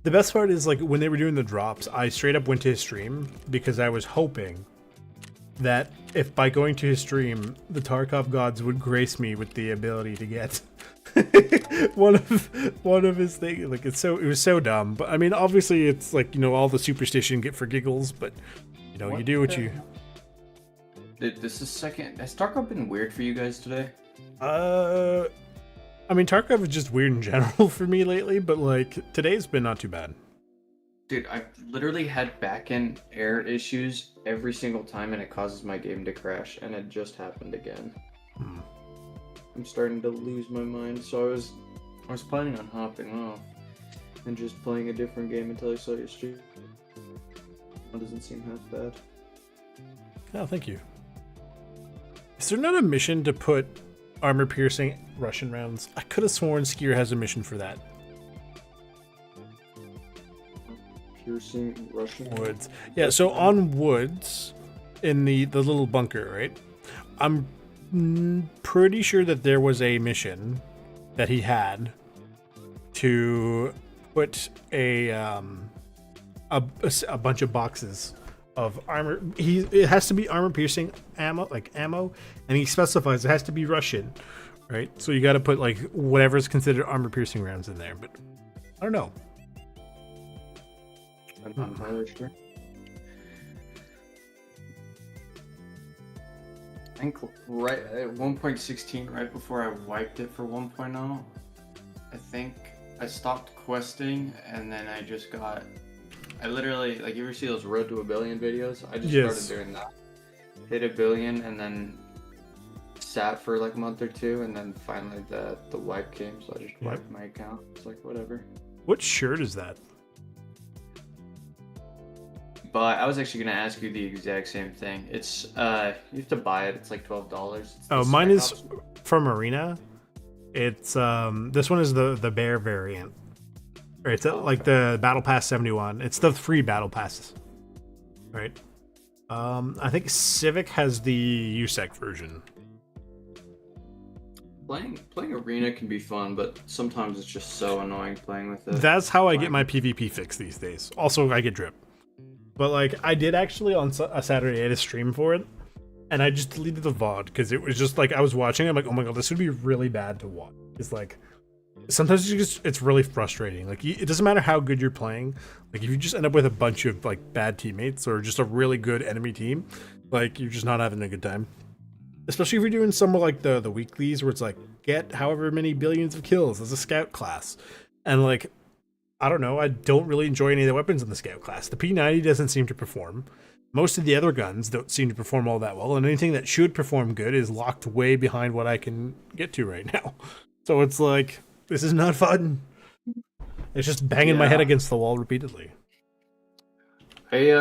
The best part is, like, when they were doing the drops, I straight up went to his stream because I was hoping that if by going to his stream, the Tarkov gods would grace me with the ability to get one of his things. Like, it was so dumb. But I mean, obviously, it's like, all the superstition get for giggles, but you do what you. This is second. Has Tarkov been weird for you guys today? I mean, Tarkov is just weird in general for me lately, but like today's been not too bad. Dude, I've literally had back-end error issues every single time, and it causes my game to crash, and it just happened again. I'm starting to lose my mind, so I was planning on hopping off and just playing a different game until I saw your stream. It doesn't seem half bad. Oh, thank you. Is there not a mission to put armor-piercing Russian rounds? I could have sworn Skier has a mission for that. Piercing Russian Woods. Yeah, so on Woods, in the little bunker, right? I'm pretty sure that there was a mission that he had to put a bunch of boxes of armor. It has to be armor piercing ammo, and he specifies it has to be Russian, right? So you got to put like whatever is considered armor piercing rounds in there. But I don't know. I'm not entirely sure. I think right at 1.16, right before I wiped it for 1.0, I think I stopped questing, and then I literally, like, you ever see those Road to a Billion videos? I just Yes. started doing that. Hit 1 billion, and then sat for like a month or two, and then finally the wipe came, so I just wiped my account. It's like, whatever. What shirt is that? But I was actually gonna ask you the exact same thing. It's you have to buy it. It's like $12. It's Oh, the mine Spec is Ops. from Arena. It's this one is the bear variant. Or it's like the Battle Pass 71. It's the free Battle Passes. Right. I think Civic has the USEC version. Playing Arena can be fun, but sometimes it's just so annoying playing with it. That's how I get my PvP fix these days. Also, I get drip. But like, I did actually on a Saturday, I had a stream for it, and I just deleted the VOD because it was just like I was watching. I'm like, oh my god, this would be really bad to watch. It's like sometimes it's really frustrating. Like, it doesn't matter how good you're playing. Like, if you just end up with a bunch of like bad teammates or just a really good enemy team, like you're just not having a good time. Especially if you're doing some like the weeklies where it's like get however many billions of kills as a scout class, and like, I don't know, I don't really enjoy any of the weapons in the scout class. The P90 doesn't seem to perform. Most of the other guns don't seem to perform all that well, and anything that should perform good is locked way behind what I can get to right now. So it's like, this is not fun. It's just banging my head against the wall repeatedly. Hey,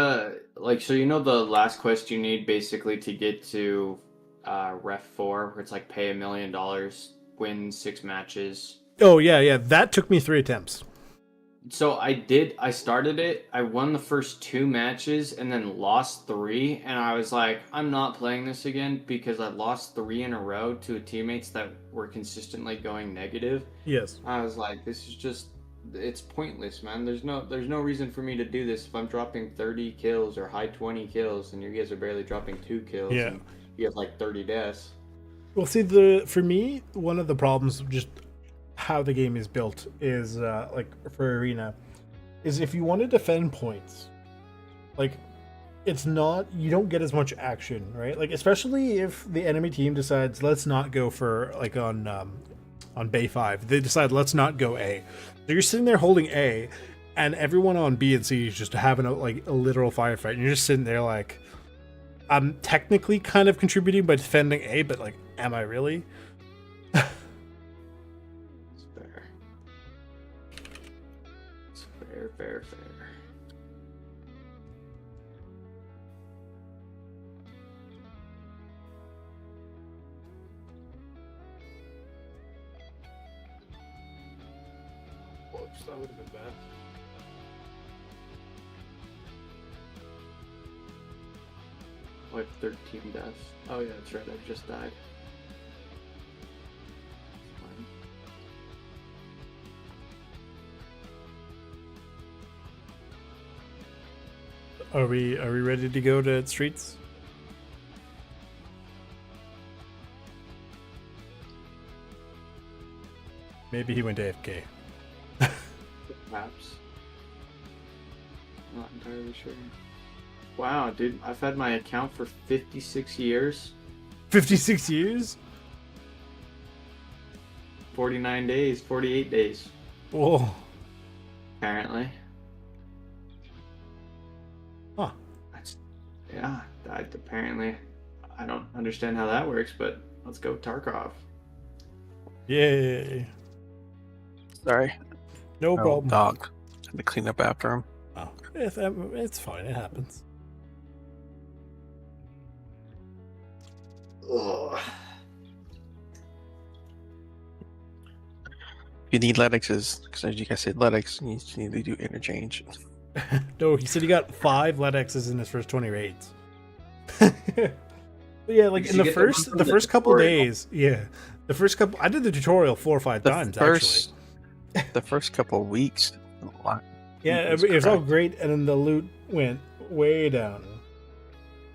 like, so you know the last quest you need basically to get to Ref 4, where it's like pay $1 million, win 6 matches. Oh yeah, that took me 3 attempts. So I started it. I won the first 2 matches and then lost 3. And I was like, I'm not playing this again because I lost 3 in a row to teammates that were consistently going negative. Yes. I was like, this is just, it's pointless, man. There's no reason for me to do this if I'm dropping 30 kills or high 20 kills and you guys are barely dropping 2 kills Yeah. and you have like 30 deaths. Well, see, for me, one of the problems just how the game is built is like for arena is if you want to defend points, like it's not, you don't get as much action, right? Like especially if the enemy team decides let's not go for like on Bay 5, they decide let's not go A. So you're sitting there holding A, and everyone on B and C is just having a literal firefight, and you're just sitting there like, I'm technically kind of contributing by defending A, but like, am I really? It's fair. It's fair. Whoops, that would have been bad. I have 13 deaths. Oh yeah, that's right. I just died. Fine. Are we ready to go to streets? Maybe he went AFK. Perhaps. Not entirely sure. Wow, dude, I've had my account for 56 years, 56 years? 49 days, 48 days, Whoa. apparently. Huh. That's, yeah, apparently. I don't understand how that works, but let's go Tarkov. Yay. Sorry. No problem. Dog. Had to clean up after him. Oh, it's fine. It happens. Ugh. You need Lennoxes, because as you guys said, Lennox, you need to do interchange. No, he said he got 5 LEDXs in his first 20 raids. But yeah, like Did in you the get that one first from the the first couple tutorial? days, yeah. The first couple, I did the tutorial 4 or 5 times actually. The first couple of weeks, a lot. Yeah, was it was all correct. great, and then the loot went way down.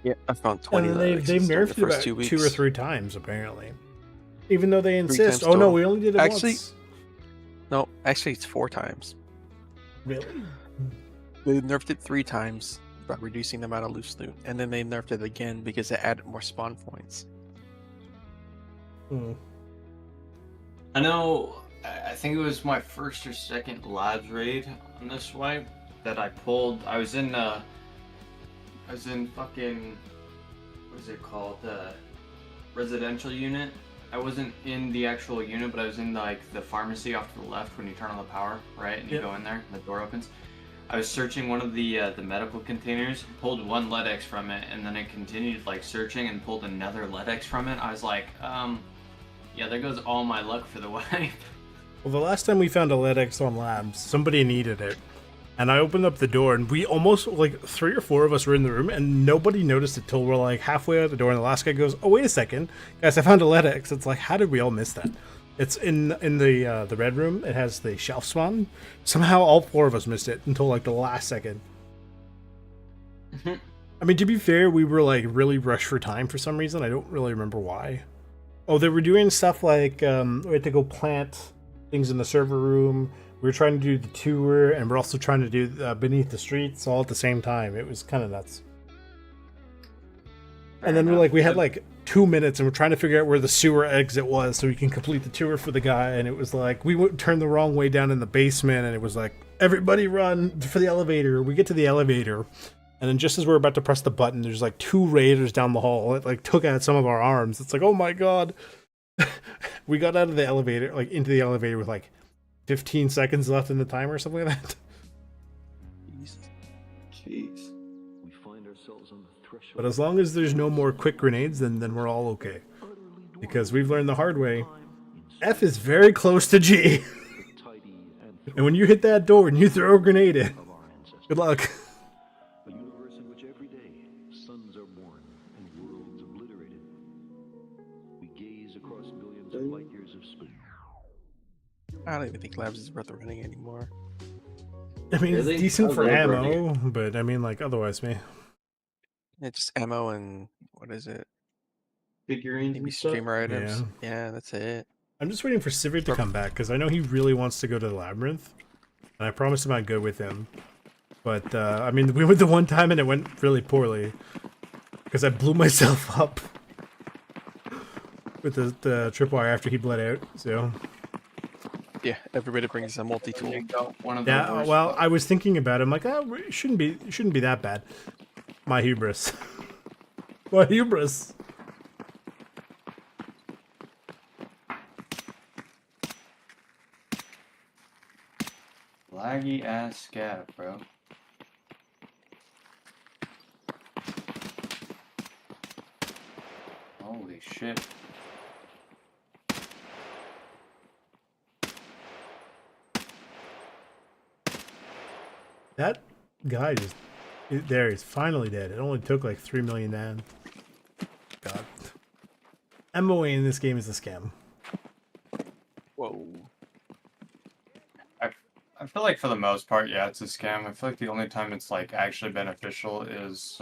Yeah, I found 20 And then they've Lennoxes during nerfed the it first about 2 weeks. 2 or 3 times apparently. Even though they 3 insist, times oh no, total. we only did it Actually- once. No, actually, it's 4 times. Really? They nerfed it 3 times by reducing the amount of loose loot, and then they nerfed it again because they added more spawn points. Hmm. I know, I think it was my first or second labs raid on this wipe that I pulled. I was in fucking, what is it called? Residential unit. I wasn't in the actual unit, but I was in like the pharmacy off to the left when you turn on the power, right? And you Yep. go in there, and the door opens. I was searching one of the medical containers, pulled 1 LEDX from it, and then it continued like searching and pulled another LEDX from it. I was like, yeah, there goes all my luck for the wipe. Well, the last time we found a LEDX on labs, somebody needed it. And I opened up the door, and we almost, like, 3 or 4 of us were in the room, and nobody noticed it till we're, like, halfway out the door, and the last guy goes, oh, wait a second. Guys, I found a LEDX. It's like, how did we all miss that? It's in the red room. It has the shelf spawn. Somehow all 4 of us missed it until, like, the last second. I mean, to be fair, we were, like, really rushed for time for some reason. I don't really remember why. Oh, they were doing stuff like, we had to go plant things in the server room. We were trying to do the tour, and we're also trying to do Beneath the Streets all at the same time. It was kind of nuts. And then we had like 2 minutes, and we're trying to figure out where the sewer exit was so we can complete the tour for the guy. And it was like, we turned the wrong way down in the basement, and it was like, everybody run for the elevator. We get to the elevator, and then just as we're about to press the button, there's like 2 raiders down the hall. It like took out some of our arms. It's like, oh my god. We got out of the elevator, like into the elevator with like 15 seconds left in the timer or something like that. Jeez. We find ourselves on the threshold. But as long as there's no more quick grenades, then we're all okay. Because we've learned the hard way. F is very close to G. Tidy and And when you hit that door and you throw a grenade in, of our ancestors. good luck. A universe in which every day suns are born and worlds obliterated. We gaze across billions of light years of space. I don't even think Labs is worth running anymore. I mean, Really? it's decent I for love running ammo, but I mean, like, otherwise, me. Yeah, just ammo and what is it? Figurines Maybe and stuff. streamer items. Yeah. Yeah, that's it. I'm just waiting for Civic to come back, because I know he really wants to go to the Labyrinth. And I promised him I'd go with him. But, I mean, we went the one time and it went really poorly. Because I blew myself up. With the tripwire after he bled out, so... Yeah, everybody brings a multi-tool. One of the Yeah, worst well, spots. I was thinking about it. I'm like, oh, it shouldn't be that bad. My hubris. My hubris. Laggy ass scav, bro. Holy shit. That guy just... There, he's finally dead. It only took like 3 million man. God. MOA in this game is a scam. Whoa. I feel like for the most part, yeah, it's a scam. I feel like the only time it's like actually beneficial is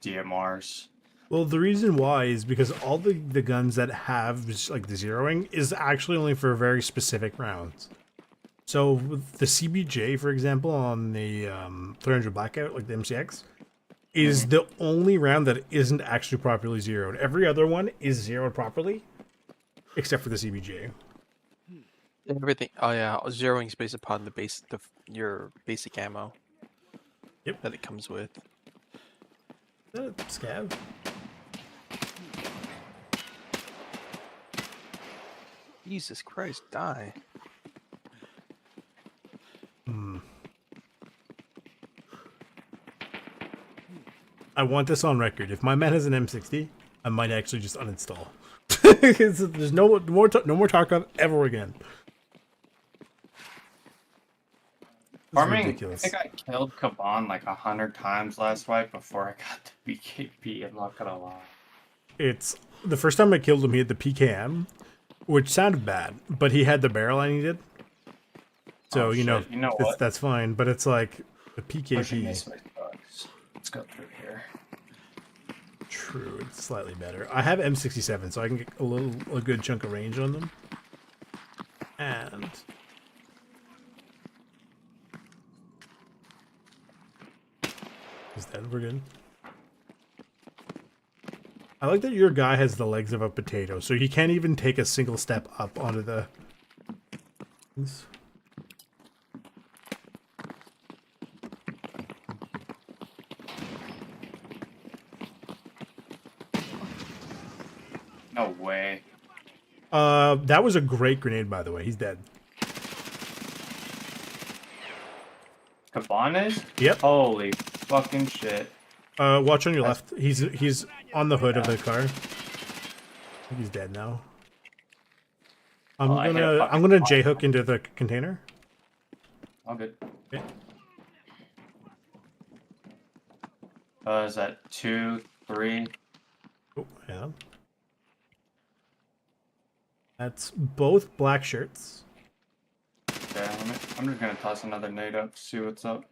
DMRs. Well, the reason why is because all the guns that have like the zeroing is actually only for very specific rounds. So with the CBJ, for example, on the 300 Blackout, like the MCX, is the only round that isn't actually properly zeroed. Every other one is zeroed properly, except for the CBJ. Everything. Oh yeah, zeroing is based upon the base, your basic ammo. Yep. That it comes with. Is that a scav? Jesus Christ, die. I want this on record. If my man has an M60, I might actually just uninstall. There's no more Tarkov ever again. This is Farming, I ridiculous. think I killed Kaban like 100 times last wipe before I got to BKP, I'm not gonna lie. It's the first time I killed him. He had the PKM, which sounded bad, but he had the barrel I needed. So Oh, you know, shit. You know what? that's fine. But it's like the Pushing PKP. this way sucks. Let's go through here. True, it's slightly better. I have M67, so I can get a good chunk of range on them. And is that we're good? I like that your guy has the legs of a potato, so he can't even take a single step up onto the. No way. That was a great grenade, by the way. He's dead. Kaban is? Yep. Holy fucking shit. Watch on your left. He's on the hood of the car. I think he's dead now. I'm Oh, I hit a gonna fucking J spot. hook into the container. All good. Okay. Is that 2, 3? Oh, yeah. That's both black shirts. Okay, I'm just gonna toss another nade up to see what's up.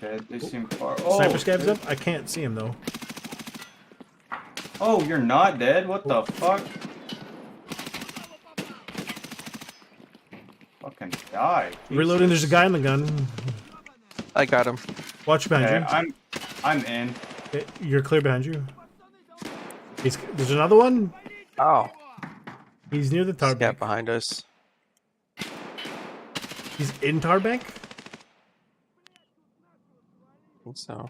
Okay, they seem far. Oh, Sniper scabs shit. up. I can't see him though. Oh, you're not dead? What the fuck? Fucking die. Reloading. There's a Jesus. guy in the gun. I got him. Watch behind Okay, you. I'm in. Okay, you're clear behind you. There's another one. Oh, He's near the tar scat bank. behind us. He's in tar bank. I think so.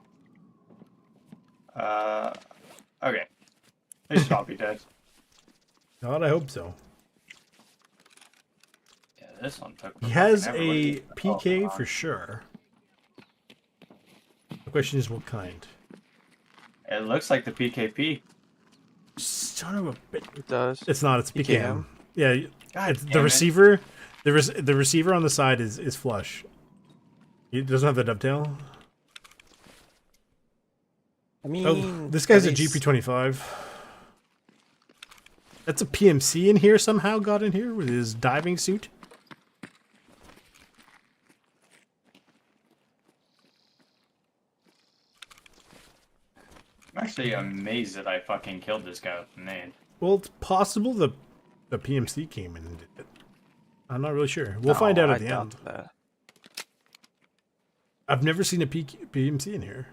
Okay. They should all be dead. God, I hope so. Yeah, this one took. He has fucking a everybody. PK Oh, for sure. The question is what kind. It looks like the PKP. Son of a bitch. It does. It's not. It's PKM. PKM. Yeah, God it's damn the it. receiver. The receiver on the side is flush. He doesn't have the dovetail. I mean, Oh, this guy's a at least- GP25. That's a PMC in here somehow. Got in here with his diving suit. I'm actually amazed that I fucking killed this guy with the nade. Well, it's possible the PMC came in and did it. I'm not really sure. We'll No, find out I at the doubt end. that. I've never seen a PMC in here.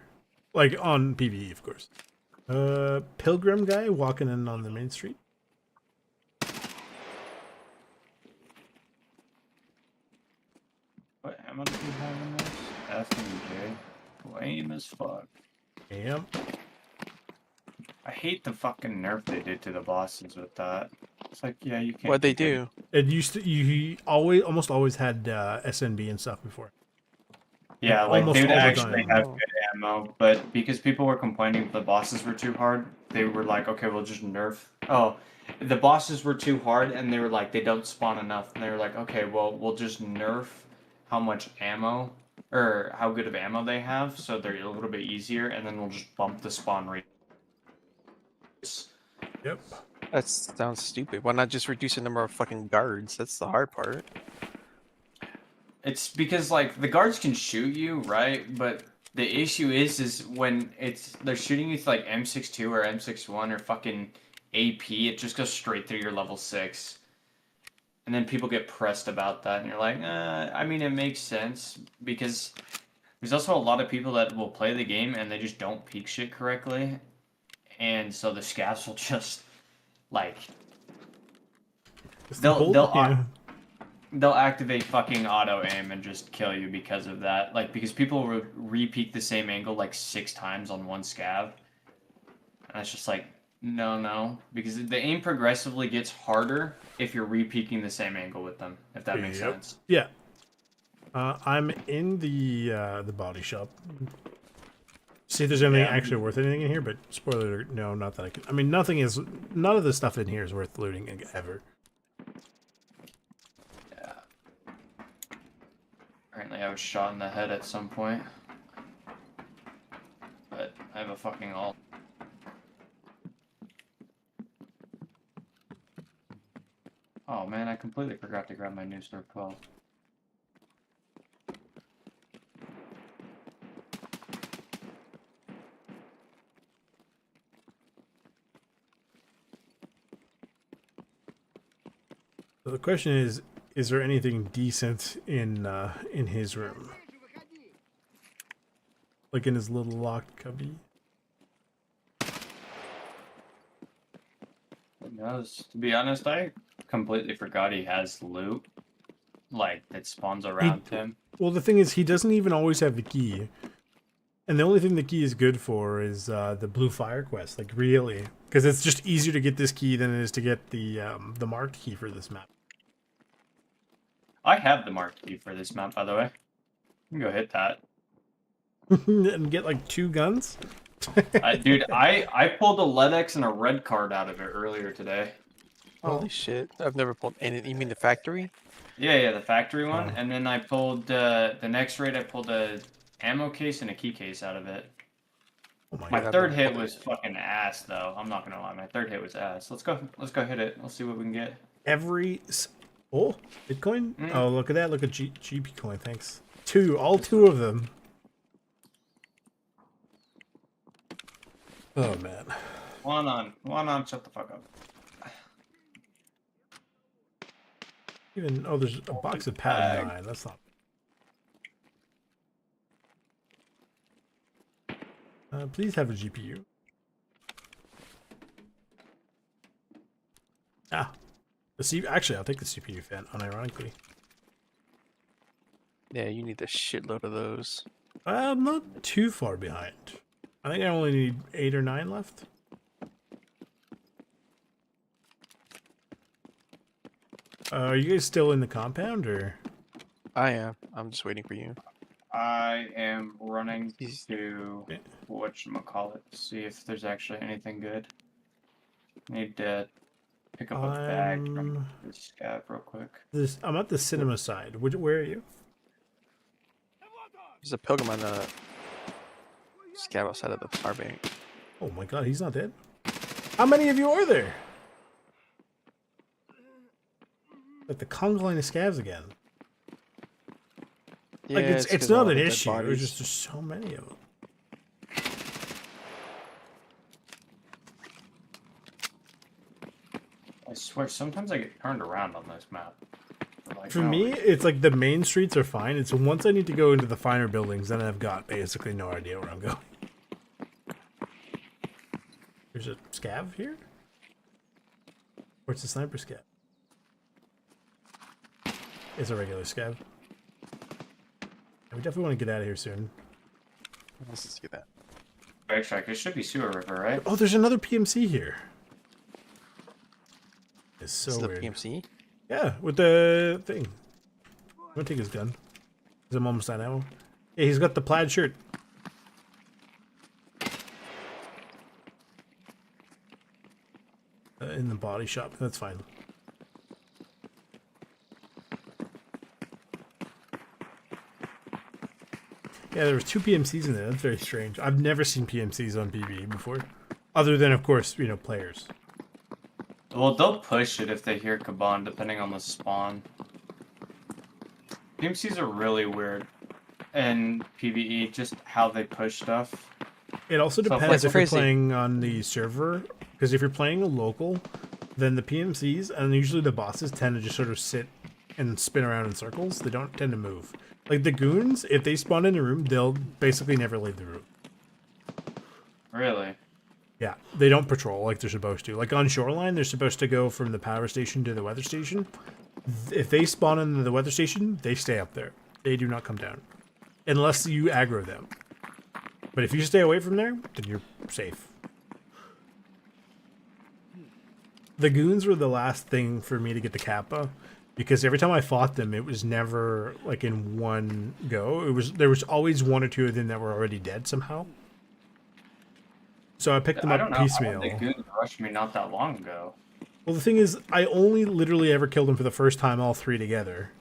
Like, on PvE, of course. Pilgrim guy walking in on the main street. What ammo do we have in this? SMJ. Lame as fuck. Damn. I hate the fucking nerf they did to the bosses with that. It's like, yeah, you can't. What'd they pick any- do? It used to, he almost always had SNB and stuff before. Yeah, like Almost they would all the actually time. have good ammo, but because people were complaining the bosses were too hard, they were like, okay, we'll just nerf. Oh, the bosses were too hard, and they were like, they don't spawn enough, and they were like, okay, well, we'll just nerf how much ammo or how good of ammo they have, so they're a little bit easier, and then we'll just bump the spawn rate. Yep. That sounds stupid. Why not just reduce the number of fucking guards? That's the hard part. It's because like the guards can shoot you, right? But the issue is when they're shooting you with like M62 or M61 or fucking AP, it just goes straight through your level 6. And then people get pressed about that, and you're like, I mean, it makes sense because there's also a lot of people that will play the game and they just don't peek shit correctly, and so the scavs will just like It's the they'll bolt- they'll yeah. they'll activate fucking auto aim and just kill you because of that. Like, because people will re-peek the same angle like 6 times on one scav. And it's just like, no. Because the aim progressively gets harder if you're re-peeking the same angle with them, if that makes Yep. sense. Yeah. I'm in the body shop. See if there's anything Yeah. actually worth anything in here, but spoiler alert, no, not that I can. I mean, none of the stuff in here is worth looting ever. Yeah. Apparently I was shot in the head at some point. But I have a fucking alt. Oh man, I completely forgot to grab my new Star 12. So the question is there anything decent in his room? Like in his little locked cubby? Knows. To be honest, I completely forgot he has loot, like, that spawns around him. Well, the thing is, he doesn't even always have the key. And the only thing the key is good for is the Blue Fire quest, like really. Because it's just easier to get this key than it is to get the marked key for this map. I have the marked key for this map, by the way. You can go hit that. And get like 2 guns? Dude, I pulled a LEDX and a red card out of it earlier today. Holy shit! I've never pulled any. You mean the factory? Yeah, the factory one. Oh. And then I pulled, the next raid, I pulled a ammo case and a key case out of it. Oh my My god. third hit was fucking ass, though. I'm not gonna lie, my third hit was ass. Let's go hit it. Let's see what we can get. Oh, Bitcoin? Mm. Oh, look at that. Look at GP coin. Thanks. All two of them. Oh, man. One on, shut the fuck up. There's a box of pad 9. That's not. Please have a GPU. Actually, I'll take the CPU fan, unironically. Yeah, you need a shitload of those. I'm not too far behind. I think I only need 8 or 9 left. Are you guys still in the compound, or? I am. I'm just waiting for you. I am running He's- to Yeah. whatchamacallit, see if there's actually anything good. Need pick up a bag from this scab real quick. I'm at the cinema side. Where are you? There's a pilgrim on the scab outside of the power bank. Oh my god, he's not dead. How many of you are there? Like the conga line of scavs again. Yeah, Like it's 'cause all not an the dead issue. It's bodies. just there's so many of them. I swear, sometimes I get turned around on this map. Like, For no me, reason. it's like the main streets are fine. It's once I need to go into the finer buildings, then I've got basically no idea where I'm going. There's a scav here? Or it's a sniper scav? It's a regular scav. We definitely want to get out of here soon. Let's just get that. Backtrack, it should be Sewer River, right? Oh, there's another PMC here. It's so This is the weird. PMC. Yeah, with the thing. I'm gonna take his gun. 'Cause I'm almost out of ammo. Yeah, he's got the plaid shirt. In the body shop. That's fine. Yeah, there was 2 PMCs in there. That's very strange. I've never seen PMCs on PvE before. Other than, of course, you know, players. Well, they'll push it if they hear Kaban, depending on the spawn. PMCs are really weird. And PvE, just how they push stuff. It also So depends it's if you're crazy. playing on the server, because if you're playing a local, then the PMCs and usually the bosses tend to just sort of sit and spin around in circles. They don't tend to move. Like the goons, if they spawn in a room, they'll basically never leave the room. Really? Yeah, they don't patrol like they're supposed to. Like on Shoreline, they're supposed to go from the power station to the weather station. If they spawn in the weather station, they stay up there. They do not come down. Unless you aggro them. But if you stay away from there, then you're safe. The goons were the last thing for me to get the Kappa, because every time I fought them, it was never like in one go. There was always 1 or 2 of them that were already dead somehow. So I picked them I up don't know. piecemeal. The goons rushed me not that long ago. Well, the thing is, I only literally ever killed them for the first time, all 3 together.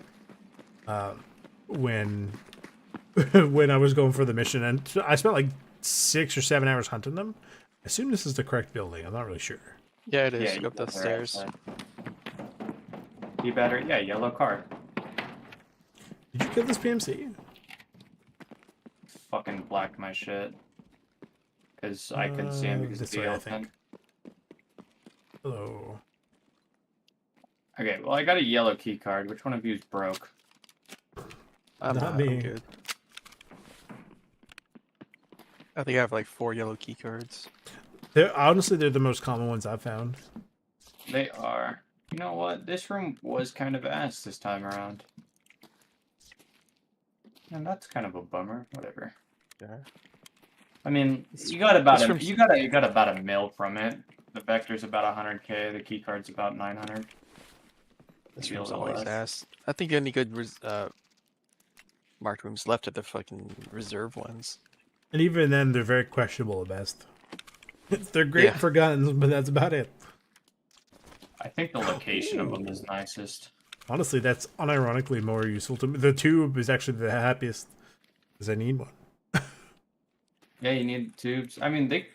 When when I was going for the mission, and I spent like 6 or 7 hours hunting them. I assume this is the correct building. I'm not really sure. Yeah, it is. Yeah, You go up the better stairs. outside. You better, yeah, yellow car. Did you kill this PMC? Fucking blacked my shit. Because I couldn't see him because of this the way, I elephant. Hello. Okay, well, I got a yellow key card. Which one of you's broke? I'm Not not me. good. I think I have like 4 yellow key cards. They're the most common ones I've found. They are. You know what? This room was kind of ass this time around. And that's kind of a bummer. Whatever. Yeah. I mean, you got about This a, room's- you got about a mil from it. The vector's about 100k. The key card's about 900. This Maybe a room's little always less. ass. I think the only good marked rooms left are the fucking reserve ones. And even then, they're very questionable at best. They're great Yeah. for guns, but that's about it. I think the location of them is nicest. Honestly, that's unironically more useful to me. The tube is actually the happiest, because I need one. Yeah, you need tubes. I mean, they,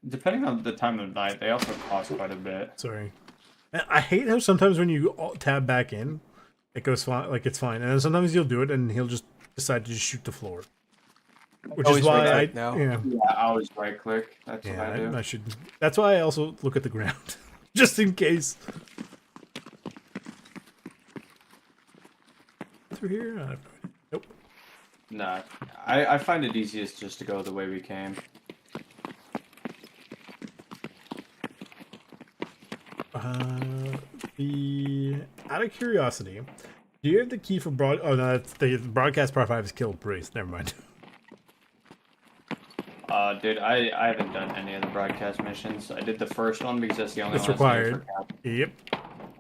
depending on the time of night, they also cost quite a bit. Sorry. And I hate how sometimes when you tab back in, it goes fine, like it's fine, and then sometimes you'll do it and he'll just decide to just shoot the floor. Which Always is why I right-click now. yeah, Yeah, I always right click. That's what I do. I should. That's why I also look at the ground, just in case. Through here? I have no idea. Nope. Nah, I find it easiest just to go the way we came. Out of curiosity, do you have the key for broad? Oh no, that's the broadcast part 5 is killed priest. Never mind. Dude, I haven't done any of the broadcast missions. I did the first one because that's the only It's one that's needed required. for cap. Yep.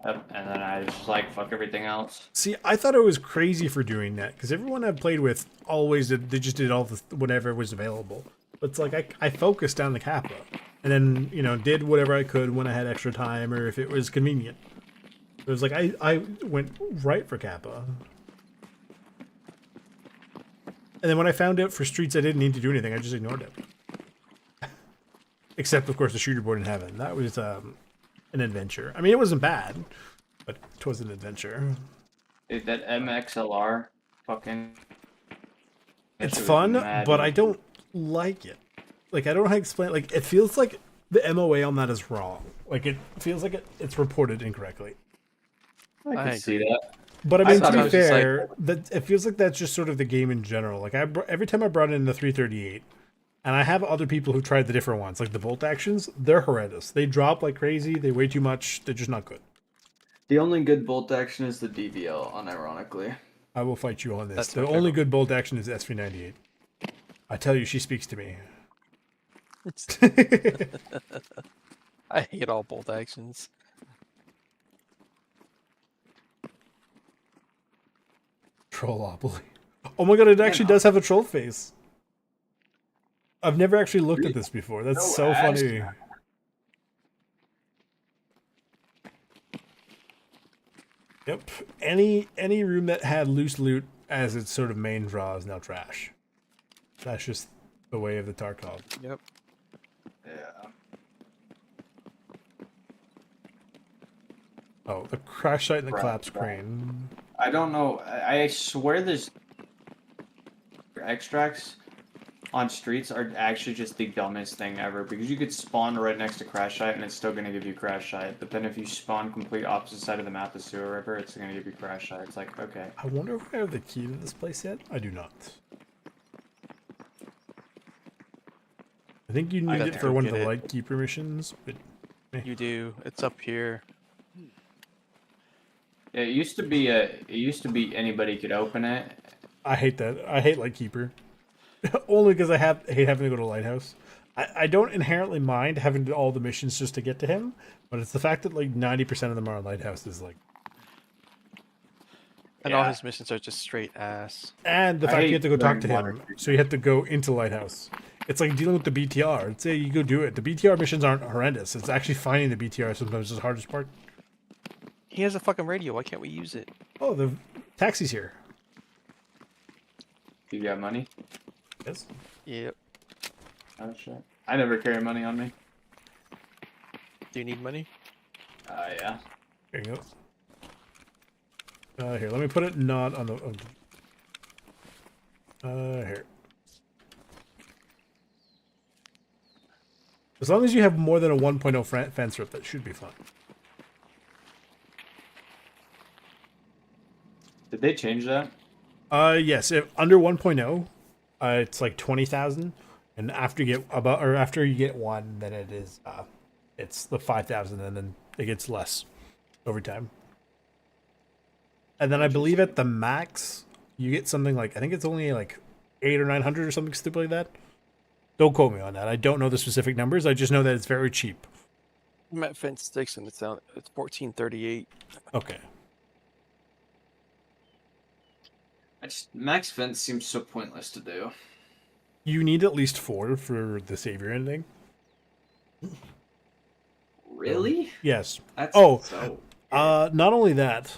Yep, and then I was just like, fuck everything else. See, I thought it was crazy for doing that because everyone I've played with always did. They just did all the whatever was available. But it's like I focused on the Kappa. and then did whatever I could when I had extra time or if it was convenient. It was like I went right for Kappa. And then when I found out for streets I didn't need to do anything, I just ignored it. Except, of course, the shooter board in heaven. That was an adventure. I mean, it wasn't bad, but it was an adventure. Dude, that MXLR fucking. It's fun, but I don't like it. Like, I don't know how to explain it. Like, it feels like the MOA on that is wrong. Like, it feels like it's reported incorrectly. I can see agree. that. But I I mean, thought to it be was just like- fair, that it feels like that's just sort of the game in general. Like, every time I brought in the 338, and I have other people who tried the different ones, like the bolt actions, they're horrendous. They drop like crazy. They weigh too much. They're just not good. The only good bolt action is the DVL, unironically. I will fight you on this. That's The my only favorite. good bolt action is SV98. I tell you, she speaks to me. I hate all bolt actions. Trollopoly. Oh my god, it actually no. does have a troll face. I've never actually looked at this before. That's No, so funny. actually. Yep. Any room that had loose loot as its sort of main draw is now trash. That's just the way of the Tarkov. Yep. Yeah. Oh, the crash site and the Right, collapse right. crane. I don't know. I swear this extracts on streets are actually just the dumbest thing ever, because you could spawn right next to crash site and it's still going to give you crash site, but then if you spawn complete opposite side of the map, the sewer river, it's going to give you crash site. It's like, okay. I wonder if I have the key to this place yet. I do not. I think you I need got it to for go one of get the it. light keeper missions, but You do. It's up here. Yeah, it used to be anybody could open it. I hate that. I hate Lightkeeper. Only because I hate having to go to Lighthouse. I don't inherently mind having to do all the missions just to get to him, but it's the fact that like 90% of them are on Lighthouse is like, And all Yeah. his missions are just straight ass. and the I fact you hate have to go talk to learning him, water so you have to go into Lighthouse. It's like dealing with the BTR. It's you go do it. The BTR missions aren't horrendous. It's actually finding the BTR sometimes is the hardest part. He has a fucking radio. Why can't we use it? Oh, the taxi's here. You got money? Yes. Yep. Oh shit. I never carry money on me. Do you need money? Yeah. Here you go. Here, let me put it not on the. Here. As long as you have more than a 1.0 fence rip, that should be fun. Did they change that? Yes. If under 1.0, it's like 20,000, and after you get one, then it is it's the 5,000, and then it gets less over time. And then I believe at the max, you get something like, I think it's only like 800 or 900 or something stupid like that. Don't quote me on that. I don't know the specific numbers. I just know that it's very cheap. I'm at Fence 6 and it's 1438. Okay. Max fence seems so pointless to do. You need at least 4 for the savior ending. Really? Yes. That's Oh, so. not only that.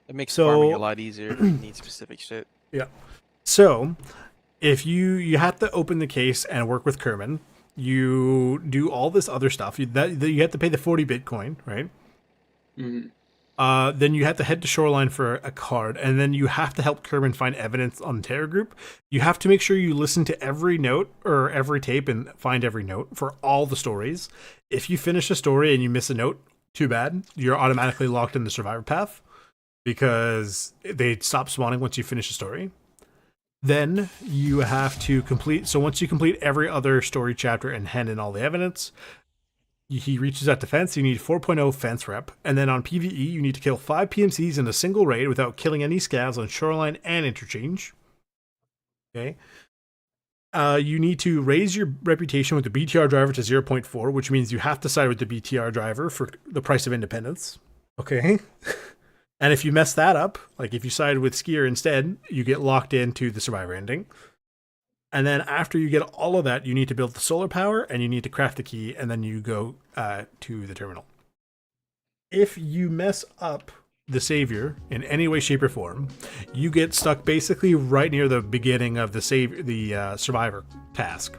It makes So- farming a lot easier if you need specific shit. Yeah. So, if you have to open the case and work with Kerman, you do all this other stuff. You have to pay the 40 Bitcoin, right? Mhm. Then you have to head to Shoreline for a card, and then you have to help Kerman find evidence on the Terror Group. You have to make sure you listen to every note or every tape and find every note for all the stories. If you finish a story and you miss a note, too bad. You're automatically locked in the survivor path because they stop spawning once you finish a story. Then you have to complete. So once you complete every other story chapter and hand in all the evidence, he reaches out to fence. You need 4.0 fence rep, and then on PvE you need to kill 5 PMCs in a single raid without killing any scavs on Shoreline and Interchange. Okay. You need to raise your reputation with the BTR driver to 0.4, which means you have to side with the BTR driver for the price of independence. Okay. And if you mess that up, like if you side with Skier instead, you get locked into the survivor ending. And then after you get all of that, you need to build the solar power and you need to craft the key, and then you go to the terminal. If you mess up the savior in any way, shape, or form, you get stuck basically right near the beginning of the survivor task,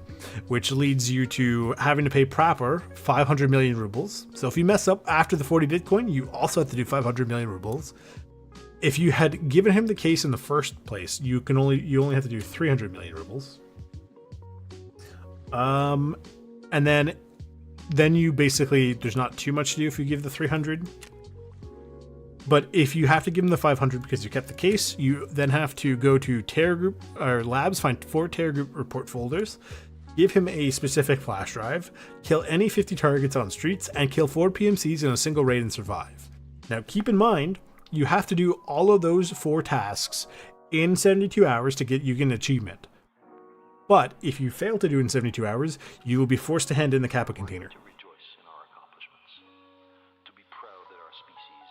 which leads you to having to pay proper 500 million rubles. So if you mess up after the 40 Bitcoin, you also have to do 500 million rubles. If you had given him the case in the first place, you only have to do 300 million rubles. And then you basically, there's not too much to do if you give the 300. But if you have to give them the 500 because you kept the case, you then have to go to Terra Group or Labs, find 4 Terra Group report folders, give him a specific flash drive, kill any 50 targets on streets, and kill 4 PMCs in a single raid and survive. Now keep in mind, you have to do all of those 4 tasks in 72 hours to get you an achievement. But if you fail to do it in 72 hours, you will be forced to hand in the Kappa container.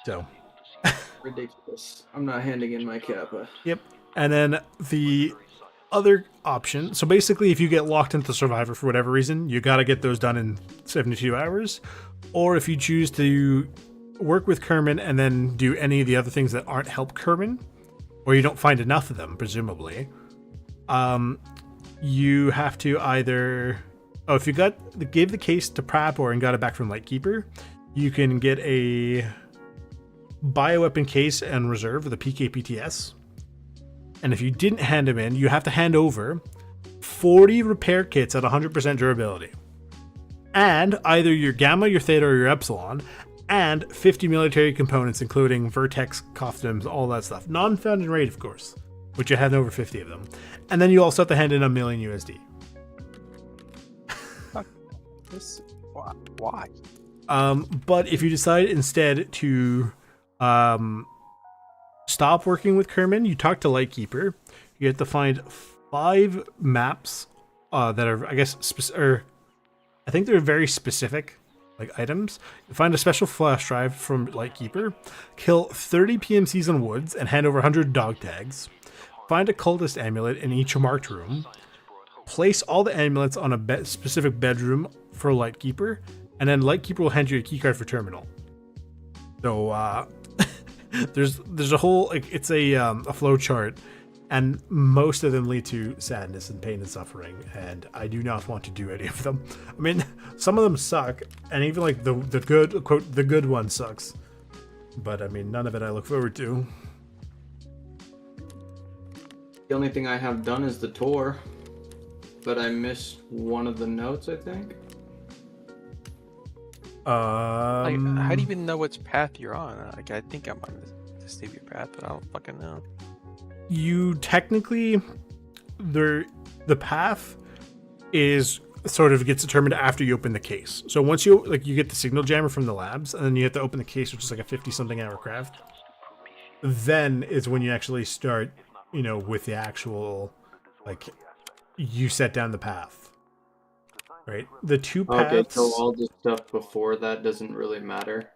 So, Ridiculous. I'm not handing in my Kappa. yep. And then the other option, so basically if you get locked into Survivor for whatever reason, you got to get those done in 72 hours. Or if you choose to work with Kerman and then do any of the other things that aren't help Kerman, or you don't find enough of them, presumably, you have to either, if you gave the case to Prapor and got it back from Lightkeeper, you can get a bioweapon case and reserve with a PKPTS. And if you didn't hand him in, you have to hand over 40 repair kits at 100% durability. And either your Gamma, your Theta, or your Epsilon, and 50 military components, including Vertex, costumes, all that stuff. Non-found in raid, of course, which you had over 50 of them. And then you also have to hand in $1 million USD. Why? But if you decide instead to stop working with Kerman, you talk to Lightkeeper. You have to find 5 maps that are, I guess, I think they're very specific, like items. You find a special flash drive from Lightkeeper, kill 30 PMCs in woods, and hand over 100 dog tags. Find a cultist amulet in each marked room. Place all the amulets on a specific bedroom for Lightkeeper, and then Lightkeeper will hand you a keycard for terminal. So there's a whole, like, it's a flow chart, and most of them lead to sadness and pain and suffering, and I do not want to do any of them. I mean, some of them suck, and even like the good, quote, the good one sucks, but I mean, none of it I look forward to. The only thing I have done is the tour, but I missed one of the notes, I think. How do you even know which path you're on? Like, I think I'm on the savior path, but I don't fucking know. You technically, the path is sort of gets determined after you open the case. So once you get the signal jammer from the labs, and then you have to open the case, which is like a 50-something hour craft. Then is when you actually start, with the actual, like, you set down the path. Right? The 2 paths. Okay, so all the stuff before that doesn't really matter.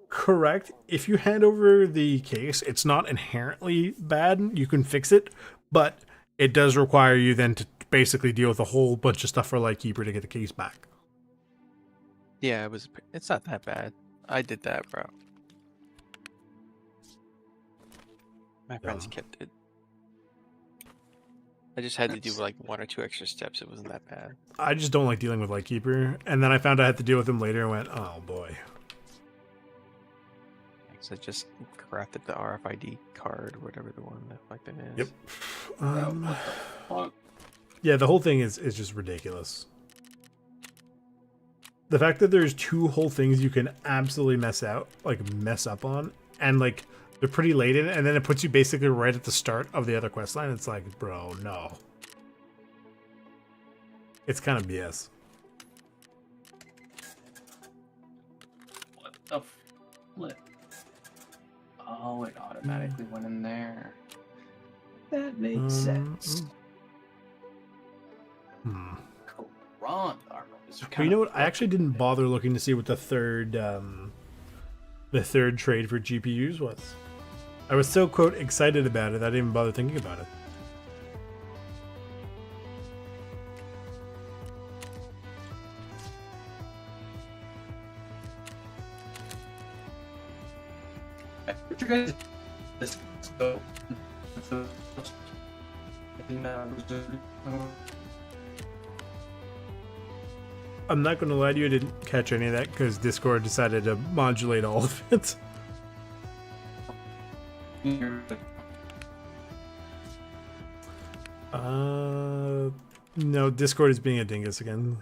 Correct. If you hand over the case, it's not inherently bad. You can fix it, but it does require you then to basically deal with a whole bunch of stuff for Lightkeeper to get the case back. Yeah, it's not that bad. I did that, bro. My friends kept it. I just had to do like 1 or 2 extra steps. It wasn't that bad. I just don't like dealing with Lightkeeper, and then I found I had to deal with him later and went, oh boy. So I just crafted the RFID card, whatever the one that like that is. Yep. Yeah, the whole thing is just ridiculous. The fact that there's 2 whole things you can absolutely mess up on, and like they're pretty late in it, and then it puts you basically right at the start of the other quest line. It's like, bro, no. It's kind of BS. What the flip? Oh, it automatically went in there. That makes sense. Wrong. But you know what? I actually didn't bother looking to see what the third trade for GPUs was. I was so, quote, excited about it, I didn't even bother thinking about it. What you guys? So, I'm not going to lie to you, I didn't catch any of that because Discord decided to modulate all of it. No, Discord is being a dingus again.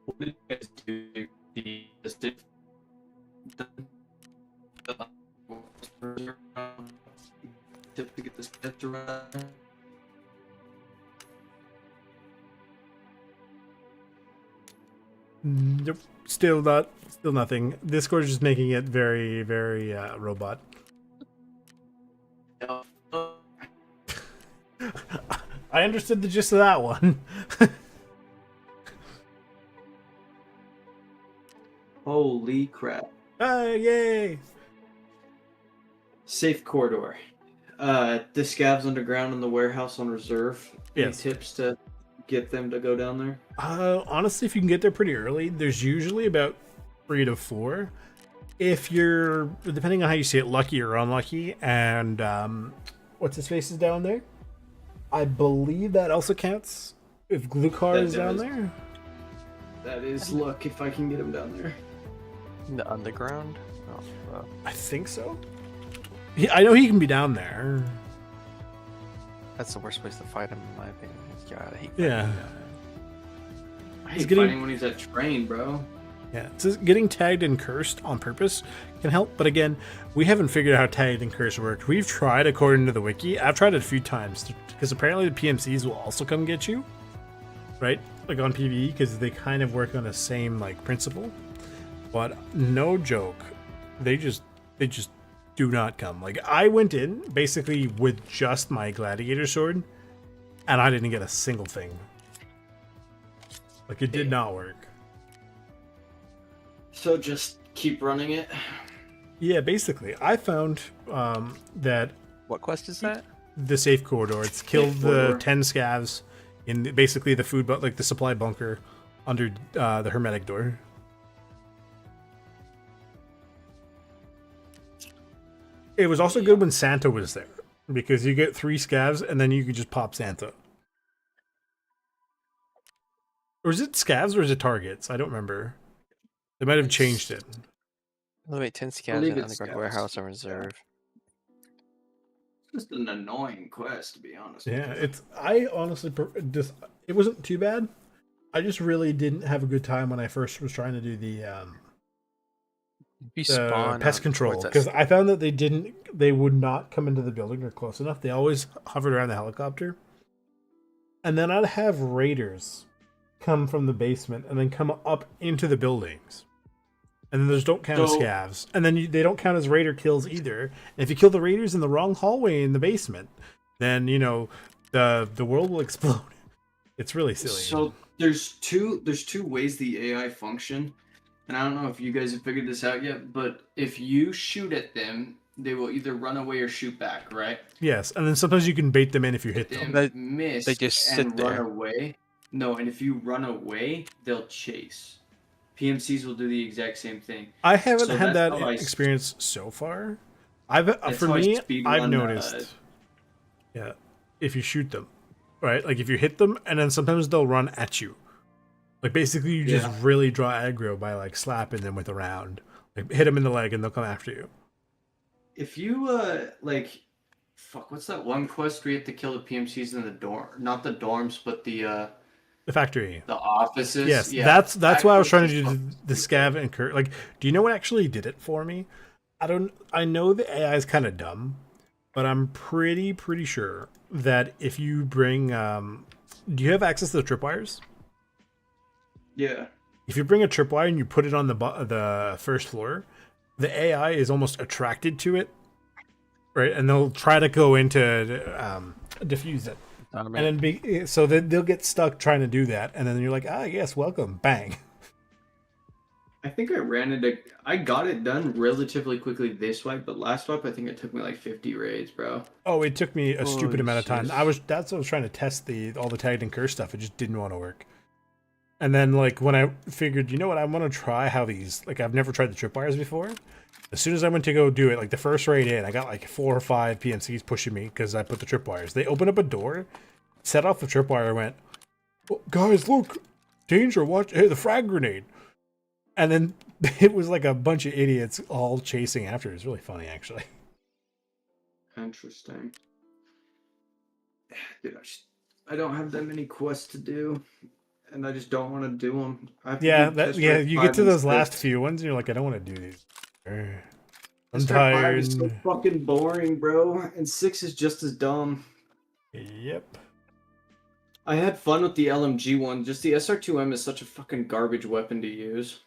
What did you guys do? Tip to get this catch around. Nope. Still nothing. Discord is just making it very, very robot. I understood the gist of that one. Holy crap. Yay! Safe corridor. The scavs underground in the warehouse on reserve. Any Yes. tips to get them to go down there? Honestly, if you can get there pretty early, there's usually about 3 to 4. If you're, depending on how you see it, lucky or unlucky, and what's his face is down there, I believe that also counts if Glukar That is down does. there. That is luck if I can get him down there. In the underground? Oh, I think so. I know he can be down there. that's the worst place to fight him, in my opinion. God, I hate Yeah. I He's hate getting- fighting when he's at train, bro. Yeah, it's just getting tagged and cursed on purpose can help, but again, we haven't figured out how tagged and cursed worked. We've tried according to the wiki. I've tried it a few times because apparently the PMCs will also come get you, right? Like on PvE because they kind of work on the same like principle. But no joke, they just do not come. Like I went in basically with just my gladiator sword, and I didn't get a single thing. Like it did not work. So just keep running it. Yeah, basically, I found that What quest is that? the safe corridor. It's killed the corridor. 10 scavs in basically the food, but like the supply bunker under the hermetic door. It was also good when Santa was there because you get 3 scavs and then you could just pop Santa. Or is it scavs or is it targets? I don't remember. They might have changed it. Oh, wait, 10 scans believe in it's underground scouts. warehouse on reserve. Just an annoying quest, to be honest. Yeah, I honestly just it wasn't too bad. I just really didn't have a good time when I first was trying to do the You spawn pest on- control what's that? because I found that they would not come into the building or close enough. They always hovered around the helicopter, and then I'd have raiders come from the basement and then come up into the buildings, and then those don't count as So- scavs, and then they don't count as raider kills either. And if you kill the raiders in the wrong hallway in the basement, then the world will explode. It's really silly. So there's two ways the AI function, and I don't know if you guys have figured this out yet, but if you shoot at them, they will either run away or shoot back, right? Yes, and then sometimes you can bait them in if you hit them. Them They- miss they just and sit run there. away. No, and if you run away, they'll chase. PMCs will do the exact same thing. I haven't So had that's that how I- experience so far. I've That's for how I me, speedrun, I've noticed. Yeah, if you shoot them, right? Like if you hit them, and then sometimes they'll run at you. Like basically, you just Yeah. really draw aggro by like slapping them with a round. Like hit them in the leg, and they'll come after you. If you fuck, what's that one quest where you have to kill the PMCs in the dorm? Not the dorms, but the factory. offices. Yes, Yeah, that's that why I was trying quest to is do fucking the scav and cur. Like, do you know what actually did it for me? I know the AI is kind of dumb, but I'm pretty sure that if you bring, do you have access to the tripwires? Yeah. If you bring a tripwire and you put it on the first floor, the AI is almost attracted to it, right? And they'll try to go into diffuse it, and then they'll get stuck trying to do that, and then you're like, yes, welcome, bang. I think I ran it. I got it done relatively quickly this swipe, but last swipe I think it took me like 50 raids, bro. Oh, it took me a stupid Holy amount of time. shit. That's what I was trying to test all the tagged and curse stuff. It just didn't want to work. And then like when I figured, you know what, I want to try how these, like I've never tried the tripwires before. As soon as I went to go do it, like the first raid in, I got like 4 or 5 PMCs pushing me because I put the tripwires. They opened up a door, set off the tripwire, went, oh, guys, look, danger, watch, hey, the frag grenade. And then it was like a bunch of idiots all chasing after. It was really funny, actually. Interesting. Dude, I don't have that many quests to do, and I just don't want to do them. Yeah, you get to those last few ones, and you're like, I don't want to do these. I'm tired. It's so fucking boring, bro. And 6 is just as dumb. Yep. I had fun with the LMG one. Just the SR2M is such a fucking garbage weapon to use.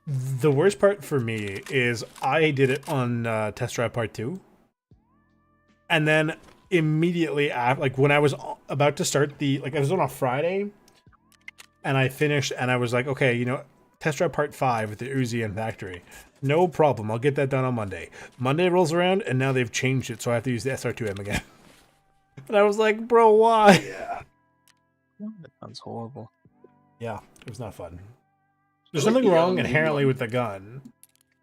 The worst part for me is I did it on Test Drive Part 2. And then immediately after, like when I was about to start I was on a Friday. And I finished and I was like, okay, you know, Test Drive Part 5 with the Uzi and Factory. No problem. I'll get that done on Monday. Monday rolls around and now they've changed it. So I have to use the SR2M again. And I was like, bro, why? Yeah. That sounds horrible. Yeah, it was not fun. There's like nothing the wrong LMG inherently one. with the gun,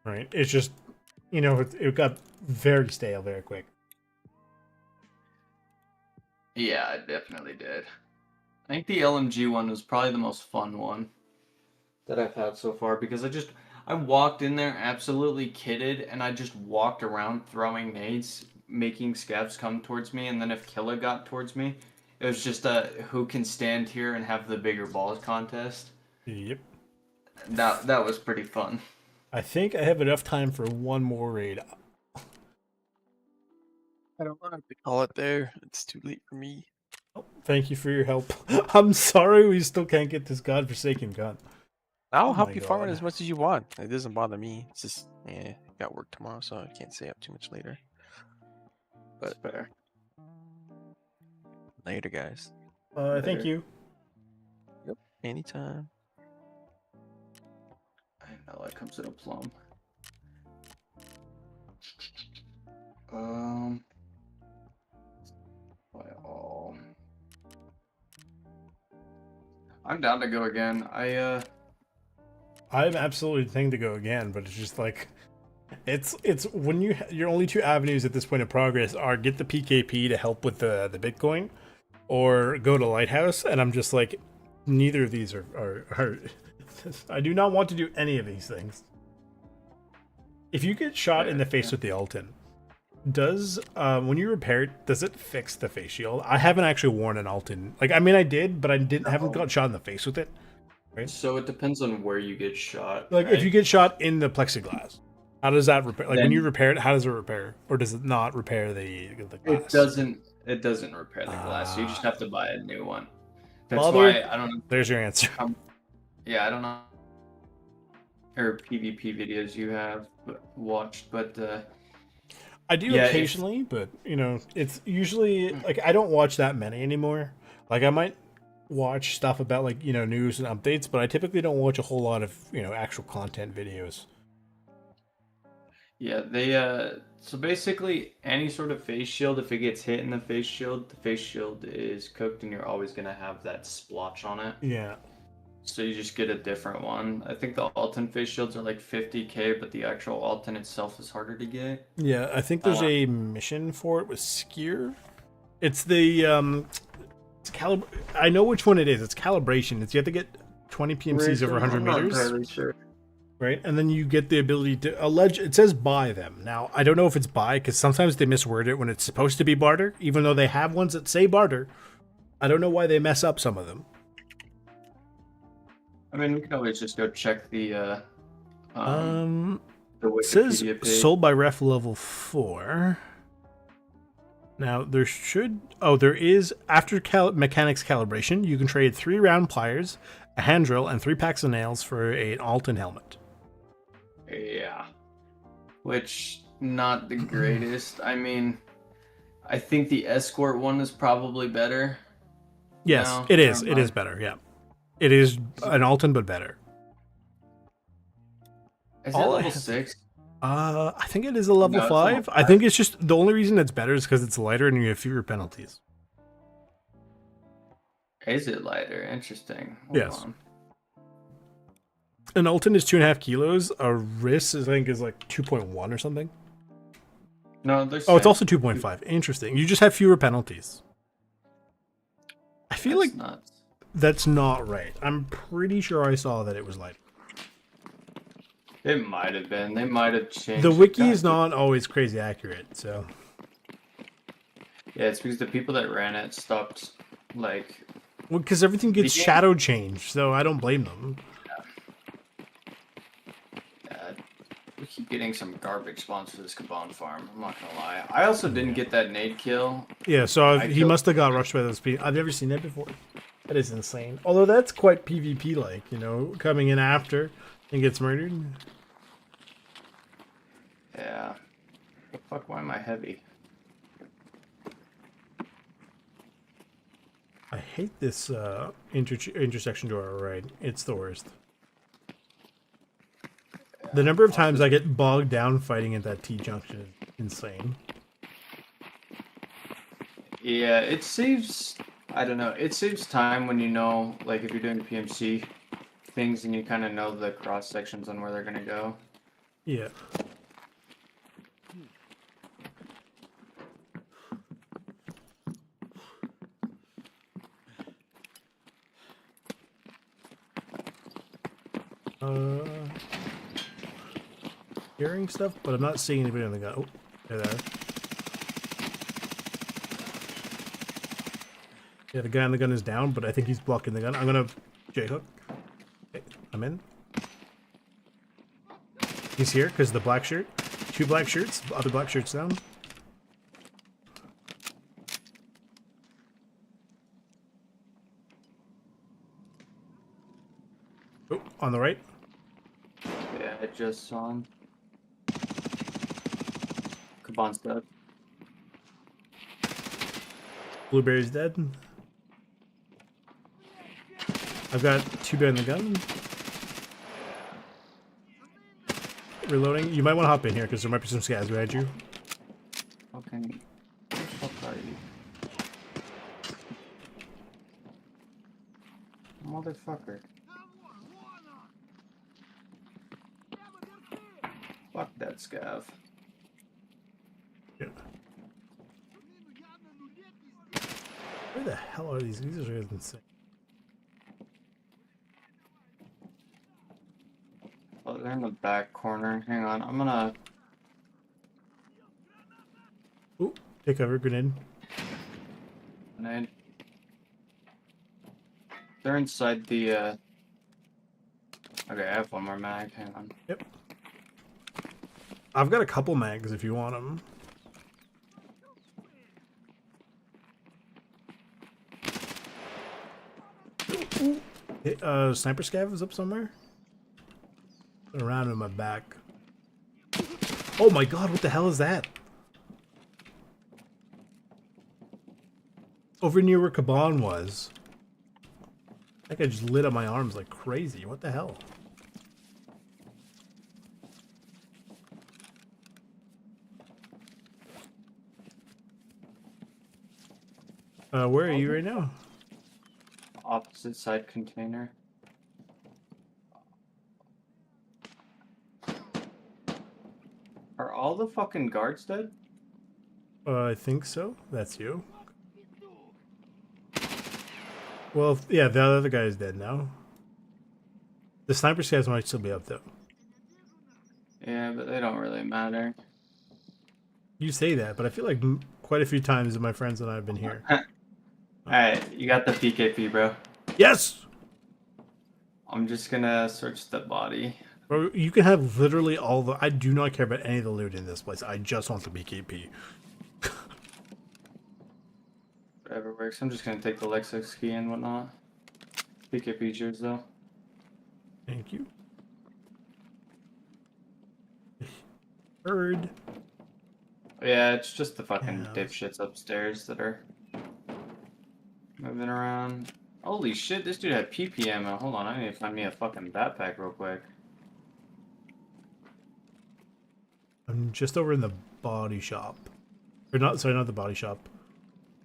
right? It's just, you know, it got very stale very quick. Yeah, it definitely did. I think the LMG one was probably the most fun one that I've had so far because I walked in there absolutely kitted and I just walked around throwing nades, making scavs come towards me, and then if Killa got towards me, it was just a who can stand here and have the bigger balls contest. Yep. That was pretty fun. I think I have enough time for one more raid. I don't want to call it there. It's too late for me. Thank you for your help. I'm sorry we still can't get this godforsaken gun. I'll Oh help my you farm it God. as much as you want. It doesn't bother me. It's just, I got work tomorrow, so I can't stay up too much later. That's fair. Later, guys. Thank Later. you. Yep. Anytime. I know that comes in a plum. By all. I'm down to go again. I'm absolutely the thing to go again, but it's just like, it's when your only 2 avenues at this point of progress are get the PKP to help with the Bitcoin, or go to Lighthouse, and I'm just like, neither of these are I do not want to do any of these things. If you get shot in the face with the Alton, does when you repair it, does it fix the face shield? I haven't actually worn an Alton. Like, I mean, I did, but I haven't got shot in the face with it. Right? So it depends on where you get shot. Like, right? if you get shot in the plexiglass, how does that repair? Like, when Then- you repair it, how does it repair, or does it not repair the glass? It doesn't repair the glass. You just have to buy a new one. That's Mother- why I don't know. There's your answer. Yeah, I don't know. Or PvP videos you have watched, but I do Yeah, occasionally, but you know, it's usually like I don't watch that many anymore. Like, I might watch stuff about, like, you know, news and updates, but I typically don't watch a whole lot of, you know, actual content videos. yeah, they so basically any sort of face shield, if it gets hit in the face shield is cooked and you're always gonna have that splotch on it. Yeah. So you just get a different one. I think the Alton face shields are like 50k, but the actual Alton itself is harder to get. Yeah, I think there's a mission for it with Skier. It's the I know which one it is. It's calibration. It's you have to get 20 PMCs over 100 meters. Sure. Right, and then you get the ability to it says buy them. Now, I don't know if it's buy, because sometimes they misword it when it's supposed to be barter, even though they have ones that say barter. I don't know why they mess up some of them. I mean, we can always just go check the The Wikipedia it says page. sold by ref level 4. Now, there is, after mechanics calibration, you can trade 3 round pliers, a hand drill, and 3 packs of nails for an Alton helmet. Yeah. Which, not the greatest. I mean, I think the escort one is probably better. Yes, No, it is. never It is mind. better, yeah. It is an Alton, but better. Is it All I level have- 6? I think it is a level No, it's level 5. I think it's just the only reason it's better is because it's lighter and you have fewer penalties. Is it lighter? Interesting. Hold Yes. on. An Alton is 2.5 kilos. A Riss I think is like 2.1 or something. No, there's. Oh, it's also 2.5. Interesting. You just have fewer penalties. I feel like nuts. that's not right. I'm pretty sure I saw that it was lighter. It might have been. They might have changed. The wiki God, is not always crazy accurate, so. Yeah, it's because the people that ran it stopped, like. Well, because everything gets The game- shadow changed, so I don't blame them. We keep getting some garbage spawns for this Caban farm. I'm not gonna lie. I also didn't get that nade kill. Yeah, so I he killed- must have got rushed by those people. I've never seen that before. That is insane. Although that's quite PvP-like, you know, coming in after and gets murdered. Yeah. The fuck? Why am I heavy? I hate this intersection to our right. It's the worst. The number of times I get bogged down fighting at that T-junction is insane. Yeah, it saves. I don't know. It saves time when you know, like, if you're doing PMC things and you kind of know the cross sections on where they're gonna go. Yeah. Hearing stuff, but I'm not seeing anybody on the gun. Oh, there they are. Yeah, the guy on the gun is down, but I think he's blocking the gun. I'm gonna J-hook. Okay, I'm in. He's here because the black shirt. 2 black shirts, other black shirts down. Oh, on the right. Yeah, I just saw him. Caban's dead. Blueberry's dead. I've got 2 behind the gun. Reloading. You might want to hop in here because there might be some scavs behind you. Fucking. Where the fuck are you? Motherfucker. Fuck that scav. Yeah. Where the hell are these? These are insane. Oh, they're in the back corner. Hang on, I'm gonna. Ooh, take cover, grenade. Grenade. They're inside the. Okay, I have one more mag. Hang on. Yep. I've got a couple mags if you want them. Sniper scav is up somewhere. Around in my back. Oh my god, what the hell is that? Over near where Caban was. I think I just lit up my arms like crazy. What the hell? Where are you right now? Opposite side container. Are all the fucking guards dead? I think so. That's you. Well, yeah, the other guy is dead now. The sniper scavs might still be up though. Yeah, but they don't really matter. You say that, but I feel like quite a few times my friends and I have been here. Alright, you got the PKP, bro. Yes! I'm just gonna search the body. Bro, you can have literally all the... I do not care about any of the loot in this place. I just want the BKP. Whatever works. I'm just gonna take the Lexus key and whatnot. PKP's yours though. Thank you. Heard. Yeah, it's just the fucking Yeah. dipshits upstairs that are moving around. Holy shit, this dude had PP ammo. Hold on, I need to find me a fucking backpack real quick. just over in the body shop. Or not, sorry, not the body shop.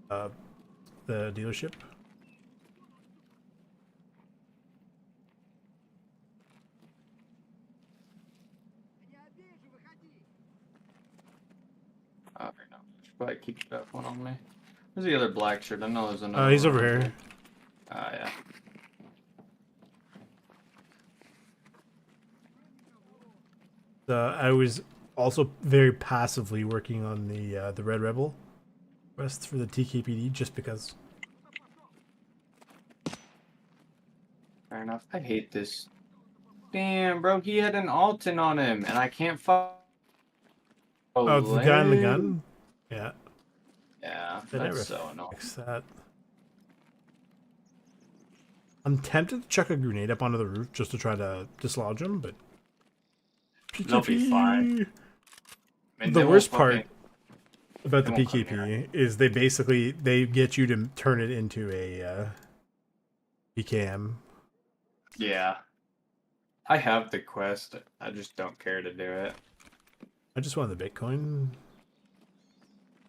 The dealership. Oh, no. Should probably keep that one on me. Where's the other black shirt? I know there's another He's one over around here. Ah, yeah. I was also very passively working on the Red Rebel quest for the TKPD just because. Fair enough. I hate this. Damn, bro, he had an Alton on him, and I can't find. Oh, the guy in the gun? Yeah. Yeah, They never that's so annoying. fix that. I'm tempted to chuck a grenade up onto the roof just to try to dislodge him, but They'll be fine. I mean, The they worst won't part fucking- about the they won't come PKP is they basically get you to turn it into a PKM. Yeah. I have the quest. I just don't care to do it. I just wanted the Bitcoin.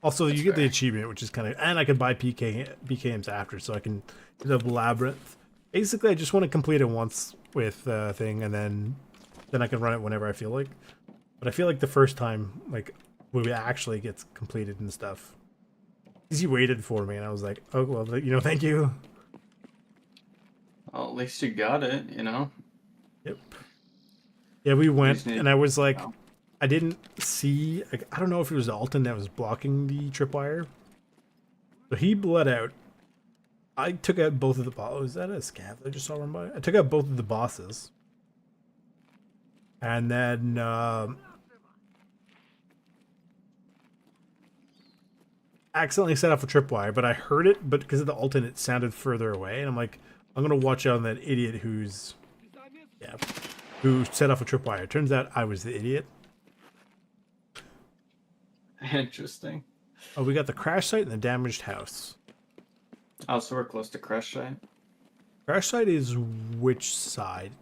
Also, That's you get the fair. achievement, which is kind of, and I can buy PKMs after, so I can hit up Labyrinth. Basically, I just want to complete it once with thing, and then I can run it whenever I feel like. But I feel like the first time, like, when it actually gets completed and stuff, because he waited for me, and I was like, oh well, thank you. Well, at least you got it, you know? Yep. Yeah, we went, just need- and I was like, oh. I didn't see, like, I don't know if it was Alton that was blocking the tripwire. So he bled out. I took out both of the bosses. Is that a scav that I just saw run by? I took out both of the bosses. And then, accidentally set off a tripwire, but I heard it, but because of the Alton, it sounded further away. And I'm like, I'm going to watch out on that idiot who set off a tripwire. Turns out I was the idiot. Interesting. Oh, we got the crash site and the damaged house. Oh, so we're close to crash site? Crash site is which side?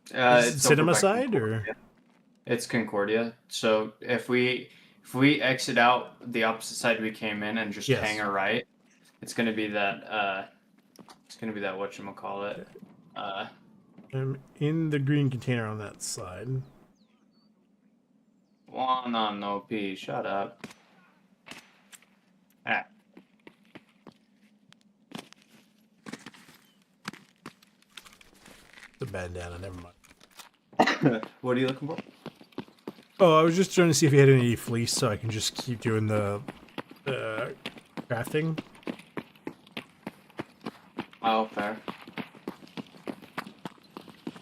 Is it It's over cinema by side or? Concordia. It's Concordia. So if we exit out the opposite side we came in and just Yes. hang a right, it's gonna be that whatchamacallit. I'm in the green container on that side. One on no P, shut up. Ah. The bandana, never mind. What are you looking for? Oh, I was just trying to see if you had any fleece so I can just keep doing the crafting. Oh, fair.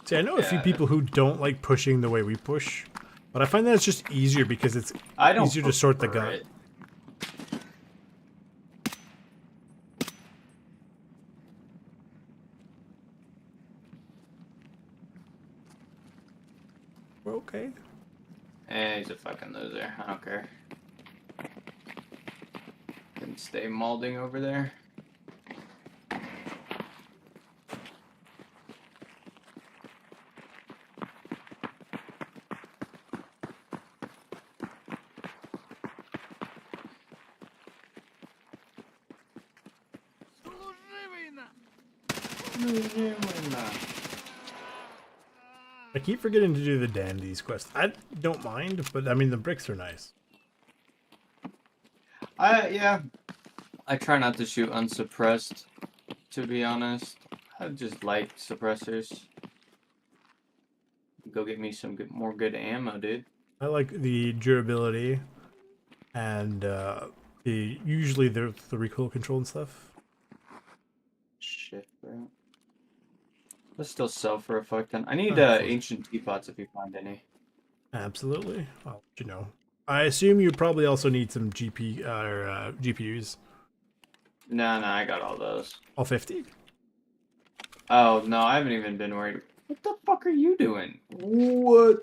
See, I know a few Yeah. people who don't like pushing the way we push, but I find that it's just easier because it's I don't easier to sort the prefer gun. it. We're okay. He's a fucking loser. I don't care. Can stay molding over there. I keep forgetting to do the dandies quest. I don't mind, but I mean the bricks are nice. Yeah. I try not to shoot unsuppressed, to be honest. I just like suppressors. Go get me some more good ammo, dude. I like the durability and usually the recoil control and stuff. Shit, bro. Let's still sell for a fuck ton. I need of course. ancient teapots if you find any. Absolutely. I'll let you know. I assume you probably also need some GPUs. No, I got all those. All 50? Oh, no, I haven't even been worried. What the fuck are you doing? What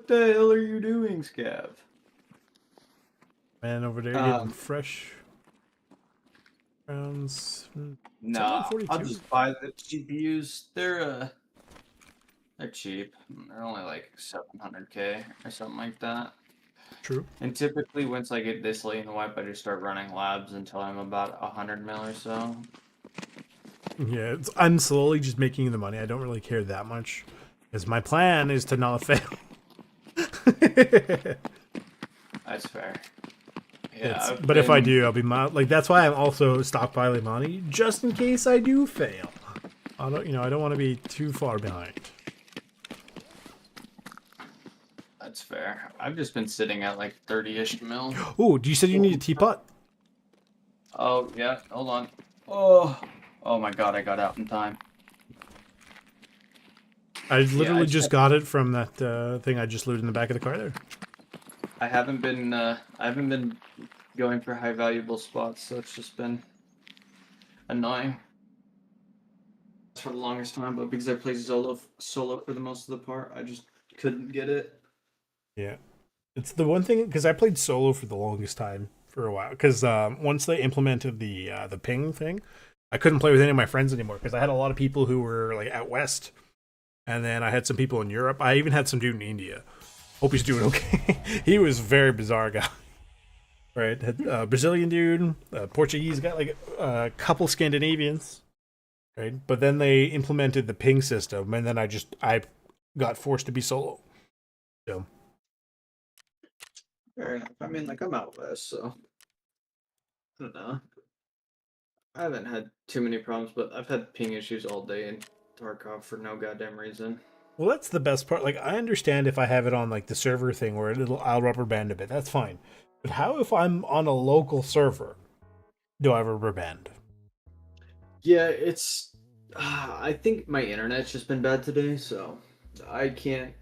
the hell are you doing, Scav? Man over there getting fresh rounds. No, I'll 742. just buy the GPUs. They're They're cheap. They're only like 700k or something like that. True. And typically, once I get this late in the wipe, I just start running labs until I'm about 100 mil or so. Yeah, I'm slowly just making the money. I don't really care that much, because my plan is to not fail. That's fair. Yeah, But if I do, I'll be like that's why I'm also stockpiling money just in case I do fail. I don't, I don't want to be too far behind. That's fair. I've just been sitting at like 30-ish mil. Oh, you said you need a teapot? Oh yeah, hold on. Oh my god, I got out in time. I literally just got it from that thing I just looted in the back of the car there. I haven't been going for high valuable spots, so it's just been annoying for the longest time. But because I played solo for the most of the part, I just couldn't get it. Yeah, it's the one thing because I played solo for the longest time for a while. Because once they implemented the ping thing, I couldn't play with any of my friends anymore because I had a lot of people who were like out west, and then I had some people in Europe. I even had some dude in India. Hope he's doing okay. He was a very bizarre guy. Right, had a Brazilian dude, a Portuguese guy, like a couple Scandinavians. Right, but then they implemented the ping system, and then I got forced to be solo. So. Fair enough. I mean, like, I'm out west, so I don't know. I haven't had too many problems, but I've had ping issues all day in Tarkov for no goddamn reason. Well, that's the best part. Like, I understand if I have it on like the server thing where I'll rubber band a bit. That's fine. But how if I'm on a local server? Do I rubber band? Yeah, it's. I think my internet's just been bad today, so I can't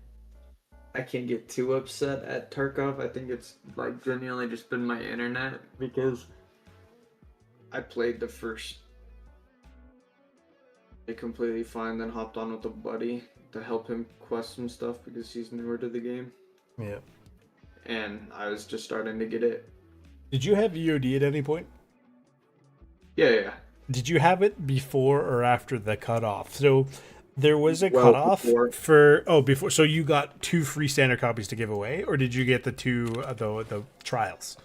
get too upset at Tarkov. I think it's like genuinely just been my internet because I played the first completely fine, then hopped on with a buddy to help him quest some stuff because he's newer to the game. Yeah. And I was just starting to get it. Did you have EOD at any point? Yeah. Did you have it before or after the cutoff? So there was a Well, cutoff before. So you got 2 free standard copies to give away, or did you get the 2 the trials?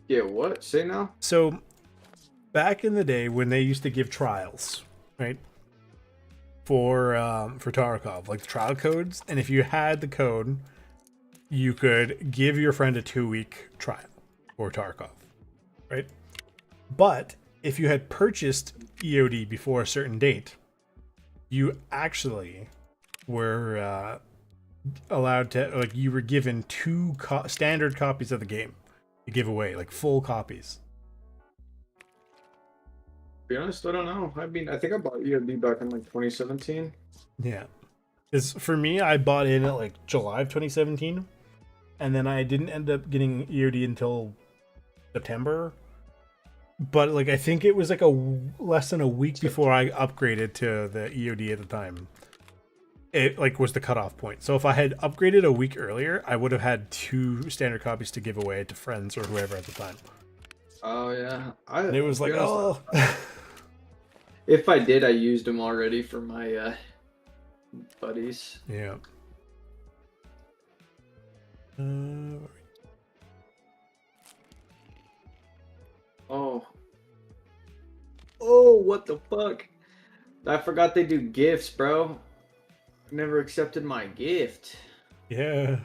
Yeah, what? Say now? So back in the day when they used to give trials, right? For Tarkov, like the trial codes, and if you had the code, you could give your friend a 2-week trial for Tarkov, right? But if you had purchased EOD before a certain date, you actually were allowed to, like, you were given 2 standard copies of the game to give away, like full copies. To be honest, I don't know. I mean, I think I bought EOD back in like 2017. Yeah. For me, I bought in at like July of 2017, and then I didn't end up getting EOD until September. But like I think it was like less than a week before I upgraded to the EOD at the time. It like was the cutoff point. So if I had upgraded a week earlier, I would have had 2 standard copies to give away to friends or whoever at the time. Oh yeah, And it was like, oh. If I did, I used them already for my buddies. Yeah. Oh, what the fuck? I forgot they do gifts, bro. Never accepted my gift. Yeah.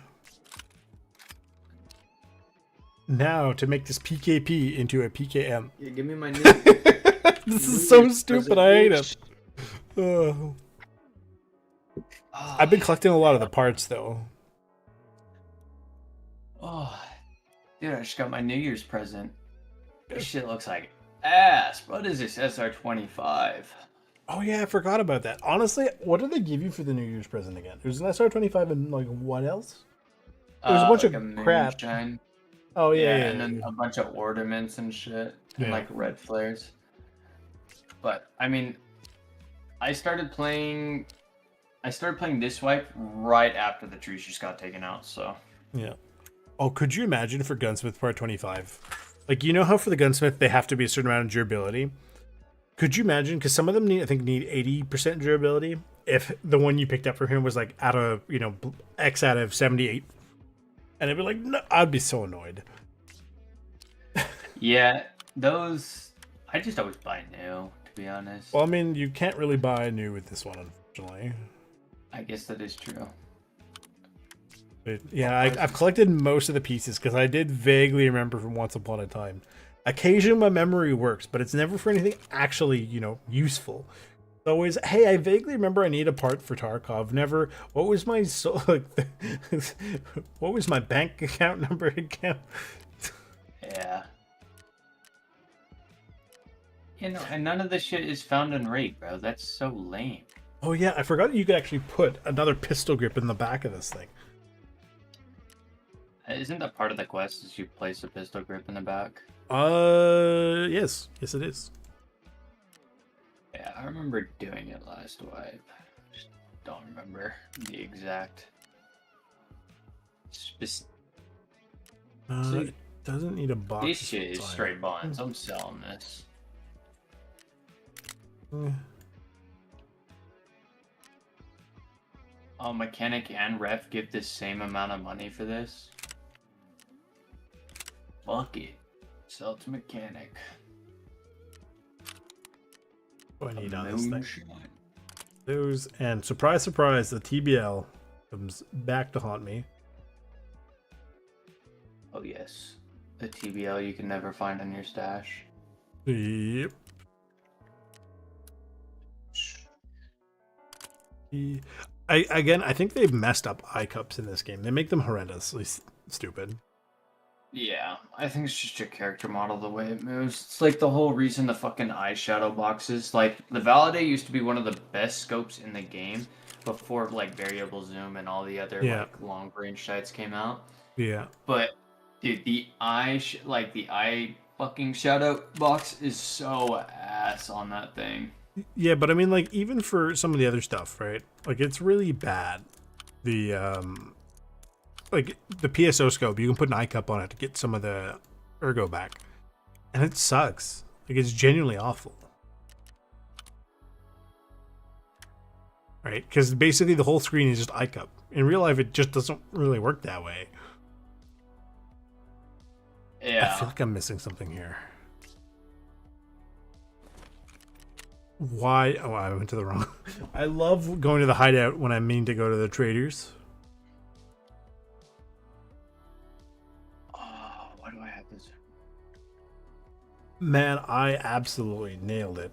Now to make this PKP into a PKM. Yeah, give me my new. This is so stupid. I hate it. Oh. I've been collecting a lot of the parts though. Oh, dude, I just got my New Year's present. This shit looks like ass. What is this SR25? Oh yeah, I forgot about that. Honestly, what did they give you for the New Year's present again? It was an SR25 and like what else? It was a bunch like of a crap. moonshine. Oh yeah, and then a bunch of ornaments and shit, and like red flares. But I mean, I started playing this wipe right after the trees just got taken out. So yeah. Oh, could you imagine for Gunsmith Part 25? Like, you know how for the Gunsmith they have to be a certain amount of durability? Could you imagine? Because some of them need, I think, need 80% durability. If the one you picked up for him was like out of, you know, X out of 78, and it'd be like, no, I'd be so annoyed. Yeah, those I just always buy new, to be honest. Well, I mean, you can't really buy new with this one, unfortunately. I guess that is true. But yeah, I've collected most of the pieces because I did vaguely remember from once upon a time. Occasionally, my memory works, but it's never for anything actually, you know, useful. It's always, hey, I vaguely remember I need a part for Tarkov. Never. What was my what was my bank account number again? Yeah. You know, and none of this shit is found in raid, bro. That's so lame. Oh yeah, I forgot that you could actually put another pistol grip in the back of this thing. Isn't that part of the quest? Is you place a pistol grip in the back? Yes, yes it is. Yeah, I remember doing it last wipe. Just don't remember the exact. It doesn't need a box. This shit is straight bonds. I'm selling this. Oh, mechanic and ref give the same amount of money for this? Fuck it. Sell to mechanic. What do I need on this thing? Those, and surprise, surprise, the TBL comes back to haunt me. Oh yes. The TBL you can never find in your stash. Yep. I think they've messed up eye cups in this game. They make them horrendously stupid. Yeah, I think it's just your character model, the way it moves. It's like the whole reason the fucking eyeshadow boxes, like, the Validate used to be one of the best scopes in the game before, like, variable zoom and all the other, like, long range sights came out. Yeah. But, dude, the eye fucking shadow box is so ass on that thing. Yeah, but I mean, like, even for some of the other stuff, right? Like, it's really bad. The, like, the PSO scope, you can put an eye cup on it to get some of the ergo back. And it sucks. Like, it's genuinely awful. Right? Because basically the whole screen is just eye cup. In real life, it just doesn't really work that way. Yeah. I feel like I'm missing something here. Why? Oh, I went to the wrong. I love going to the hideout when I mean to go to the traders. Oh, why do I have this? Man, I absolutely nailed it.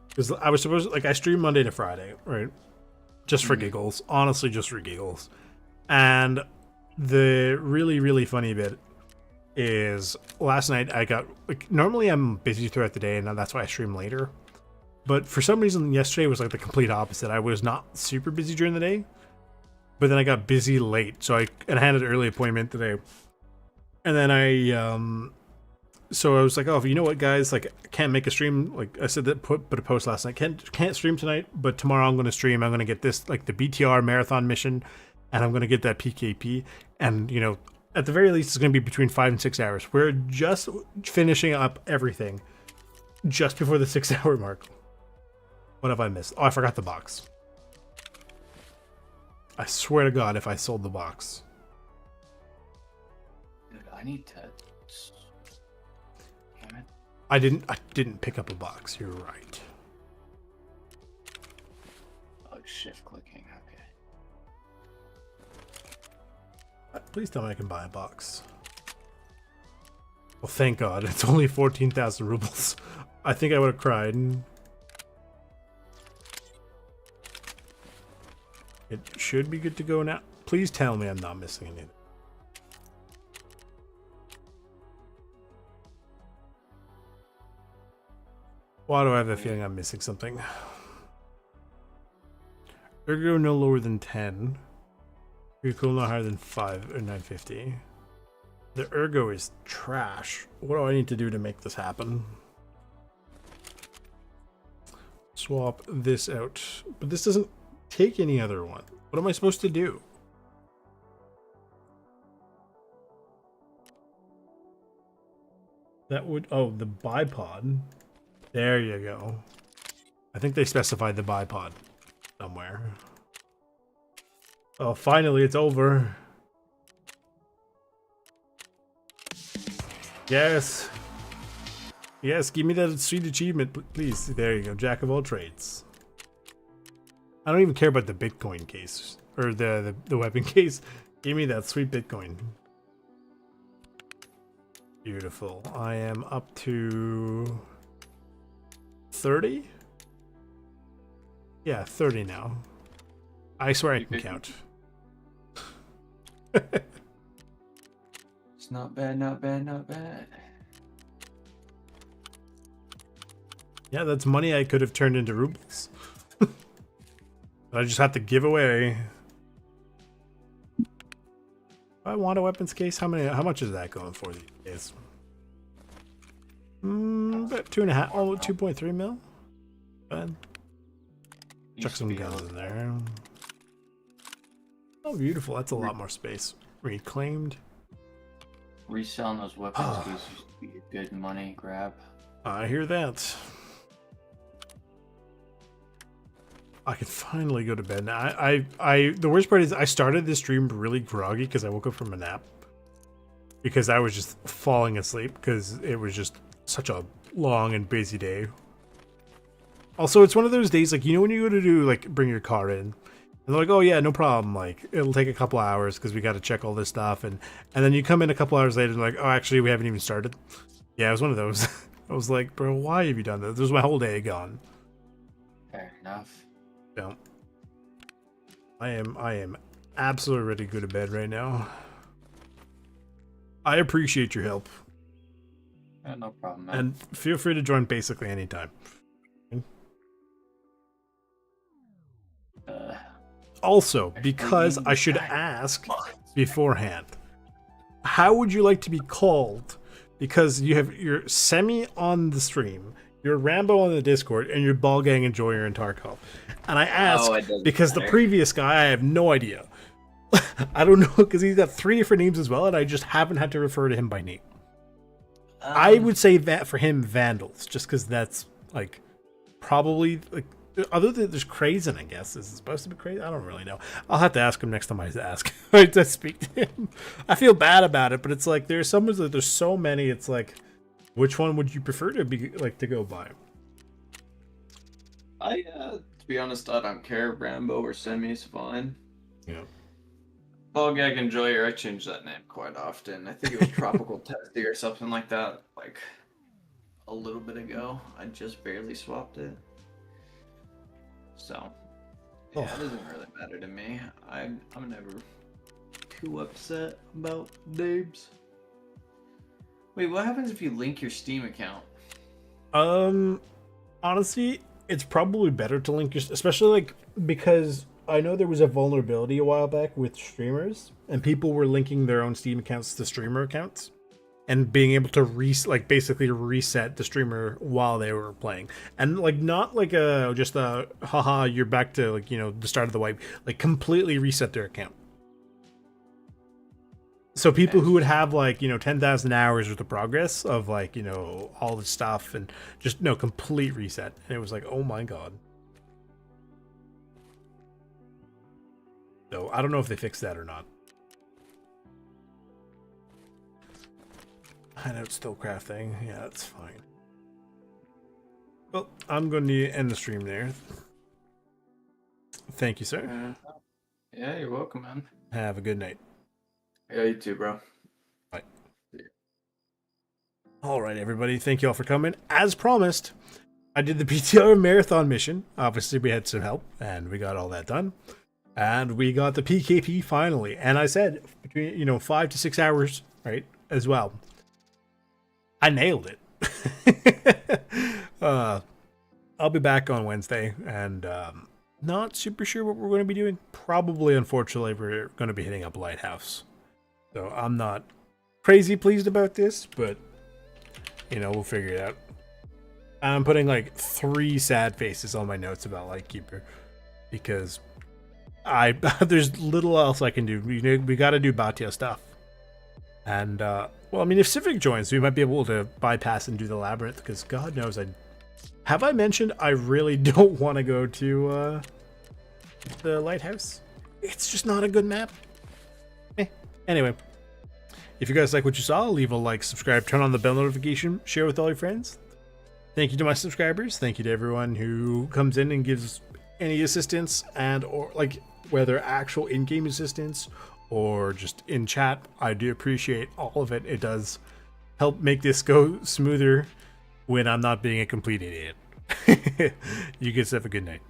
Because I was supposed to, like, I stream Monday to Friday, right? Just for giggles. Honestly, just for giggles. And the really, really funny bit is last night I got, like, normally I'm busy throughout the day and that's why I stream later. But for some reason, yesterday was like the complete opposite. I was not super busy during the day, but then I got busy late. So I had an early appointment today. And then so I was like, oh, you know what, guys? Like, I can't make a stream. Like I said, that put a post last night. Can't stream tonight, but tomorrow I'm going to stream. I'm going to get this, like, the BTR marathon mission, and I'm going to get that PKP. And, you know, at the very least, it's going to be between 5 and 6 hours. We're just finishing up everything just before the 6 hour mark. What have I missed? Oh, I forgot the box. I swear to God, if I sold the box. Dude, I need to... Damn it. I didn't pick up a box. You're right. Oh, shift clicking. Okay. Please tell me I can buy a box. Well, thank God. It's only 14,000 rubles. I think I would have cried. It should be good to go now. Please tell me I'm not missing anything. Why do I have the feeling I'm missing something? Ergo no lower than 10. Recoil no higher than 5 or 950. The ergo is trash. What do I need to do to make this happen? Swap this out. But this doesn't take any other one. What am I supposed to do? That would... Oh, the bipod. There you go. I think they specified the bipod somewhere. Oh, finally, it's over. Yes. Yes, give me that sweet achievement, please. There you go, Jack of all trades. I don't even care about the Bitcoin case. Or the weapon case. Give me that sweet Bitcoin. Beautiful. I am up to 30? Yeah, 30 now. I swear I can count. It's not bad, not bad, not bad. Yeah, that's money I could have turned into rubles. I just have to give away. I want a weapons case. How much is that going for these days? About 2.5. Oh, 2.3 mil. Bad. Chuck some guns in there. Oh, beautiful. That's a lot more space. Reclaimed. Reselling those weapons cases used to be a good money grab. I hear that. I can finally go to bed now. The worst part is I started this stream really groggy because I woke up from a nap. Because I was just falling asleep because it was just such a long and busy day. Also, it's one of those days, like, you know when you go to do, like, bring your car in, and they're like, oh yeah, no problem, like, it'll take a couple hours because we got to check all this stuff, and then you come in a couple hours later and like, oh, actually, we haven't even started. Yeah, it was one of those. I was like, bro, why have you done that? There's my whole day gone. Fair enough. No. I am absolutely ready to go to bed right now. I appreciate your help. Yeah, no problem, man. And feel free to join basically anytime. Also, because I should ask beforehand, how would you like to be called? Because you have your Semi on the stream, your Rambo on the Discord, and your Ball Gang Enjoyer in Tarkov. And I ask because the previous guy, I have no idea. I don't know, because he's got 3 different names as well, and I just haven't had to refer to him by name. I would say that for him, Vandals, just because that's, like, probably, like, other than there's Crazen, I guess. Is it supposed to be Crazen? I don't really know. I'll have to ask him next time I ask. to speak to him. I feel bad about it, but it's like there's so many. It's like, which one would you prefer to be like to go by? To be honest, I don't care. Rambo or Semi is fine. Yeah. Ball Gag Enjoyer, I change that name quite often. I think it was Tropical Testy or something like that, like a little bit ago. I just barely swapped it. So, yeah, it doesn't really matter to me. I'm never too upset about names. Wait, what happens if you link your Steam account? Honestly, it's probably better to link your, especially like because I know there was a vulnerability a while back with streamers, and people were linking their own Steam accounts to streamer accounts, and being able to basically reset the streamer while they were playing, and like not like just a haha you're back to like the start of the wipe, like completely reset their account. So people who would have like 10,000 hours worth of progress of like all the stuff and just complete reset, and it was like, oh my god. So I don't know if they fixed that or not. I know it's still crafting. Yeah, that's fine. Well, I'm going to end the stream there. Thank you, sir. Yeah, you're welcome, man. Have a good night. Yeah, you too, bro. Bye. All right, everybody. Thank you all for coming. As promised, I did the BTR marathon mission. Obviously, we had some help, and we got all that done. And we got the PKP finally. And I said between 5 to 6 hours, right, as well. I nailed it. I'll be back on Wednesday, and not super sure what we're going to be doing. Probably, unfortunately, we're going to be hitting up Lighthouse. So I'm not crazy pleased about this, but we'll figure it out. I'm putting like 3 sad faces on my notes about Lightkeeper because there's little else I can do. We got to do Batya stuff. And well, I mean, if Civic joins, we might be able to bypass and do the labyrinth, because God knows I Have I mentioned I really don't want to go to the lighthouse? It's just not a good map. Anyway, if you guys like what you saw, leave a like, subscribe, turn on the bell notification, share with all your friends. Thank you to my subscribers. Thank you to everyone who comes in and gives any assistance, and or like whether actual in-game assistance or just in chat. I do appreciate all of it. It does help make this go smoother when I'm not being a complete idiot. You guys have a good night.